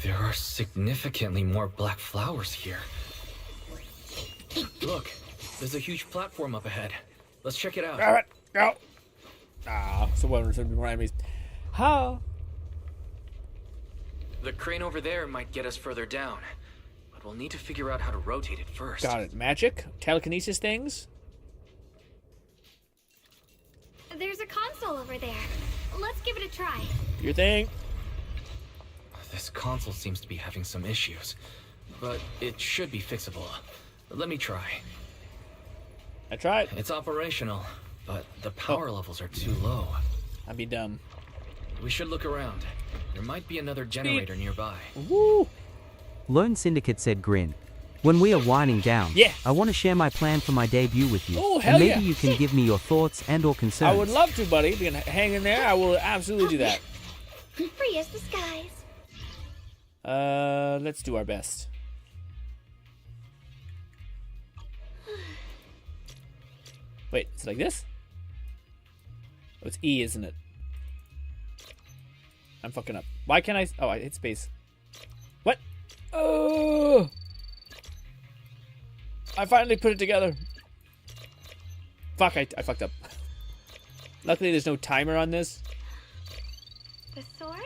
There are significantly more black flowers here. Look, there's a huge platform up ahead. Let's check it out. Grab it. Go. Ah, so what? There's more enemies. How? The crane over there might get us further down, but we'll need to figure out how to rotate it first. Got it. Magic, telekinesis things. There's a console over there. Let's give it a try. Your thing. This console seems to be having some issues, but it should be fixable. Let me try. I tried. It's operational, but the power levels are too low. I'd be dumb. We should look around. There might be another generator nearby. Woo! Lone Syndicate said Grin. When we are winding down, I want to share my plan for my debut with you. Oh, hell and maybe yeah. you can give me your thoughts and or concerns. I would love to, buddy. Being hang in there, I will absolutely do that. Free as the skies. Let's do our best. Wait, is it like this? Oh, it's E, isn't it? I'm fucking up. Why can't I? Oh, I hit space. What? Oh! I finally put it together. Fuck, I fucked up. Luckily, there's no timer on this. The sword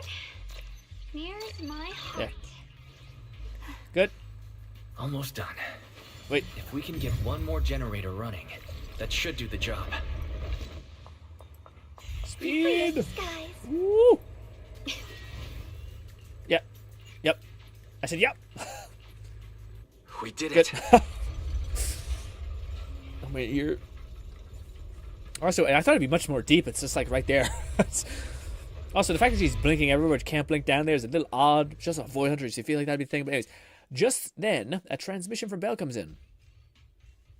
nears my heart. Yeah. Good. Almost done. Wait. If we can get one more generator running, that should do the job. Speed! Woo! Yep. Yep. I said yep. We did Good. it. I'm right here. Also, and I thought it'd be much more deep. It's just like right there. Also, the fact that she's blinking everywhere, which can't blink down there, is a little odd. She's just a void hunter, so you feel like that'd be the thing. But anyways, just then, a transmission from Bell comes in.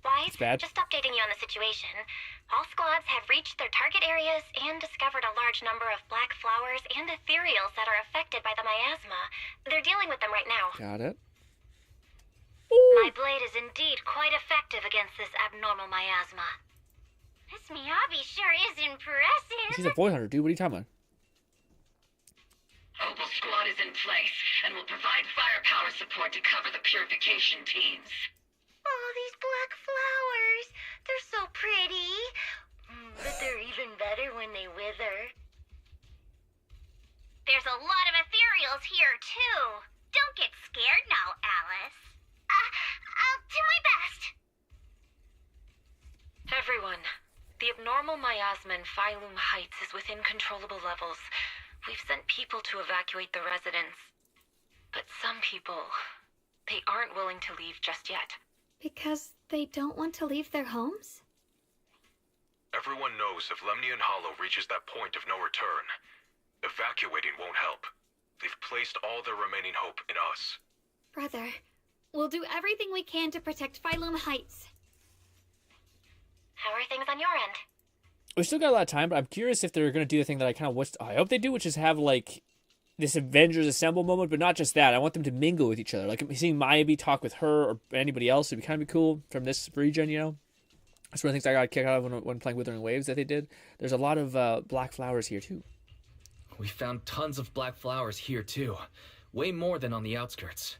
Wise, It's bad. just updating you on the situation. All squads have reached their target areas and discovered a large number of black flowers and ethereals that are affected by the miasma. They're dealing with them right now. Got it. My blade is indeed quite effective against this abnormal miasma. This Miyabi sure is impressive. She's a void hunter, dude. What are you talking about? Opal Squad is in place and will provide firepower support to cover the purification teams. Oh, these black flowers. They're so pretty. But they're even better when they wither. There's a lot of ethereals here, too. Don't get scared now, Alice. I'll do my best. Everyone, the abnormal miasma in Phylum Heights is within controllable levels. We've sent people to evacuate the residents. But some people, they aren't willing to leave just yet. Because they don't want to leave their homes? Everyone knows if Lemnian Hollow reaches that point of no return, evacuating won't help. They've placed all their remaining hope in us. Brother, we'll do everything we can to protect Phylum Heights. How are things on your end? We still got a lot of time, but I'm curious if they're going to do the thing that I kind of I hope they do, which is have, like, this Avengers Assemble moment, but not just that. I want them to mingle with each other. Like, seeing Maybe talk with her or anybody else would be kind of cool from this region, you know? That's one of the things I got a kick out of when playing Withering Waves that they did. There's a lot of black flowers here, too. We found tons of black flowers here, too. Way more than on the outskirts.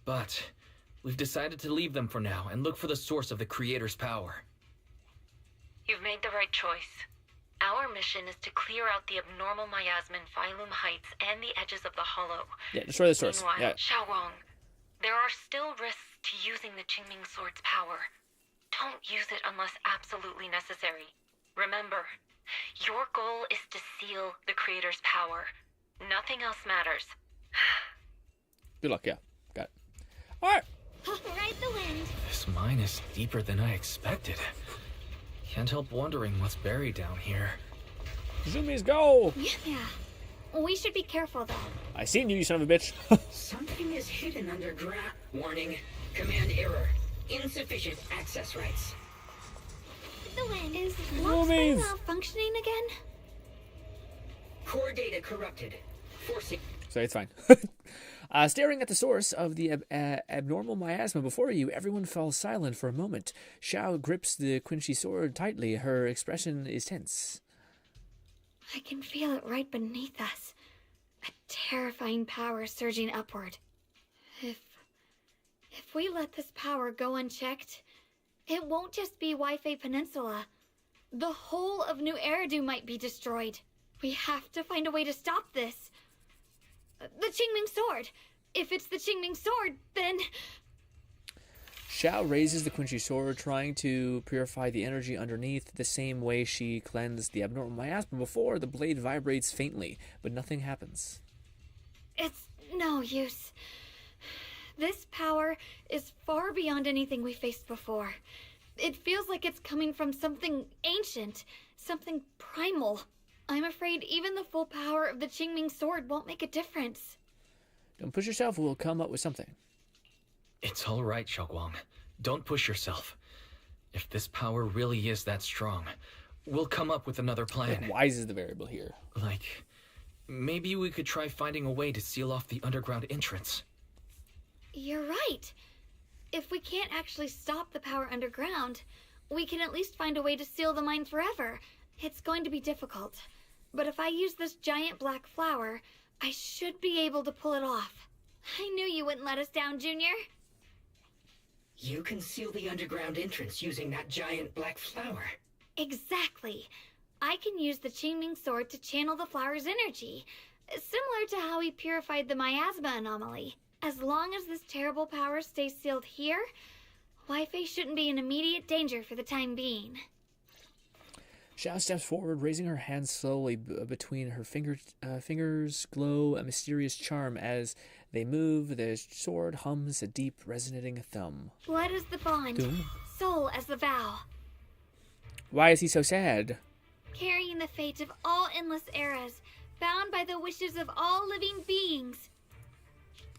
But we've decided to leave them for now and look for the source of the Creator's power. You've made the right choice. Our mission is to clear out the abnormal miasma in Phylum Heights and the edges of the Hollow. Yeah, destroy the source. Meanwhile, Yeah. Xiaowang, there are still risks to using the Qingming Sword's power. Don't use it unless absolutely necessary. Remember, your goal is to seal the Creator's power. Nothing else matters. Good luck, yeah. Got it. Alright. Ride the wind. This mine is deeper than I expected. Can't help wondering what's buried down here. Zoomies, go! Yeah. We should be careful, though. I seen you, you son of a bitch. Something is hidden underground. Warning. Command error. Insufficient access rights. The wind is Lock Spring malfunctioning again? Core data corrupted. Forcing. Sorry, it's fine. Staring at the source of the abnormal miasma before you, everyone falls silent for a moment. Xiao grips the Quincy sword tightly. Her expression is tense. I can feel it right beneath us. A terrifying power surging upward. If we let this power go unchecked, it won't just be Wi-Fi Peninsula. The whole of New Eridu might be destroyed. We have to find a way to stop this. The Qingming Sword. If it's the Qingming Sword, then... Xiao raises the Quincy sword, trying to purify the energy underneath the same way she cleansed the abnormal miasma before. The blade vibrates faintly, but nothing happens. It's no use. This power is far beyond anything we faced before. It feels like it's coming from something ancient, something primal. I'm afraid even the full power of the Qingming sword won't make a difference. Don't push yourself, we'll come up with something. It's all right, Xiaoguang. Don't push yourself. If this power really is that strong, we'll come up with another plan. Like, wise is the variable here. Like, maybe we could try finding a way to seal off the underground entrance. You're right. If we can't actually stop the power underground, we can at least find a way to seal the mine forever. It's going to be difficult. But if I use this giant black flower, I should be able to pull it off. I knew you wouldn't let us down, Junior. You can seal the underground entrance using that giant black flower. Exactly. I can use the Qingming sword to channel the flower's energy, similar to how we purified the miasma anomaly. As long as this terrible power stays sealed here, Wi-Fi shouldn't be in immediate danger for the time being. Xiao steps forward, raising her hands slowly. Between her fingers glow a mysterious charm. As they move, the sword hums a deep, resonating thum. Blood is the bond, soul as the vow. Why is he so sad? Carrying the fate of all endless eras, bound by the wishes of all living beings.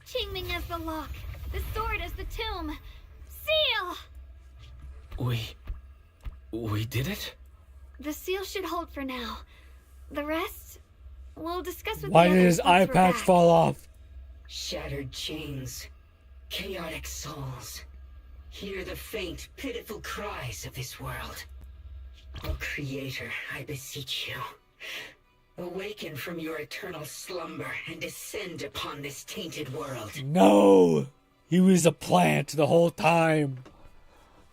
Qingming as the lock, the sword as the tomb. Seal! We did it? The seal should hold for now. The rest, we'll discuss with Why the did others his once eye we're patch back. fall off? Shattered chains, chaotic souls. Hear the faint, pitiful cries of this world. O Creator, I beseech you. Awaken from your eternal slumber and descend upon this tainted world. No! He was a plant the whole time.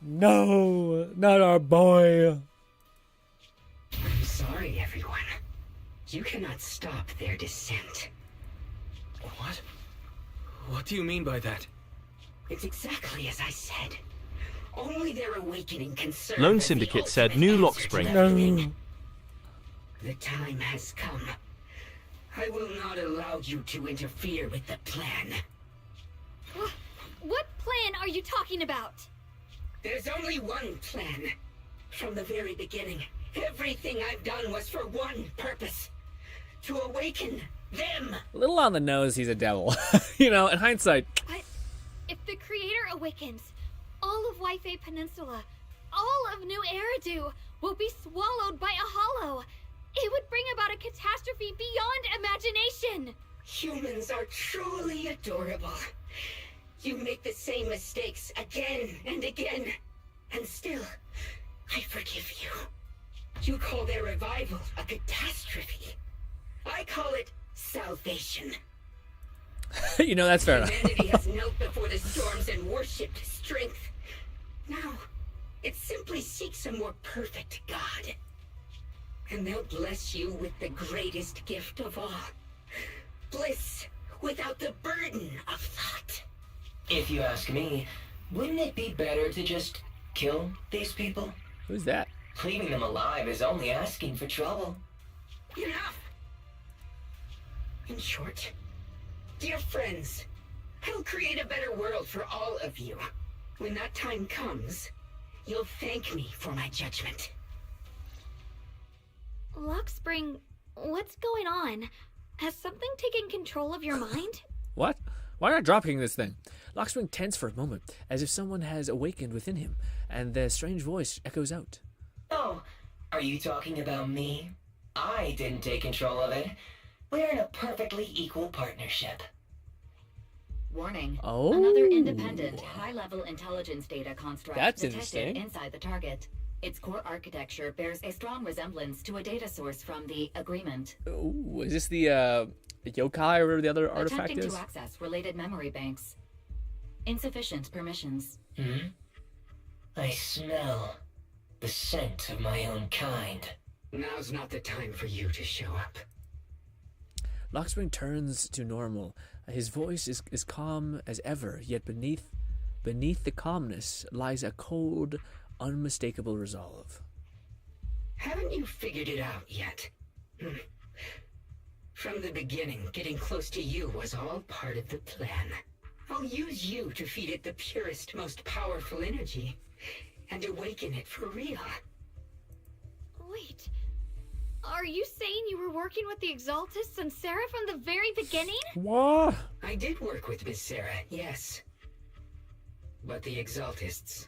No, not our boy. I'm sorry, everyone. You cannot stop their descent. What? What do you mean by that? It's exactly as I said. Only their awakening can serve Lone as the Syndicate said ultimate new answer lock to spring. everything. The time has come. I will not allow you to interfere with the plan. What plan are you talking about? There's only one plan. From the very beginning, everything I've done was for one purpose. To awaken them. A little on the nose, he's a devil. You know, in hindsight. But if the Creator awakens, all of Wi-Fi Peninsula, all of New Eridu will be swallowed by a hollow. It would bring about a catastrophe beyond imagination. Humans are truly adorable. You make the same mistakes again and again. And still, I forgive you. You call their revival a catastrophe. I call it salvation. You know, that's fair enough. Humanity has knelt before the storms and worshipped strength. Now, it simply seeks a more perfect God. And they'll bless you with the greatest gift of all. Bliss without the burden of thought. If you ask me, wouldn't it be better to just kill these people? Who's that? Leaving them alive is only asking for trouble. Enough! In short, dear friends, I'll create a better world for all of you. When that time comes, you'll thank me for my judgment. Lock Spring, what's going on? Has something taken control of your mind? What? Why not dropping this thing? Lockspring tense for a moment, as if someone has awakened within him, and their strange voice echoes out. Oh, are you talking about me? I didn't take control of it. We're in a perfectly equal partnership. Warning. Oh. Another independent, high-level intelligence data construct That's detected interesting. inside the target. Its core architecture bears a strong resemblance to a data source from the Agreement. Ooh, is this the yokai or whatever the other artifact Attempting is? to access related memory banks. Insufficient permissions. I smell the scent of my own kind. Now's not the time for you to show up. Lockspring turns to normal. His voice is calm as ever, yet beneath the calmness lies a cold, unmistakable resolve. Haven't you figured it out yet? From the beginning, getting close to you was all part of the plan. I'll use you to feed it the purest, most powerful energy, and awaken it for real. Wait. Are you saying you were working with the Exaltists and Sarah from the very beginning? What? I did work with Miss Sarah, yes. But the Exaltists,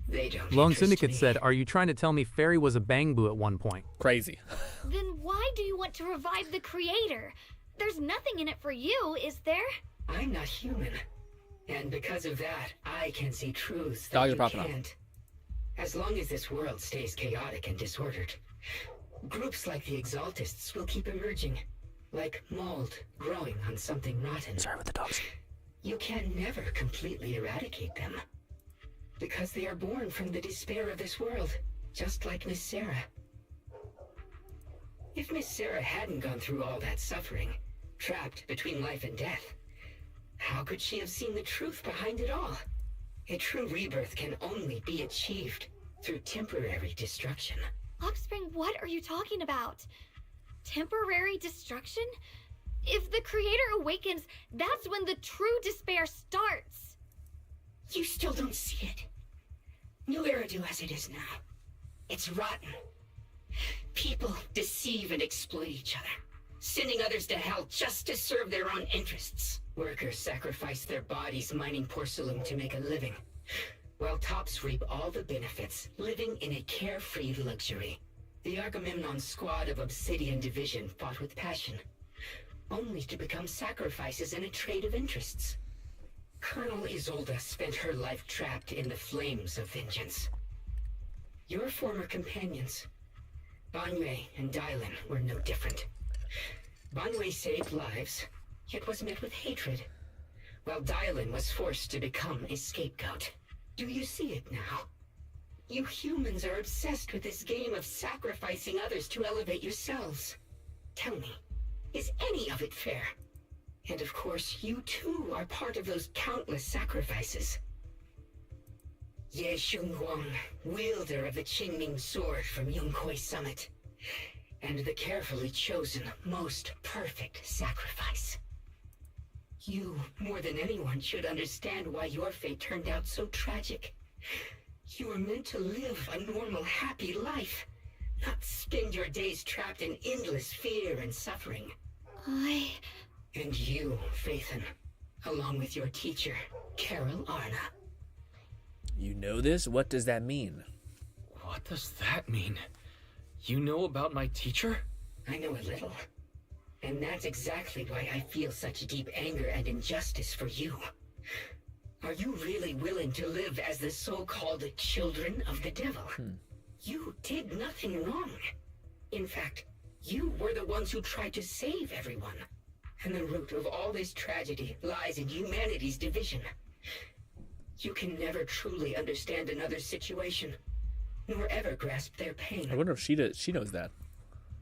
they don't Lone interest Syndicate me. said, "Are you trying to tell me Fairy was a bangbu at one point?" Crazy. Then why do you want to revive the Creator? There's nothing in it for you, is there? I'm not human. And because of that, I can see truths that Dog, you you're popping can't. As long as this world stays chaotic and disordered, groups like the Exaltists will keep emerging, like mold growing on something rotten. Sorry with the dogs. You can never completely eradicate them, because they are born from the despair of this world, just like Miss Sarah. If Miss Sarah hadn't gone through all that suffering, trapped between life and death, how could she have seen the truth behind it all? A true rebirth can only be achieved through temporary destruction. Lockspring, what are you talking about? Temporary destruction? If the Creator awakens, that's when the true despair starts. You still don't see it. New Eridu as it is now. It's rotten. People deceive and exploit each other, sending others to hell just to serve their own interests. Workers sacrifice their bodies mining porcelain to make a living, while tops reap all the benefits, living in a carefree luxury. The Agamemnon squad of Obsidian Division fought with passion, only to become sacrifices in a trade of interests. Colonel Isolde spent her life trapped in the flames of vengeance. Your former companions, Banwei and Dylan, were no different. Banwei saved lives, yet was met with hatred, while Dylan was forced to become a scapegoat. Do you see it now? You humans are obsessed with this game of sacrificing others to elevate yourselves. Tell me, is any of it fair? And of course, you too are part of those countless sacrifices. Ye Shunguang, wielder of the Qingming sword from Yongkoi Summit, and the carefully chosen, most perfect sacrifice. You, more than anyone, should understand why your fate turned out so tragic. You were meant to live a normal, happy life, not spend your days trapped in endless fear and suffering. And you, Faithen, along with your teacher, Carol Arna. You know this? What does that mean? What does that mean? You know about my teacher? I know a little. And that's exactly why I feel such deep anger and injustice for you. Are you really willing to live as the so-called children of the devil? You did nothing wrong. In fact, you were the ones who tried to save everyone. And the root of all this tragedy lies in humanity's division. You can never truly understand another's situation, nor ever grasp their pain. I wonder if she knows that.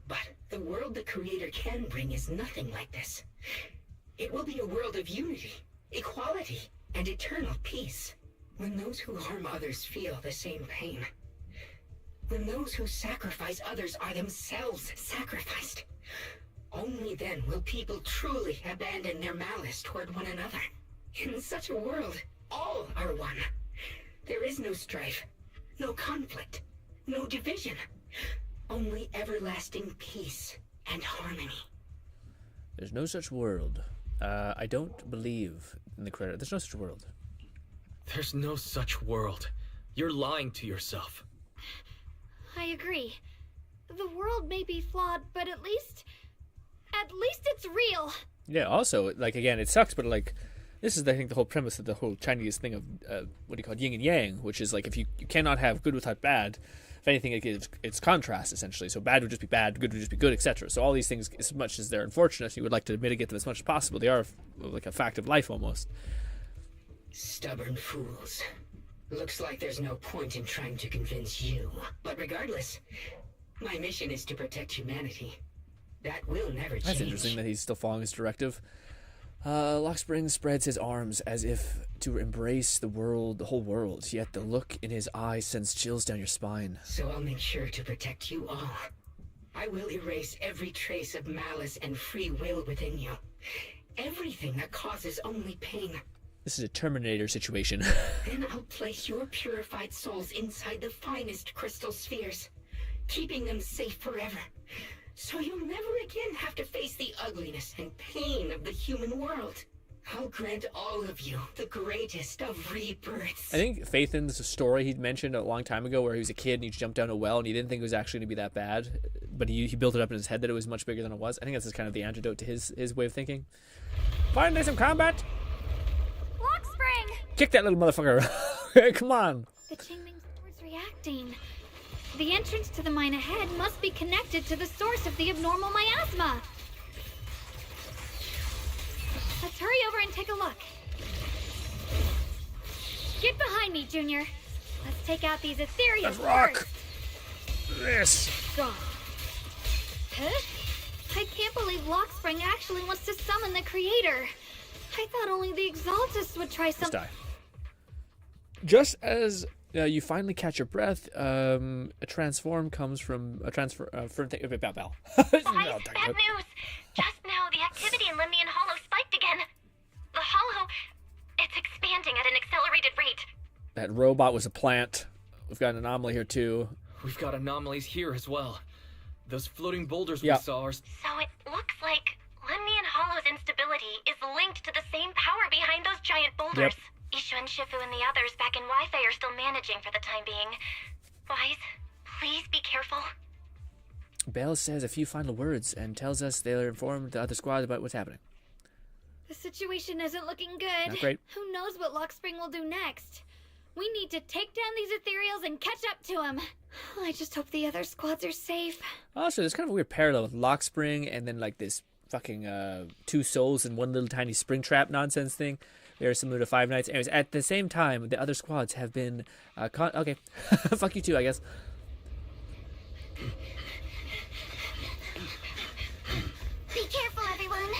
But the world the Creator can bring is nothing like this. It will be a world of unity, equality, and eternal peace. When those who harm others feel the same pain. When those who sacrifice others are themselves sacrificed. Only then will people truly abandon their malice toward one another. In such a world, all are one. There is no strife, no conflict, no division. Only everlasting peace and harmony. There's no such world. I don't believe in the credit. There's no such world. There's no such world. You're lying to yourself. I agree. The world may be flawed, but at least it's real. Yeah, also, like, again, it sucks, but, like, this is, I think, the whole premise of the whole Chinese thing of, what do you call it, yin and yang, which is, like, if you cannot have good without bad, if anything, it's contrast, essentially. So bad would just be bad, good would just be good, etc. So all these things, as much as they're unfortunate, you would like to mitigate them as much as possible. They are, like, a fact of life, almost. Stubborn fools. Looks like there's no point in trying to convince you. But regardless, my mission is to protect humanity. That will never change. That's interesting that he's still following his directive. Lockspring spreads his arms as if to embrace the whole world, yet the look in his eyes sends chills down your spine. So I'll make sure to protect you all. I will erase every trace of malice and free will within you. Everything that causes only pain. This is a Terminator situation. Then I'll place your purified souls inside the finest crystal spheres, keeping them safe forever. So you'll never again have to face the ugliness and pain of the human world. I'll grant all of you the greatest of rebirths. I think Phaethan's story he'd mentioned a long time ago where he was a kid and he jumped down a well and he didn't think it was actually going to be that bad, but he built it up in his head that it was much bigger than it was. I think that's just kind of the antidote to his way of thinking. Finally some combat! Lockspring! Kick that little motherfucker! Come on! The Qingming sword's reacting. The entrance to the mine ahead must be connected to the source of the abnormal miasma. Let's hurry over and take a look. Get behind me, Junior. Let's take out these ethereal Let's rock! first. This! Gone. Huh? I can't believe Lockspring actually wants to summon the creator. I thought only the Exaltists would try something. Just as you finally catch your breath, a transform comes from a transfer from Bell. Bad news! Just now, the activity in Limnian Hollow spiked again. The Hollow, it's expanding at an accelerated rate. That robot was a plant. We've got an anomaly here too. We've got anomalies here as well. Those floating boulders we saw are... So it looks like Limnian Hollow's instability is linked to the same power behind those giant boulders. Ishu and Shifu and the others back in Wi-Fi are still managing for the time being. Wise, please be careful. Bell says a few final words and tells us they'll inform the other squad about what's happening. The situation isn't looking good. Not great. Who knows what Lockspring will do next? We need to take down these ethereals and catch up to him. I just hope the other squads are safe. Also, there's kind of a weird parallel with Lockspring and then like this fucking two souls and one little tiny spring trap nonsense thing. Very similar to Five Nights. Anyways, at the same time, the other squads have been okay. Fuck you too, I guess. Be careful, everyone.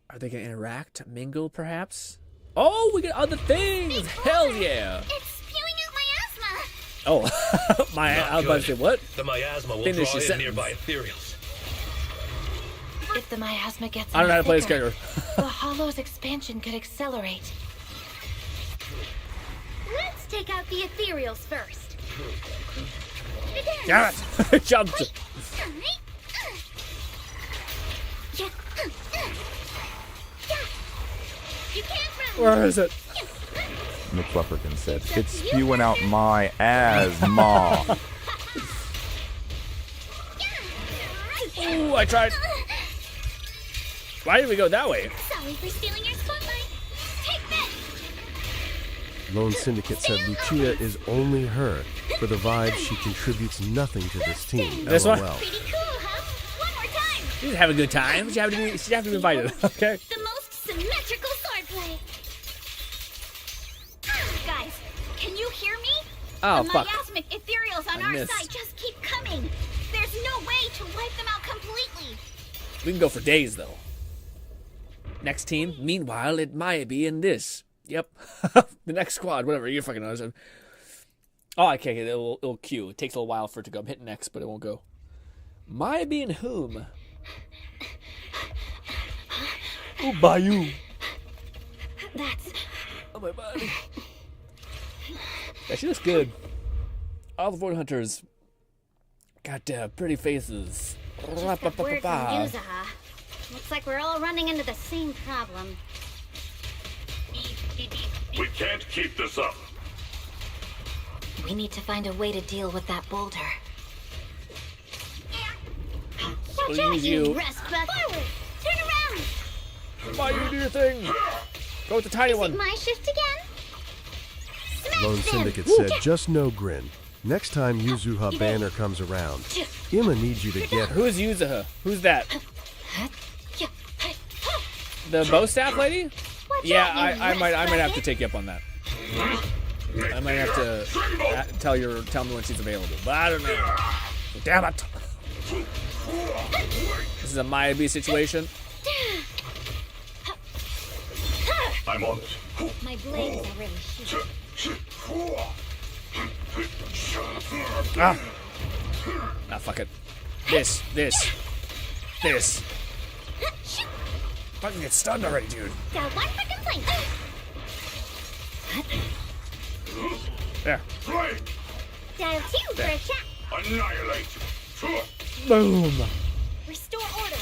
Are they gonna interact, mingle, perhaps? Oh, we got other things! Hell yeah! It's spewing out miasma! Oh, I was about to say, what? The miasma will Finish draw your in nearby ethereals. If the miasma gets I don't know how to play this thicker, character. the Hollow's expansion could accelerate. Let's take out the ethereals first. Damn it! Jumped! You can't run. Where is it? McFlufferkin said, it's spewing out my asthma. Ooh, I tried. Why did we go that way? Sorry for stealing your spotlight. Take this. Lone Syndicate said Lucia is only her. For the vibe, she contributes nothing to this team. This one? LOL. Pretty cool, huh? One more time. She's having a good time. She'd have to be invited, okay? The most symmetrical swordplay. Guys, can you hear me? Oh, the fuck. miasmic ethereals on I our missed. side just keep coming. There's no way to wipe them out completely. We can go for days, though. Next team, meanwhile, it might be in this. Yep. The next squad, whatever, you fucking know. Oh, okay, it'll queue. It takes a little while for it to go. I'm hitting X, but it won't go. Might be in whom? Oh, Bayou. That's... Oh, my body. Yeah, she looks good. All the Void Hunters got pretty faces. Just got word from Yuzaha. Looks like we're all running into the same problem. We can't keep this up. We need to find a way to deal with that boulder. Watch out, you rustbus! Forward! Turn around! Why you do your thing? Go with the tiny one. Is it my shift again? Lone Syndicate said, just know, Grin. Next time Yuzuha Banner comes around, Emma needs you to get her. Who's Yuzuha? Who's that? The bow staff lady? Yeah, I might have to take you up on that. I might have to tell me when she's available, but I don't know. Damn it! This is a Maya situation. I'm on it. My blades are really shooting. Ah, fuck it. This. Fucking get stunned already, dude. Got one freaking plank. There. Dial 2 for a shot. Annihilate. Boom. Restore order.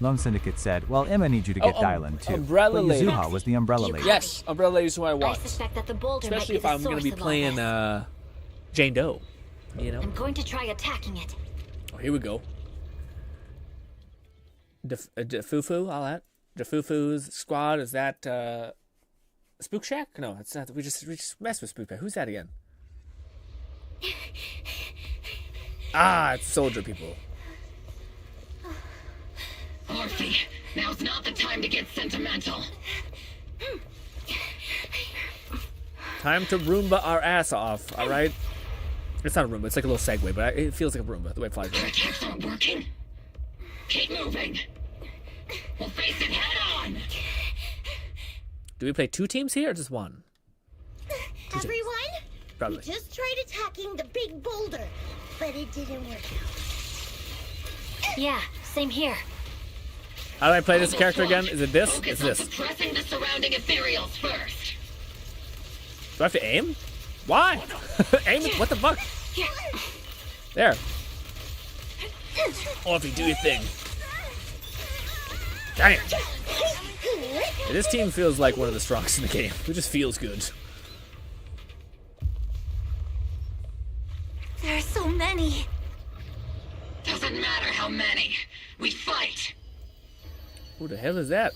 Lone Syndicate said, well, Emma needs you to get Dylan, too. Umbrella but Lady. Yuzuha was the Umbrella Lady. Yes, Umbrella Lady is who I want. I suspect that the boulder Especially might be if I'm the going to be source of all playing Jane Doe. You know? I'm going to try attacking it. Oh, here we go. Defufu, all that. Defufu's squad, is that Spook Shack? No, it's not. We just messed with Spook Shack. Who's that again? It's soldier people. Orphe, now's not the time to get sentimental. Time to Roomba our ass off, alright? It's not a Roomba, it's like a little Segway, but it feels like a Roomba, the way it flies around. Attacks aren't working. Keep moving. We'll face it head on. Do we play 2 teams here or just 1? Everyone? Probably. We just tried attacking the big boulder, but it didn't work out. Yeah, same here. How do I play this character again? Is it this? It's this. Suppressing the surrounding ethereals first. Do I have to aim? Why? Aim it? What the fuck? There. Orphe, do your thing. Dang it. Yeah, this team feels like one of the strongest in the game. It just feels good. There are so many. Doesn't matter how many. We fight. Who the hell is that?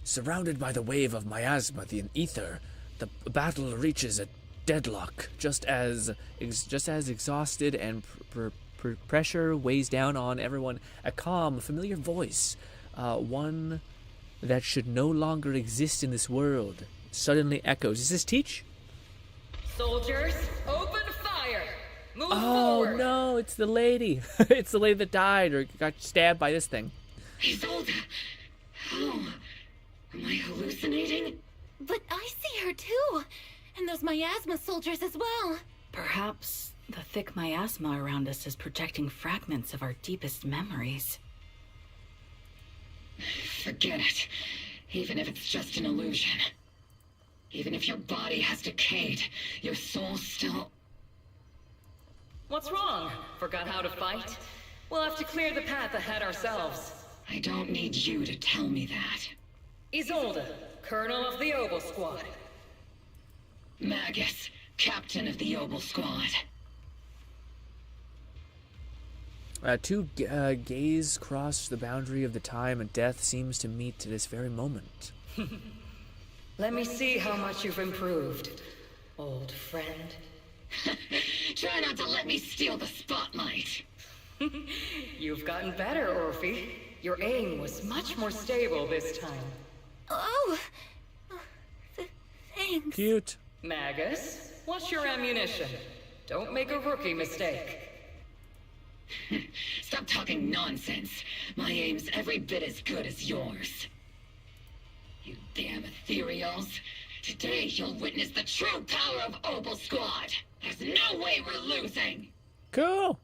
Surrounded by the wave of miasma, the ether, the battle reaches a deadlock. Just as exhausted and pressure weighs down on everyone, a calm, familiar voice, one that should no longer exist in this world, suddenly echoes. Is this Teach? Soldiers, open fire! Move Oh forward! no, it's the lady. It's the lady that died or got stabbed by this thing. Isolde, how? Am I hallucinating? But I see her too, and those miasma soldiers as well. Perhaps the thick miasma around us is projecting fragments of our deepest memories. Forget it. Even if it's just an illusion. Even if your body has decayed, your soul still... What's wrong? Forgot how to fight? We'll have to clear the path ahead ourselves. I don't need you to tell me that. Isolde, Colonel of the Obel Squad. Magus, Captain of the Obel Squad. Two gaze cross the boundary of the time and death seems to meet to this very moment. Let me see how much you've improved, old friend. Try not to let me steal the spotlight. You've gotten better, Orphe. Your aim was much more stable this time. Oh, thanks. Cute. Magus, what's your ammunition? Don't make a rookie mistake. Stop talking nonsense. My aim's every bit as good as yours. You damn ethereals. Today you'll witness the true power of Obel Squad. There's no way we're losing. Cool.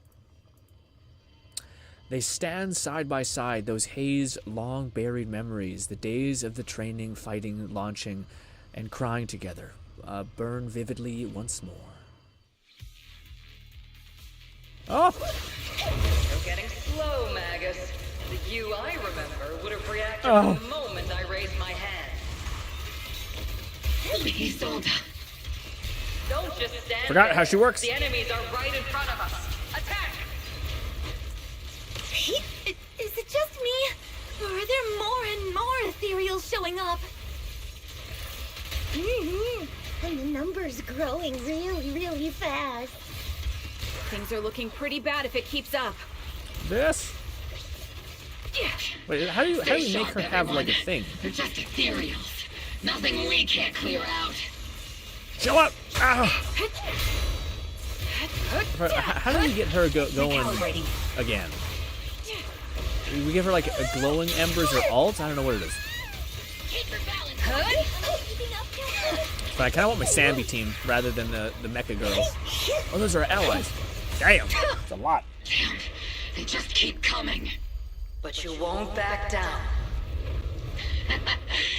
They stand side by side, those hazed, long-buried memories, the days of the training, fighting, launching, and crying together. burn vividly once more. Oh! You're getting slow, Magus. The you I remember would have reacted the moment I raised my hand. Isolde. Don't just stand Forgot there. how she works. The enemies are right in front of us. Attack! Is it just me? Or are there more and more ethereals showing up? And the number's growing really fast. Things are looking pretty bad if it keeps up. This? Wait, how do you make her have like a thing? They're just ethereals. Nothing we can't clear out. Show up! How do we get her going again? We give her like a glowing embers or alt? I don't know what it is. But I kind of want my Sambi team rather than the mecha girls. Oh, those are allies. Damn, it's a lot. Damn, they just keep coming. But you won't back down.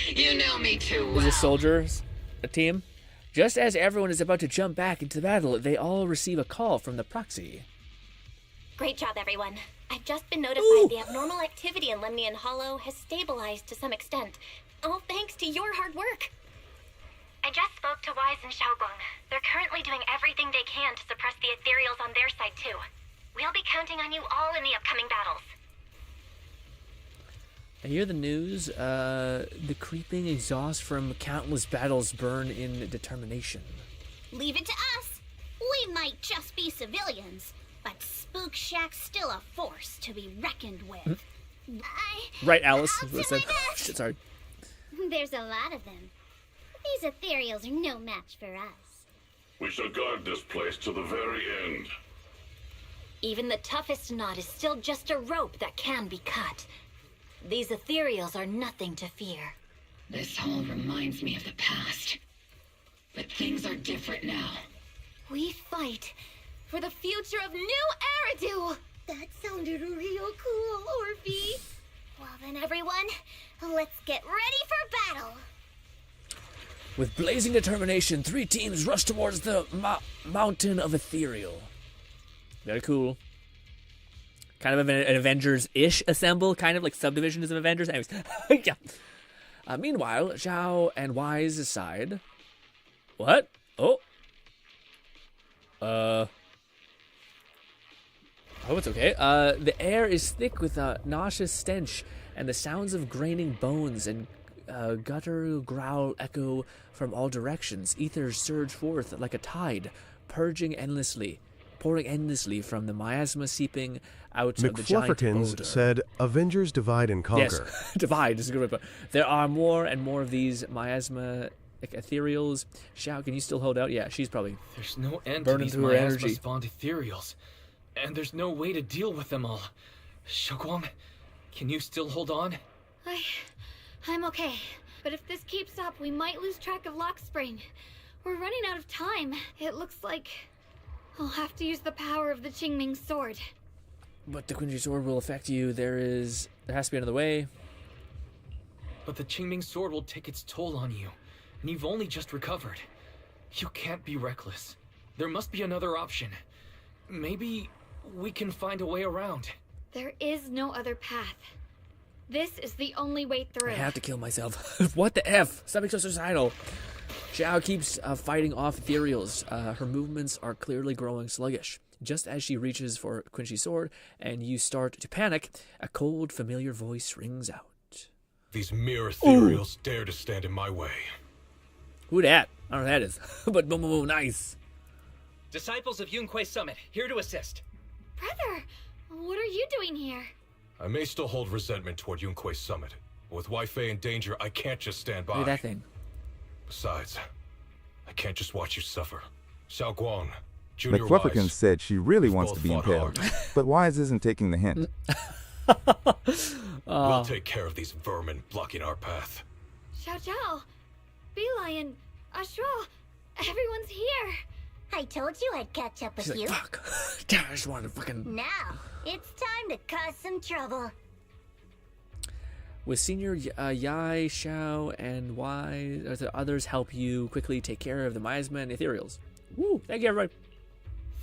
You know me too well. Is this soldiers a team? Just as everyone is about to jump back into the battle, they all receive a call from the proxy. Great job, everyone. I've just been notified the abnormal activity in Lemnian Hollow has stabilized to some extent. All thanks to your hard work. I just spoke to Wise and Xiaoguang. They're currently doing everything they can to suppress the ethereals on their side, too. We'll be counting on you all in the upcoming battles. I hear the news. The creeping exhaust from countless battles burn in determination. Leave it to us. We might just be civilians, but Spook Shack's still a force to be reckoned with. Right, Alice. I'll do my best. Shit, sorry. There's a lot of them. These ethereals are no match for us. We shall guard this place to the very end. Even the toughest knot is still just a rope that can be cut. These ethereals are nothing to fear. This all reminds me of the past. But things are different now. We fight for the future of New Eridu! That sounded real cool, Orphe. Well then, everyone, let's get ready for battle. With blazing determination, 3 teams rush towards the mountain of ethereal. Very cool. Kind of an Avengers-ish assemble, kind of like subdivisions of Avengers. Anyways, yeah. Meanwhile, Zhao and Wise aside. What? Oh. I hope it's okay. The air is thick with a nauseous stench, and the sounds of graining bones and guttural growl echo from all directions. Ethers surge forth like a tide, pouring endlessly from the miasma seeping out of the giant boulder. said, Avengers divide and conquer. Yes, divide is a good way to put it. There are more and more of these miasma ethereals. Xiao, can you still hold out? Yeah, she's probably There's no end to burning these through her energy. miasma-spawned ethereals. And there's no way to deal with them all. Xiaoguang, can you still hold on? I'm okay. But if this keeps up, we might lose track of Lock Spring. We're running out of time. It looks like I'll have to use the power of the Qingming sword. But the Quincy sword will affect you. There has to be another way. But the Qingming sword will take its toll on you. And you've only just recovered. You can't be reckless. There must be another option. Maybe we can find a way around. There is no other path. This is the only way through. I have to kill myself. What the F? Stop being so suicidal. Xiao keeps fighting off ethereals. Her movements are clearly growing sluggish. Just as she reaches for Quincy's sword and you start to panic, a cold, familiar voice rings out. These mere ethereals dare to stand in my way. Who dat? I don't know who that is. But boom, nice. Disciples of Yunquei Summit, here to assist. Brother, what are you doing here? I may still hold resentment toward Yunquei Summit, but with Wei Fei in danger, I can't just stand by. Look at that thing. Besides, I can't just watch you suffer. Xiaoguang, Junior McFlufferkin Wise, said she really we've wants both to be fought impaled, hard. but Wise isn't taking the hint. We'll take care of these vermin blocking our path. Xiao Zhao, Beelion, Astral, everyone's here. I told you I'd catch up with She's you. like, fuck. Damn, I just wanted to fucking... Now, it's time to cause some trouble. With Senior Yai, Xiao, and Y, the others help you quickly take care of the miasma and ethereals. Woo! Thank you, everybody.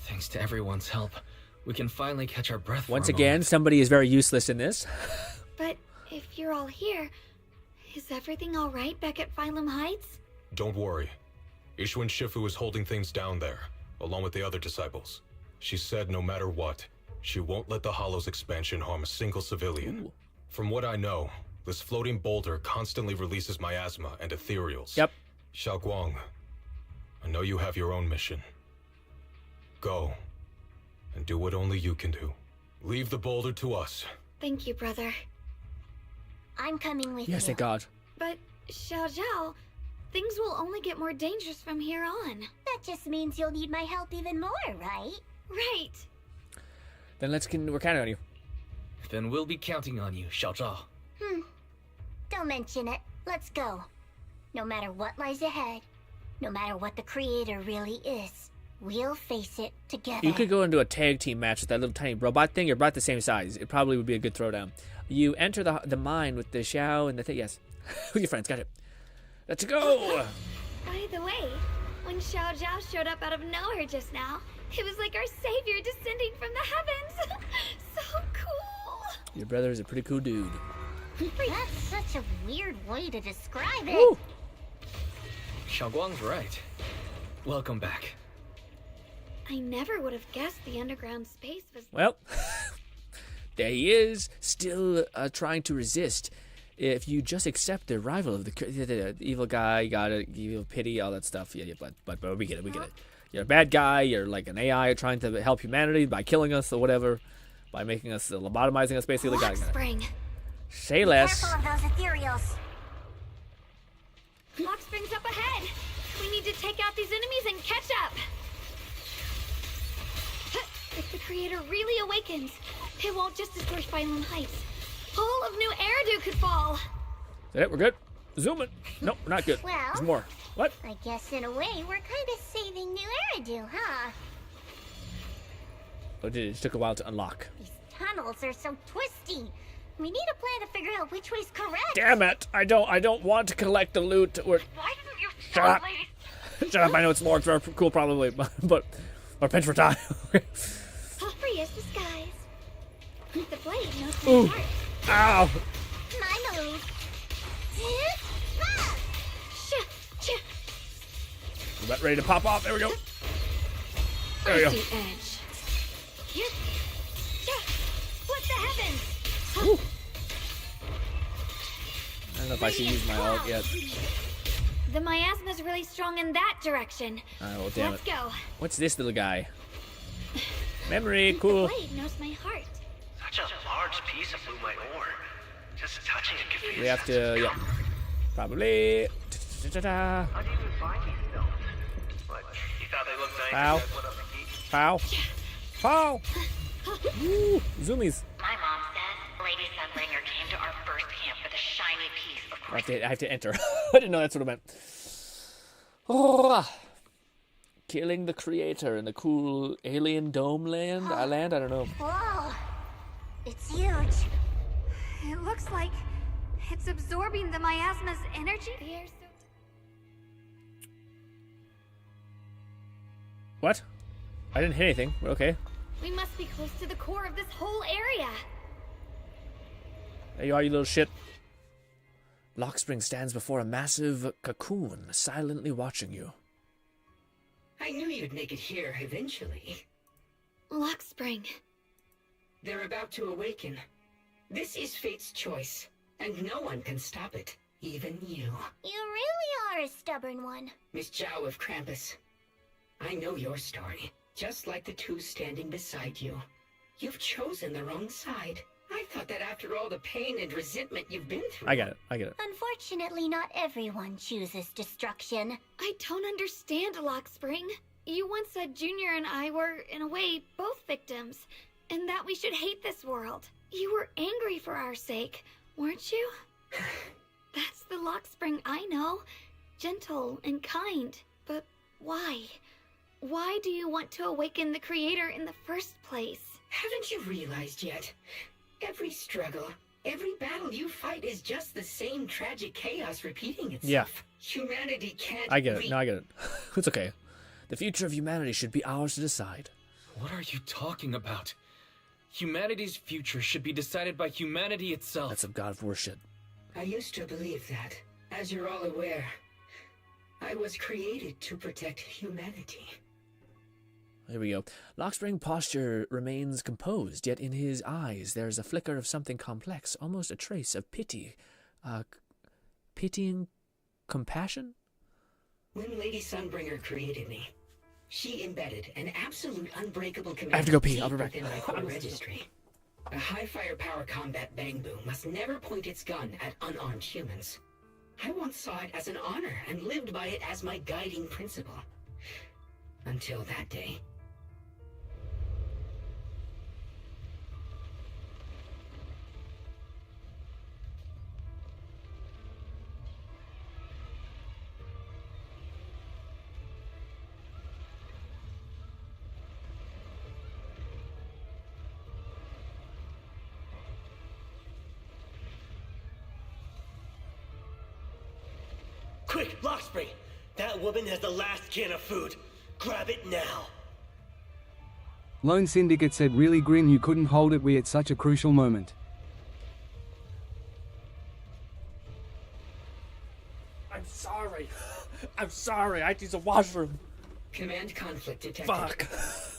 Thanks to everyone's help, we can finally catch our breath. Once again, somebody is very useless in this. But if you're all here, is everything all right back at Phylum Heights? Don't worry. Ishwin Shifu is holding things down there, along with the other disciples. She said no matter what, she won't let the Hollow's expansion harm a single civilian. Ooh. From what I know, this floating boulder constantly releases miasma and ethereals. Yep. Xiaoguang, I know you have your own mission. Go, and do what only you can do. Leave the boulder to us. Thank you, brother. I'm coming with you. Yes, thank God. But, Xiao Zhao, things will only get more dangerous from here on. That just means you'll need my help even more, right? Right. Then we're counting on you. Then we'll be counting on you, Xiao Zhao. Don't mention it. Let's go. No matter what lies ahead, no matter what the Creator really is, we'll face it together. You could go into a tag team match with that little tiny robot thing. You're about the same size. It probably would be a good throwdown. You enter the mine with the Xiao and the thing. Yes. With your friends. Got it. Let's go. By the way, when Xiao Zhao showed up out of nowhere just now, it was like our savior descending from the heavens. So cool. Your brother is a pretty cool dude. That's such a weird way to describe it. Woo. Xiaoguang's right. Welcome back. I never would have guessed the underground space was... Well, there he is, still trying to resist. If you just accept the arrival of the evil guy, you gotta give pity, all that stuff. Yeah, but we get it. You're a bad guy. You're like an AI trying to help humanity by killing us or whatever, by making us lobotomizing us, basically. Lockspring. Say less. Careful of those ethereals. Lockspring's up ahead. We need to take out these enemies and catch up. If the Creator really awakens, it won't just destroy Phylum Heights. All of New Eridu could fall. Is that it? We're good? Zoom in. Nope, we're not good. Well, there's more. What? I guess in a way we're kind of saving New Eridu, huh? Oh, it took a while to unlock. These tunnels are so twisty. We need a plan to figure out which way's correct. Damn it! I don't want to collect the loot. Why didn't you Shut up! Shut up! I know it's more cool probably, but or pinch for time. Free as the skies. The blade knows Ooh. my heart. Ow! My move. About ready to pop off. There we go. There we go. Icy edge. What the heavens? Woo. I don't know if I should use my ult yet. The miasma's really strong in that direction. Oh, damn Let's it. go. What's this little guy? Memory, cool. The blade knows my heart. Such a large piece of blue my ore. Just touching it could be We have to, yeah. Probably. How do you even find these stones? What, you thought they looked nice? Pow. And went up the heat? Pow. Pow. Woo. Zoomies. My mom says Lady Sunbringer came to our first camp with a shiny piece of I have to enter. I didn't know that's what it meant. Oh. Killing the Creator in the cool alien dome land? I don't know. Whoa. It's huge. It looks like it's absorbing the miasma's energy. The air's so... What? I didn't hit anything, but okay. We must be close to the core of this whole area. There you are, you little shit. Lockspring stands before a massive cocoon, silently watching you. I knew you'd make it here eventually. Lockspring. They're about to awaken. This is fate's choice, and no one can stop it, even you. You really are a stubborn one. Miss Zhao of Krampus. I know your story, just like the two standing beside you. You've chosen the wrong side. I thought that after all the pain and resentment you've been through... I get it. Unfortunately, not everyone chooses destruction. I don't understand, Lockspring. You once said Junior and I were, in a way, both victims, and that we should hate this world. You were angry for our sake, weren't you? That's the Lockspring I know. Gentle and kind. But why? Why do you want to awaken the Creator in the first place? Haven't you realized yet? Every struggle, Every battle you fight is just the same tragic chaos repeating itself. Yeah. Humanity can't... I get it. No, I get it. It's okay. The future of humanity should be ours to decide. What are you talking about? Humanity's future should be decided by humanity itself. That's some god worship. I used to believe that. As you're all aware, I was created to protect humanity. Here we go. Lockspring's posture remains composed, yet in his eyes there's a flicker of something complex, almost a trace of pity. Pitying compassion? When Lady Sunbringer created me, she embedded an absolute unbreakable command. I have to go pee. I'll be back. Within my core registry. A high firepower combat bangbu must never point its gun at unarmed humans. I once saw it as an honor and lived by it as my guiding principle. Until that day. Quick, Lockspring! That woman has the last can of food. Grab it now. Lone Syndicate said, really Grin, you couldn't hold it, we at such a crucial moment. I'm sorry. I'm sorry. I have to use the washroom. Command conflict detected. Fuck.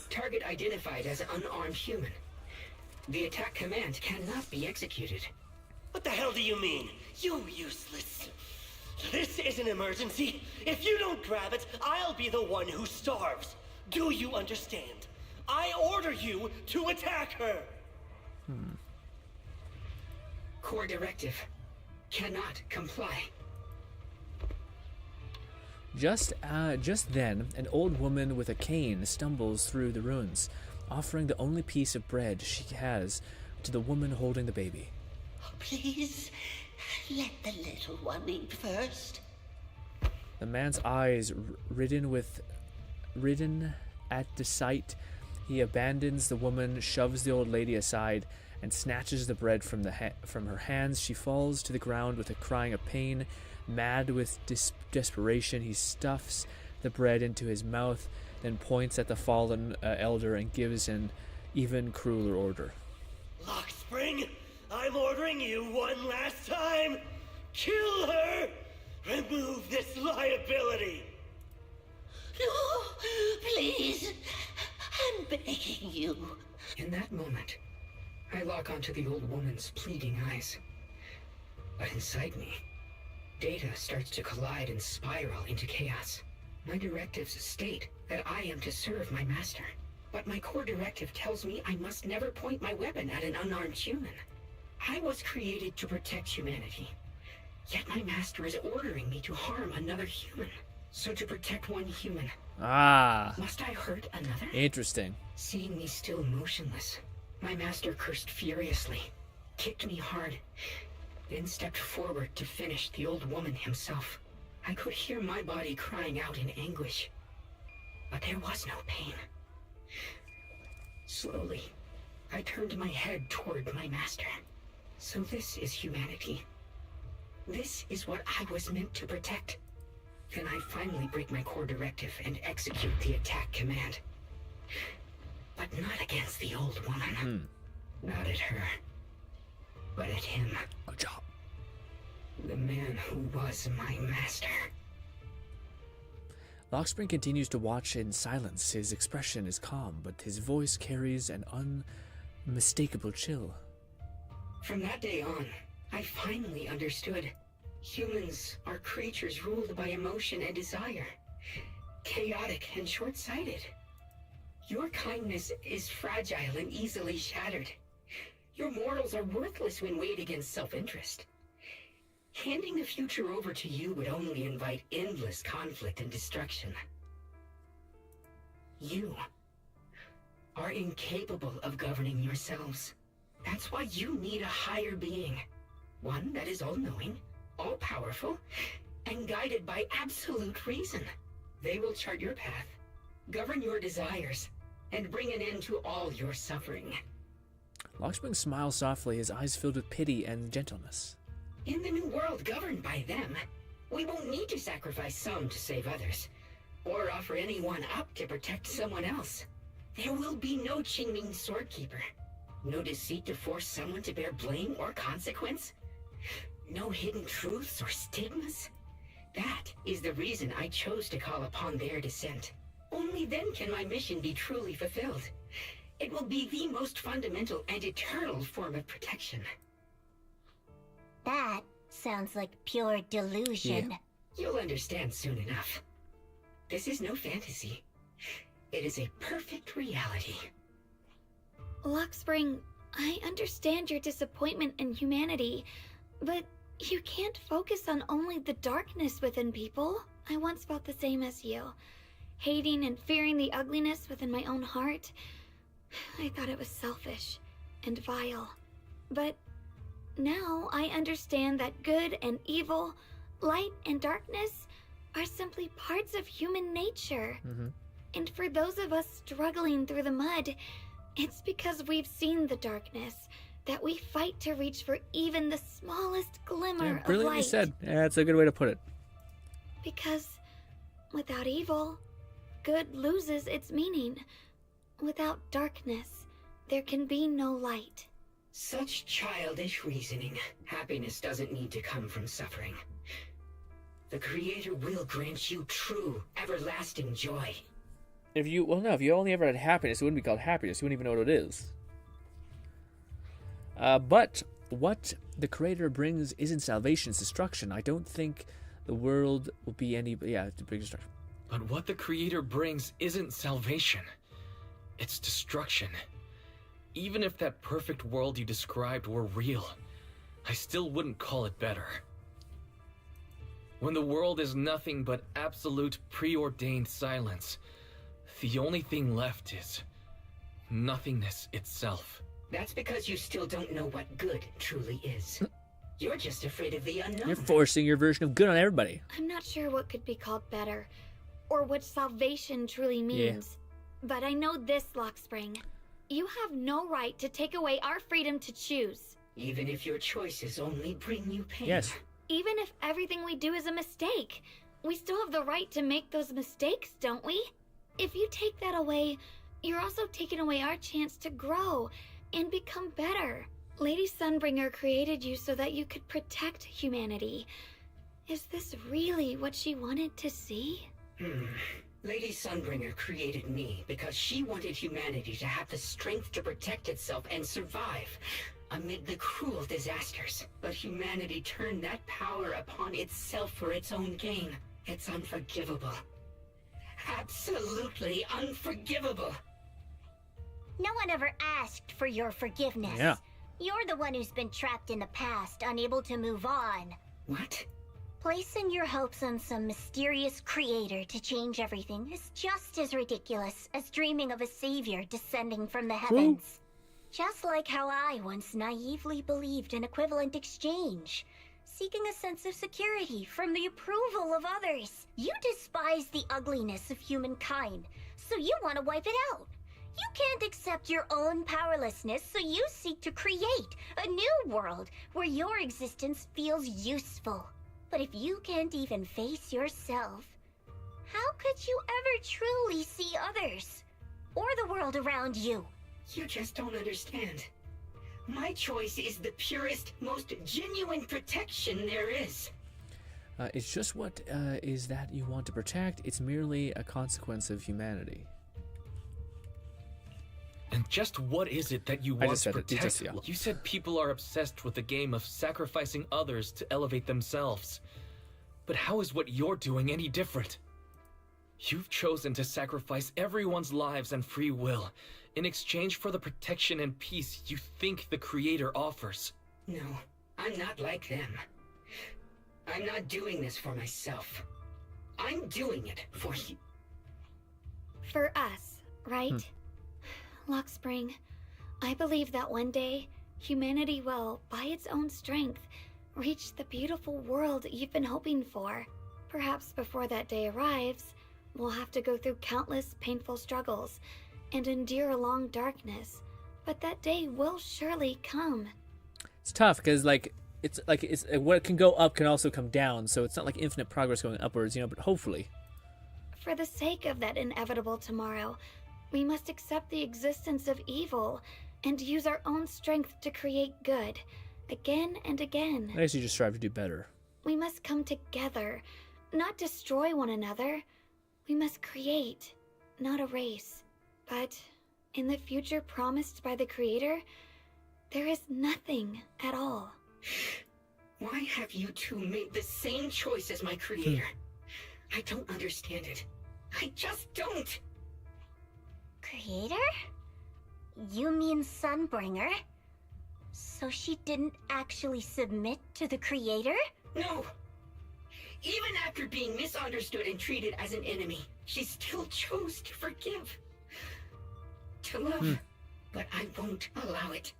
Target identified as unarmed human. The attack command cannot be executed. What the hell do you mean? You useless. This is an emergency. If you don't grab it, I'll be the one who starves. Do you understand? I order you to attack her. Core directive. Cannot comply. Just then, an old woman with a cane stumbles through the ruins, offering the only piece of bread she has to the woman holding the baby. Please, let the little one eat first. The man's eyes ridden at the sight. He abandons the woman, shoves the old lady aside, and snatches the bread from her hands. She falls to the ground with a crying of pain. Mad with desperation, he stuffs the bread into his mouth, then points at the fallen elder and gives an even crueler order. Lockspring, I'm ordering you one last time. Kill her! Remove this liability! No, please. I'm begging you. In that moment, I lock onto the old woman's pleading eyes. But inside me, data starts to collide and spiral into chaos. My directives state that I am to serve my master. But my core directive tells me I must never point my weapon at an unarmed human. I was created to protect humanity. Yet my master is ordering me to harm another human. So to protect one human, must I hurt another? Interesting. Seeing me still motionless, my master cursed furiously, kicked me hard, then stepped forward to finish the old woman himself. I could hear my body crying out in anguish, but there was no pain. Slowly, I turned my head toward my master. So this is humanity. This is what I was meant to protect. Then I finally break my core directive and execute the attack command. But not against the old woman. Not at her. But at him. Good job. The man who was my master. Lockspring continues to watch in silence. His expression is calm, but his voice carries an unmistakable chill. From that day on, I finally understood. Humans are creatures ruled by emotion and desire. Chaotic and short-sighted. Your kindness is fragile and easily shattered. Your morals are worthless when weighed against self-interest. Handing the future over to you would only invite endless conflict and destruction. You are incapable of governing yourselves. That's why you need a higher being. One that is all-knowing, all-powerful, and guided by absolute reason. They will chart your path, govern your desires, and bring an end to all your suffering. Lockspring smiles softly, his eyes filled with pity and gentleness. In the new world governed by them, we won't need to sacrifice some to save others, or offer anyone up to protect someone else. There will be no Qingming Swordkeeper, no deceit to force someone to bear blame or consequence, no hidden truths or stigmas. That is the reason I chose to call upon their descent. Only then can my mission be truly fulfilled. It will be the most fundamental and eternal form of protection. That sounds like pure delusion. Yeah. You'll understand soon enough. This is no fantasy. It is a perfect reality. Lockspring, I understand your disappointment in humanity, but you can't focus on only the darkness within people. I once felt the same as you, hating and fearing the ugliness within my own heart. I thought it was selfish and vile. But now I understand that good and evil, light and darkness are simply parts of human nature. And for those of us struggling through the mud, it's because we've seen the darkness that we fight to reach for even the smallest glimmer of Brilliantly light. said. Yeah, that's a good way to put it. Because without evil, good loses its meaning. Without darkness, there can be no light. Such childish reasoning. Happiness doesn't need to come from suffering. The Creator will grant you true, everlasting joy. If you only ever had happiness, it wouldn't be called happiness. You wouldn't even know what it is. But what the Creator brings isn't salvation, it's destruction. I don't think the world will be any... Yeah, it's a big destruction. But what the Creator brings isn't salvation. It's destruction. Even if that perfect world you described were real, I still wouldn't call it better. When the world is nothing but absolute preordained silence, the only thing left is nothingness itself. That's because you still don't know what good truly is. You're just afraid of the unknown. You're forcing your version of good on everybody. I'm not sure what could be called better, or what salvation truly means. But I know this, Lockspring. You have no right to take away our freedom to choose. Even if your choices only bring you pain. Yes. Even if everything we do is a mistake, we still have the right to make those mistakes, don't we? If you take that away, you're also taking away our chance to grow and become better. Lady Sunbringer created you so that you could protect humanity. Is this really what she wanted to see? Lady Sunbringer created me because she wanted humanity to have the strength to protect itself and survive amid the cruel disasters. But humanity turned that power upon itself for its own gain. It's unforgivable. Absolutely unforgivable. No one ever asked for your forgiveness. Yeah. You're the one who's been trapped in the past, unable to move on. What? Placing your hopes on some mysterious creator to change everything is just as ridiculous as dreaming of a savior descending from the heavens. Just like how I once naively believed in equivalent exchange, seeking a sense of security from the approval of others. You despise the ugliness of humankind, so you want to wipe it out. You can't accept your own powerlessness, so you seek to create a new world where your existence feels useful. But if you can't even face yourself, how could you ever truly see others? Or the world around you? You just don't understand. My choice is the purest, most genuine protection there is. It's just what is that you want to protect. It's merely a consequence of humanity. And just what is it that you want to protect? You said people are obsessed with the game of sacrificing others to elevate themselves. But how is what you're doing any different? You've chosen to sacrifice everyone's lives and free will in exchange for the protection and peace you think the Creator offers. No, I'm not like them. I'm not doing this for myself. I'm doing it for you. For us, right? Lockspring, I believe that one day, humanity will, by its own strength, reach the beautiful world you've been hoping for. Perhaps before that day arrives, we'll have to go through countless painful struggles and endure a long darkness. But that day will surely come. It's tough because it's what can go up can also come down, so it's not like infinite progress going upwards, but hopefully. For the sake of that inevitable tomorrow, we must accept the existence of evil and use our own strength to create good, again and again. I guess you just strive to do better. We must come together, not destroy one another. We must create, not erase. But in the future promised by the Creator, there is nothing at all. Why have you two made the same choice as my Creator? I don't understand it. I just don't. Creator? You mean Sunbringer? So she didn't actually submit to the Creator? No. Even after being misunderstood and treated as an enemy, she still chose to forgive. To love. But I won't allow it.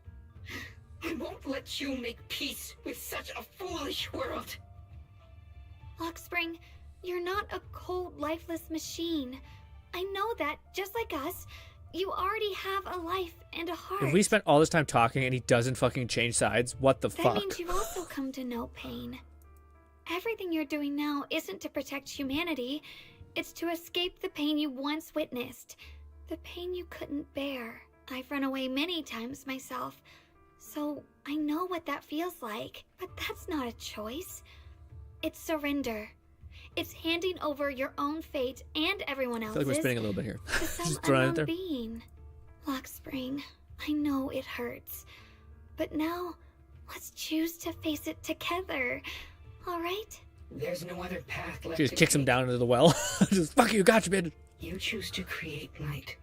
I won't let you make peace with such a foolish world. Lockspring, you're not a cold, lifeless machine. I know that, just like us, you already have a life and a heart. If we spent all this time talking and he doesn't fucking change sides, what the That fuck? means you've also come to know pain. Everything you're doing now isn't to protect humanity. It's to escape the pain you once witnessed. The pain you couldn't bear. I've run away many times myself, so I know what that feels like. But that's not a choice. It's surrender. It's handing over your own fate and everyone I else's feel like we're spinning a little bit here. to some Just throwing it unknown there. being. Lockspring, I know it hurts, but now let's choose to face it together. All right? There's no other path left. She just to kicks him take. down into the well. Just fuck you, gotcha, bitch. You choose to create light,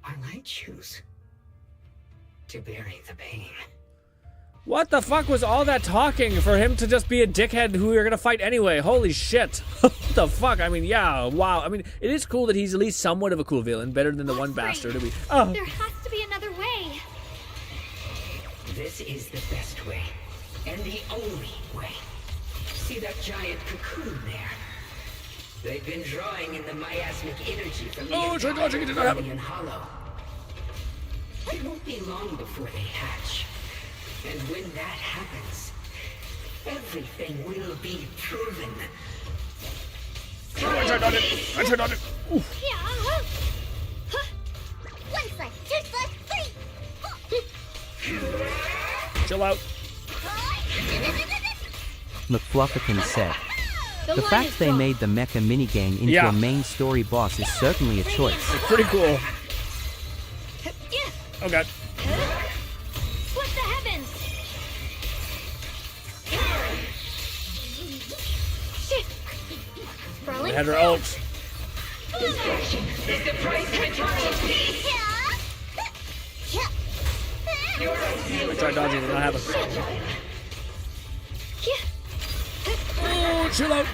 while I choose to bury the pain. What the fuck was all that talking for him to just be a dickhead who we were gonna fight anyway? Holy shit. What the fuck? I mean, yeah, wow. I mean, it is cool that he's at least somewhat of a cool villain, better than the one bastard that we... Oh. There has to be another way. This is the best way, and the only way. See that giant cocoon there? They've been drawing in the miasmic energy from the Arcadian Hollow. It won't be long before they hatch. And when that happens, everything will be proven. I turned on it. I turned on it. Oof. Yeah. One slide, two slides, three. Chill out. McFluffican said, the fact they made the mecha minigang into a main story boss is certainly a choice. It's pretty cool. Oh god. Split the heavens. Shit. They had her ult. Destruction is the price of eternal peace. Your I tried dodging, did not happen. Oh, chill out.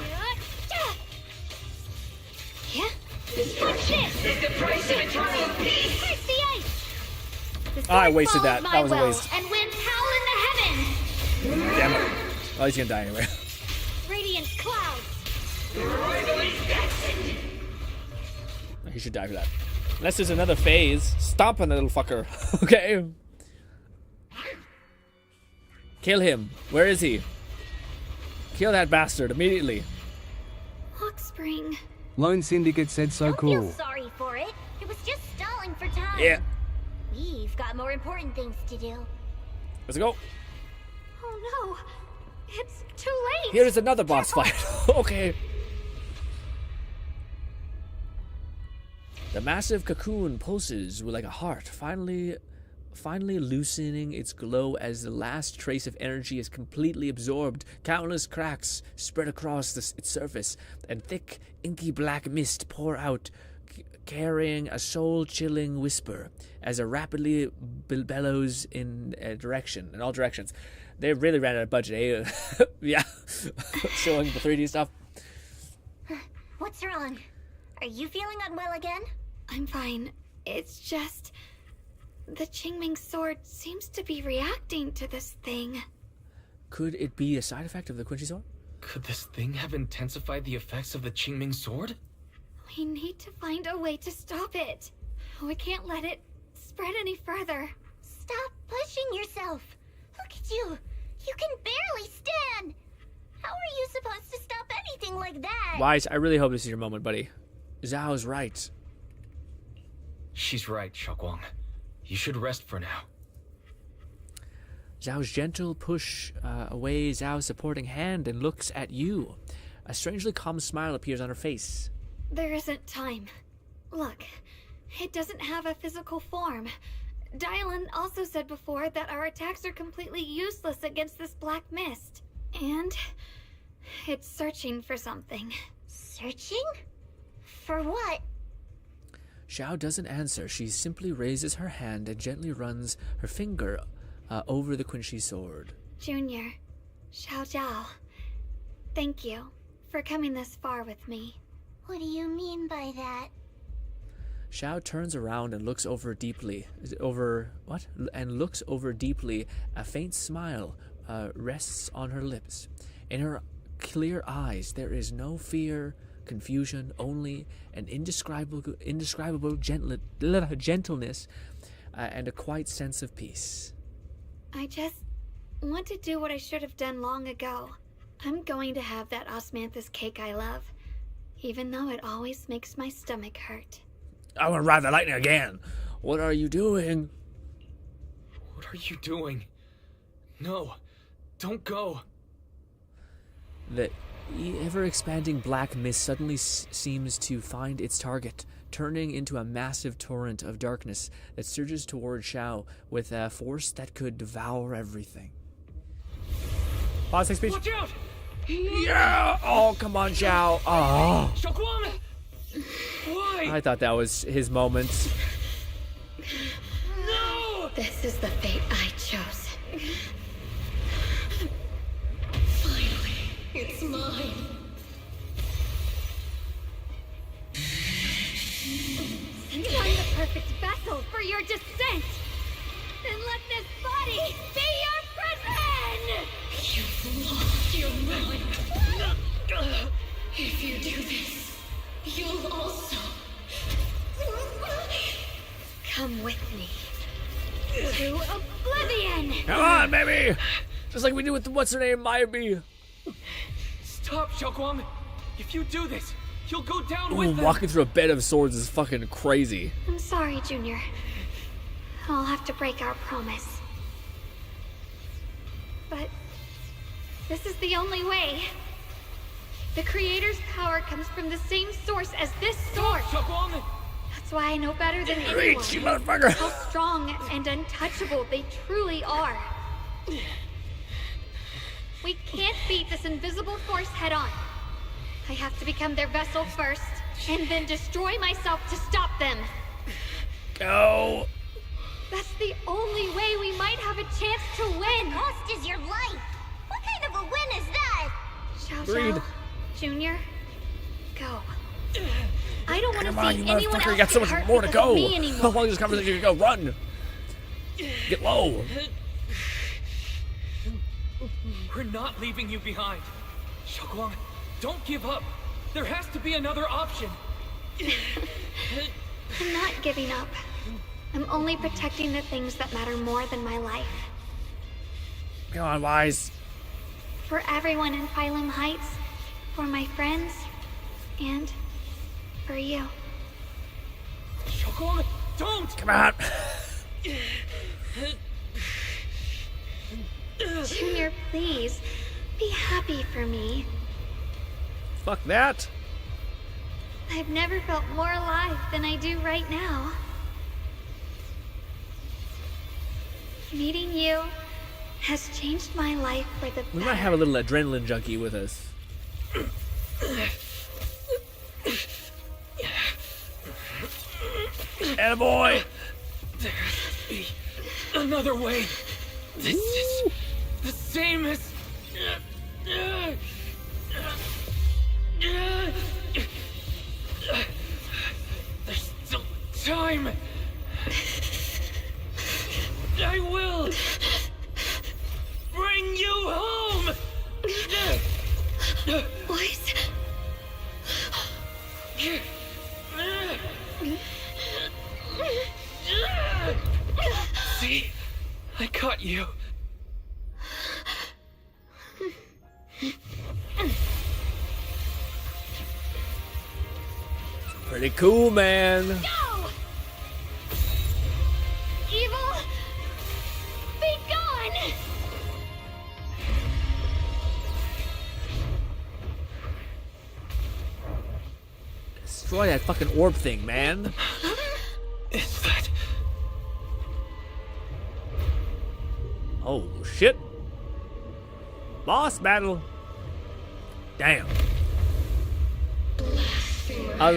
Destruction is the price of eternal peace. Break the ice. The I sword wasted follows that. my That was a will, waste. And winds howl in the heavens. Damn it. Oh, he's gonna die anyway. Radiant clouds. He should die for that. Unless there's another phase. Stomp on the little fucker. Okay. Kill him. Where is he? Kill that bastard immediately. Lockspring. Lone Syndicate said so Don't feel cool. sorry for it. It was just stalling for time. Yeah. We've got more important things to do. Let's go. Oh no. It's too late. Here is another boss fight. Okay. The massive cocoon pulses like a heart, finally loosening its glow as the last trace of energy is completely absorbed. Countless cracks spread across its surface, and thick, inky black mist pour out, carrying a soul-chilling whisper as it rapidly bellows in all directions. They really ran out of budget, eh? Yeah, showing the 3D stuff. What's wrong? Are you feeling unwell again? I'm fine. It's just... the Qingming sword seems to be reacting to this thing. Could it be a side effect of the Quincy sword? Could this thing have intensified the effects of the Qingming sword? We need to find a way to stop it. We can't let it spread any further. Stop pushing yourself. Look at you. You can barely stand. How are you supposed to stop anything like that? Wise, I really hope this is your moment, buddy. Zhao's right. She's right, Xiaoguang. You should rest for now. Zhao's gentle push away Zhao's supporting hand and looks at you. A strangely calm smile appears on her face. There isn't time. Look, it doesn't have a physical form. Dylan also said before that our attacks are completely useless against this black mist. And it's searching for something. Searching? For what? Xiao doesn't answer. She simply raises her hand and gently runs her finger over the Quincy sword. Junior, Xiao Zhao, thank you for coming this far with me. What do you mean by that? Xiao turns around and looks over deeply. Looks over deeply. A faint smile rests on her lips. In her clear eyes, there is no fear, confusion, only an indescribable gentleness and a quiet sense of peace. I just want to do what I should have done long ago. I'm going to have that osmanthus cake I love, even though it always makes my stomach hurt. I want to ride the lightning again. What are you doing? What are you doing? No, don't go. The ever-expanding black mist suddenly seems to find its target, turning into a massive torrent of darkness that surges toward Xiao with a force that could devour everything. Pause, speech. Watch out! Yeah! Oh, come on, Xiao. Oh. Xiaoguang! Why? I thought that was his moment. No! This is the fate I chose. Finally, it's mine. Since I'm the perfect vessel for your descent, then let this body be your prison! You've lost your mind. If you do this, you'll also... Come with me to oblivion! Come on, baby! Just like we did with the what's-her-name, Maybe. Stop, Xiaoguang! If you do this, you'll go down Ooh, with them! walking through a bed of swords is fucking crazy. I'm sorry, Junior. I'll have to break our promise. But this is the only way. The Creator's power comes from the same source as this sword. Xiaoguang! That's why I know better than anyone Reach, you motherfucker! how strong and untouchable they truly are. We can't beat this invisible force head-on. I have to become their vessel first, and then destroy myself to stop them. Go! That's the only way we might have a chance to win. The cost is your life. What kind of a win is that? Xiao Breathe. Zhao, Junior, go. I don't want to Come on, see you anyone motherfucker, else you got so get much hurt more to because of go. me How anymore. long is this conversation gonna go? Run! Get low. We're not leaving you behind. Xiaoguang, don't give up. There has to be another option. I'm not giving up. I'm only protecting the things that matter more than my life. Come on, Wise. For everyone in Phylum Heights, for my friends, and for you. Xiaoguang, don't! Come on. Junior, please, be happy for me. Fuck that. I've never felt more alive than I do right now. Meeting you has changed my life for the We better. might have a little adrenaline junkie with us. Attaboy! There must be another way. This is the same as... There's still time. I will bring you home. Boys. Pretty cool, man. Go! Evil, be gone! Destroy that fucking orb thing, man. Is that... Oh, shit. Boss battle. Damn. I was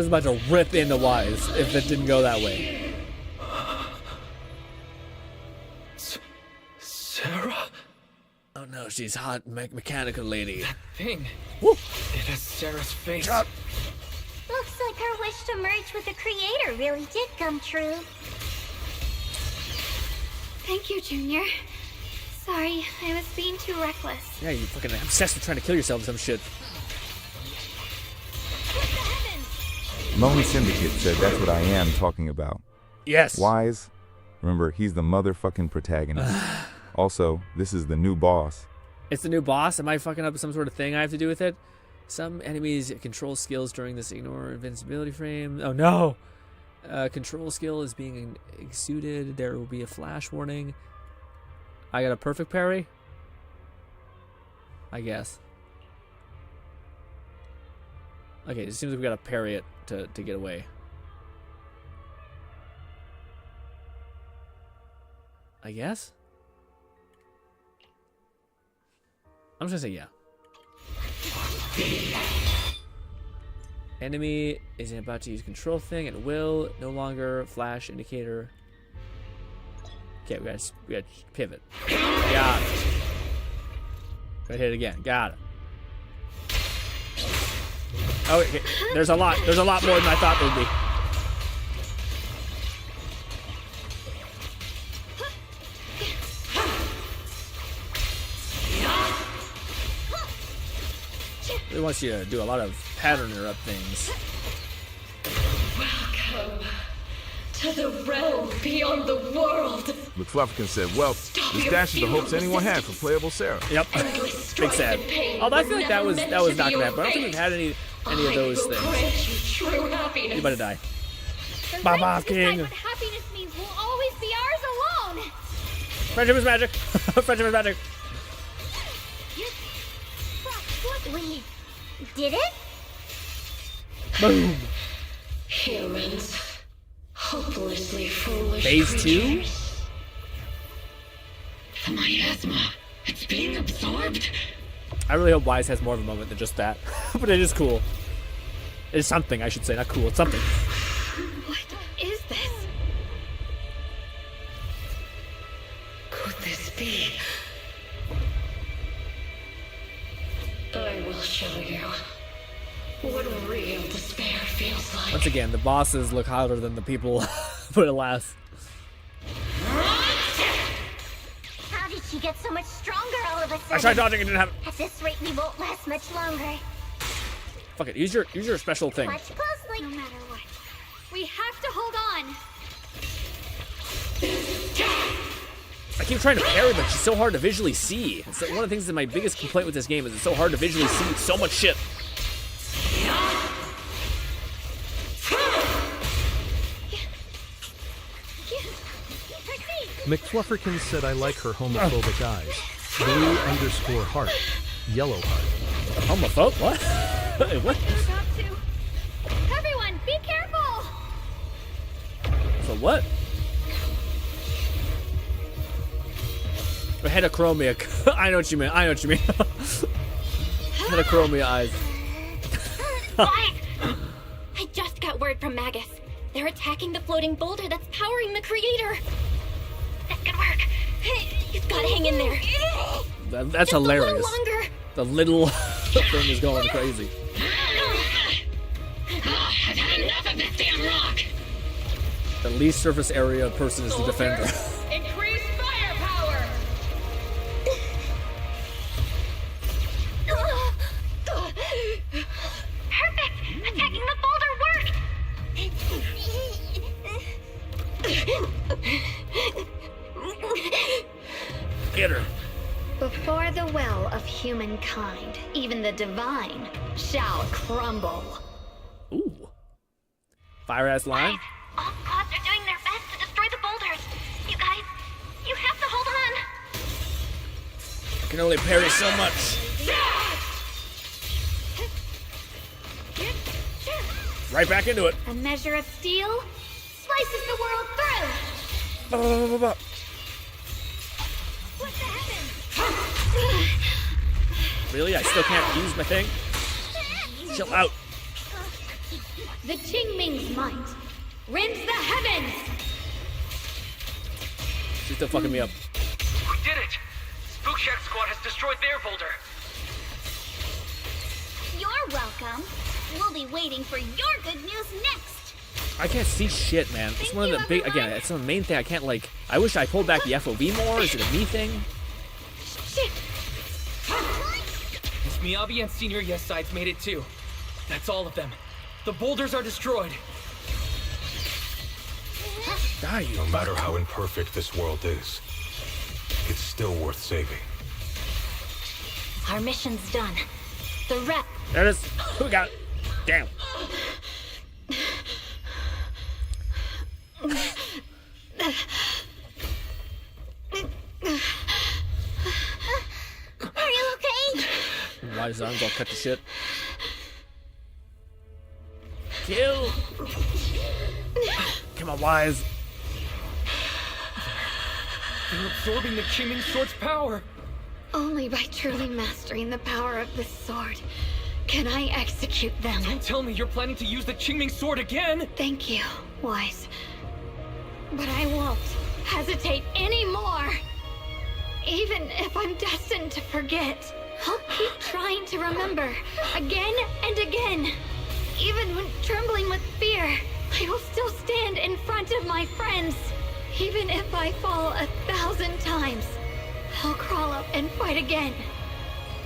about to rip into Wise if it didn't go that way. Sarah? Oh no, she's hot mechanical lady. That thing. Woo. It has Sarah's face. Looks like her wish to merge with the creator really did come true. Thank you, Junior. Sorry, I was being too reckless. Yeah, you fucking obsessed with trying to kill yourself or some shit. Lone Syndicate said that's what I am talking about. Yes. Wise, remember, he's the motherfucking protagonist. Also, this is the new boss. It's the new boss? Am I fucking up some sort of thing I have to do with it? Some enemies control skills during this ignore invincibility frame. Oh no! Control skill is being exuded. There will be a flash warning. I got a perfect parry? I guess. Okay, it seems like we gotta parry it to get away. I guess? I'm just gonna say yeah. Enemy is about to use control thing at will. No longer flash indicator. Okay, we gotta pivot. Got it. Gotta hit it again. Got it. Oh, okay. There's a lot more than I thought there'd be. It wants you to do a lot of pattern interrupt things. Welcome to the realm beyond the world. McFlufferkin said, well, this dashes the hopes anyone had for playable Sarah. Yep. Big sad. Although I feel like that was not gonna happen. I don't think we've had any of those things. You better die. Baba King. What happiness means will always be ours alone. Friendship is magic. Friendship is magic. We did it? Boom. Humans. Hopelessly foolish. Phase 2? The miasma. It's being absorbed. I really hope Wise has more of a moment than just that. But it is cool. It's something, I should say. Not cool. It's something. What is this? Could this be? I will show you what real despair feels like. Once again, the bosses look hotter than the people, but alas. How did she get so much stronger all of a sudden? I tried dodging and didn't have it. At this rate, we won't last much longer. Fuck it, use your special thing. Watch closely. No matter what, we have to hold on. I keep trying to parry, but she's so hard to visually see. It's one of the things that my biggest complaint with this game is it's so hard to visually see so much shit. McFlufferkin said I like her homophobic eyes. Blue_heart. Yellow heart. Homophobe? What? Wait, what? Everyone, be careful! So what? Heterochromia. I know what you mean. I know what you mean. Heterochromia eyes. Quiet! I just got word from Magus. They're attacking the floating boulder that's powering the creator. This could work. You've got to hang in there. That's just hilarious. A little longer. The little thing is going crazy. I've had enough of this damn rock. The least surface area person is the defender. Increase firepower. Perfect! Attacking the boulder worked! Get her. Before the well of humankind, even the divine shall crumble. Ooh. Fire-ass line. All squads are doing their best to destroy the boulders. You guys, you have to hold on. I can only parry so much. Right back into it. A measure of steel slices the world through. What the heavens? Really? I still can't use my thing? Chill out. The Qingming's might rends the heavens. She's still fucking me up. We did it! Spook Shack Squad has destroyed their boulder. You're welcome. We'll be waiting for your good news next. I can't see shit, man. It's one of the big, again, it's the main thing I can't, like, I wish I pulled back the FOV more. Is it a me thing? Shit. Miss Miyabi and Senior Yes Sides made it too. That's all of them. The boulders are destroyed. Die, you No matter how imperfect this world is, it's still worth saving. Our mission's done. The rep. There it is. Who we got? Damn. Are you okay? Why his arms all cut to shit? Kill! Come on, Wise. They're absorbing the Qingming Sword's power. Only by truly mastering the power of this sword can I execute them. Don't tell me you're planning to use the Qingming Sword again! Thank you, Wise. But I won't hesitate anymore. Even if I'm destined to forget, I'll keep trying to remember again and again. Even when trembling with fear, I will still stand in front of my friends. Even if I fall 1,000 times, I'll crawl up and fight again.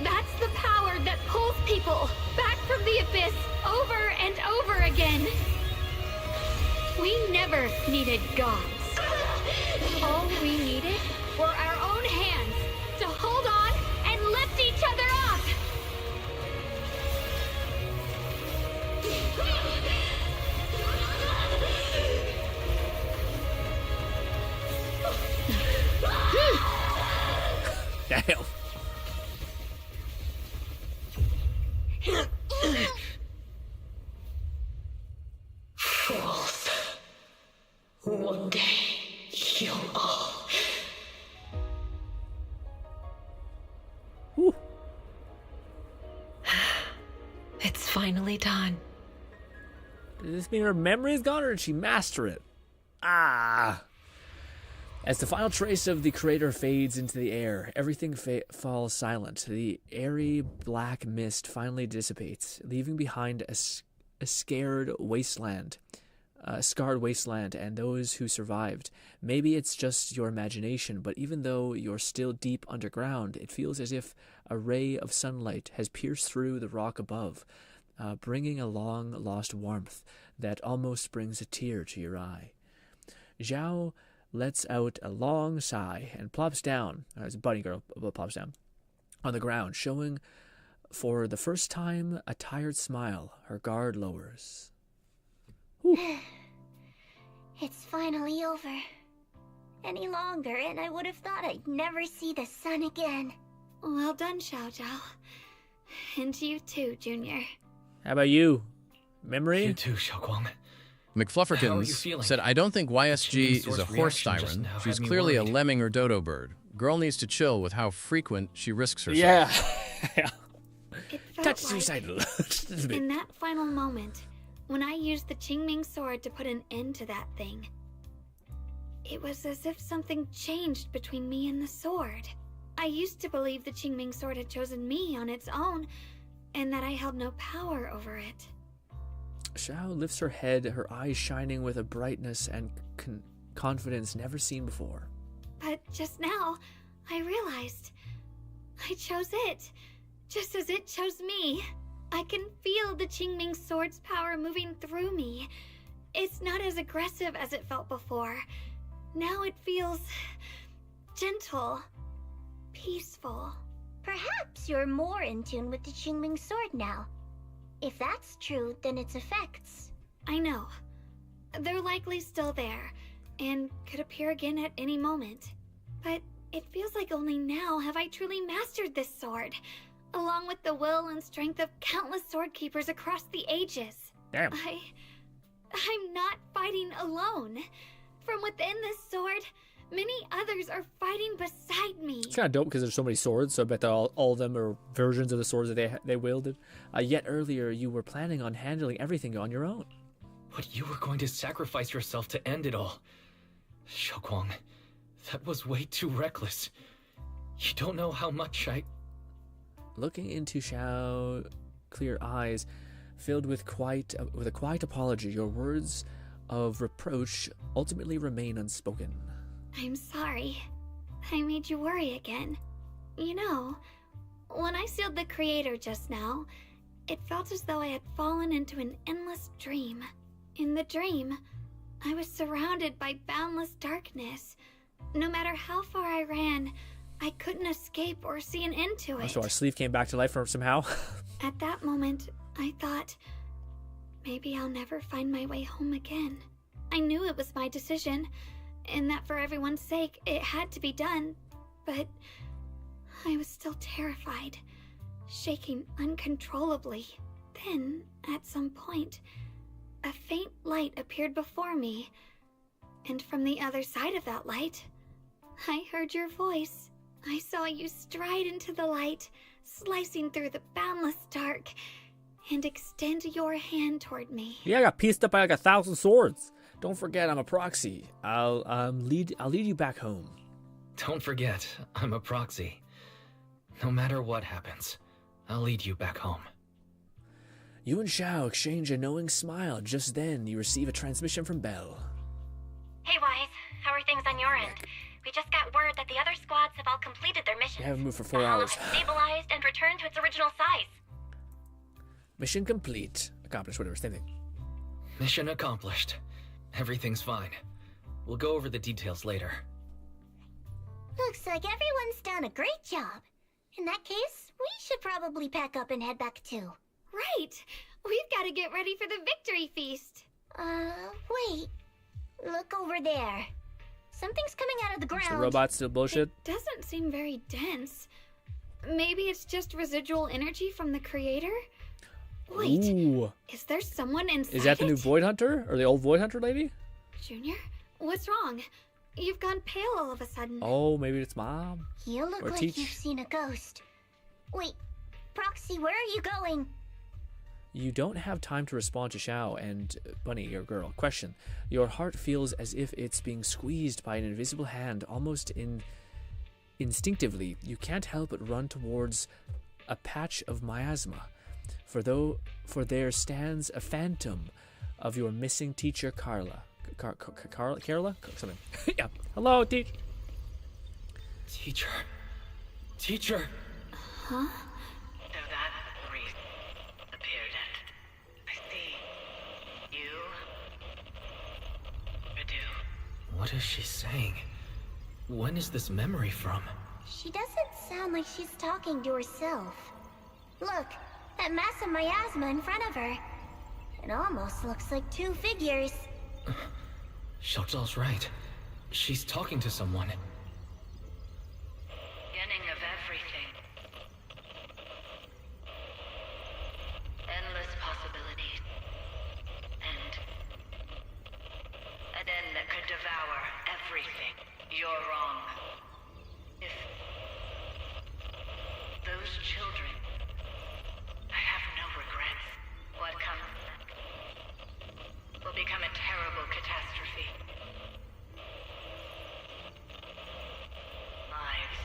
That's the power that pulls people back from the abyss over and over again. We never needed gods. All we needed were our own hands to hold on and lift each other up. Damn. Fools. One day, you'll all... It's finally done. Does this mean her memory is gone, or did she master it? Ah. As the final trace of the crater fades into the air, everything falls silent. The airy black mist finally dissipates, leaving behind a scarred wasteland, and those who survived. Maybe it's just your imagination, but even though you're still deep underground, it feels as if a ray of sunlight has pierced through the rock above, bringing a long-lost warmth that almost brings a tear to your eye. Zhao lets out a long sigh and plops down, as a bunny girl plops down, on the ground, showing for the first time a tired smile. Her guard lowers. It's finally over. Any longer, and I would have thought I'd never see the sun again. Well done, Xiao Zhao. And to you too, Junior. How about you? Memory? You too, Xiaoguang. McFlufferkins said, I don't think YSG is a horse siren. She's clearly a lemming or dodo bird. Girl needs to chill with how frequent she risks herself. Yeah. It felt Touch like, suicidal. in that final moment, when I used the Qingming sword to put an end to that thing, it was as if something changed between me and the sword. I used to believe the Qingming sword had chosen me on its own, and that I held no power over it. Xiao lifts her head, her eyes shining with a brightness and confidence never seen before. But just now, I realized I chose it, just as it chose me. I can feel the Qingming sword's power moving through me. It's not as aggressive as it felt before. Now it feels gentle, peaceful. Perhaps you're more in tune with the Qingming sword now. If that's true, then its effects. I know. They're likely still there, and could appear again at any moment. But it feels like only now have I truly mastered this sword, along with the will and strength of countless sword keepers across the ages. Damn. I'm not fighting alone. From within this sword, many others are fighting beside me. It's kind of dope because there's so many swords, so I bet that all of them are versions of the swords that they wielded. Yet earlier, you were planning on handling everything on your own. But you were going to sacrifice yourself to end it all. Xiaoguang, that was way too reckless. You don't know how much I... Looking into Xiao, clear eyes filled with a quiet apology, your words of reproach ultimately remain unspoken. I'm sorry. I made you worry again. You know, when I sealed the creator just now, it felt as though I had fallen into an endless dream. In the dream, I was surrounded by boundless darkness. No matter how far I ran, I couldn't escape or see an end to it. So our sleeve came back to life somehow? At that moment, I thought, maybe I'll never find my way home again. I knew it was my decision, and that for everyone's sake, it had to be done, but I was still terrified, shaking uncontrollably. Then, at some point, a faint light appeared before me, and from the other side of that light, I heard your voice. I saw you stride into the light, slicing through the boundless dark, and extend your hand toward me. Yeah, I got pieced up by like 1,000 swords. Don't forget, I'm a proxy. I'll lead you back home. Don't forget, I'm a proxy. No matter what happens, I'll lead you back home. You and Xiao exchange a knowing smile. Just then, you receive a transmission from Belle. Hey, Wise. How are things on your end? We just got word that the other squads have all completed their missions. They haven't moved for 4 the hours. Hollow has stabilized and returned to its original size. Mission complete. Accomplished, whatever, same thing. Mission accomplished. Everything's fine. We'll go over the details later. Looks like everyone's done a great job. In that case, we should probably pack up and head back too. Right! We've got to get ready for the victory feast. Wait. Look over there. Something's coming out of the ground. Is the robot still bullshit? It doesn't seem very dense. Maybe it's just residual energy from the creator? Wait, Ooh. Is there someone inside? Is that the new Void Hunter? Or the old Void Hunter lady? Junior? What's wrong? You've gone pale all of a sudden. Oh, maybe it's Mom. You look like you've seen a ghost. Wait, Proxy, where are you going? You don't have time to respond to Xiao and Bunny, your girl. Question. Your heart feels as if it's being squeezed by an invisible hand, almost instinctively. You can't help but run towards a patch of miasma. For there stands a phantom of your missing teacher, Carla. Carla? Something. Yeah. Hello, teacher. Teacher. Huh? So that's the reason appeared at. I see. You. Redu. What is she saying? When is this memory from? She doesn't sound like she's talking to herself. Look, that mass of miasma in front of her. It almost looks like two figures. Xiaozhao's right. She's talking to someone. Beginning of everything. Endless possibilities. An end that could devour everything. You're wrong. If those children, I have no regrets. What comes next will become a terrible catastrophe. Lives.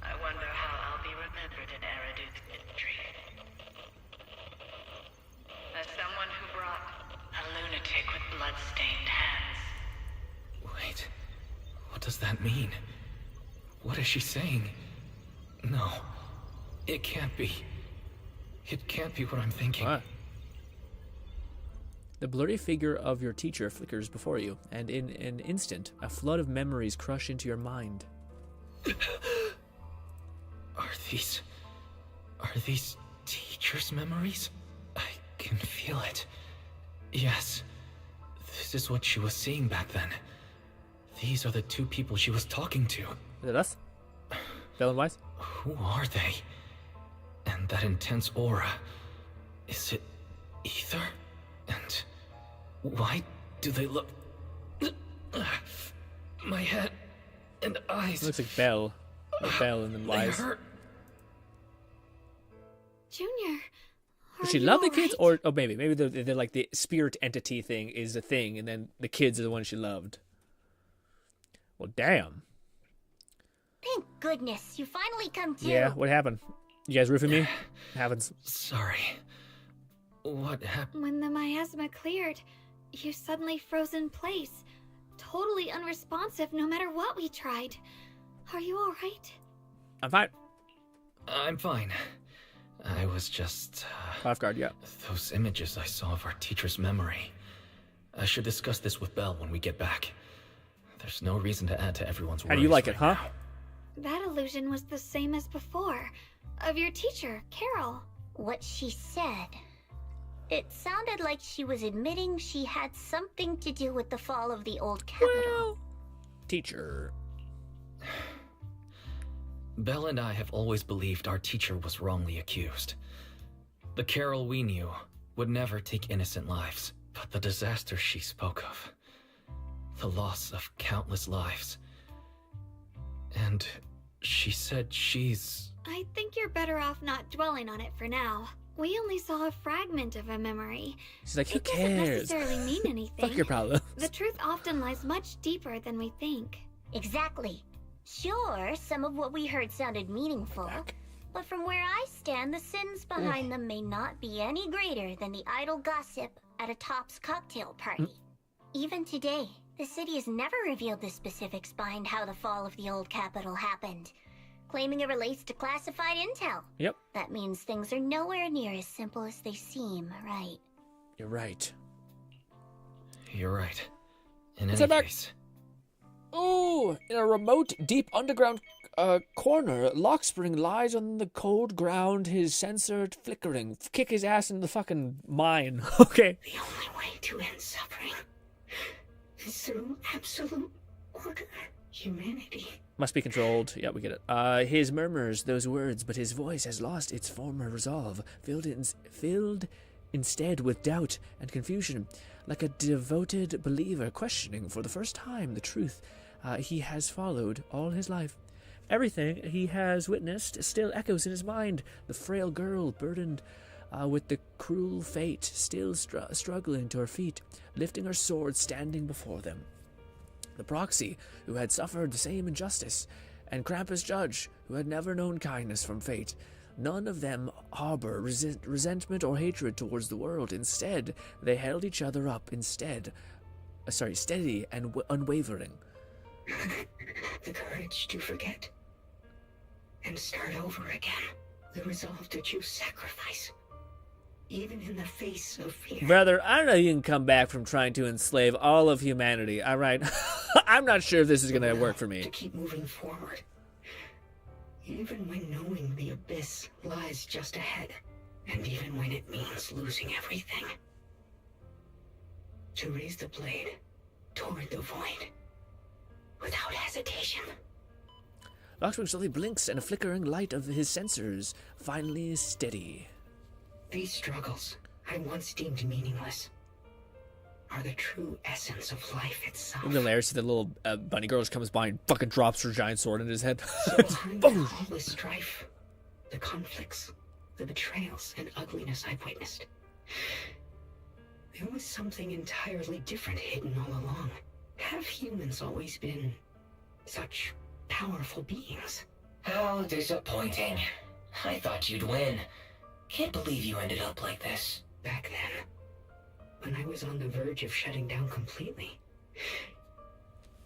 I wonder how I'll be remembered in Eridu's history. As someone who brought a lunatic with blood-stained hands. Wait. What does that mean? What is she saying? No. It can't be. It can't be what I'm thinking. What? The blurry figure of your teacher flickers before you, and in an instant, a flood of memories crush into your mind. Are these teacher's memories? I can feel it. Yes. This is what she was seeing back then. These are the two people she was talking to. Is it us? Bell and Wise? Who are they? And that intense aura. Is it ether? And why do they look... My head and eyes... It looks like Bell. Like Bell and then Wise. Junior, Does she love the kids? Or maybe they're like the spirit entity thing is a thing, and then the kids are the ones she loved. Well, damn. Thank goodness, you finally come to. Yeah, what happened? You guys roofing me? It happens. Sorry. What happened? When the miasma cleared, you suddenly froze in place. Totally unresponsive no matter what we tried. Are you alright? I'm fine. I'm fine. I was just... off guard, yeah. Those images I saw of our teacher's memory. I should discuss this with Belle when we get back. There's no reason to add to everyone's worries. How do you like it, huh? That illusion was the same as before. Of your teacher, Carol. What she said. It sounded like she was admitting she had something to do with the fall of the old capital. Teacher. Belle and I have always believed our teacher was wrongly accused. The Carol we knew would never take innocent lives, but the disaster she spoke of, the loss of countless lives, and she said she's... I think you're better off not dwelling on it for now. We only saw a fragment of a memory. She's like, who It doesn't cares? necessarily mean anything. Fuck your problem. The truth often lies much deeper than we think. Exactly. Sure, some of what we heard sounded meaningful, but from where I stand, the sins behind them may not be any greater than the idle gossip at a Top's cocktail party. Even today, the city has never revealed the specifics behind how the fall of the old capital happened, claiming it relates to classified intel. Yep. That means things are nowhere near as simple as they seem, right? You're right. You're right. In Let's any head back. case... Oh, in a remote, deep underground corner, Lockspring lies on the cold ground, his sensor flickering. Kick his ass in the fucking mine. Okay. The only way to end suffering is through absolute order. Humanity. Must be controlled. Yeah, we get it. His murmurs those words, but his voice has lost its former resolve, filled instead with doubt and confusion, like a devoted believer questioning for the first time the truth he has followed all his life. Everything he has witnessed still echoes in his mind. The frail girl burdened with the cruel fate, still struggling to her feet, lifting her sword, standing before them. The proxy, who had suffered the same injustice, and Krampus Judge, who had never known kindness from fate. None of them harbor resentment or hatred towards the world. Instead, they held each other up steady and unwavering. The courage to forget and start over again. The resolve to choose sacrifice, even in the face of fear. Brother, I don't know if you can come back from trying to enslave all of humanity, all right? I'm not sure if this is going to work for me. To keep moving forward, even when knowing the abyss lies just ahead, and even when it means losing everything. To raise the blade toward the void, without hesitation. Lockspring slowly blinks, and a flickering light of his sensors finally is steady. These struggles, I once deemed meaningless, are the true essence of life itself. Look at Larry, see the little bunny girl just comes by and fucking drops her giant sword in his head. So behind all the strife, the conflicts, the betrayals, and ugliness I've witnessed, there was something entirely different hidden all along. Have humans always been such powerful beings? How disappointing. I thought you'd win. Can't believe you ended up like this. Back then, when I was on the verge of shutting down completely,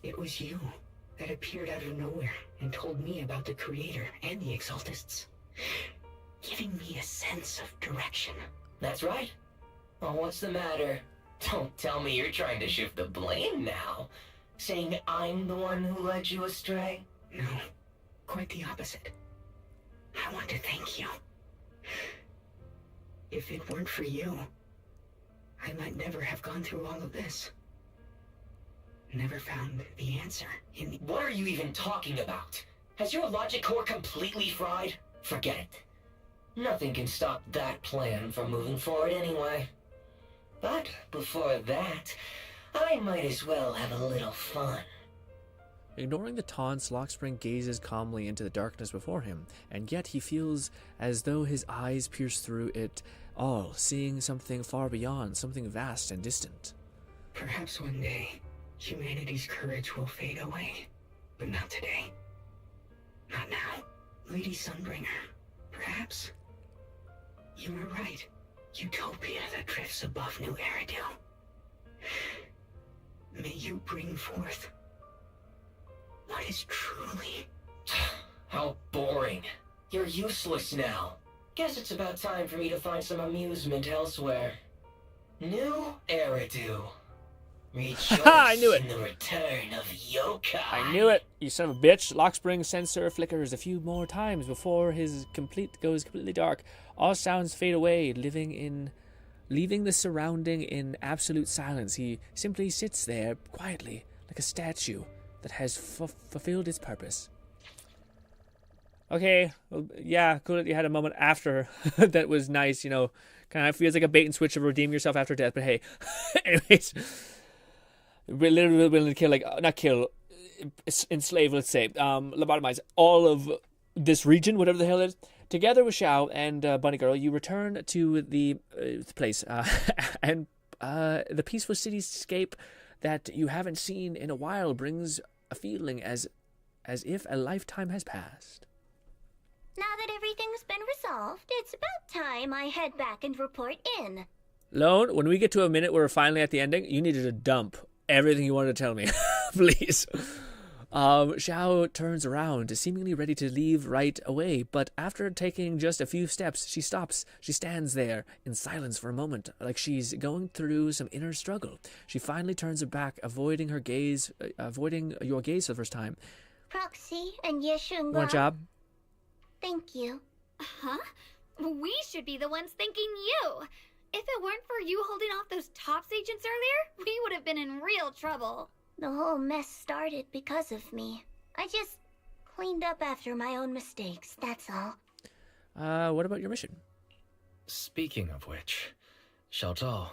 it was you that appeared out of nowhere and told me about the Creator and the Exaltists, giving me a sense of direction. That's right. Well, what's the matter? Don't tell me you're trying to shift the blame now, saying I'm the one who led you astray. No, quite the opposite. I want to thank you. If it weren't for you, I might never have gone through all of this. Never found the answer in the... What are you even talking about? Has your logic core completely fried? Forget it. Nothing can stop that plan from moving forward anyway. But before that, I might as well have a little fun. Ignoring the taunts, Lockspring gazes calmly into the darkness before him, and yet he feels as though his eyes pierce through it all, seeing something far beyond, something vast and distant. Perhaps one day, humanity's courage will fade away, but not today. Not now. Lady Sunbringer, perhaps? You were right. Utopia that drifts above New Eridu. May you bring forth what is truly... How boring. You're useless now. Guess it's about time for me to find some amusement elsewhere. New Eridu. Rejoice I knew it. in the return of Yokai. I knew it, you son of a bitch. Lockspring's sensor flickers a few more times before his goes completely dark. All sounds fade away, leaving the surrounding in absolute silence. He simply sits there quietly, like a statue that has fulfilled its purpose. Okay, well, yeah, cool that you had a moment after that was nice, you know. Kind of feels like a bait and switch of redeem yourself after death, but hey. Anyways, we're literally willing to kill, like, not kill, enslave, let's say, lobotomize all of this region, whatever the hell it is. Together with Xiao and Bunny Girl, you return to the place, and the peaceful cityscape that you haven't seen in a while brings a feeling as if a lifetime has passed. Now that everything's been resolved, it's about time I head back and report in. Lone, when we get to a minute where we're finally at the ending, you needed to dump everything you wanted to tell me. Please. Xiao turns around, seemingly ready to leave right away, but after taking just a few steps, she stops. She stands there in silence for a moment, like she's going through some inner struggle. She finally turns her back, avoiding your gaze for the first time. Proxy and Yeshunga. Want a job? Thank you. Huh? We should be the ones thanking you. If it weren't for you holding off those TOPS agents earlier, we would have been in real trouble. The whole mess started because of me. I just cleaned up after my own mistakes, that's all. What about your mission? Speaking of which, Xiaozhao,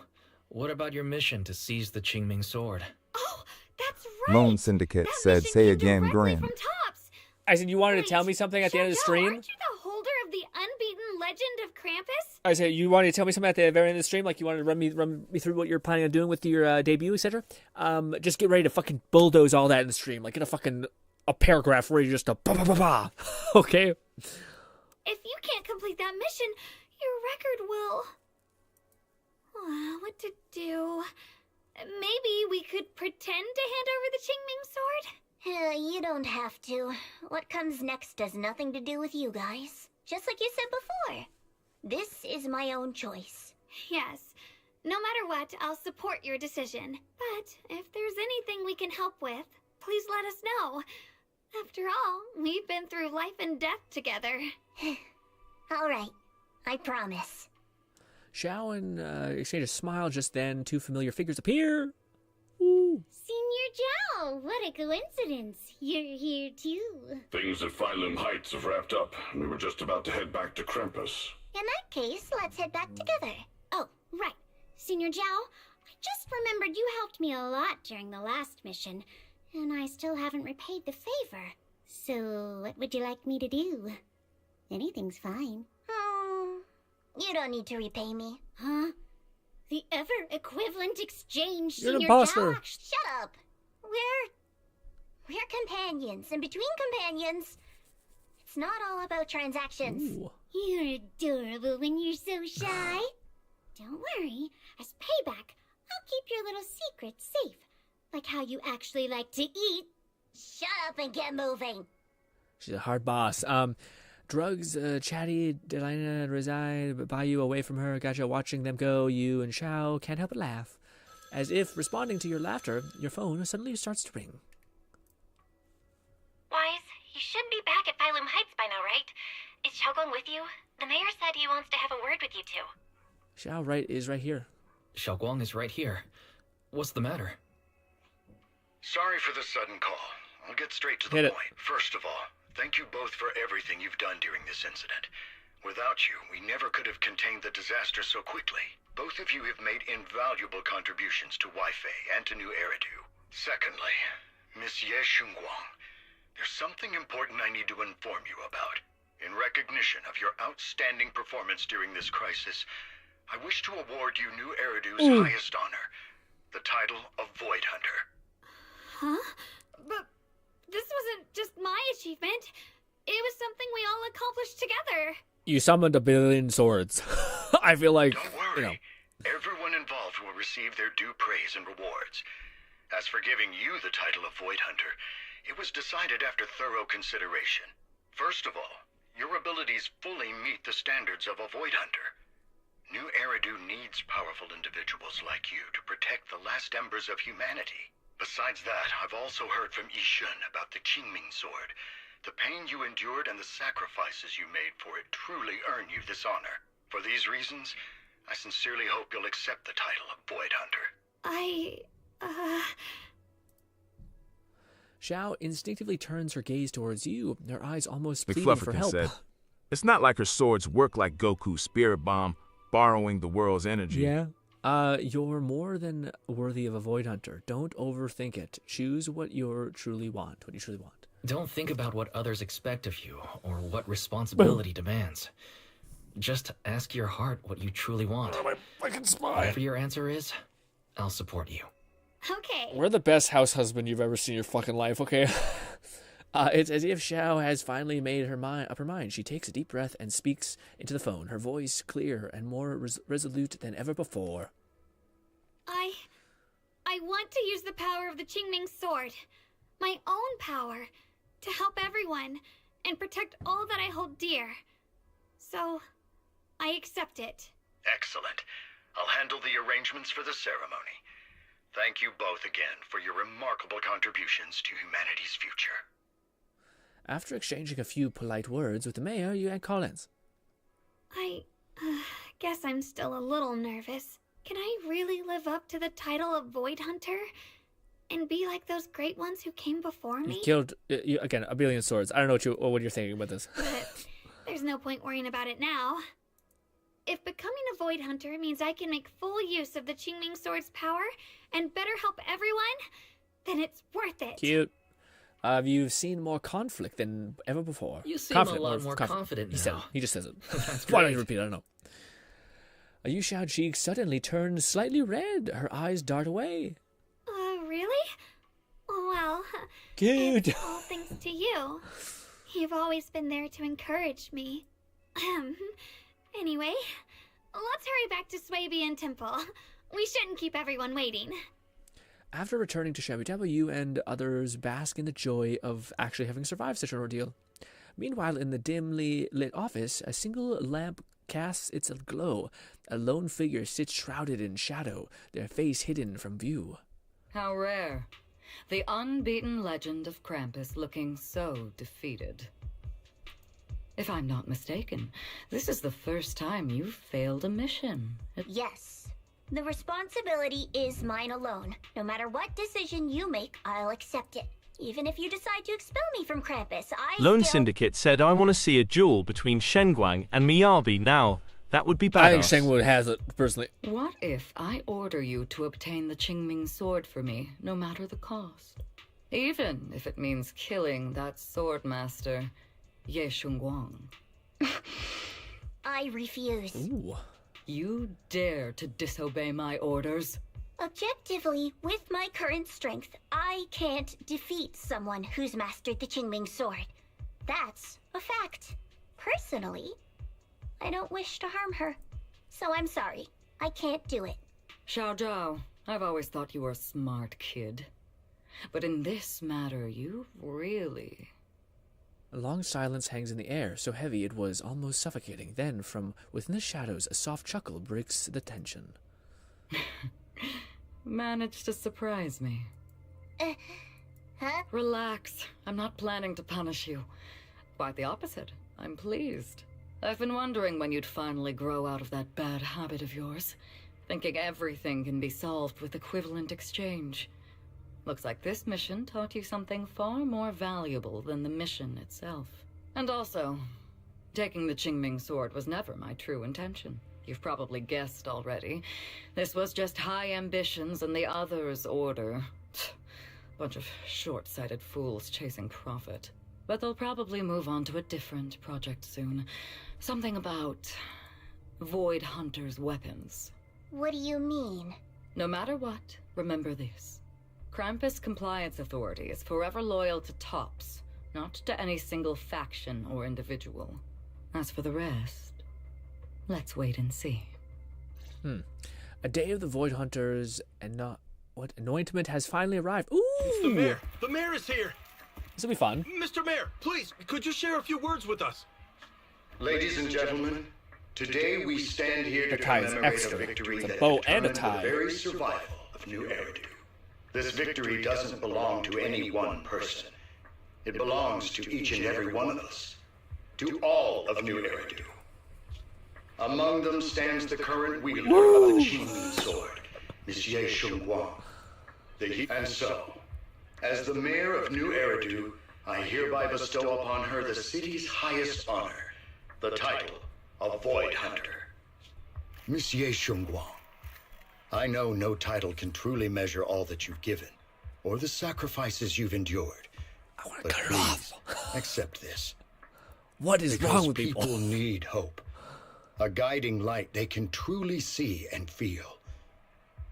what about your mission to seize the Qingming sword? Oh, that's right! Lone Syndicate said, say again, GRINN. From TOPS. I said you wanted to tell me something at the end of the stream? Aren't you the holder of the unbeaten legend of Krampus? I said you wanted to tell me something at the very end of the stream, like you wanted to run me through what you're planning on doing with your debut, etc. Just get ready to fucking bulldoze all that in the stream, like get a paragraph ready just to ba. Okay. If you can't complete that mission, your record will. What to do? Maybe we could pretend to hand over the Qingming sword. You don't have to. What comes next has nothing to do with you guys. Just like you said before. This is my own choice. Yes. No matter what, I'll support your decision. But if there's anything we can help with, please let us know. After all, we've been through life and death together. All right. I promise. Xiao and exchange a smile. Just then, two familiar figures appear. Ooh. Senior Zhao, what a coincidence. You're here too. Things at Phylum Heights have wrapped up, and we were just about to head back to Krampus. In that case, let's head back together. Oh, right. Senior Zhao, I just remembered you helped me a lot during the last mission, and I still haven't repaid the favor. So, what would you like me to do? Anything's fine. You don't need to repay me. Huh? The ever-equivalent exchange, You're an Senior imposter. Zhao. Shut up. We're companions, and between companions, it's not all about transactions. Ooh. You're adorable when you're so shy. Don't worry. As payback, I'll keep your little secrets safe. Like how you actually like to eat. Shut up and get moving. She's a hard boss. Drugs, chatty, Delina reside by you, away from her. Gotcha. Watching them go, you and Xiao can't help but laugh. As if responding to your laughter, your phone suddenly starts to ring. Wise, you should be back at Phylum Heights by now, right? Is Xiao going with you? The mayor said he wants to have a word with you two. Xiao is right here. Xiaoguang is right here. What's the matter? Sorry for the sudden call. I'll get straight to the point. First of all, thank you both for everything you've done during this incident. Without you, we never could have contained the disaster so quickly. Both of you have made invaluable contributions to Weifei and to New Eridu. Secondly, Miss Ye Shunguang, there's something important I need to inform you about. In recognition of your outstanding performance during this crisis, I wish to award you New Eridu's highest honor, the title of Void Hunter. Huh? But this wasn't just my achievement. It was something we all accomplished together. You summoned a billion swords. I feel like, Don't worry. Everyone involved will receive their due praise and rewards. As for giving you the title of Void Hunter, it was decided after thorough consideration. First of all, your abilities fully meet the standards of a Void Hunter. New Eridu needs powerful individuals like you to protect the last embers of humanity. Besides that, I've also heard from Yishun about the Qingming sword. The pain you endured and the sacrifices you made for it truly earn you this honor. For these reasons, I sincerely hope you'll accept the title of Void Hunter. Xiao instinctively turns her gaze towards you, her eyes almost pleading for help. Said, it's not like her swords work like Goku's spirit bomb, borrowing the world's energy. Yeah. You're more than worthy of a Void Hunter. Don't overthink it. Choose what you truly want. Don't think about what others expect of you, or what responsibility demands. Just ask your heart what you truly want. Oh, my fucking spine. Whatever your answer is, I'll support you. Okay. We're the best house husband you've ever seen in your fucking life, okay? It's as if Xiao has finally made up her mind. She takes a deep breath and speaks into the phone, her voice clear and more resolute than ever before. I want to use the power of the Qingming sword, my own power, to help everyone and protect all that I hold dear. So, I accept it. Excellent. I'll handle the arrangements for the ceremony. Thank you both again for your remarkable contributions to humanity's future. After exchanging a few polite words with the mayor, you and Collins. I guess I'm still a little nervous. Can I really live up to the title of Void Hunter? And be like those great ones who came before me? You killed, again, a billion swords. I don't know what you're thinking about this. But there's no point worrying about it now. If becoming a Void Hunter means I can make full use of the Qingming sword's power and better help everyone, then it's worth it. Cute. You've seen more conflict than ever before. You seem a lot more confident now. He just says it. That's Why don't great. you repeat it? I don't know. Yu Xiao's cheeks suddenly turn slightly red. Her eyes dart away. Really? Well, Cute. it's all thanks to you. You've always been there to encourage me. Anyway, let's hurry back to Swabian Temple. We shouldn't keep everyone waiting. After returning to Shabby Dabba, you and others bask in the joy of actually having survived such an ordeal. Meanwhile, in the dimly lit office, a single lamp casts its glow. A lone figure sits shrouded in shadow, their face hidden from view. How rare. The unbeaten legend of Krampus looking so defeated. If I'm not mistaken, this is the first time you've failed a mission. Yes. The responsibility is mine alone. No matter what decision you make, I'll accept it. Even if you decide to expel me from Krampus, Lone Syndicate said I want to see a duel between Shenguang and Miyabi now. That would be badass. I think Shengwu has it, personally. What if I order you to obtain the Qingming sword for me, no matter the cost? Even if it means killing that swordmaster, Ye Shunguang. I refuse. Ooh. You dare to disobey my orders? Objectively, with my current strength, I can't defeat someone who's mastered the Qingming sword. That's a fact. Personally, I don't wish to harm her. So I'm sorry. I can't do it. Xiao Zhao, I've always thought you were a smart kid. But in this matter, you really... A long silence hangs in the air, so heavy it was almost suffocating. Then, from within the shadows, a soft chuckle breaks the tension. Managed to surprise me. Huh? Relax. I'm not planning to punish you. Quite the opposite. I'm pleased. I've been wondering when you'd finally grow out of that bad habit of yours. thinking everything can be solved with equivalent exchange. Looks like this mission taught you something far more valuable than the mission itself. And also, taking the Qingming sword was never my true intention. You've probably guessed already. This was just high ambitions and the others' order. Bunch of short-sighted fools chasing profit. But they'll probably move on to a different project soon. Something about Void Hunter's weapons. What do you mean? No matter what, remember this. Krampus Compliance Authority is forever loyal to TOPS, not to any single faction or individual. As for the rest, let's wait and see. A day of the Void Hunters and not... What? Anointment has finally arrived. Ooh! It's the mayor! The mayor is here! This will be fun. Mr. Mayor, please, could you share a few words with us? Ladies and gentlemen, today we stand here to commemorate a victory that determined the very survival of New Eridu. This victory doesn't belong to any one person. It belongs to each and every one of us. To all of New Eridu. Among them stands the current wielder of the Qingming sword, Monsieur Shengguang. And so, as the mayor of New Eridu, I hereby bestow upon her the city's highest honor, the title of Void Hunter. Monsieur Shengguang, I know no title can truly measure all that you've given, or the sacrifices you've endured. But please, accept this. What is wrong with people? People need hope. A guiding light they can truly see and feel.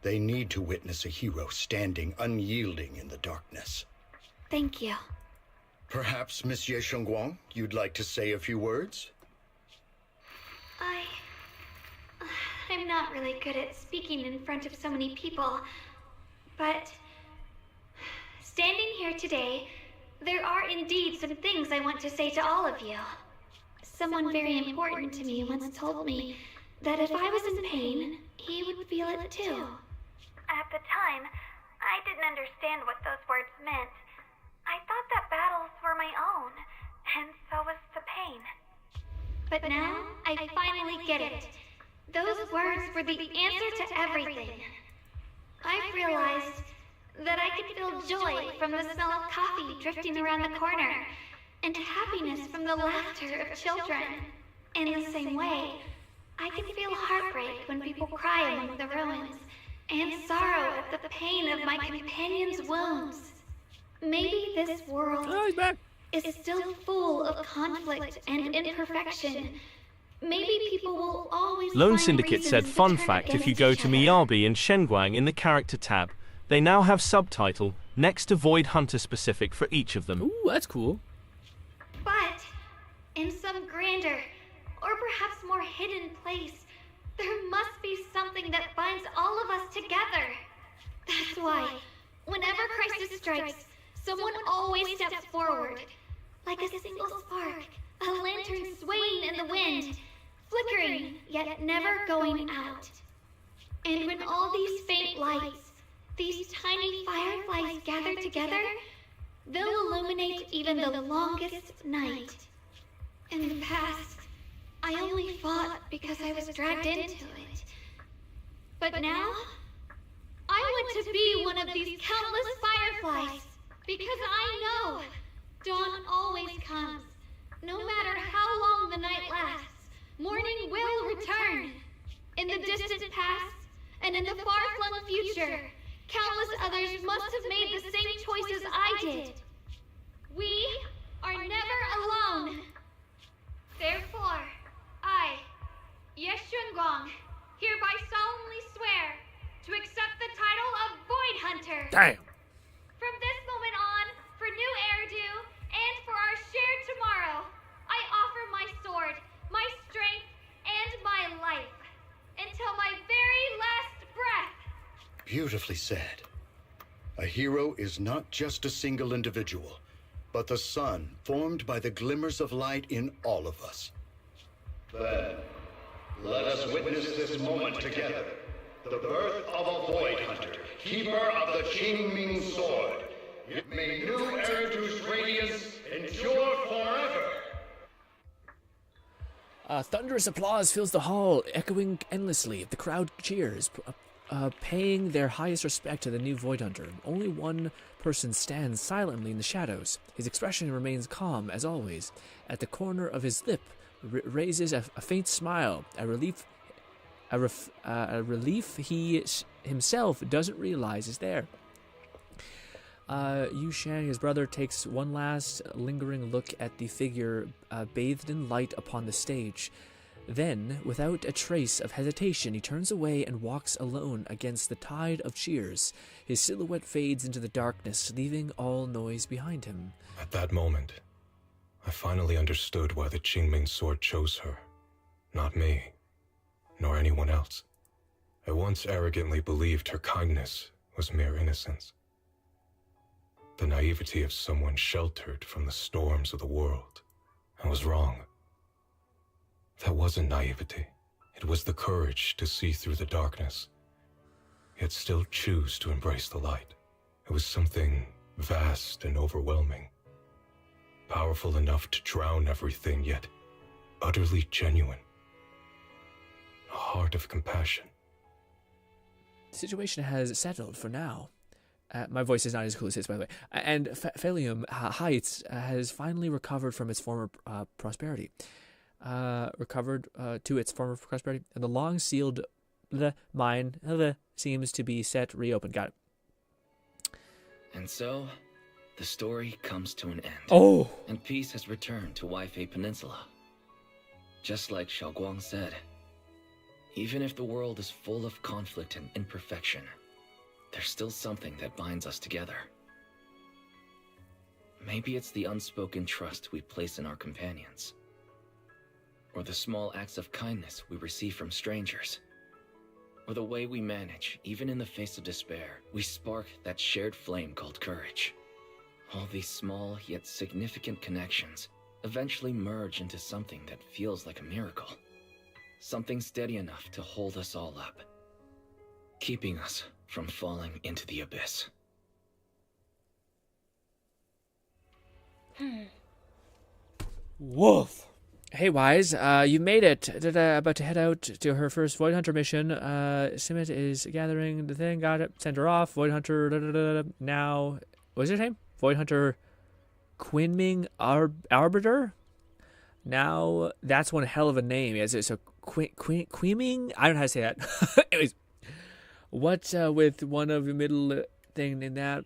They need to witness a hero standing unyielding in the darkness. Thank you. Perhaps, Monsieur Shengguang, you'd like to say a few words? I'm not really good at speaking in front of so many people, but standing here today, there are indeed some things I want to say to all of you. Someone very important to me once told me that if I was in pain, he would feel it too. At the time, I didn't understand what those words meant. I thought that battles were my own, and so was the pain. But now, I finally get it. Those words were the answer to everything. I've realized that I can feel joy from the smell of coffee drifting around the corner, and happiness from the laughter of children. In the same way, I can feel heartbreak when people cry among the ruins, and sorrow at the pain of my companion's wounds. Maybe this world is still full of conflict and imperfection. Maybe people will always Lone find Syndicate said, reasons to fun turn fact, if you against go each to other. Miyabi and Shenguang in the character tab, they now have subtitle next to Void Hunter specific for each of them. Ooh, that's cool. But in some grander, or perhaps more hidden place, there must be something that binds all of us together. That's why, whenever crisis strikes, someone always steps forward. Like a single spark, a lantern swaying in the wind, flickering, yet never going out. And when all these faint lights, these tiny fireflies gather together, they'll illuminate even the longest night. In the past, I only fought because I was dragged into it. But now, I want to be one of these countless fireflies, because I know dawn always comes. No matter how long the night lasts, morning will return. In the distant past, and in the far-flung future, countless others must have made the same choices I did. We are never alone. Therefore, I, Yeshunguang, hereby solemnly swear to accept the title of Void Hunter. Damn. From this moment on, for New Eridu, and for our shared tomorrow, I offer my sword, my strength, and my life, until my very last breath. Beautifully said. A hero is not just a single individual, but the sun formed by the glimmers of light in all of us. Then, let us witness this moment together. The birth of a Void Hunter, keeper of the Qingming sword. May New Eridu's radiance endure forever. Thunderous applause fills the hall, echoing endlessly. The crowd cheers, paying their highest respect to the new Void Hunter. Only one person stands silently in the shadows. His expression remains calm, as always. At the corner of his lip raises a faint smile, a relief he himself doesn't realize is there. Yu Shang, his brother, takes one last lingering look at the figure bathed in light upon the stage. Then, without a trace of hesitation, he turns away and walks alone against the tide of cheers. His silhouette fades into the darkness, leaving all noise behind him. At that moment, I finally understood why the Qingming sword chose her. Not me, nor anyone else. I once arrogantly believed her kindness was mere innocence. The naivety of someone sheltered from the storms of the world. I was wrong. That wasn't naivety. It was the courage to see through the darkness, yet still choose to embrace the light. It was something vast and overwhelming, powerful enough to drown everything, yet utterly genuine. A heart of compassion. The situation has settled for now. My voice is not as cool as his, by the way. And Phalium Heights has finally recovered from its former prosperity. Recovered to its former prosperity, and the long-sealed mine seems to be set reopened. Got it. And so, the story comes to an end. Oh! And peace has returned to Waifei Peninsula. Just like Xiaoguang said, even if the world is full of conflict and imperfection, there's still something that binds us together. Maybe it's the unspoken trust we place in our companions, or the small acts of kindness we receive from strangers, or the way we manage, even in the face of despair, we spark that shared flame called courage. All these small yet significant connections eventually merge into something that feels like a miracle. Something steady enough to hold us all up, keeping us from falling into the abyss. Woof. Hey, Wise, you made it. About to head out to her first Void Hunter mission. Simmet is gathering the thing. Got it. Send her off. Void Hunter. Now, what's her name? Void Hunter Quinming Arbiter? Now, that's one hell of a name. Yes, so Quiming? I don't know how to say that. Anyways, what with one of the middle thing in that?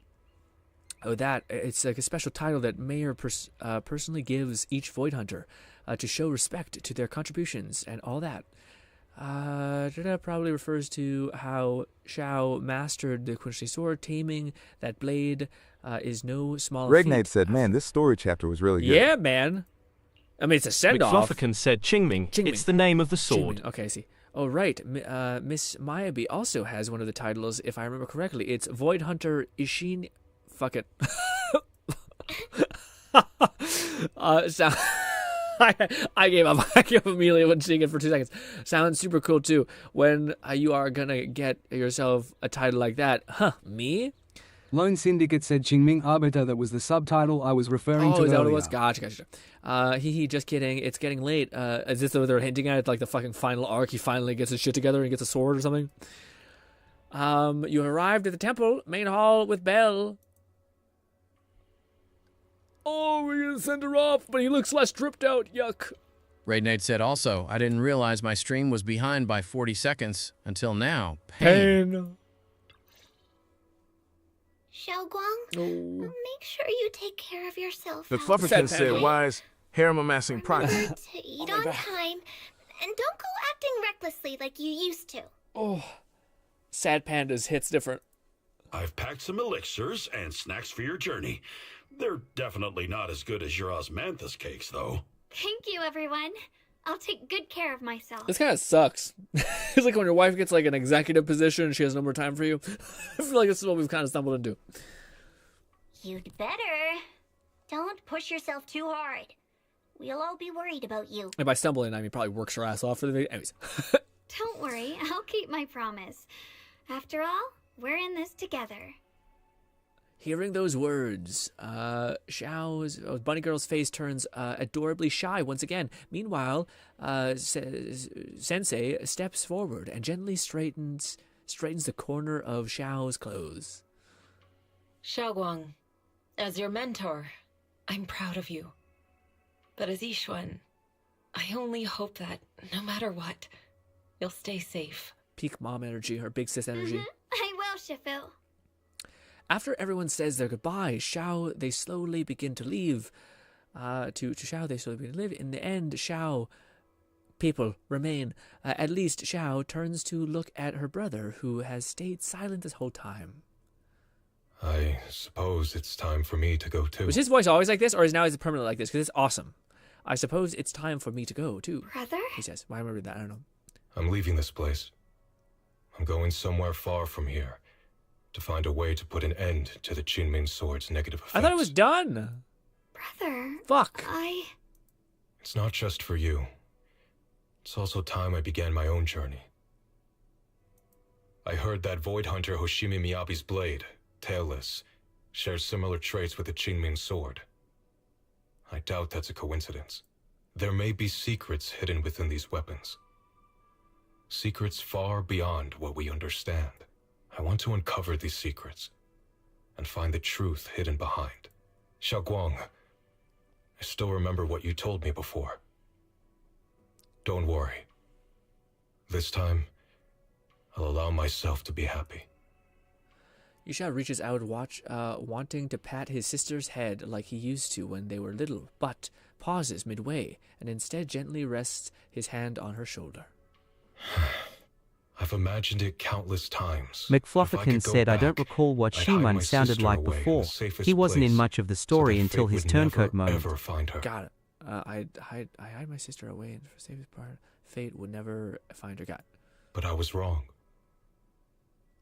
Oh, that. It's like a special title that Mayor personally gives each Void Hunter to show respect to their contributions and all that. That probably refers to how Xiao mastered the Quincy sword. Taming that blade is no small feat. Regnate said, man, this story chapter was really good. Yeah, man. I mean, it's a send-off. McFlufferkin said Qingming. It's the name of the sword. Qingming. Okay, I see. Oh, right. Miss Mayabe also has one of the titles, if I remember correctly. It's Void Hunter Ishin... Fuck it. I gave up. I gave up immediately when seeing it for 2 seconds. Sounds super cool, too. When you are going to get yourself a title like that. Huh, me? Lone Syndicate said Qingming Arbiter. That was the subtitle I was referring to is that what earlier. it was? Gotcha. Just kidding. It's getting late. Is this what they're hinting at? Like the fucking final arc, he finally gets his shit together and gets a sword or something? You arrived at the temple, main hall with Belle. Oh, we're gonna send her off, but he looks less dripped out. Yuck. Raidnate said also, I didn't realize my stream was behind by 40 seconds until now. Pain. Xiaoguang, make sure you take care of yourself. McFlufferkin said, wise, harem amassing project. To eat on time, and don't go acting recklessly like you used to. Oh, Sad Panda's hits different. I've packed some elixirs and snacks for your journey. They're definitely not as good as your osmanthus cakes, though. Thank you, everyone. I'll take good care of myself. This kind of sucks. It's like when your wife gets like an executive position and she has no more time for you. I feel like this is what we've kind of stumbled into. You'd better. Don't push yourself too hard. We'll all be worried about you. And by stumbling, I mean probably works her ass off for the video. Anyways. Don't worry, I'll keep my promise. After all, we're in this together. Hearing those words, Bunny Girl's face turns adorably shy once again. Meanwhile, Sensei steps forward and gently straightens the corner of Xiao's clothes. Xiaoguang, as your mentor, I'm proud of you. But as Yixuan, I only hope that, no matter what, you'll stay safe. Peak mom energy, her big sis energy. I will, Shifu. After everyone says their goodbyes, they slowly begin to leave. Xiao, they slowly begin to live. In the end, people remain. At least Xiao turns to look at her brother, who has stayed silent this whole time. I suppose it's time for me to go too. Was his voice always like this, or is it permanently like this? Because it's awesome. I suppose it's time for me to go too. Brother? He says. Why am I reading that? I don't know. I'm leaving this place. I'm going somewhere far from here to find a way to put an end to the Qinming Sword's negative effects. I thought it was done. Brother. Fuck. It's not just for you. It's also time I began my own journey. I heard that Void Hunter Hoshimi Miyabi's blade, tailless, shares similar traits with the Qinming Sword. I doubt that's a coincidence. There may be secrets hidden within these weapons. Secrets far beyond what we understand. I want to uncover these secrets and find the truth hidden behind. Xiaoguang, I still remember what you told me before. Don't worry. This time, I'll allow myself to be happy. Yixia reaches out, wanting to pat his sister's head like he used to when they were little, but pauses midway and instead gently rests his hand on her shoulder. I've imagined it countless times. McFlufferkin said, I don't recall what Schumann sounded like before. He wasn't in much of the story until his turncoat moment. Got it. I hide my sister away, and for the safest part, fate would never find her. Got it. But I was wrong.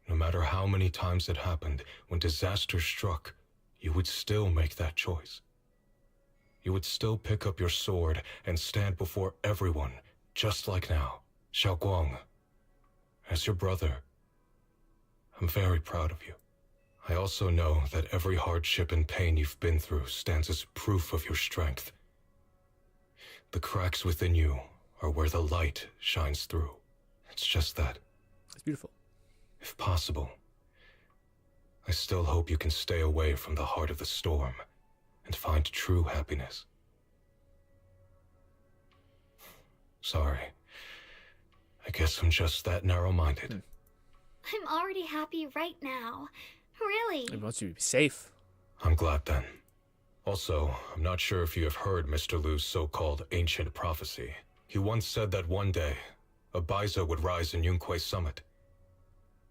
No matter how many times it happened, when disaster struck, you would still make that choice. You would still pick up your sword and stand before everyone, just like now. Xiaoguang, as your brother, I'm very proud of you. I also know that every hardship and pain you've been through stands as proof of your strength. The cracks within you are where the light shines through. It's just that. It's beautiful. If possible, I still hope you can stay away from the heart of the storm and find true happiness. Sorry. I guess I'm just that narrow-minded. I'm already happy right now. Really. It wants you to be safe. I'm glad then. Also, I'm not sure if you have heard Mr. Liu's so-called ancient prophecy. He once said that one day, a Baiza would rise in Yunque's summit.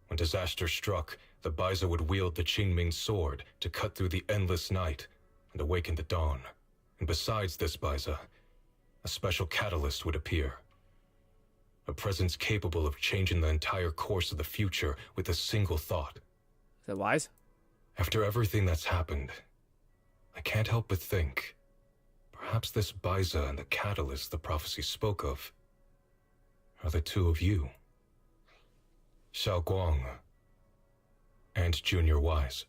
When disaster struck, the Baiza would wield the Qinming Sword to cut through the endless night and awaken the dawn. And besides this Baiza, a special catalyst would appear. A presence capable of changing the entire course of the future with a single thought. Is that wise? After everything that's happened, I can't help but think, perhaps this Baiza and the catalyst the prophecy spoke of are the two of you. Xiaoguang and Junior Wise.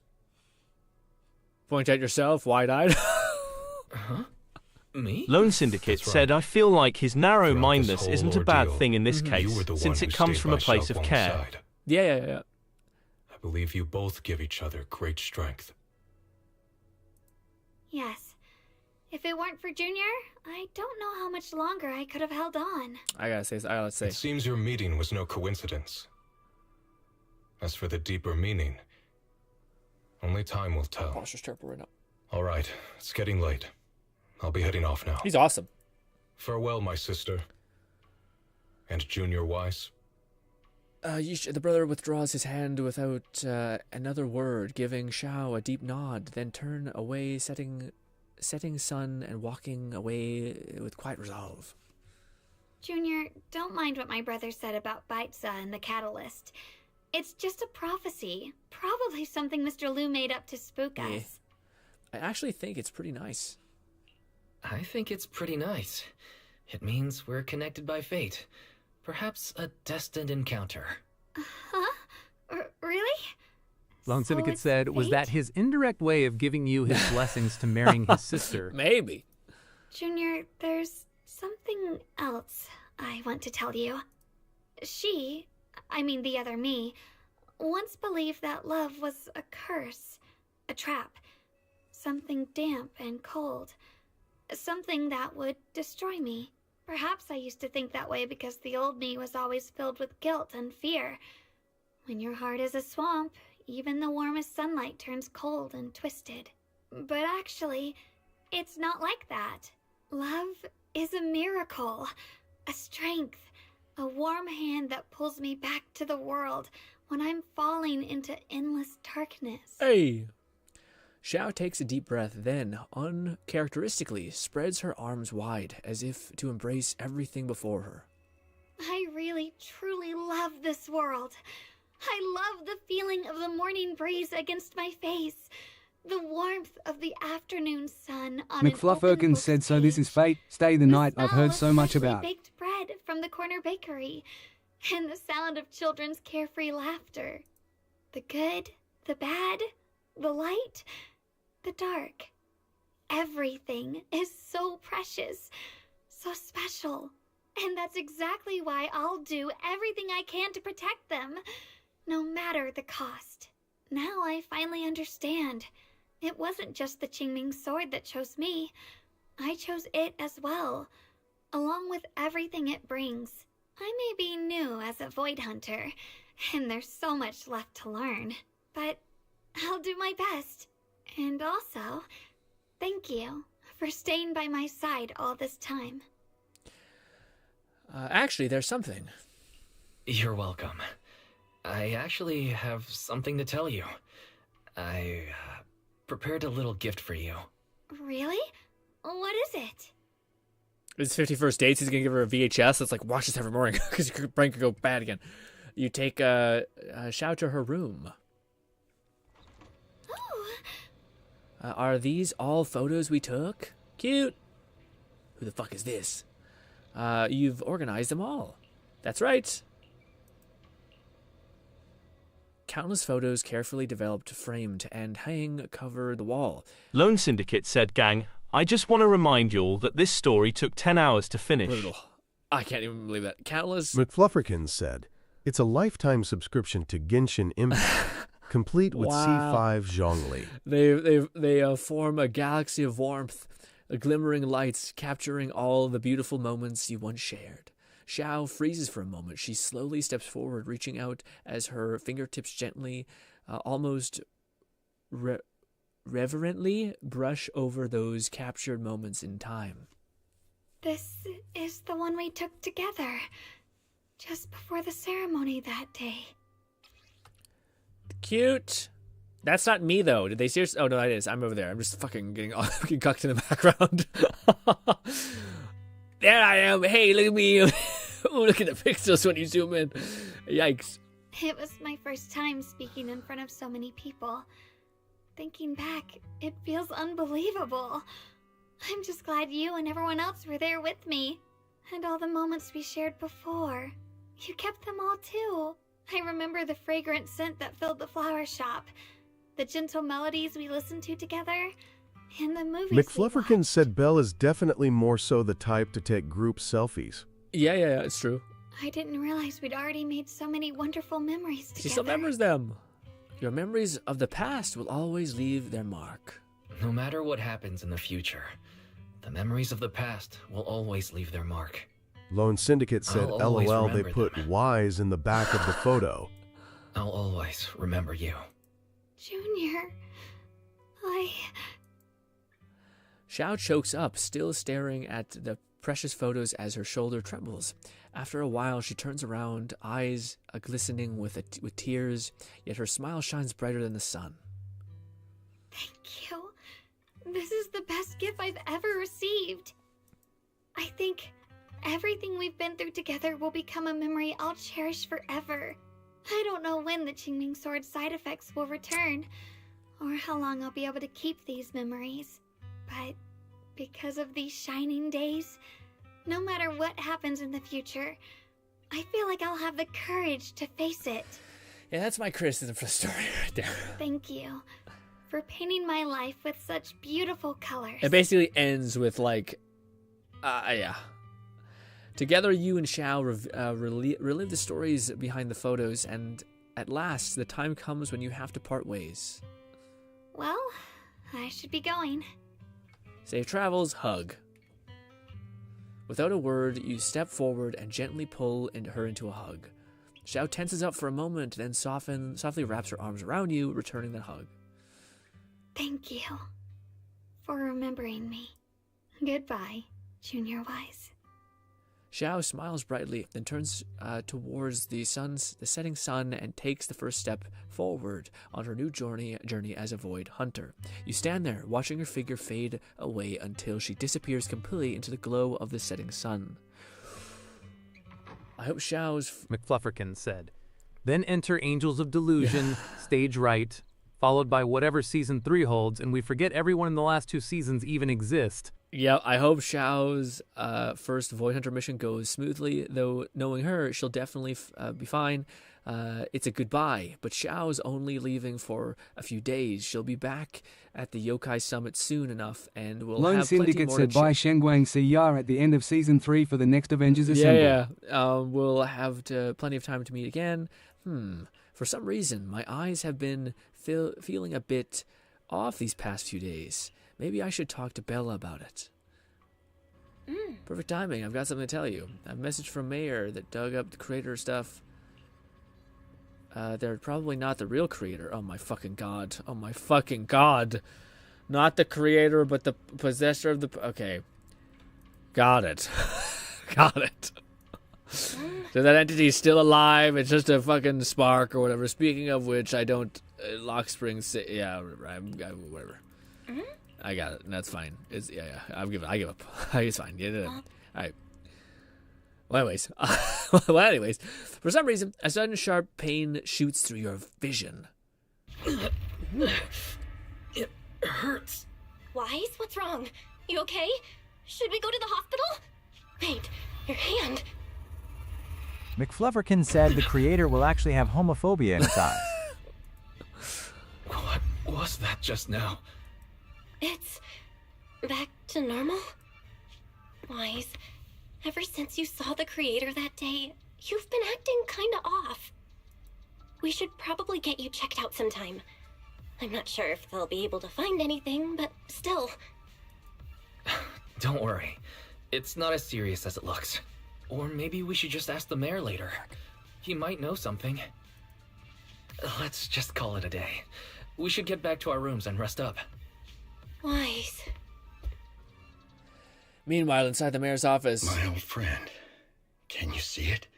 Point at yourself, wide-eyed. Huh? Me? Lone Syndicate said, I feel like his narrow-mindedness Throughout this isn't whole a bad ordeal, thing in this you case, were the since one it who comes stayed from a by place of Xiaoguang's care. side. Yeah. I believe you both give each other great strength. Yes. If it weren't for Junior, I don't know how much longer I could have held on. I gotta say. It seems your meeting was no coincidence. As for the deeper meaning, only time will tell. Posture's terrible right now. All right, it's getting late. I'll be heading off now. He's awesome. Farewell, my sister. And Junior Wise. The brother withdraws his hand without another word, giving Xiao a deep nod, then turn away, setting sun and walking away with quiet resolve. Junior, don't mind what my brother said about Baiza and the catalyst. It's just a prophecy. Probably something Mr. Liu made up to spook us. I actually think it's pretty nice. I think it's pretty nice. It means we're connected by fate. Perhaps a destined encounter. Huh? Really? Lone So Syndicate it's said, was fate? that his indirect way of giving you his blessings to marrying his sister? Maybe. Junior, there's something else I want to tell you. The other me, once believed that love was a curse, a trap, something damp and cold, something that would destroy me. Perhaps I used to think that way because the old me was always filled with guilt and fear. When your heart is a swamp, even the warmest sunlight turns cold and twisted. But actually, it's not like that. Love is a miracle, a strength, a warm hand that pulls me back to the world when I'm falling into endless darkness. Hey! Xiao takes a deep breath, then, uncharacteristically, spreads her arms wide, as if to embrace everything before her. I really, truly love this world. I love the feeling of the morning breeze against my face, the warmth of the afternoon sun on an open McFlufferkins book said, so this is fate. Stay the night I've heard so much freshly about. baked bread from the corner bakery, and the sound of children's carefree laughter. The good, the bad, the light, the dark. Everything is so precious, so special. And that's exactly why I'll do everything I can to protect them, no matter the cost. Now I finally understand. It wasn't just the Qingming sword that chose me. I chose it as well, along with everything it brings. I may be new as a void hunter, and there's so much left to learn, but I'll do my best. And also, thank you for staying by my side all this time. Actually, there's something. You're welcome. I actually have something to tell you. I prepared a little gift for you. Really? What is it? It's 51st dates. He's gonna give her a VHS. It's like, watch this every morning because your brain could go bad again. You take Xiao to her room. Are these all photos we took? Cute. Who the fuck is this? You've organized them all. That's right. Countless photos carefully developed, framed, and hang cover the wall. Lone Syndicate said, gang, I just want to remind you all that this story took 10 hours to finish. Brutal. I can't even believe that. Countless... McFlufferkins said, it's a lifetime subscription to Genshin Impact, complete with C5 Zhongli. They form a galaxy of warmth, glimmering lights, capturing all the beautiful moments you once shared. Xiao freezes for a moment. She slowly steps forward, reaching out as her fingertips gently, almost reverently brush over those captured moments in time. This is the one we took together, just before the ceremony that day. Cute. That's not me, though. Did they seriously? Oh, no, that is. I'm over there. I'm just fucking getting cucked in the background. There I am. Hey, look at me. Oh, look at the pixels when you zoom in. Yikes. It was my first time speaking in front of so many people. Thinking back, it feels unbelievable. I'm just glad you and everyone else were there with me. And all the moments we shared before. You kept them all too. I remember the fragrant scent that filled the flower shop. The gentle melodies we listened to together. And the movies McFlufferkins said Belle is definitely more so the type to take group selfies. Yeah, it's true. I didn't realize we'd already made so many wonderful memories together. She still remembers them. Your memories of the past will always leave their mark. No matter what happens in the future, the memories of the past will always leave their mark. Lone Syndicate said, I'll always LOL, they remember put Y's in the back of the photo. I'll always remember you. Junior, Xiao chokes up, still staring at the precious photos as her shoulder trembles. After a while, she turns around, eyes glistening with tears, yet her smile shines brighter than the sun. Thank you. This is the best gift I've ever received. I think everything we've been through together will become a memory I'll cherish forever. I don't know when the Qingming Sword side effects will return, or how long I'll be able to keep these memories. But because of these shining days, no matter what happens in the future, I feel like I'll have the courage to face it. Yeah, that's my criticism for the story right there. Thank you for painting my life with such beautiful colors. It basically ends with like, yeah. Together, you and Xiao relive the stories behind the photos, and at last, the time comes when you have to part ways. Well, I should be going. Safe travels, hug. Without a word, you step forward and gently pull her into a hug. Xiao tenses up for a moment, then softly wraps her arms around you, returning the hug. Thank you for remembering me. Goodbye, Junior Wise. Xiao smiles brightly, then turns towards the setting sun and takes the first step forward on her new journey as a void hunter. You stand there, watching her figure fade away until she disappears completely into the glow of the setting sun. I hope Xiao's... McFlufferkin said. Then enter Angels of Delusion, stage right, followed by whatever Season 3 holds, and we forget everyone in the last 2 seasons even exist. Yeah, I hope Xiao's first Void Hunter mission goes smoothly, though knowing her, she'll definitely be fine. It's a goodbye, but Xiao's only leaving for a few days. She'll be back at the Yokai Summit soon enough, and we'll Lone have plenty Syndicate more said to bye Shengguang see ya at the end of Season 3 for the next Avengers Assemble. Yeah. We'll have plenty of time to meet again. For some reason, my eyes have been feeling a bit off these past few days. Maybe I should talk to Bella about it. Perfect timing. I've got something to tell you. A message from Mayor that dug up the creator stuff. They're probably not the real creator. Oh my fucking god. Oh my fucking god. Not the creator, but the possessor of the... Okay. Got it. Got it. So that entity's still alive. It's just a fucking spark or whatever. Speaking of which, I don't... Lock Springs... Yeah, whatever. I got it. That's fine. It's I give up. It's fine. Yeah. All right. Well, anyways, for some reason, a sudden sharp pain shoots through your vision. It hurts. Wise, what's wrong? You okay? Should we go to the hospital? Wait, your hand. McFlufferkin said the creator will actually have homophobia in his eyes. What was that just now? It's back to normal? Wise, ever since you saw the creator that day, you've been acting kinda off. We should probably get you checked out sometime. I'm not sure if they'll be able to find anything, but still. Don't worry. It's not as serious as it looks. Or maybe we should just ask the mayor later. He might know something. Let's just call it a day. We should get back to our rooms and rest up. Wise. Meanwhile, inside the mayor's office... My old friend, can you see it?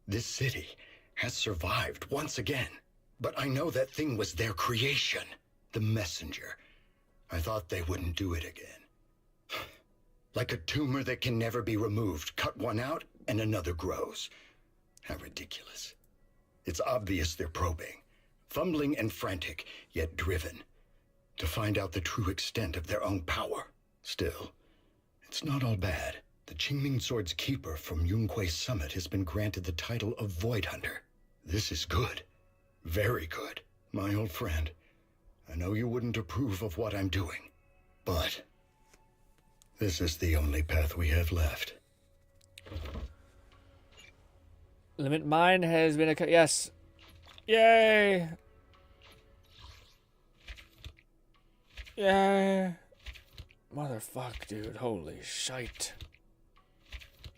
This city has survived once again. But I know that thing was their creation. The messenger. I thought they wouldn't do it again. Like a tumor that can never be removed. Cut one out and another grows. How ridiculous. It's obvious they're probing. Fumbling and frantic, yet driven. To find out the true extent of their own power. Still, it's not all bad. The Qingming Sword's keeper from Yunquei Summit has been granted the title of Void Hunter. This is good. Very good. My old friend, I know you wouldn't approve of what I'm doing, but this is the only path we have left. Limit mine has been a... Yes. Yay! Yeah. Motherfuck, dude. Holy shite.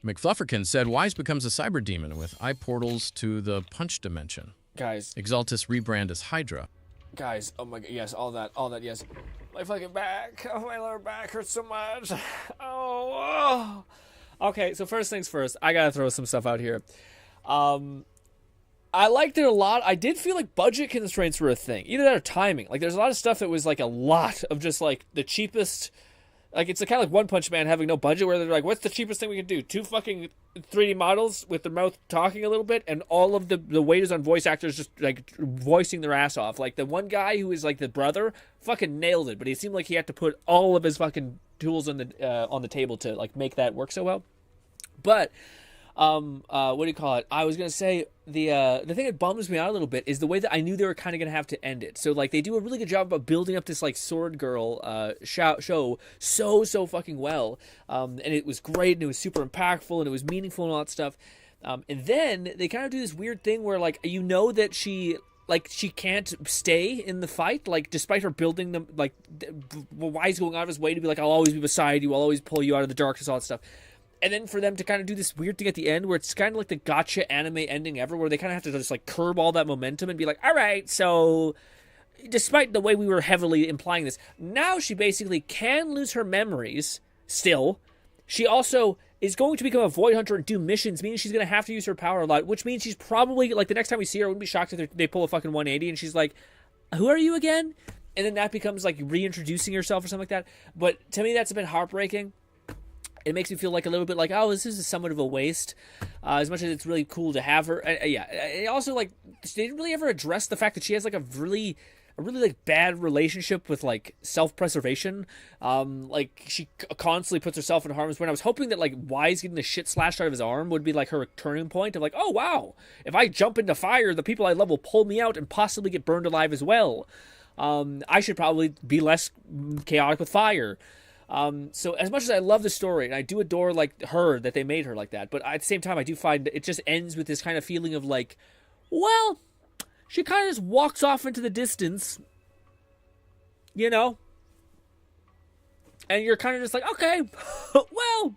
McFlufferkin said Wise becomes a cyber demon with eye portals to the punch dimension. Guys. Exaltus rebrand as Hydra. Guys, oh my god, yes, all that, yes. My fucking back. Oh, my lower back hurts so much. Oh. Okay, so first things first, I gotta throw some stuff out here. I liked it a lot. I did feel like budget constraints were a thing. Either that or timing. Like, there's a lot of stuff that was, like, a lot of just, like, the cheapest... Like, it's kind of like One Punch Man having no budget, where they're like, what's the cheapest thing we can do? 2 fucking 3D models with their mouth talking a little bit, and all of the weight is on voice actors just, like, voicing their ass off. Like, the one guy who is, like, the brother fucking nailed it, but it seemed like he had to put all of his fucking tools on the table to, like, make that work so well. But... What do you call it? I was gonna say the thing that bums me out a little bit is the way that I knew they were kind of gonna have to end it. So like they do a really good job about building up this like Sword Girl show so fucking well, and it was great and it was super impactful and it was meaningful and all that stuff. And then they kind of do this weird thing where like you know that she can't stay in the fight, like despite her building them, like why is going out of his way to be like I'll always be beside you, I'll always pull you out of the darkness, all that stuff. And then for them to kind of do this weird thing at the end where it's kind of like the gotcha anime ending ever, where they kind of have to just like curb all that momentum and be like, all right, so despite the way we were heavily implying this, now she basically can lose her memories still. She also is going to become a void hunter and do missions, meaning she's going to have to use her power a lot, which means she's probably, like the next time we see her, I wouldn't be shocked if they pull a fucking 180 and she's like, who are you again? And then that becomes like reintroducing herself or something like that. But to me, that's a bit heartbreaking. It makes me feel like a little bit like, oh, this is somewhat of a waste. As much as it's really cool to have her. Also, like, they didn't really ever address the fact that she has, like, a really like, bad relationship with, like, self-preservation. Like, she constantly puts herself in harm's way. And I was hoping that, like, Wise getting the shit slashed out of his arm would be, like, her turning point of, like, oh, wow, if I jump into fire, the people I love will pull me out and possibly get burned alive as well. I should probably be less chaotic with fire. So as much as I love the story and I do adore like her that they made her like that, but at the same time I do find that it just ends with this kind of feeling of like, well, she kind of just walks off into the distance, you know, and you're kind of just like, okay, well,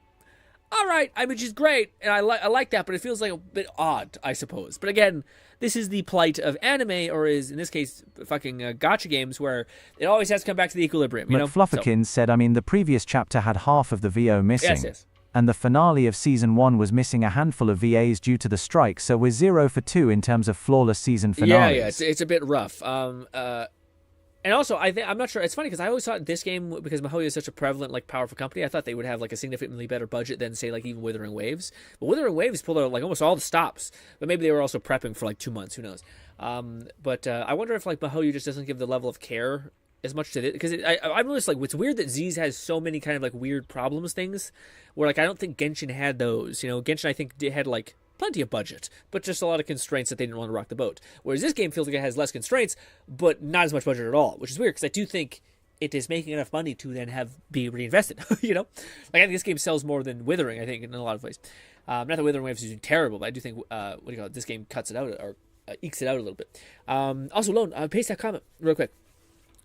all right. I mean, she's great and I like that, but it feels like a bit odd, I suppose. But again, this is the plight of anime, or is, in this case, fucking gacha games, where it always has to come back to the equilibrium, you know? McFlufferkins said, I mean, the previous chapter had half of the VO missing. Yes. And the finale of Season 1 was missing a handful of VAs due to the strike, so we're 0 for 2 in terms of flawless season finales. Yeah, it's a bit rough. And also, I'm not sure. It's funny because I always thought this game, because MiHoYo is such a prevalent, like, powerful company, I thought they would have like a significantly better budget than, say, like even Wuthering Waves. But Wuthering Waves pulled out like almost all the stops. But maybe they were also prepping for like 2 months. Who knows? But I wonder if like MiHoYo just doesn't give the level of care as much to it, because I've noticed like it's weird that Z's has so many kind of like weird problems things, where like I don't think Genshin had those. You know, Genshin I think had like plenty of budget, but just a lot of constraints that they didn't want to rock the boat. Whereas this game feels like it has less constraints, but not as much budget at all, which is weird because I do think it is making enough money to then be reinvested. You know, like I think this game sells more than Withering. I think in a lot of ways. Not that Withering Waves is doing terrible, but I do think what do you call it? This game cuts it out or ekes it out a little bit. Also, Lone, paste that comment real quick.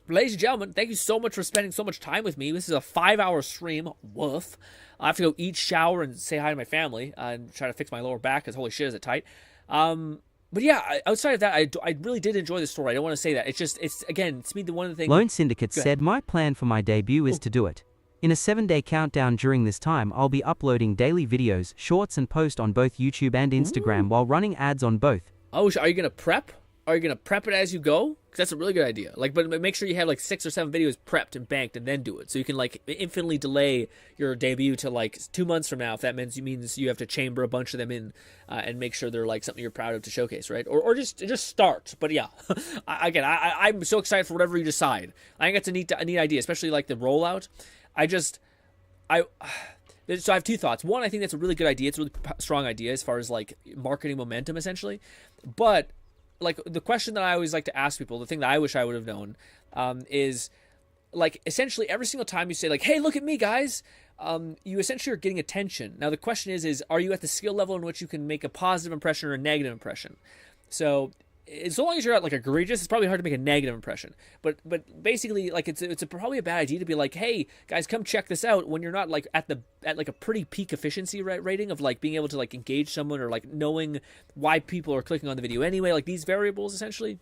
Ladies and gentlemen, thank you so much for spending so much time with me. This is a 5-hour stream. Woof. I have to go eat, shower, and say hi to my family and try to fix my lower back because holy shit is it tight. But yeah, outside of that, I really did enjoy the story. I don't want to say that. It's again, to me, one of the things... Lone Syndicate said, my plan for my debut is to do it. In a 7-day countdown during this time, I'll be uploading daily videos, shorts, and posts on both YouTube and Instagram while running ads on both. Oh, are you going to prep? Are you going to prep it as you go? Because that's a really good idea. Like, but make sure you have like 6 or 7 videos prepped and banked and then do it. So you can like infinitely delay your debut to like 2 months from now if that means you have to chamber a bunch of them in and make sure they're like something you're proud of to showcase, right? Or just start. But yeah, I'm so excited for whatever you decide. I think that's a neat idea, especially like the rollout. So I have 2 thoughts. One, I think that's a really good idea. It's a really strong idea as far as like marketing momentum, essentially. But like the question that I always like to ask people, the thing that I wish I would have known, is like essentially every single time you say like, "Hey, look at me, guys," you essentially are getting attention. Now the question is are you at the skill level in which you can make a positive impression or a negative impression? So as long as you're at like egregious, it's probably hard to make a negative impression. But basically, like it's probably a bad idea to be like, hey guys, come check this out when you're not like at like a pretty peak efficiency rating of like being able to like engage someone or like knowing why people are clicking on the video anyway. Like these variables essentially.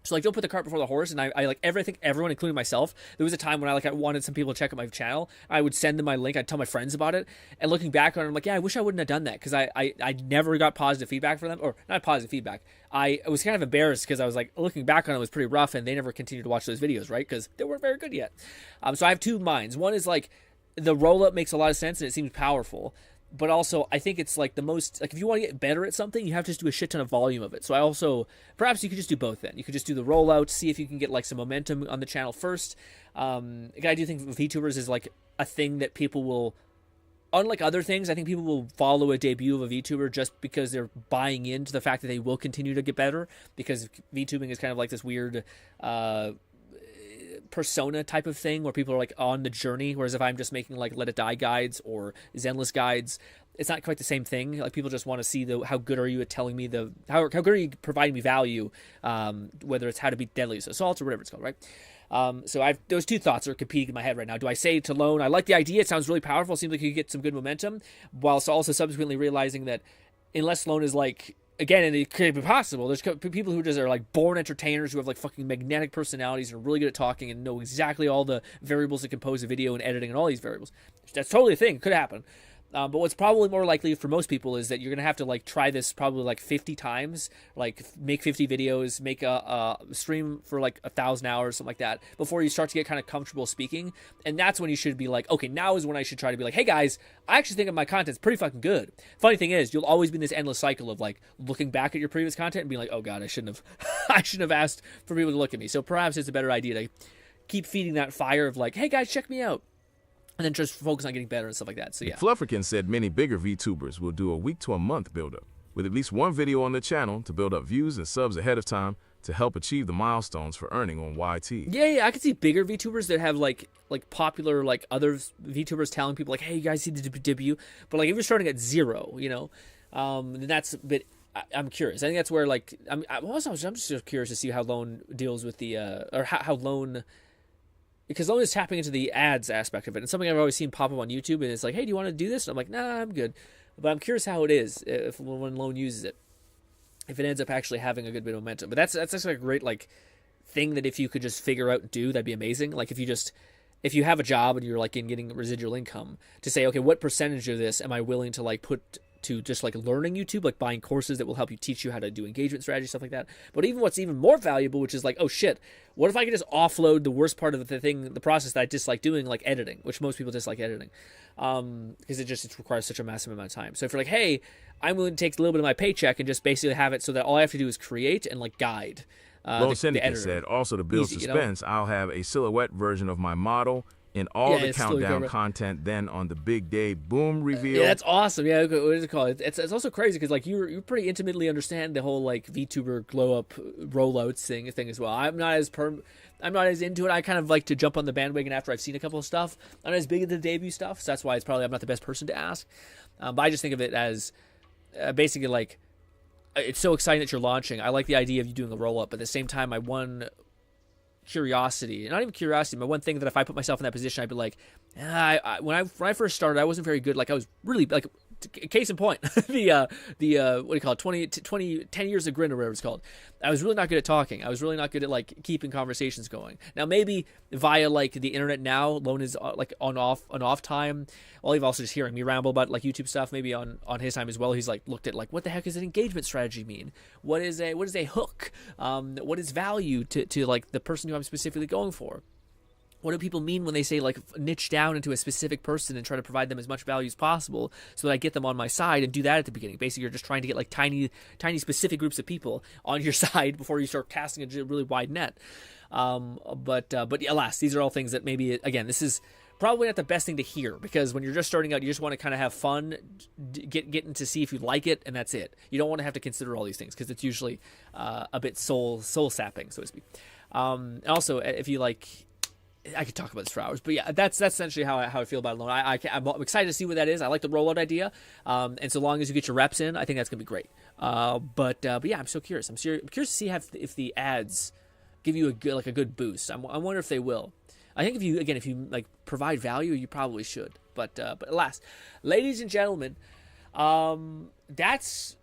So like don't put the cart before the horse. And I like everyone, including myself. There was a time when I wanted some people to check out my channel. I would send them my link. I'd tell my friends about it. And looking back on it, I'm like, yeah, I wish I wouldn't have done that because I never got positive feedback from them, or not positive feedback. I was kind of embarrassed because I was like looking back on it was pretty rough, and they never continued to watch those videos, right? Because they weren't very good yet. So I have 2 minds. One is like the roll up makes a lot of sense and it seems powerful. But also, I think it's like the most, like if you want to get better at something, you have to just do a shit ton of volume of it. So I also, perhaps you could just do both then. You could just do the rollout, see if you can get like some momentum on the channel first. I do think VTubers is like a thing that people will unlike other things, I think people will follow a debut of a VTuber just because they're buying into the fact that they will continue to get better, because VTubing is kind of like this weird persona type of thing where people are like on the journey, whereas if I'm just making like Let It Die guides or Zenless guides, it's not quite the same thing. Like, people just want to see how good are you at telling me how good are you providing me value, whether it's how to beat deadliest assaults or whatever it's called, right? So those two thoughts are competing in my head right now. Do I say to Lone, I like the idea, it sounds really powerful, it seems like you get some good momentum, whilst also subsequently realizing that unless Lone is like, again, and it could be possible, there's people who just are like born entertainers who have like fucking magnetic personalities and are really good at talking and know exactly all the variables that compose a video and editing and all these variables. That's totally a thing. It could happen. But what's probably more likely for most people is that you're going to have to like try this probably like 50 times, like make 50 videos, make a stream for like 1,000 hours, something like that, before you start to get kind of comfortable speaking. And that's when you should be like, okay, now is when I should try to be like, hey guys, I actually think my content's pretty fucking good. Funny thing is, you'll always be in this endless cycle of like looking back at your previous content and being like, oh god, I shouldn't have asked for people to look at me. So perhaps it's a better idea to keep feeding that fire of like, hey guys, check me out. And then just focus on getting better and stuff like that. So yeah. Flufferkin said many bigger VTubers will do a week to a month build-up, with at least one video on the channel to build up views and subs ahead of time to help achieve the milestones for earning on YT. Yeah, I can see bigger VTubers that have like popular like other VTubers telling people like, hey, you guys see the debut. But like if you're starting at 0, then that's a bit. I'm curious. I think that's where like I'm just curious to see how Lone deals with the or how Lone. Because Lone is tapping into the ads aspect of it. And something I've always seen pop up on YouTube, and it's like, hey, do you want to do this? And I'm like, nah, I'm good. But I'm curious how it is when Lone uses it. If it ends up actually having a good bit of momentum. But that's actually a great like thing that if you could just figure out and do, that'd be amazing. Like if you have a job and you're like getting residual income, to say, okay, what percentage of this am I willing to like put to just like learning YouTube, like buying courses that will help you teach you how to do engagement strategy, stuff like that. But even what's even more valuable, which is like, oh shit, what if I could just offload the worst part of the process that I dislike doing, like editing, which most people dislike editing, because it requires such a massive amount of time. So if you're like, hey, I'm willing to take a little bit of my paycheck and just basically have it so that all I have to do is create and like guide. Lone Syndicate said, also to build suspense, I'll have a silhouette version of my model in all the countdown content, then on the big day, boom, reveal. Yeah, that's awesome. Yeah, what is it called? It's also crazy because like you pretty intimately understand the whole like VTuber glow up rollouts thing as well. I'm not as into it. I kind of like to jump on the bandwagon after I've seen a couple of stuff. I'm not as big into the debut stuff, so that's why I'm not the best person to ask. But I just think of it as basically like it's so exciting that you're launching. I like the idea of you doing a roll up, but at the same time, my one curiosity, not even curiosity, but one thing that if I put myself in that position, I'd be like, when I first started, I wasn't very good. Like I was really like, case in point, the what do you call it, 10 years of GRINN or whatever it's called. I was really not good at talking. I was really not good at like keeping conversations going. Now maybe via like the internet now, Lone is like on off time. Well, you've also just hearing me ramble about like YouTube stuff. Maybe on his time as well, he's like looked at like what the heck does an engagement strategy mean? What is a hook? What is value to like the person who I'm specifically going for? What do people mean when they say like niche down into a specific person and try to provide them as much value as possible so that I get them on my side and do that at the beginning? Basically, you're just trying to get like tiny specific groups of people on your side before you start casting a really wide net. But alas, these are all things that maybe, again, this is probably not the best thing to hear, because when you're just starting out, you just want to kind of have fun, getting to see if you like it, and that's it. You don't want to have to consider all these things because it's usually a bit soul sapping, so to speak. Also, if you like, I could talk about this for hours, but yeah, that's essentially how I feel about it. I'm excited to see what that is. I like the rollout idea, and so long as you get your reps in, I think that's gonna be great. But yeah, I'm so curious. I'm curious to see if the ads give you a good boost. I wonder if they will. I think if you like provide value, you probably should. But alas, ladies and gentlemen, that's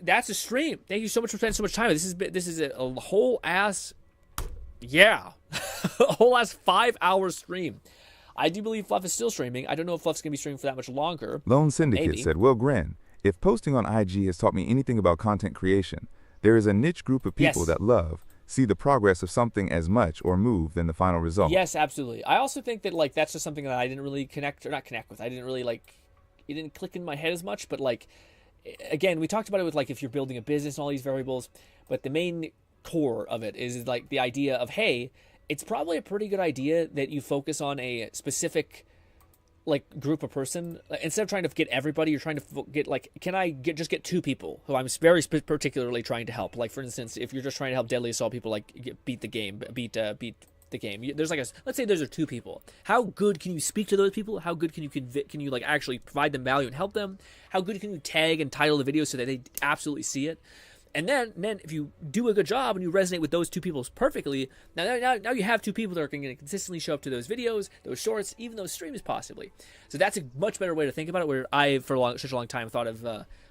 a stream. Thank you so much for spending so much time. This is a whole ass. Yeah, a whole ass 5-hour stream. I do believe Fluff is still streaming. I don't know if Fluff's going to be streaming for that much longer. Lone Syndicate said, well, GRINN, if posting on IG has taught me anything about content creation, there is a niche group of people that see the progress of something as much or move than the final result. Yes, absolutely. I also think that like that's just something that I didn't really connect with. I didn't really like, it didn't click in my head as much, but like, again, we talked about it with like if you're building a business and all these variables, but the main core of it is like the idea of, hey, it's probably a pretty good idea that you focus on a specific like group a person, instead of trying to get everybody, you're trying to get like, can I just get 2 people who I'm very particularly trying to help? Like for instance, if you're just trying to help Deadly Assault people, like beat the game, beat the game. There's like let's say those are 2 people. How good can you speak to those people? How good can you like actually provide them value and help them? How good can you tag and title the video so that they absolutely see it? And then if you do a good job and you resonate with those 2 people perfectly, now you have 2 people that are going to consistently show up to those videos, those shorts, even those streams possibly. So that's a much better way to think about it. Where I, for such a long time, thought of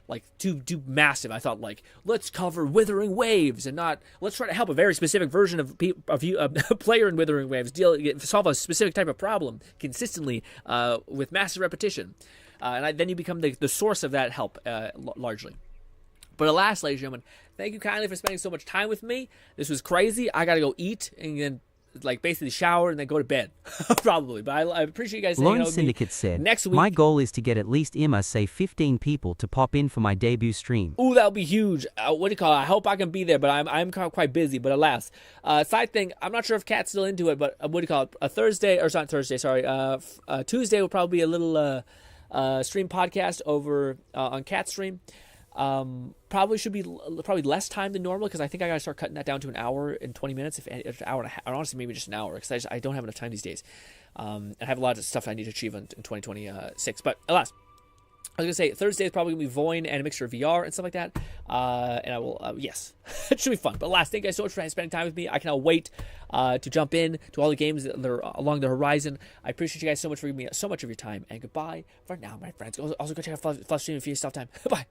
like too massive. I thought like, let's cover Withering Waves and not let's try to help a very specific version of a player in Withering Waves solve a specific type of problem consistently with massive repetition, and then you become the source of that help largely. But alas, ladies and gentlemen, thank you kindly for spending so much time with me. This was crazy. I gotta go eat and then like basically shower and then go to bed probably. But I appreciate you guys hanging out Lone with Syndicate me. said, Next week, my goal is to get at least say 15 people to pop in for my debut stream. Ooh, that'll be huge. What do you call it? I hope I can be there, but I'm quite busy. But alas, side thing, I'm not sure if Kat's still into it, but what do you call it? A Thursday, or it's not Thursday, sorry. Tuesday will probably be a little stream podcast over on Kat's stream. Probably should be less time than normal because I think I gotta start cutting that down to an hour and 20 minutes, if an hour and a half, or honestly maybe just an hour, because I don't have enough time these days. I have a lot of stuff I need to achieve in 2026. But alas, I was gonna say Thursday is probably gonna be Voin and a mixture of VR and stuff like that. And I will, yes, it should be fun. But last, thank you guys so much for spending time with me. I cannot wait to jump in to all the games that are along the horizon. I appreciate you guys so much for giving me so much of your time. And goodbye for now, my friends. Also go check out Fluff Stream if you have time. Bye.